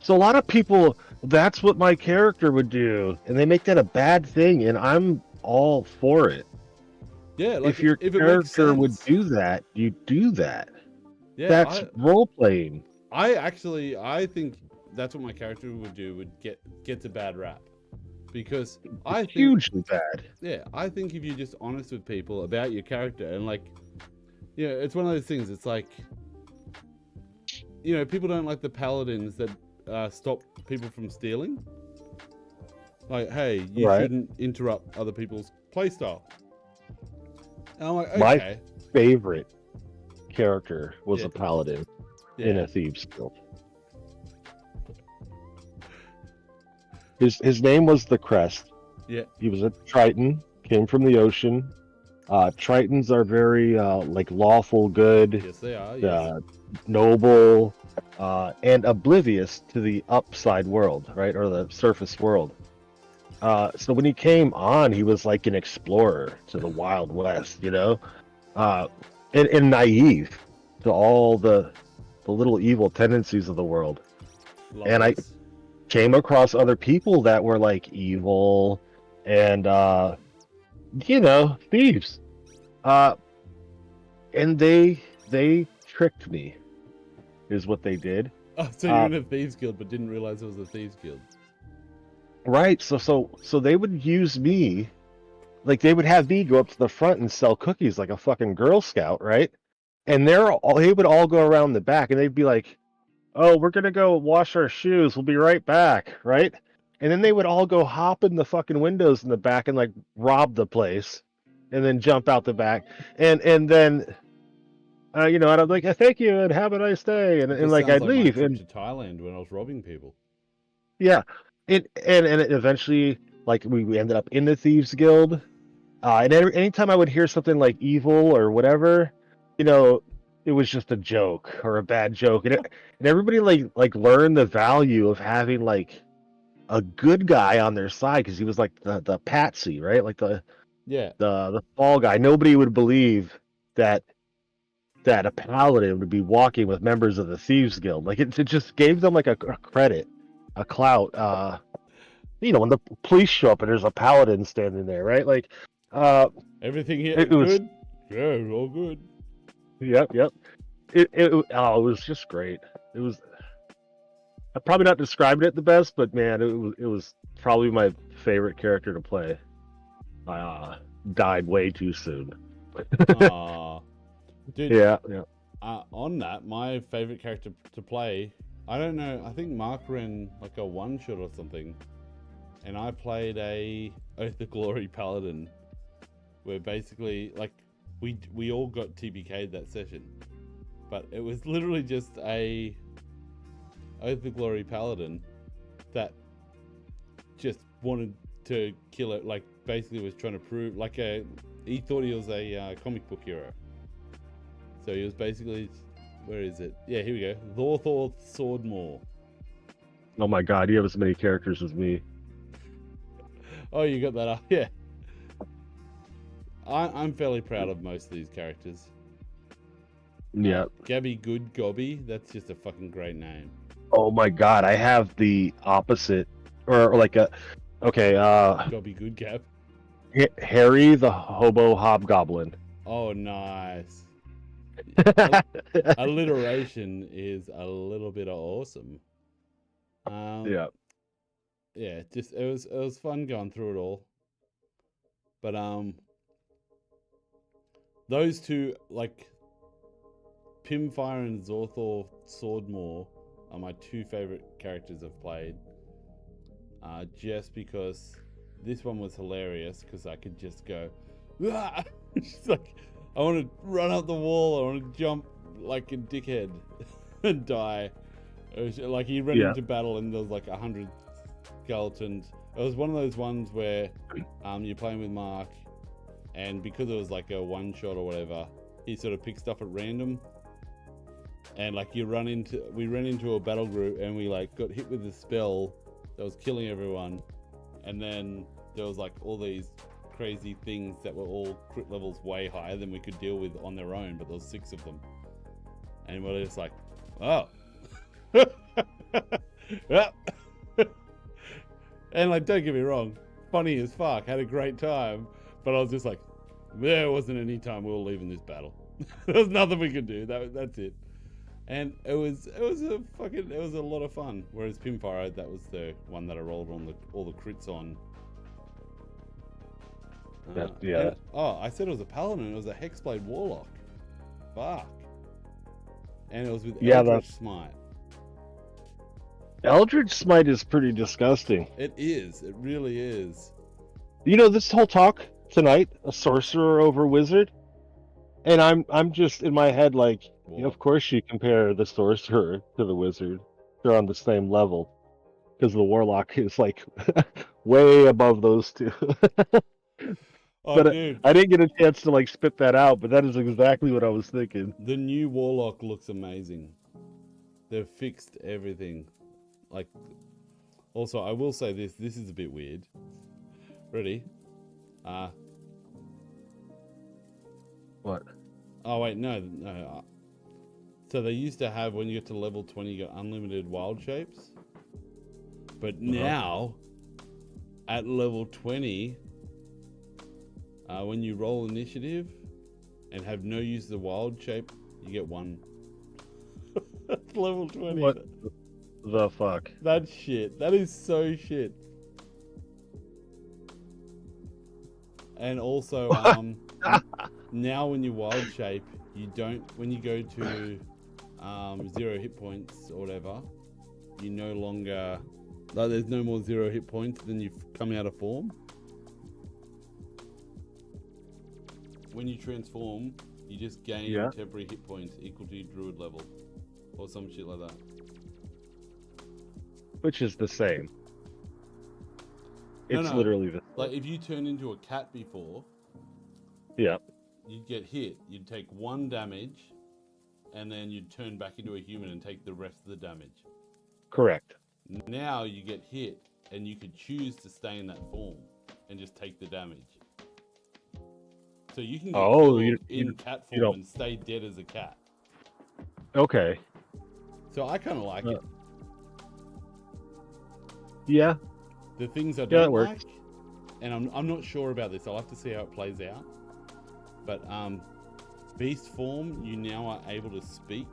so a lot of people, that's what my character would do, and they make that a bad thing, and I'm all for it. Yeah, like if your if it makes character would sense. do that, you do that. Yeah, That's role playing. I think that's what my character would do. Would gets a bad rap because I think, hugely bad. Yeah, I think if you're just honest with people about your character and like, yeah, it's one of those things. It's like, you know, people don't like the paladins that stop people from stealing. Like, hey, you shouldn't interrupt other people's playstyle. And I'm like, okay. My favorite character was a paladin in a Thieves Guild. His name was the Crest. Yeah. He was a Triton, came from the ocean. Tritons are very like lawful good. Yes, they are. Yes. Noble, and oblivious to the upside world, right? Or the surface world. So when he came on, he was like an explorer to the Wild West, you know? And naive to all the little evil tendencies of the world. And I came across other people that were like evil and, you know, thieves. And they tricked me, is what they did. Oh, so you're in a Thieves Guild but didn't realize it was a Thieves Guild. Right, so they would use me, like they would have me go up to the front and sell cookies like a fucking Girl Scout, right? And they would all go around the back and they'd be like, oh, we're gonna go wash our shoes, we'll be right back, right? And then they would all go hop in the fucking windows in the back and like rob the place and then jump out the back. And then you know, and I'm like, thank you and have a nice day, and like I'd leave. And to Thailand when I was robbing people. Yeah. And eventually, like, we ended up in the Thieves Guild. And anytime I would hear something like evil or whatever, you know, it was just a joke or a bad joke. And everybody like learned the value of having like a good guy on their side, because he was like the patsy, right? Like the fall guy. Nobody would believe that a paladin would be walking with members of the Thieves Guild. Like it just gave them like a credit, a clout. when the police show up and there's a paladin standing there, right? Like, Everything here it was good? Yeah, all good. Yep. It was just great. It was. I'm probably not describing it the best, but man, it was probably my favorite character to play. Died way too soon. Aw. Dude, Yeah. on that, my favorite character to play, I don't know, I think Mark ran like a one-shot or something, and I played a Oath of Glory Paladin, where basically, like, we all got TBK'd that session, but it was literally just a Oath of Glory Paladin that just wanted to kill it, like, basically was trying to prove, like, he thought he was a comic book hero. So he was basically, where is it? Yeah, here we go. Thorthor Swordmore. Oh my god, you have as many characters as me. Oh, you got that up? Yeah. I'm fairly proud of most of these characters. Yeah. Gabby Good Gobby, that's just a fucking great name. Oh my god, I have the opposite, or like a, okay, Gobby Good Gab. Harry the Hobo Hobgoblin. Oh, nice. Alliteration is a little bit of awesome. Yeah. Yeah, just it was fun going through it all. But those two, like, Pimfire and Zorthor Swordmore are my two favorite characters I've played. Just because this one was hilarious because I could just go, ah! It's like, I want to run up the wall, I want to jump like a dickhead and die. It was like he ran into battle and there was like 100 skeletons. It was one of those ones where you're playing with Mark, and because it was like a one shot or whatever, he sort of picked stuff at random. And like we ran into a battle group and we like got hit with a spell that was killing everyone. And then there was like all these crazy things that were all crit levels way higher than we could deal with on their own, but there was 6 of them. And we're just like, oh. And like, don't get me wrong, funny as fuck, had a great time, but I was just like, there wasn't any time we were leaving this battle. There was nothing we could do. That's it. And it was a lot of fun. Whereas Pimfire, that was the one that I rolled on all the crits on. Yeah. I said it was a paladin. It was a Hexblade Warlock. Fuck. And it was with Eldritch Smite. Eldritch Smite is pretty disgusting. It is. It really is. You know, this whole talk tonight, a sorcerer over wizard, and I'm just in my head like, of course you compare the sorcerer to the wizard. They're on the same level because the warlock is like way above those two. But dude. I didn't get a chance to like spit that out, but that is exactly what I was thinking. The new warlock looks amazing. They've fixed everything. Like, also, I will say this is a bit weird. Ready? What? Oh, wait, no. So they used to have, when you get to level 20, you got unlimited wild shapes. But now, at level 20, when you roll initiative and have no use of the wild shape, you get 1. That's level 20. What the fuck? That's shit. That is so shit. And also, now when you wild shape, you don't, when you go to 0 hit points or whatever, you no longer, like, there's no more 0 hit points, then you come out of form. When you transform, you just gain temporary hit points equal to your druid level, or some shit like that. Which is the same. It's No. literally the same. Like, if you turn into a cat before, you'd get hit, you'd take 1 damage, and then you'd turn back into a human and take the rest of the damage. Correct. Now you get hit, and you could choose to stay in that form and just take the damage. So you can get killed in cat form and stay dead as a cat. Okay. So I kind of like it. Yeah. The things I Yeah, don't that works. like, and I'm not sure about this. I'll have to see how it plays out. But beast form, you now are able to speak.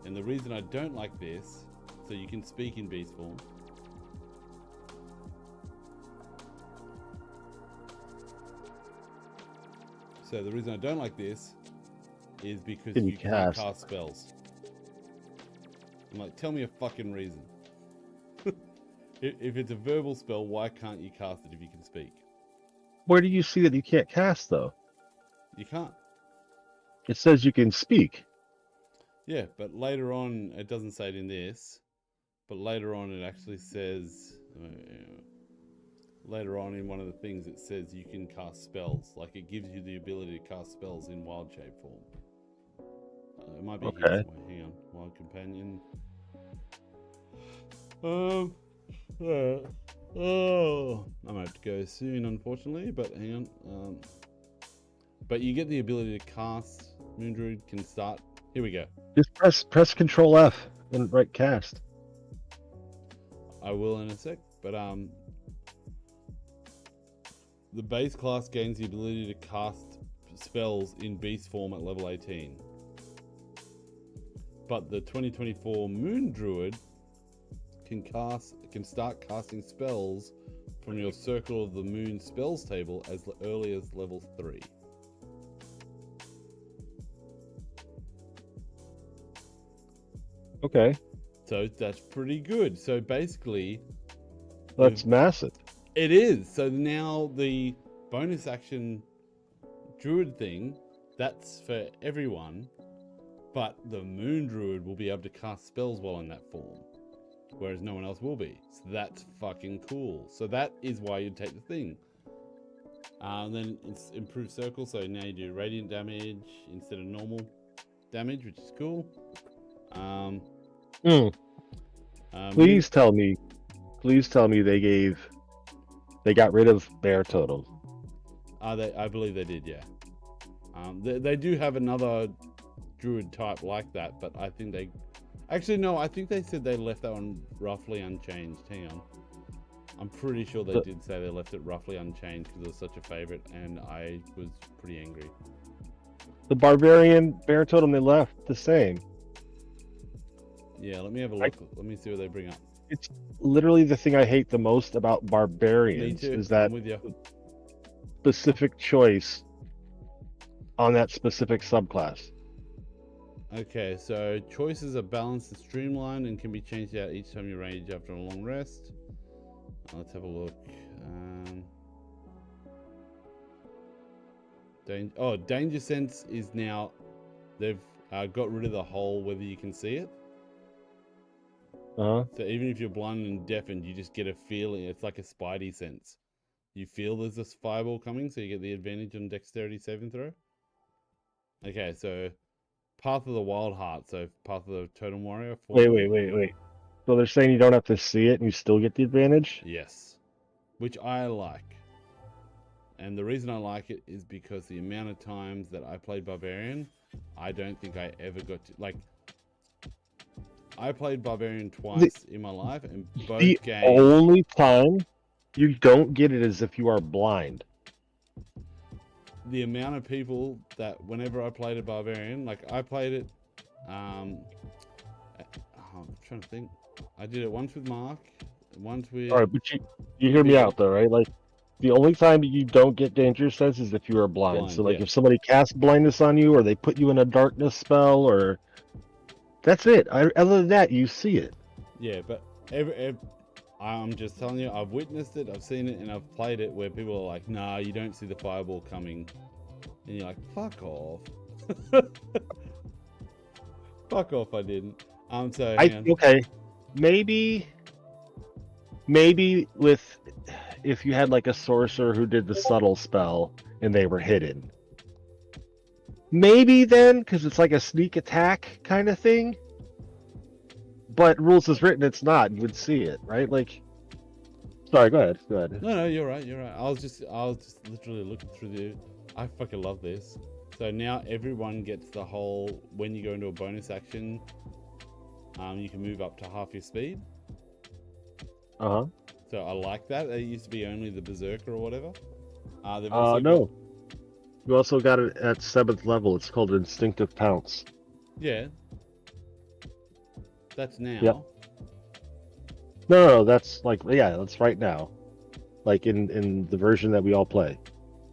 And the reason I don't like this, so you can speak in beast form. So the reason I don't like this is because Can you you can't cast? cast spells. I'm like, tell me a fucking reason. If it's a verbal spell, why can't you cast it if you can speak? Where do you see that you can't cast though? You can't. It says you can speak. Yeah, but later on, it doesn't say it in this, but later on it actually says, later on in one of the things it says you can cast spells. Like it gives you the ability to cast spells in wild shape form. It might be here Okay. somewhere. Hang on. Wild companion. I might have to go soon, unfortunately, but hang on. But you get the ability to cast. Moondruid can start. Here we go. Just press Control F and right cast. I will in a sec, but the base class gains the ability to cast spells in beast form at level 18. But the 2024 Moon Druid can start casting spells from your Circle of the Moon spells table as early as level 3. Okay. So that's pretty good. So basically, That's massive. it is. So now the bonus action druid thing, that's for everyone, but the Moon Druid will be able to cast spells while in that form, whereas no one else will be. So that's fucking cool. So that is why you'd take the thing. Then it's improved circle, so now you do radiant damage instead of normal damage, which is cool. Please tell me they got rid of bear totems. I believe they did, yeah. They do have another druid type like that, but I think they... Actually, no, I think they said they left that one roughly unchanged. Hang on. I'm pretty sure they did say they left it roughly unchanged because it was such a favorite, and I was pretty angry. The barbarian bear totem they left the same. Yeah, let me have a look. Let me see what they bring up. It's literally the thing I hate the most about barbarians Me too. is that I'm with you. specific choice on that specific subclass. Okay, so choices are balanced and streamlined and can be changed out each time you rage after a long rest. Let's have a look. Danger Sense is now... They've got rid of the hole whether you can see it. Uh-huh. So even if you're blind and deafened, you just get a feeling. It's like a spidey sense. You feel there's this fireball coming, so you get the advantage on dexterity saving throw. Okay, so Path of the Wild Heart, so Path of the Totem Warrior. Wait. So they're saying you don't have to see it and you still get the advantage? Yes, which I like. And the reason I like it is because the amount of times that I played Barbarian, I don't think I ever got to... Like, I played Barbarian twice in my life, and both The games... only time you don't get it is if you are blind. The amount of people that whenever I played a Barbarian, like I played it, I'm trying to think. I did it once with Mark, once with... Alright, but you hear me out though, right? Like, the only time you don't get danger sense is if you are blind. So like yeah. if somebody casts blindness on you or they put you in a darkness spell or... That's it. Other than that, you see it. Yeah, but I'm just telling you, I've witnessed it, I've seen it, and I've played it where people are like, nah, you don't see the fireball coming. And you're like, fuck off. Fuck off, I didn't. So, hang on. Okay, maybe with... If you had like a sorcerer who did the subtle spell and they were hidden. Maybe then, because it's like a sneak attack kind of thing. But rules as written, it's not. You would see it, right? Like, sorry, go ahead. No, you're right. I was just literally looking through I fucking love this. So now everyone gets the whole, when you go into a bonus action, you can move up to half your speed. Uh-huh. So I like that. It used to be only the Berserker or whatever. They've also No. You also got it at 7th level. It's called Instinctive Pounce. Yeah. That's now. Yep. No, that's like, yeah, that's right now. Like in the version that we all play.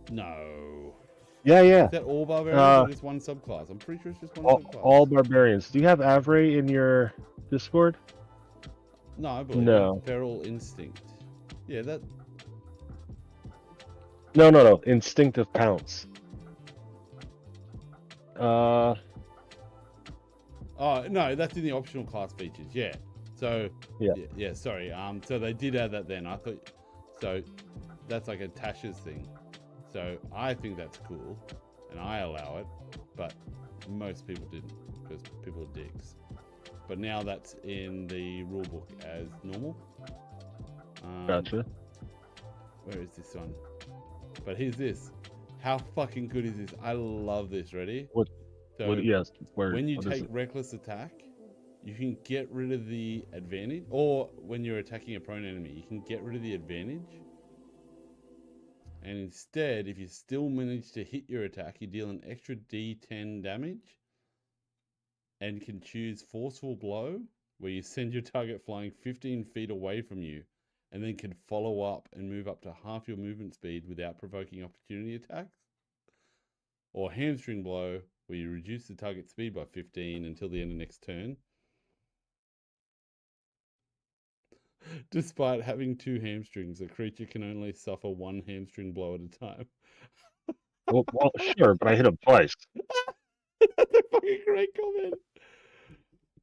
No. Yeah. Is that all barbarians or just one subclass? I'm pretty sure it's just one subclass. All barbarians. Do you have Avray in your Discord? No, I believe No. Feral Instinct. Yeah, that. No. Instinctive Pounce. Oh no, that's in the optional class features. Yeah. So yeah. Sorry. So they did add that then. I thought. So that's like a Tasha's thing. So I think that's cool, and I allow it, but most people didn't because people are dicks. But now that's in the rulebook as normal. Gotcha. Where is this one? But here's this. How fucking good is this? I love this. Ready? Yes. When you take reckless attack, you can get rid of the advantage, or when you're attacking a prone enemy, you can get rid of the advantage. And instead, if you still manage to hit your attack, you deal an extra D10 damage and can choose Forceful Blow, where you send your target flying 15 feet away from you, and then can follow up and move up to half your movement speed without provoking opportunity attacks. Or Hamstring Blow, where you reduce the target speed by 15 until the end of next turn. Despite having 2 hamstrings, a creature can only suffer 1 hamstring blow at a time. well, sure, but I hit him twice. That's a fucking great comment.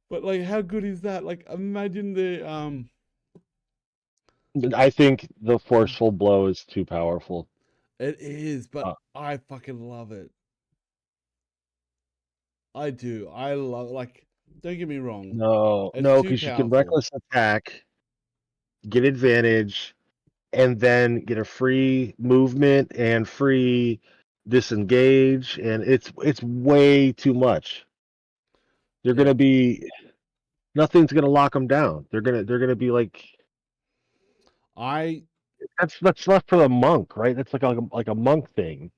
But like, how good is that? Like, imagine the I think the Forceful Blow is too powerful. It is, but I fucking love it. I do. I love. Like, don't get me wrong. No, because you can reckless attack, get advantage, and then get a free movement and free disengage, and it's way too much. You're gonna be nothing's gonna lock them down. They're gonna be like that's left for the monk, right? That's like a monk thing.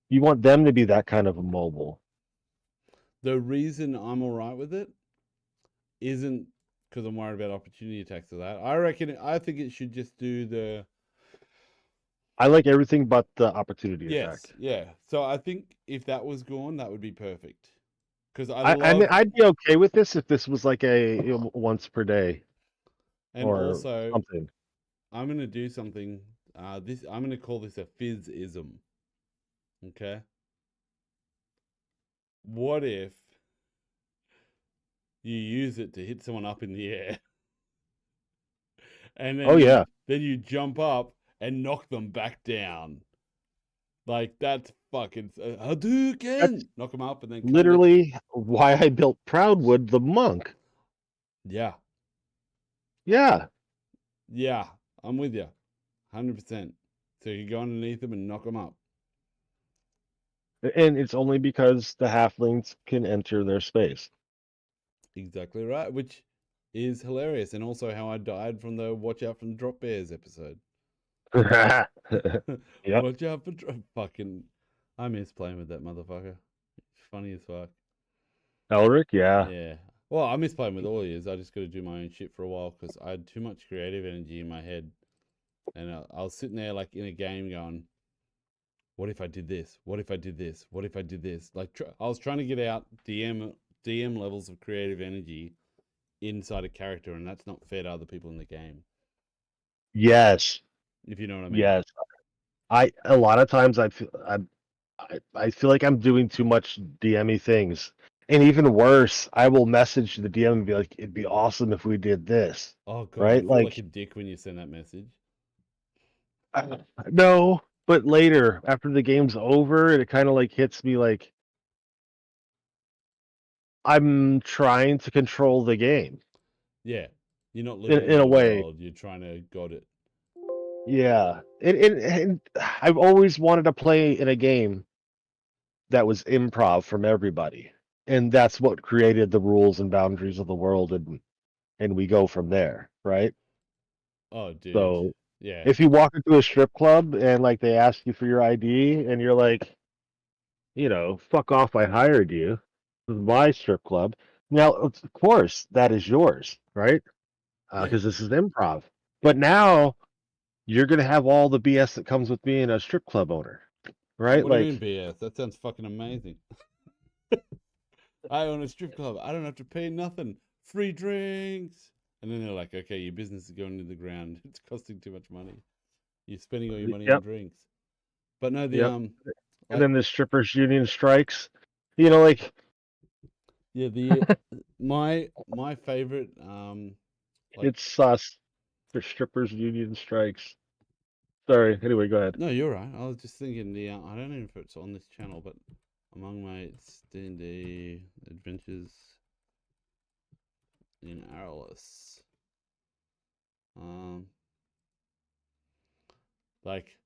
You want them to be that kind of immobile. The reason I'm all right with it isn't because I'm worried about opportunity attacks or that. I think it should just do the. I like everything but the opportunity attack. Yeah. So I think if that was gone, that would be perfect. Because I'd be okay with this if this was like a once per day. And or also something. I'm gonna do something. I'm gonna call this a physism. Okay. What if you use it to hit someone up in the air, and then then you jump up and knock them back down? Like, that's fucking Hadouken! Knock them up and then literally why I built Proudwood the monk. Yeah. Yeah. Yeah, I'm with you. 100%. So you go underneath them and knock them up. And it's only because the halflings can enter their space. Exactly right, which is hilarious, and also how I died from the Watch Out for the Drop Bears episode. Yep. Watch out for fucking. I miss playing with that motherfucker. It's funny as fuck. Elric, yeah. Yeah. Well, I miss playing with all of you. I just got to do my own shit for a while because I had too much creative energy in my head, and I was sitting there like in a game going, "What if I did this? What if I did this? What if I did this?" Like I was trying to get out DM levels of creative energy inside a character, and that's not fair to other people in the game. Yes. If you know what I mean. Yes. A lot of times I feel like I'm doing too much DM-y things. And even worse, I will message the DM and be like, "It'd be awesome if we did this." Oh god, right? You feel like a dick when you send that message. No, but later after the game's over, it kind of like hits me like I'm trying to control the game. Yeah, you're not living in a way. World. You're trying to got it. Yeah, and I've always wanted to play in a game that was improv from everybody, and that's what created the rules and boundaries of the world, and we go from there, right? Oh, dude. So Yeah. if you walk into a strip club and like they ask you for your ID and you're like, fuck off, I hired you. This is my strip club. Now, of course, that is yours, right? Yeah. Because this is improv. But now you're gonna have all the BS that comes with being a strip club owner, right? What do you mean Like, BS? That sounds fucking amazing. I own a strip club. I don't have to pay nothing. Free drinks. And then they're like, okay, your business is going to the ground. It's costing too much money. You're spending all your money on yep, drinks. But no, the yep. like, And then the strippers union strikes. Like, yeah, the my favorite like it's sus for strippers union strikes. Sorry. Anyway, go ahead. no, you're right. I was just thinking the I don't know if it's on this channel, but Among Mates D&D Adventures in Arliss. Like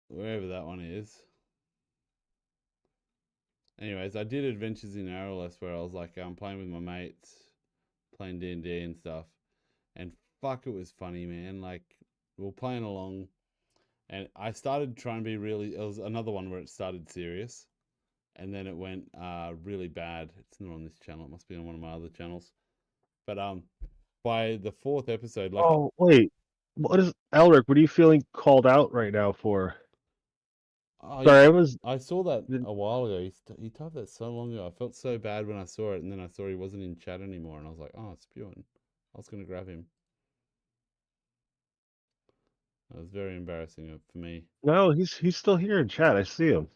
wherever that one is. Anyways, I did Adventures in Arliss where I was like, I'm playing with my mates, playing D&D and stuff, and fuck, it was funny, man. Like we were playing along, and I started trying to be really. It was another one where it started serious, and then it went really bad. It's not on this channel. It must be on one of my other channels. But by the fourth episode, like, Oh, wait. What is Elric? What are you feeling called out right now for? Sorry, I saw that a while ago. He typed that so long ago. I felt so bad when I saw it, and then I saw he wasn't in chat anymore, and I was like, oh, it's spewing. I was gonna grab him. It was very embarrassing for me. No, he's still here in chat. I see him.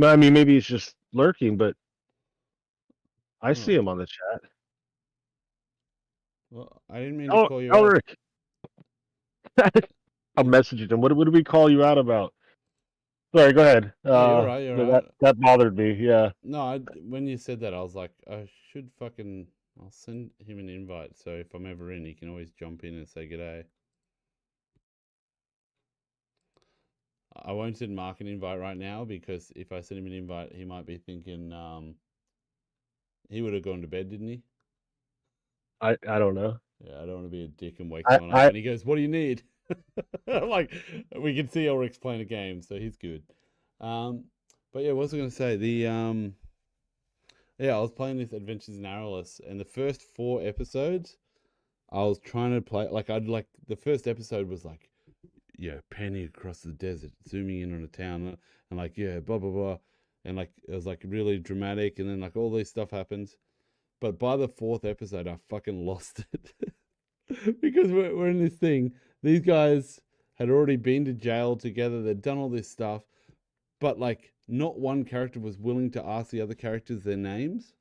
I mean, maybe he's just lurking, but I see him on the chat. Well, I didn't mean to call you out. Elric. I'm messaging him. What did we call you out about? Sorry, go ahead. You're right. You're right. That bothered me. Yeah. No, when you said that, I was like, I should fucking. I'll send him an invite, so if I'm ever in, he can always jump in and say g'day. I won't send Mark an invite right now because if I send him an invite, he might be thinking he would have gone to bed, didn't he? I don't know. Yeah, I don't want to be a dick and wake someone up. And he goes, "What do you need?" I'm like, we can see Ulrich's playing a game, so he's good. But yeah, what was I going to say? I was playing this Adventures in Arliss, and the first 4 episodes, I was trying to play the first episode was like, yeah, panning across the desert, zooming in on a town, and like, yeah, blah blah blah, and like it was like really dramatic, and then like all this stuff happens. But by the 4th episode, I fucking lost it because we're in this thing. These guys had already been to jail together. They'd done all this stuff, but like not one character was willing to ask the other characters their names.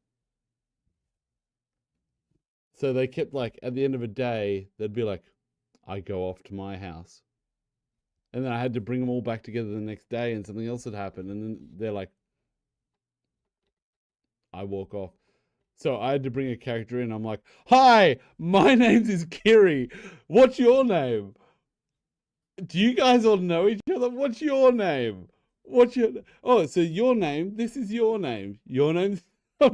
So they kept like at the end of a day, they'd be like, "I go off to my house," and then I had to bring them all back together the next day, and something else had happened, and then they're like, "I walk off." So I had to bring a character in. I'm like, "Hi, my name is Kiri. What's your name? Do you guys all know each other? What's your name? Oh, so your name, this is your name. Your name's I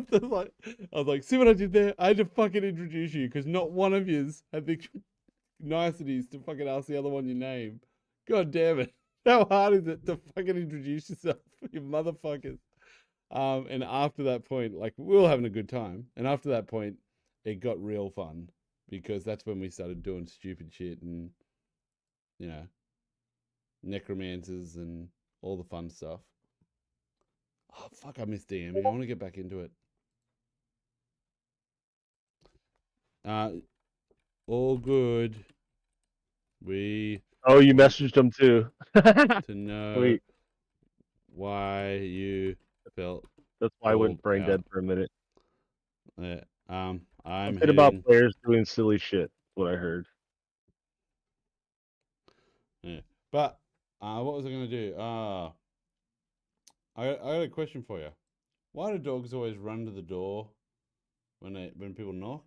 was like, see what I did there? I had to fucking introduce you because not one of yous had the niceties to fucking ask the other one your name. God damn it. How hard is it to fucking introduce yourself, you motherfuckers? And after that point, like, we were having a good time. And after that point, it got real fun because that's when we started doing stupid shit and, necromancers and all the fun stuff. Oh, fuck, I miss DMing. I want to get back into it. All good. Oh, you messaged him too. To know Wait. why you felt. That's why I went brain dead for a minute. Yeah. I'm heading about players doing silly shit. What I heard. Yeah, but what was I gonna do? I got a question for you. Why do dogs always run to the door when people knock?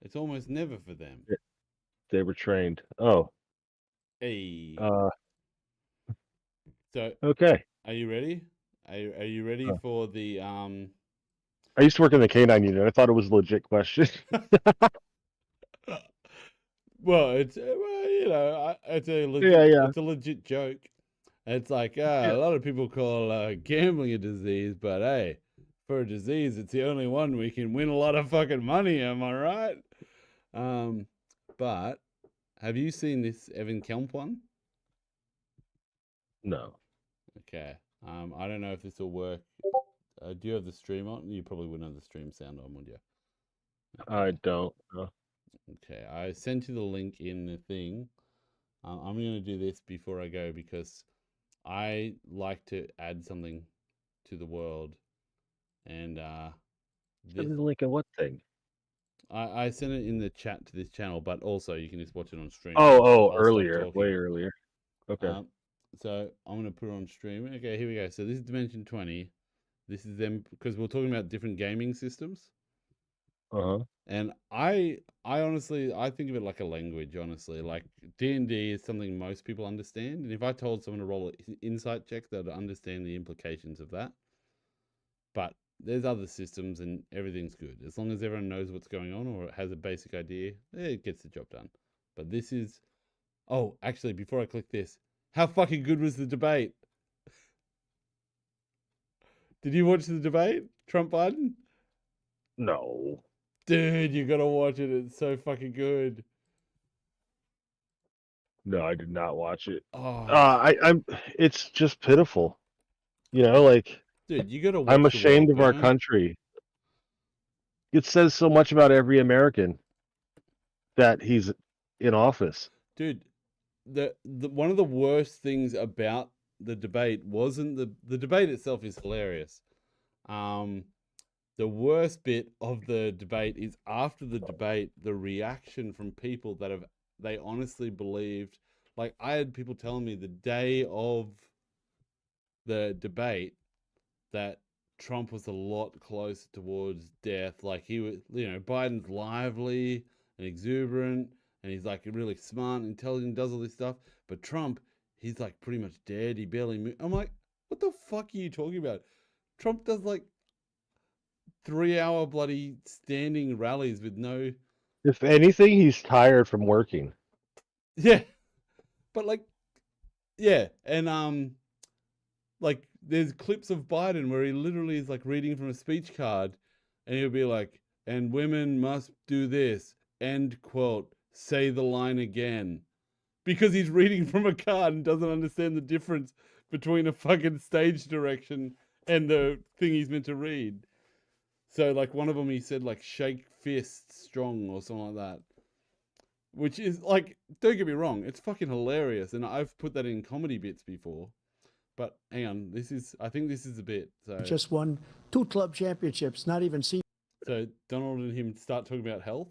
It's almost never for them. They were trained. Oh. Hey. So okay. Are you ready? Are you ready for the I used to work in the canine unit. I thought it was a legit question. Well, it's it's a legit, Yeah. it's a legit joke. It's like Yeah. a lot of people call gambling a disease, but hey, for a disease, it's the only one we can win a lot of fucking money. Am I right? But have you seen this Evan Kelp one? No. Okay. I don't know if this will work. Do you have the stream on? You probably wouldn't have the stream sound on, would you? I don't. No. Okay, I sent you the link in the thing. I'm going to do this before I go because I like to add something to the world. And Send me the link of what thing? I sent it in the chat to this channel, but also you can just watch it on stream. Oh, I'll stop earlier. talking. Way earlier. Okay. So I'm going to put it on stream. Okay, here we go. So this is Dimension 20. This is them because we're talking about different gaming systems. And I honestly, I think of it like a language, honestly. Like D&D is something most people understand. And if I told someone to roll an insight check, they'd understand the implications of that. But there's other systems and everything's good. As long as everyone knows what's going on or has a basic idea, it gets the job done. But this is... Oh, actually, before I click this, how fucking good was the debate? Did you watch the debate? Trump-Biden? No. Dude, you gotta watch it. It's so fucking good. No, I did not watch it. Oh. I'm. It's just pitiful. You know, like. Dude, you gotta watch I'm the ashamed world of our burn. country. It says so much about every American that he's in office. Dude, the one of the worst things about the debate wasn't the debate itself is hilarious. The worst bit of the debate is after the debate, the reaction from people that they honestly believed. Like I had people telling me the day of the debate that Trump was a lot closer towards death. Like he was, Biden's lively and exuberant, and he's like really smart and intelligent, does all this stuff. But Trump, he's like pretty much dead. He barely moves. I'm like, what the fuck are you talking about? Trump does like 3-hour bloody standing rallies with no... If anything, he's tired from working. Yeah. But like, yeah. And like there's clips of Biden where he literally is like reading from a speech card and he'll be like, and women must do this, end quote, say the line again. Because he's reading from a card and doesn't understand the difference between a fucking stage direction and the thing he's meant to read. So, like, one of them, he said, like, shake fists strong or something like that. Which is, like, don't get me wrong, it's fucking hilarious. And I've put that in comedy bits before. But hang on, I think this is a bit. So just won 2 club championships, not even seen. So Donald and him start talking about health?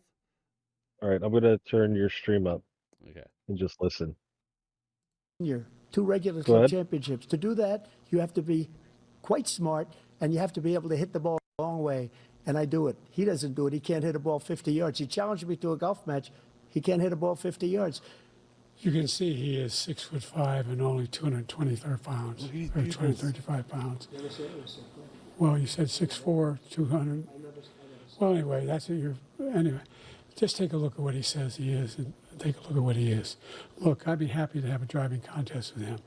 All right, I'm going to turn your stream up. Okay. And just listen. 2 regular Go club ahead. championships. To do that, you have to be quite smart, and you have to be able to hit the ball a long way. And I do it. He doesn't do it. He can't hit a ball 50 yards. He challenged me to a golf match. He can't hit a ball 50 yards. You can see he is 6'5" and only 223 pounds, or 235 pounds. Well, you said 6'4", 200. Well, anyway, that's what you're. Anyway, just take a look at what he says he is, and take a look at what he is. Look, I'd be happy to have a driving contest with him.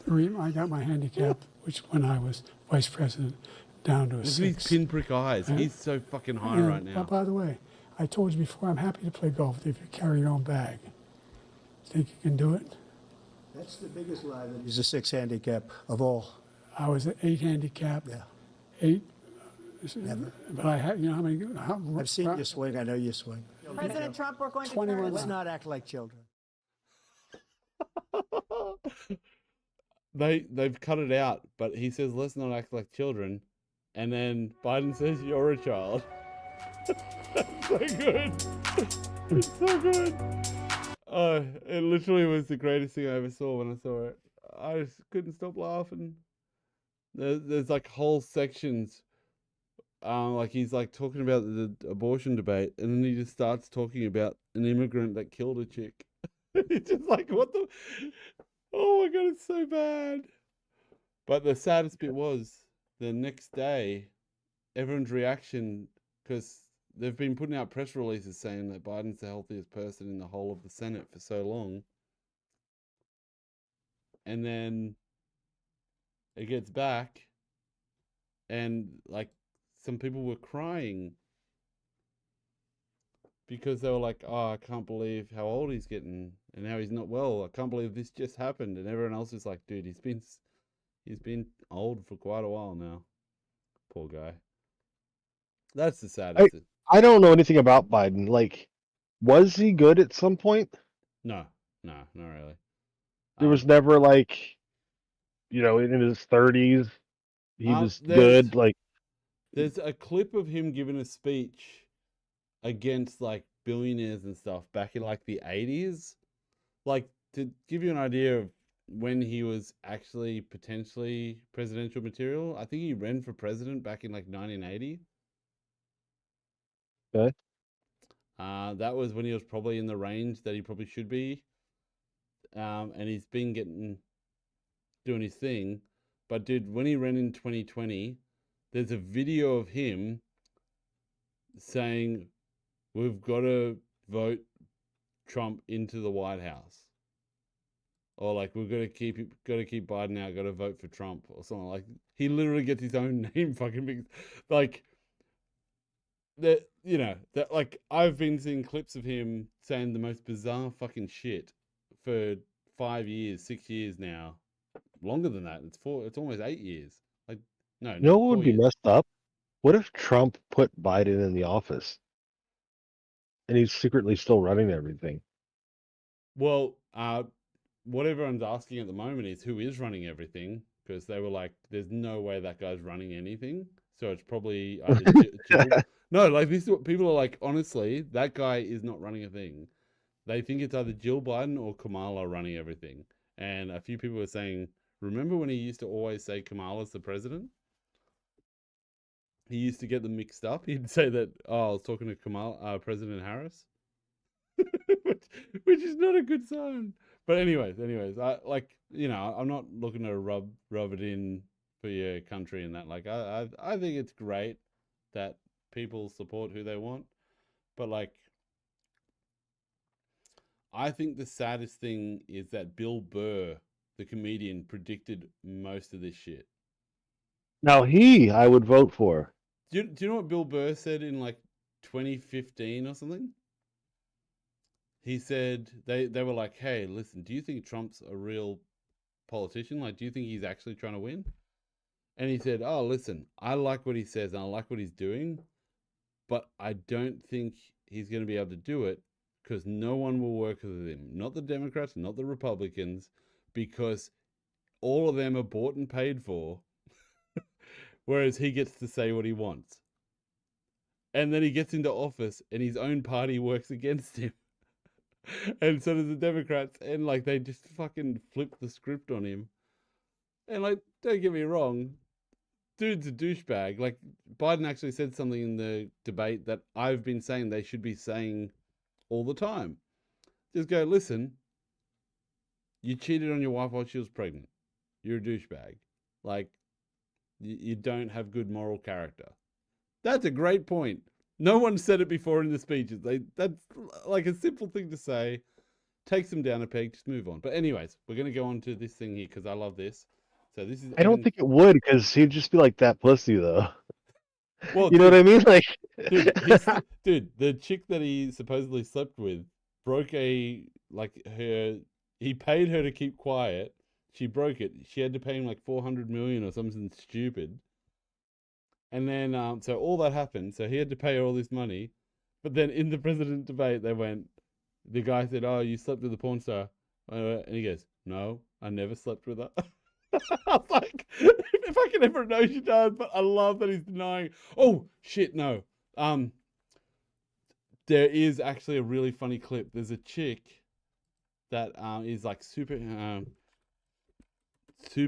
The reason I got my handicap, which when I was vice president, down to a Look at 6. his pinprick eyes. He's so fucking high And, right now. By the way, I told you before, I'm happy to play golf if you carry your own bag. Think you can do it? That's the biggest lie that he's a 6 handicap of all. I was an 8 handicap. Yeah. 8. Never. But I had, you know how many? I've seen you swing. I know you swing. President Trump, we're going to 21. turn. Let's not act like children. They've cut it out, but he says, let's not act like children. And then Biden says, you're a child. That's so good. It's so good. It literally was the greatest thing I ever saw when I saw it. I just couldn't stop laughing. There's like whole sections. Like he's like talking about the abortion debate, and then he just starts talking about an immigrant that killed a chick. It's just like, what the... Oh my god, it's so bad. But the saddest bit was the next day, everyone's reaction, because they've been putting out press releases saying that Biden's the healthiest person in the whole of the Senate for so long. And then it gets back, and like some people were crying because they were like, "Oh, I can't believe how old he's getting and how he's not well. I can't believe this just happened." And everyone else is like, "Dude, he's been old for quite a while now. Poor guy." That's the saddest thing. I don't know anything about Biden. Like, was he good at some point? No, not really. There was never like, in his 30s, he was good. Like, There's a clip of him giving a speech against like billionaires and stuff back in like the 80s. Like, to give you an idea of when he was actually potentially presidential material, I think he ran for president back in like 1980. okay. That was when he was probably in the range that he probably should be. And he's been doing his thing. But dude, when he ran in 2020, there's a video of him saying, "We've got to vote Trump into the White House," or like, "We've got to keep Biden out, got to vote for Trump," or something. Like, he literally gets his own name fucking mixed. Like, that, that, like, I've been seeing clips of him saying the most bizarre fucking shit for 5 years, 6 years now. Longer than that. It's almost 8 years. Like, no, You know what 4 would be years. messed up? What if Trump put Biden in the office and he's secretly still running everything? Well, what everyone's asking at the moment is who is running everything, because they were like, "There's no way that guy's running anything." So it's probably either Jill. No, like, this is what people are like. Honestly, that guy is not running a thing. They think it's either Jill Biden or Kamala running everything. And a few people were saying, remember when he used to always say Kamala's the president? He used to get them mixed up. He'd say that, "Oh, I was talking to President Harris," which is not a good sign. But anyways, I'm not looking to rub it in for your country and that. Like, I think it's great that people support who they want, but like, I think the saddest thing is that Bill Burr, the comedian, predicted most of this shit. Now I would vote for. Do you know what Bill Burr said in like 2015 or something? He said they were like, "Hey, listen, do you think Trump's a real politician? Like, do you think he's actually trying to win?" And he said, "Oh, listen, I like what he says and I like what he's doing, but I don't think he's going to be able to do it because no one will work with him. Not the Democrats, not the Republicans, because all of them are bought and paid for, whereas he gets to say what he wants. And then he gets into office and his own party works against him. And so does the Democrats, and like, they just fucking flip the script on him. And like, don't get me wrong, dude's a douchebag. Like, Biden actually said something in the debate that I've been saying they should be saying all the time. Just go, "Listen, you cheated on your wife while she was pregnant. You're a douchebag. Like, you don't have good moral character." That's a great point. No one said it before in the speeches. That's like a simple thing to say. Takes them down a peg, just move on. But anyways, we're going to go on to this thing here because I love this. So this is I don't think it would, because he'd just be like that pussy, though. Well, you know what I mean? Like, dude, the chick that he supposedly slept with broke he paid her to keep quiet. She broke it. She had to pay him like 400 million or something stupid. And then, so all that happened. So he had to pay her all this money. But then in the president debate, the guy said, "Oh, you slept with a porn star." And he goes, "No, I never slept with her." I was like, if I can ever know she does, but I love that he's denying. Oh, shit, no. There is actually a really funny clip. There's a chick that is like super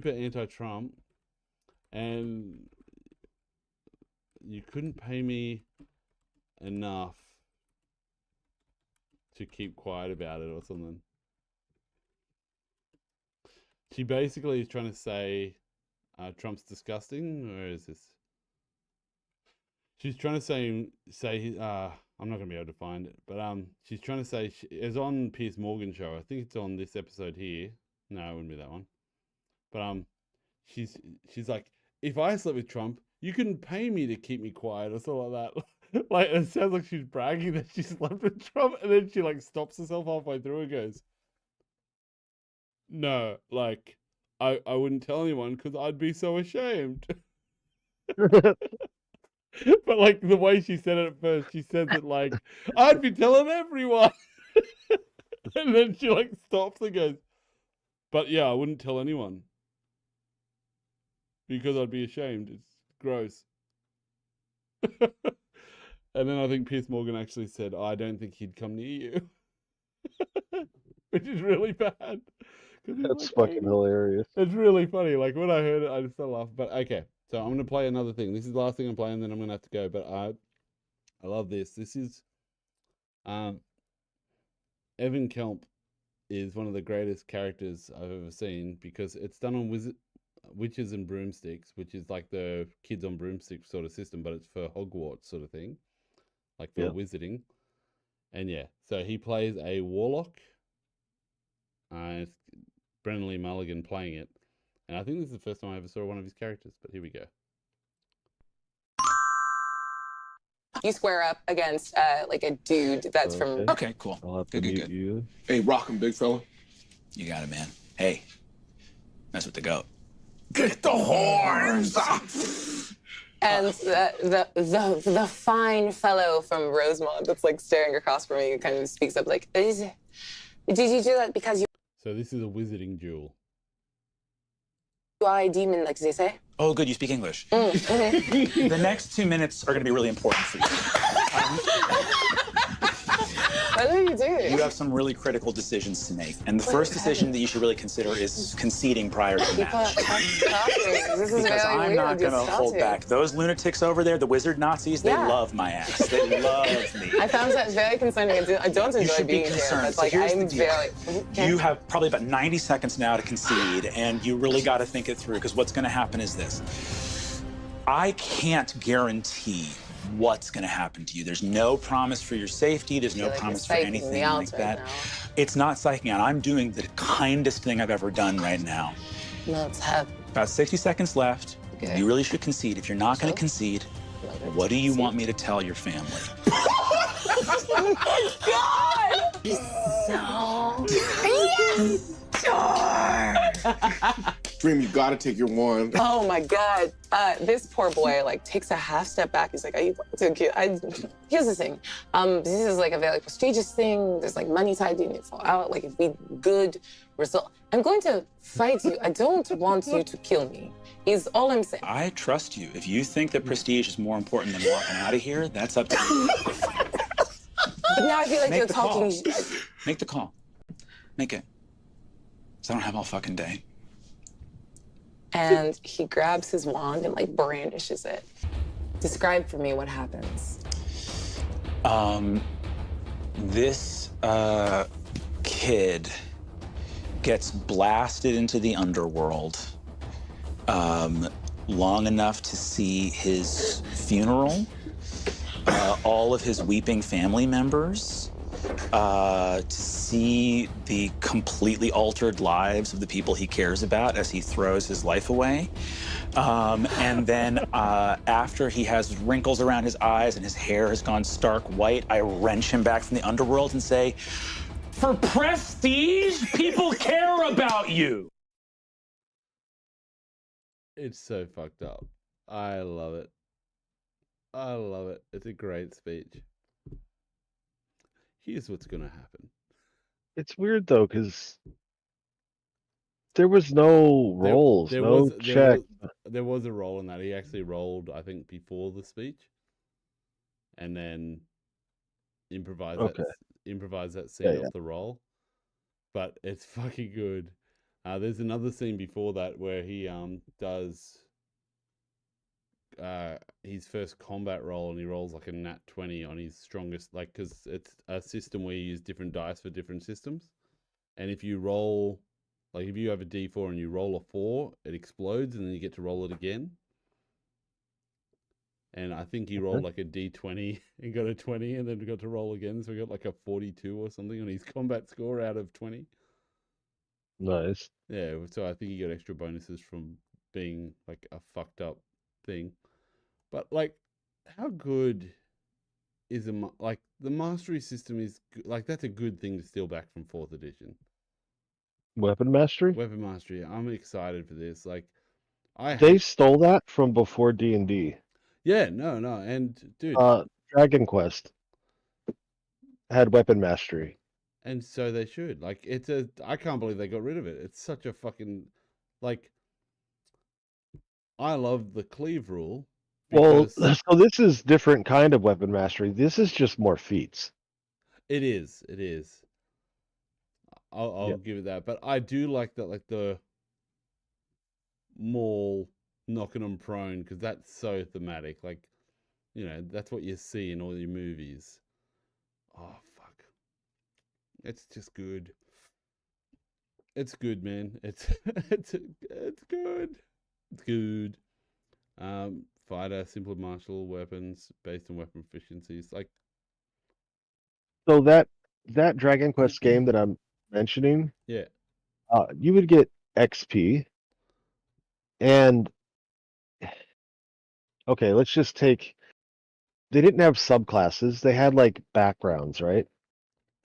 anti-Trump, and you couldn't pay me enough to keep quiet about it or something. She basically is trying to say Trump's disgusting. Where is this? She's trying to say I'm not gonna be able to find it, but she's trying to say it's on Piers Morgan show. I think it's on this episode here. No, it wouldn't be that one. But she's like, if I slept with Trump, you couldn't pay me to keep me quiet or something like that. Like, it sounds like she's bragging that she slept with Trump, and then she like stops herself halfway through and goes, "No, like, I wouldn't tell anyone because I'd be so ashamed." But like the way she said it at first, she says it like, "I'd be telling everyone," and then she like stops and goes, "But yeah, I wouldn't tell anyone because I'd be ashamed. It's gross." And then I think Piers Morgan actually said, "I don't think he'd come near you," which is really bad. That's fucking hilarious. It's really funny. Like when I heard it, I just started laughing. But okay, so I'm gonna play another thing. This is the last thing I'm playing, then I'm gonna have to go. But I love this. This is Evan Kelp is one of the greatest characters I've ever seen because it's done on Witches and Broomsticks, which is like the kids on broomsticks sort of system, but it's for Hogwarts sort of thing, like for wizarding. And yeah, so he plays a warlock. It's Brennan Lee Mulligan playing it, and I think this is the first time I ever saw one of his characters. But here we go. You square up against like a dude that's from. Okay, cool. I'll have Good, to good, mute good. you. Hey, rockin' big fella. You got it, man. Hey, mess with the goat. Get the horns! And the fine fellow from Rosemont that's like staring across from me kind of speaks up like, did you do that because you So this is a wizarding duel. are a demon, like they say? Oh, good, you speak English. The next 2 minutes are going to be really important for you. What do you do? You have some really critical decisions to make. And the first decision that you should really consider is conceding prior to the match. This is Because very I'm weird. not going Just to stop hold it. back. Those lunatics over there, the wizard Nazis, they Yeah. love my ass. They love me. I found that very concerning. I don't You enjoy should be being here, concerned. but So like here's the I'm deal. very. Okay. You have probably about 90 seconds now to concede, and you really got to think it through, because what's going to happen is this. I can't guarantee what's going to happen to you. There's no promise for your safety. There's no like promise you're for psyching me anything out like right that. now. It's not psyching out. I'm doing the kindest thing I've ever done right now. No, it's have. About 60 seconds left. Okay. You really should concede. If you're not going to concede, what do you want me to tell your family? Oh my God! Dream, you gotta take your wand. Oh my God. This poor boy like takes a half step back. He's like, "Are you too cute?" Here's the thing. This is like a very prestigious thing. There's like money tied in it for out. Like, if we good result, I'm going to fight you. I don't want you to kill me. Is all I'm saying. I trust you. If you think that prestige is more important than walking out of here, that's up to you. But now I feel like Make you're the talking. call. Make the call. Make it. So I don't have all fucking day. And he grabs his wand and like brandishes it. Describe for me what happens. This kid gets blasted into the underworld long enough to see his funeral, all of his weeping family members, to see the completely altered lives of the people he cares about as he throws his life away. And then after he has wrinkles around his eyes and his hair has gone stark white, I wrench him back from the underworld and say, "For prestige, people care about you." It's so fucked up. I love it. I love it. It's a great speech. Here's what's gonna happen. It's weird though, because there was no rolls, no check. There was a roll in that. He actually rolled, I think, before the speech, and then improvised that scene off the roll. But it's fucking good. There's another scene before that where he does his first combat roll, and he rolls like a nat 20 on his strongest, like, because it's a system where you use different dice for different systems, and if you roll, like, if you have a d4 and you roll a 4, it explodes, and then you get to roll it again. and I think he rolled like a D20 and got a 20, and then got to roll again, so he got like a 42 or something on his combat score out of 20. Nice. Yeah, so I think he got extra bonuses from being like a fucked up thing. But like, how good is like the mastery system is like that's a good thing to steal back from 4th edition. Weapon mastery. Weapon mastery. I'm excited for this. Like, They stole that from before D&D. Yeah, no, and dude, Dragon Quest had weapon mastery. and so they should. Like, I can't believe they got rid of it. It's such a fucking like. I love the cleave rule. Well, Because so this is different kind of weapon mastery. This is just more feats. it is. I'll give it that. But I do like that, like the Maul knocking them prone, because that's so thematic. Like, that's what you see in all your movies. Oh fuck, it's just good. It's good, man. It's good. It's good. Fighter, simpler martial weapons based on weapon efficiencies. Like, So that Dragon Quest game that I'm mentioning, yeah, you would get XP, and okay, let's just take. They didn't have subclasses. They had like backgrounds, right?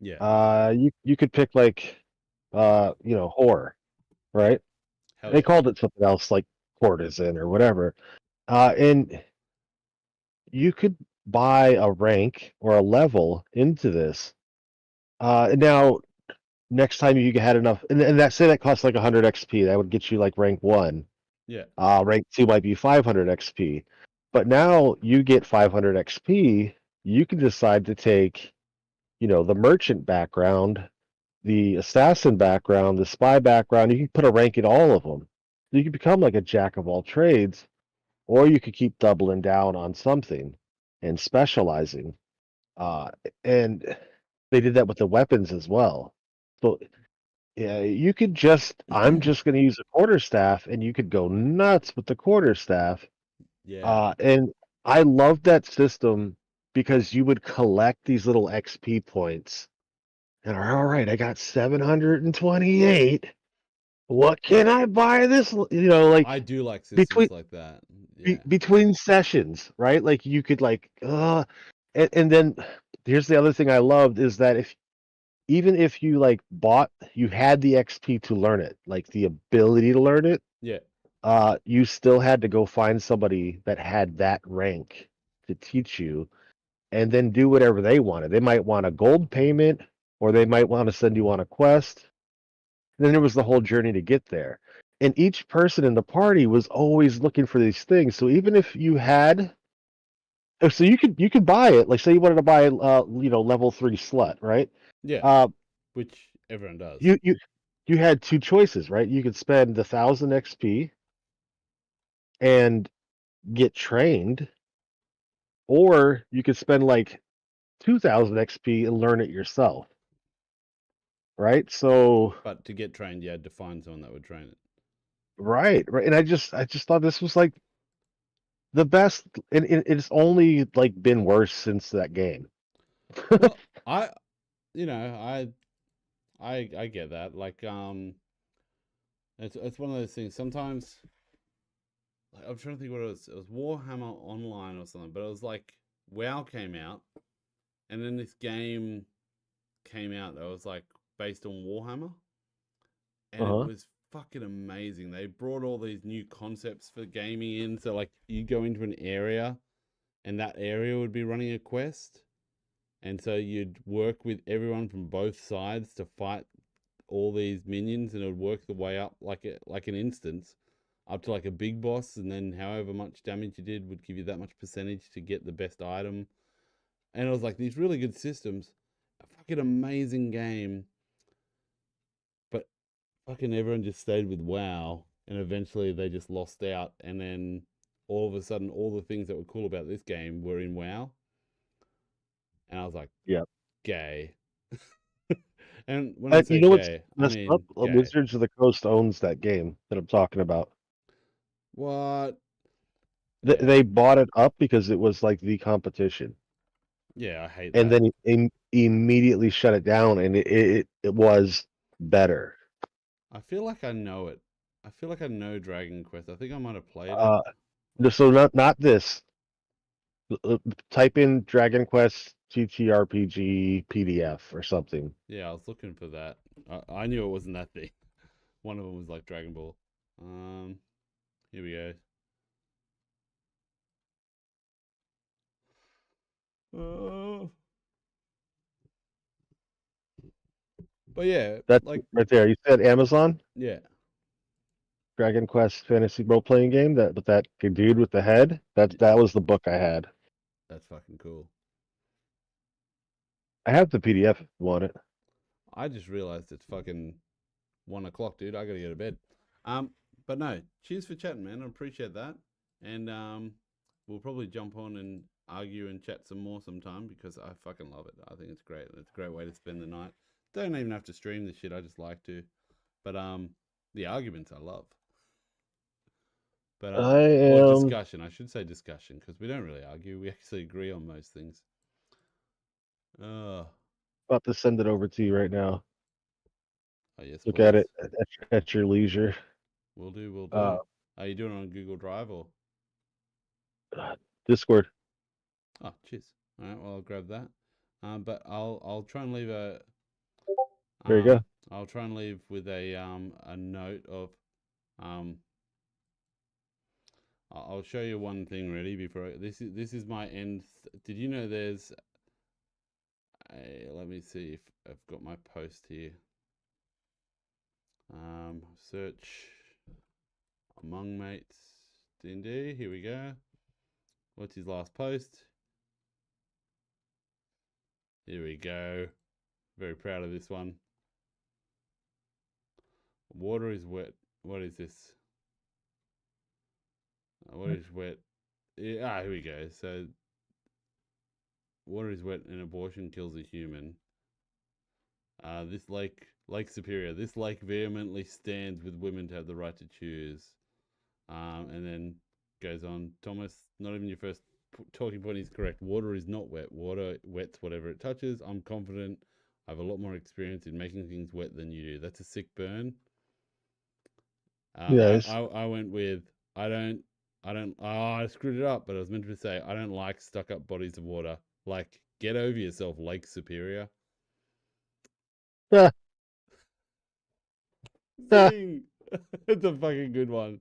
yeah. You could pick like, horror, right? Hell They yeah. called it something else like courtesan or whatever. And you could buy a rank or a level into this. Now, next time you had enough, and that say that costs like 100 XP, that would get you like rank 1. Yeah. Rank 2 might be 500 XP. But now you get 500 XP, you can decide to take, the merchant background, the assassin background, the spy background. You can put a rank in all of them. You can become like a jack of all trades, or you could keep doubling down on something and specializing. Uh, and they did that with the weapons as well. So yeah, you could I'm just going to use a quarterstaff, and you could go nuts with the quarterstaff. Yeah. And I love that system because you would collect these little XP points. And all right, I got 728. What can I buy this? Like I do like systems like that. Yeah. between sessions, right? Like you could and then here's the other thing I loved is that even if you like you had the XP to learn it, like the ability to learn it, Yeah. you still had to go find somebody that had that rank to teach you, and then do whatever they wanted. They might want a gold payment, or they might want to send you on a quest. And then there was the whole journey to get there. And each person in the party was always looking for these things. So even if you had, so you could buy it. Like say you wanted to buy, level 3 slut, right? Yeah. Which everyone does. You had two choices, right? You could spend 1,000 XP and get trained, or you could spend like 2,000 XP and learn it yourself. Right? So But to get trained, you had to find someone that would train it. right. And I just thought this was like the best, and it's only like been worse since that game. Well, I get that. Like, it's one of those things. Sometimes, like, I'm trying to think what it was. It was Warhammer Online or something, but it was like WoW came out, and then this game came out that was like based on Warhammer, and it was fucking amazing. They brought all these new concepts for gaming in. So like you go into an area, and that area would be running a quest. And so you'd work with everyone from both sides to fight all these minions, and it would work the way up like an instance up to like a big boss, and then however much damage you did would give you that much percentage to get the best item. And it was like these really good systems, a fucking amazing game. But fucking everyone just stayed with WoW, and eventually they just lost out, and then all of a sudden all the things that were cool about this game were in WoW. And I was like, yeah, gay. And when I say what's gay, I messed mean up? gay. Wizards of the Coast owns that game that I'm talking about. What? They bought it up because it was like the competition, Yeah, I hate and that. then immediately shut it down, and it was better. I feel like I know it. I feel like I know Dragon Quest. I think I might have played it. So not this. Type in Dragon Quest TTRPG PDF or something. Yeah, I was looking for that. I knew it wasn't that thing. One of them was like Dragon Ball. Here we go. But yeah, That's like right there. You said Amazon? yeah, Dragon Quest fantasy role playing game. That dude with the head. That was the book I had. that's fucking cool. I have the PDF if you want it. I just realized it's fucking 1 o'clock, dude. I gotta go to bed. But no, cheers for chatting, man. I appreciate that. And we'll probably jump on and argue and chat some more sometime because I fucking love it. I think it's great. It's a great way to spend the night. Don't even have to stream this shit. I just like to. But the arguments I love. But I or am discussion. I should say discussion because we don't really argue. We actually agree on most things. about to send it over to you right now. Oh yes, Look please. at it at your leisure. We'll do. We'll do. Are you doing it on Google Drive or Discord? Oh, cheers. All right, well I'll grab that. But I'll try and leave a. There you go. I'll try and leave with a note of I'll show you one thing really before this is my end. Did you know there's a, let me see if I've got my post here. Search among mates D&D. Here we go. What's his last post? Here we go. Very proud of this one. Water is wet. What is this? What is wet? Yeah, here we go. So, water is wet and abortion kills a human. This Lake Superior. This lake vehemently stands with women to have the right to choose. And then goes on. Thomas, not even your first talking point is correct. Water is not wet. Water wets whatever it touches. I'm confident. I have a lot more experience in making things wet than you do. That's a sick burn. Yes. I went with I screwed it up, but I was meant to say I don't like stuck up bodies of water. Like, get over yourself, Lake Superior. Yeah. Zing! It's a fucking good one.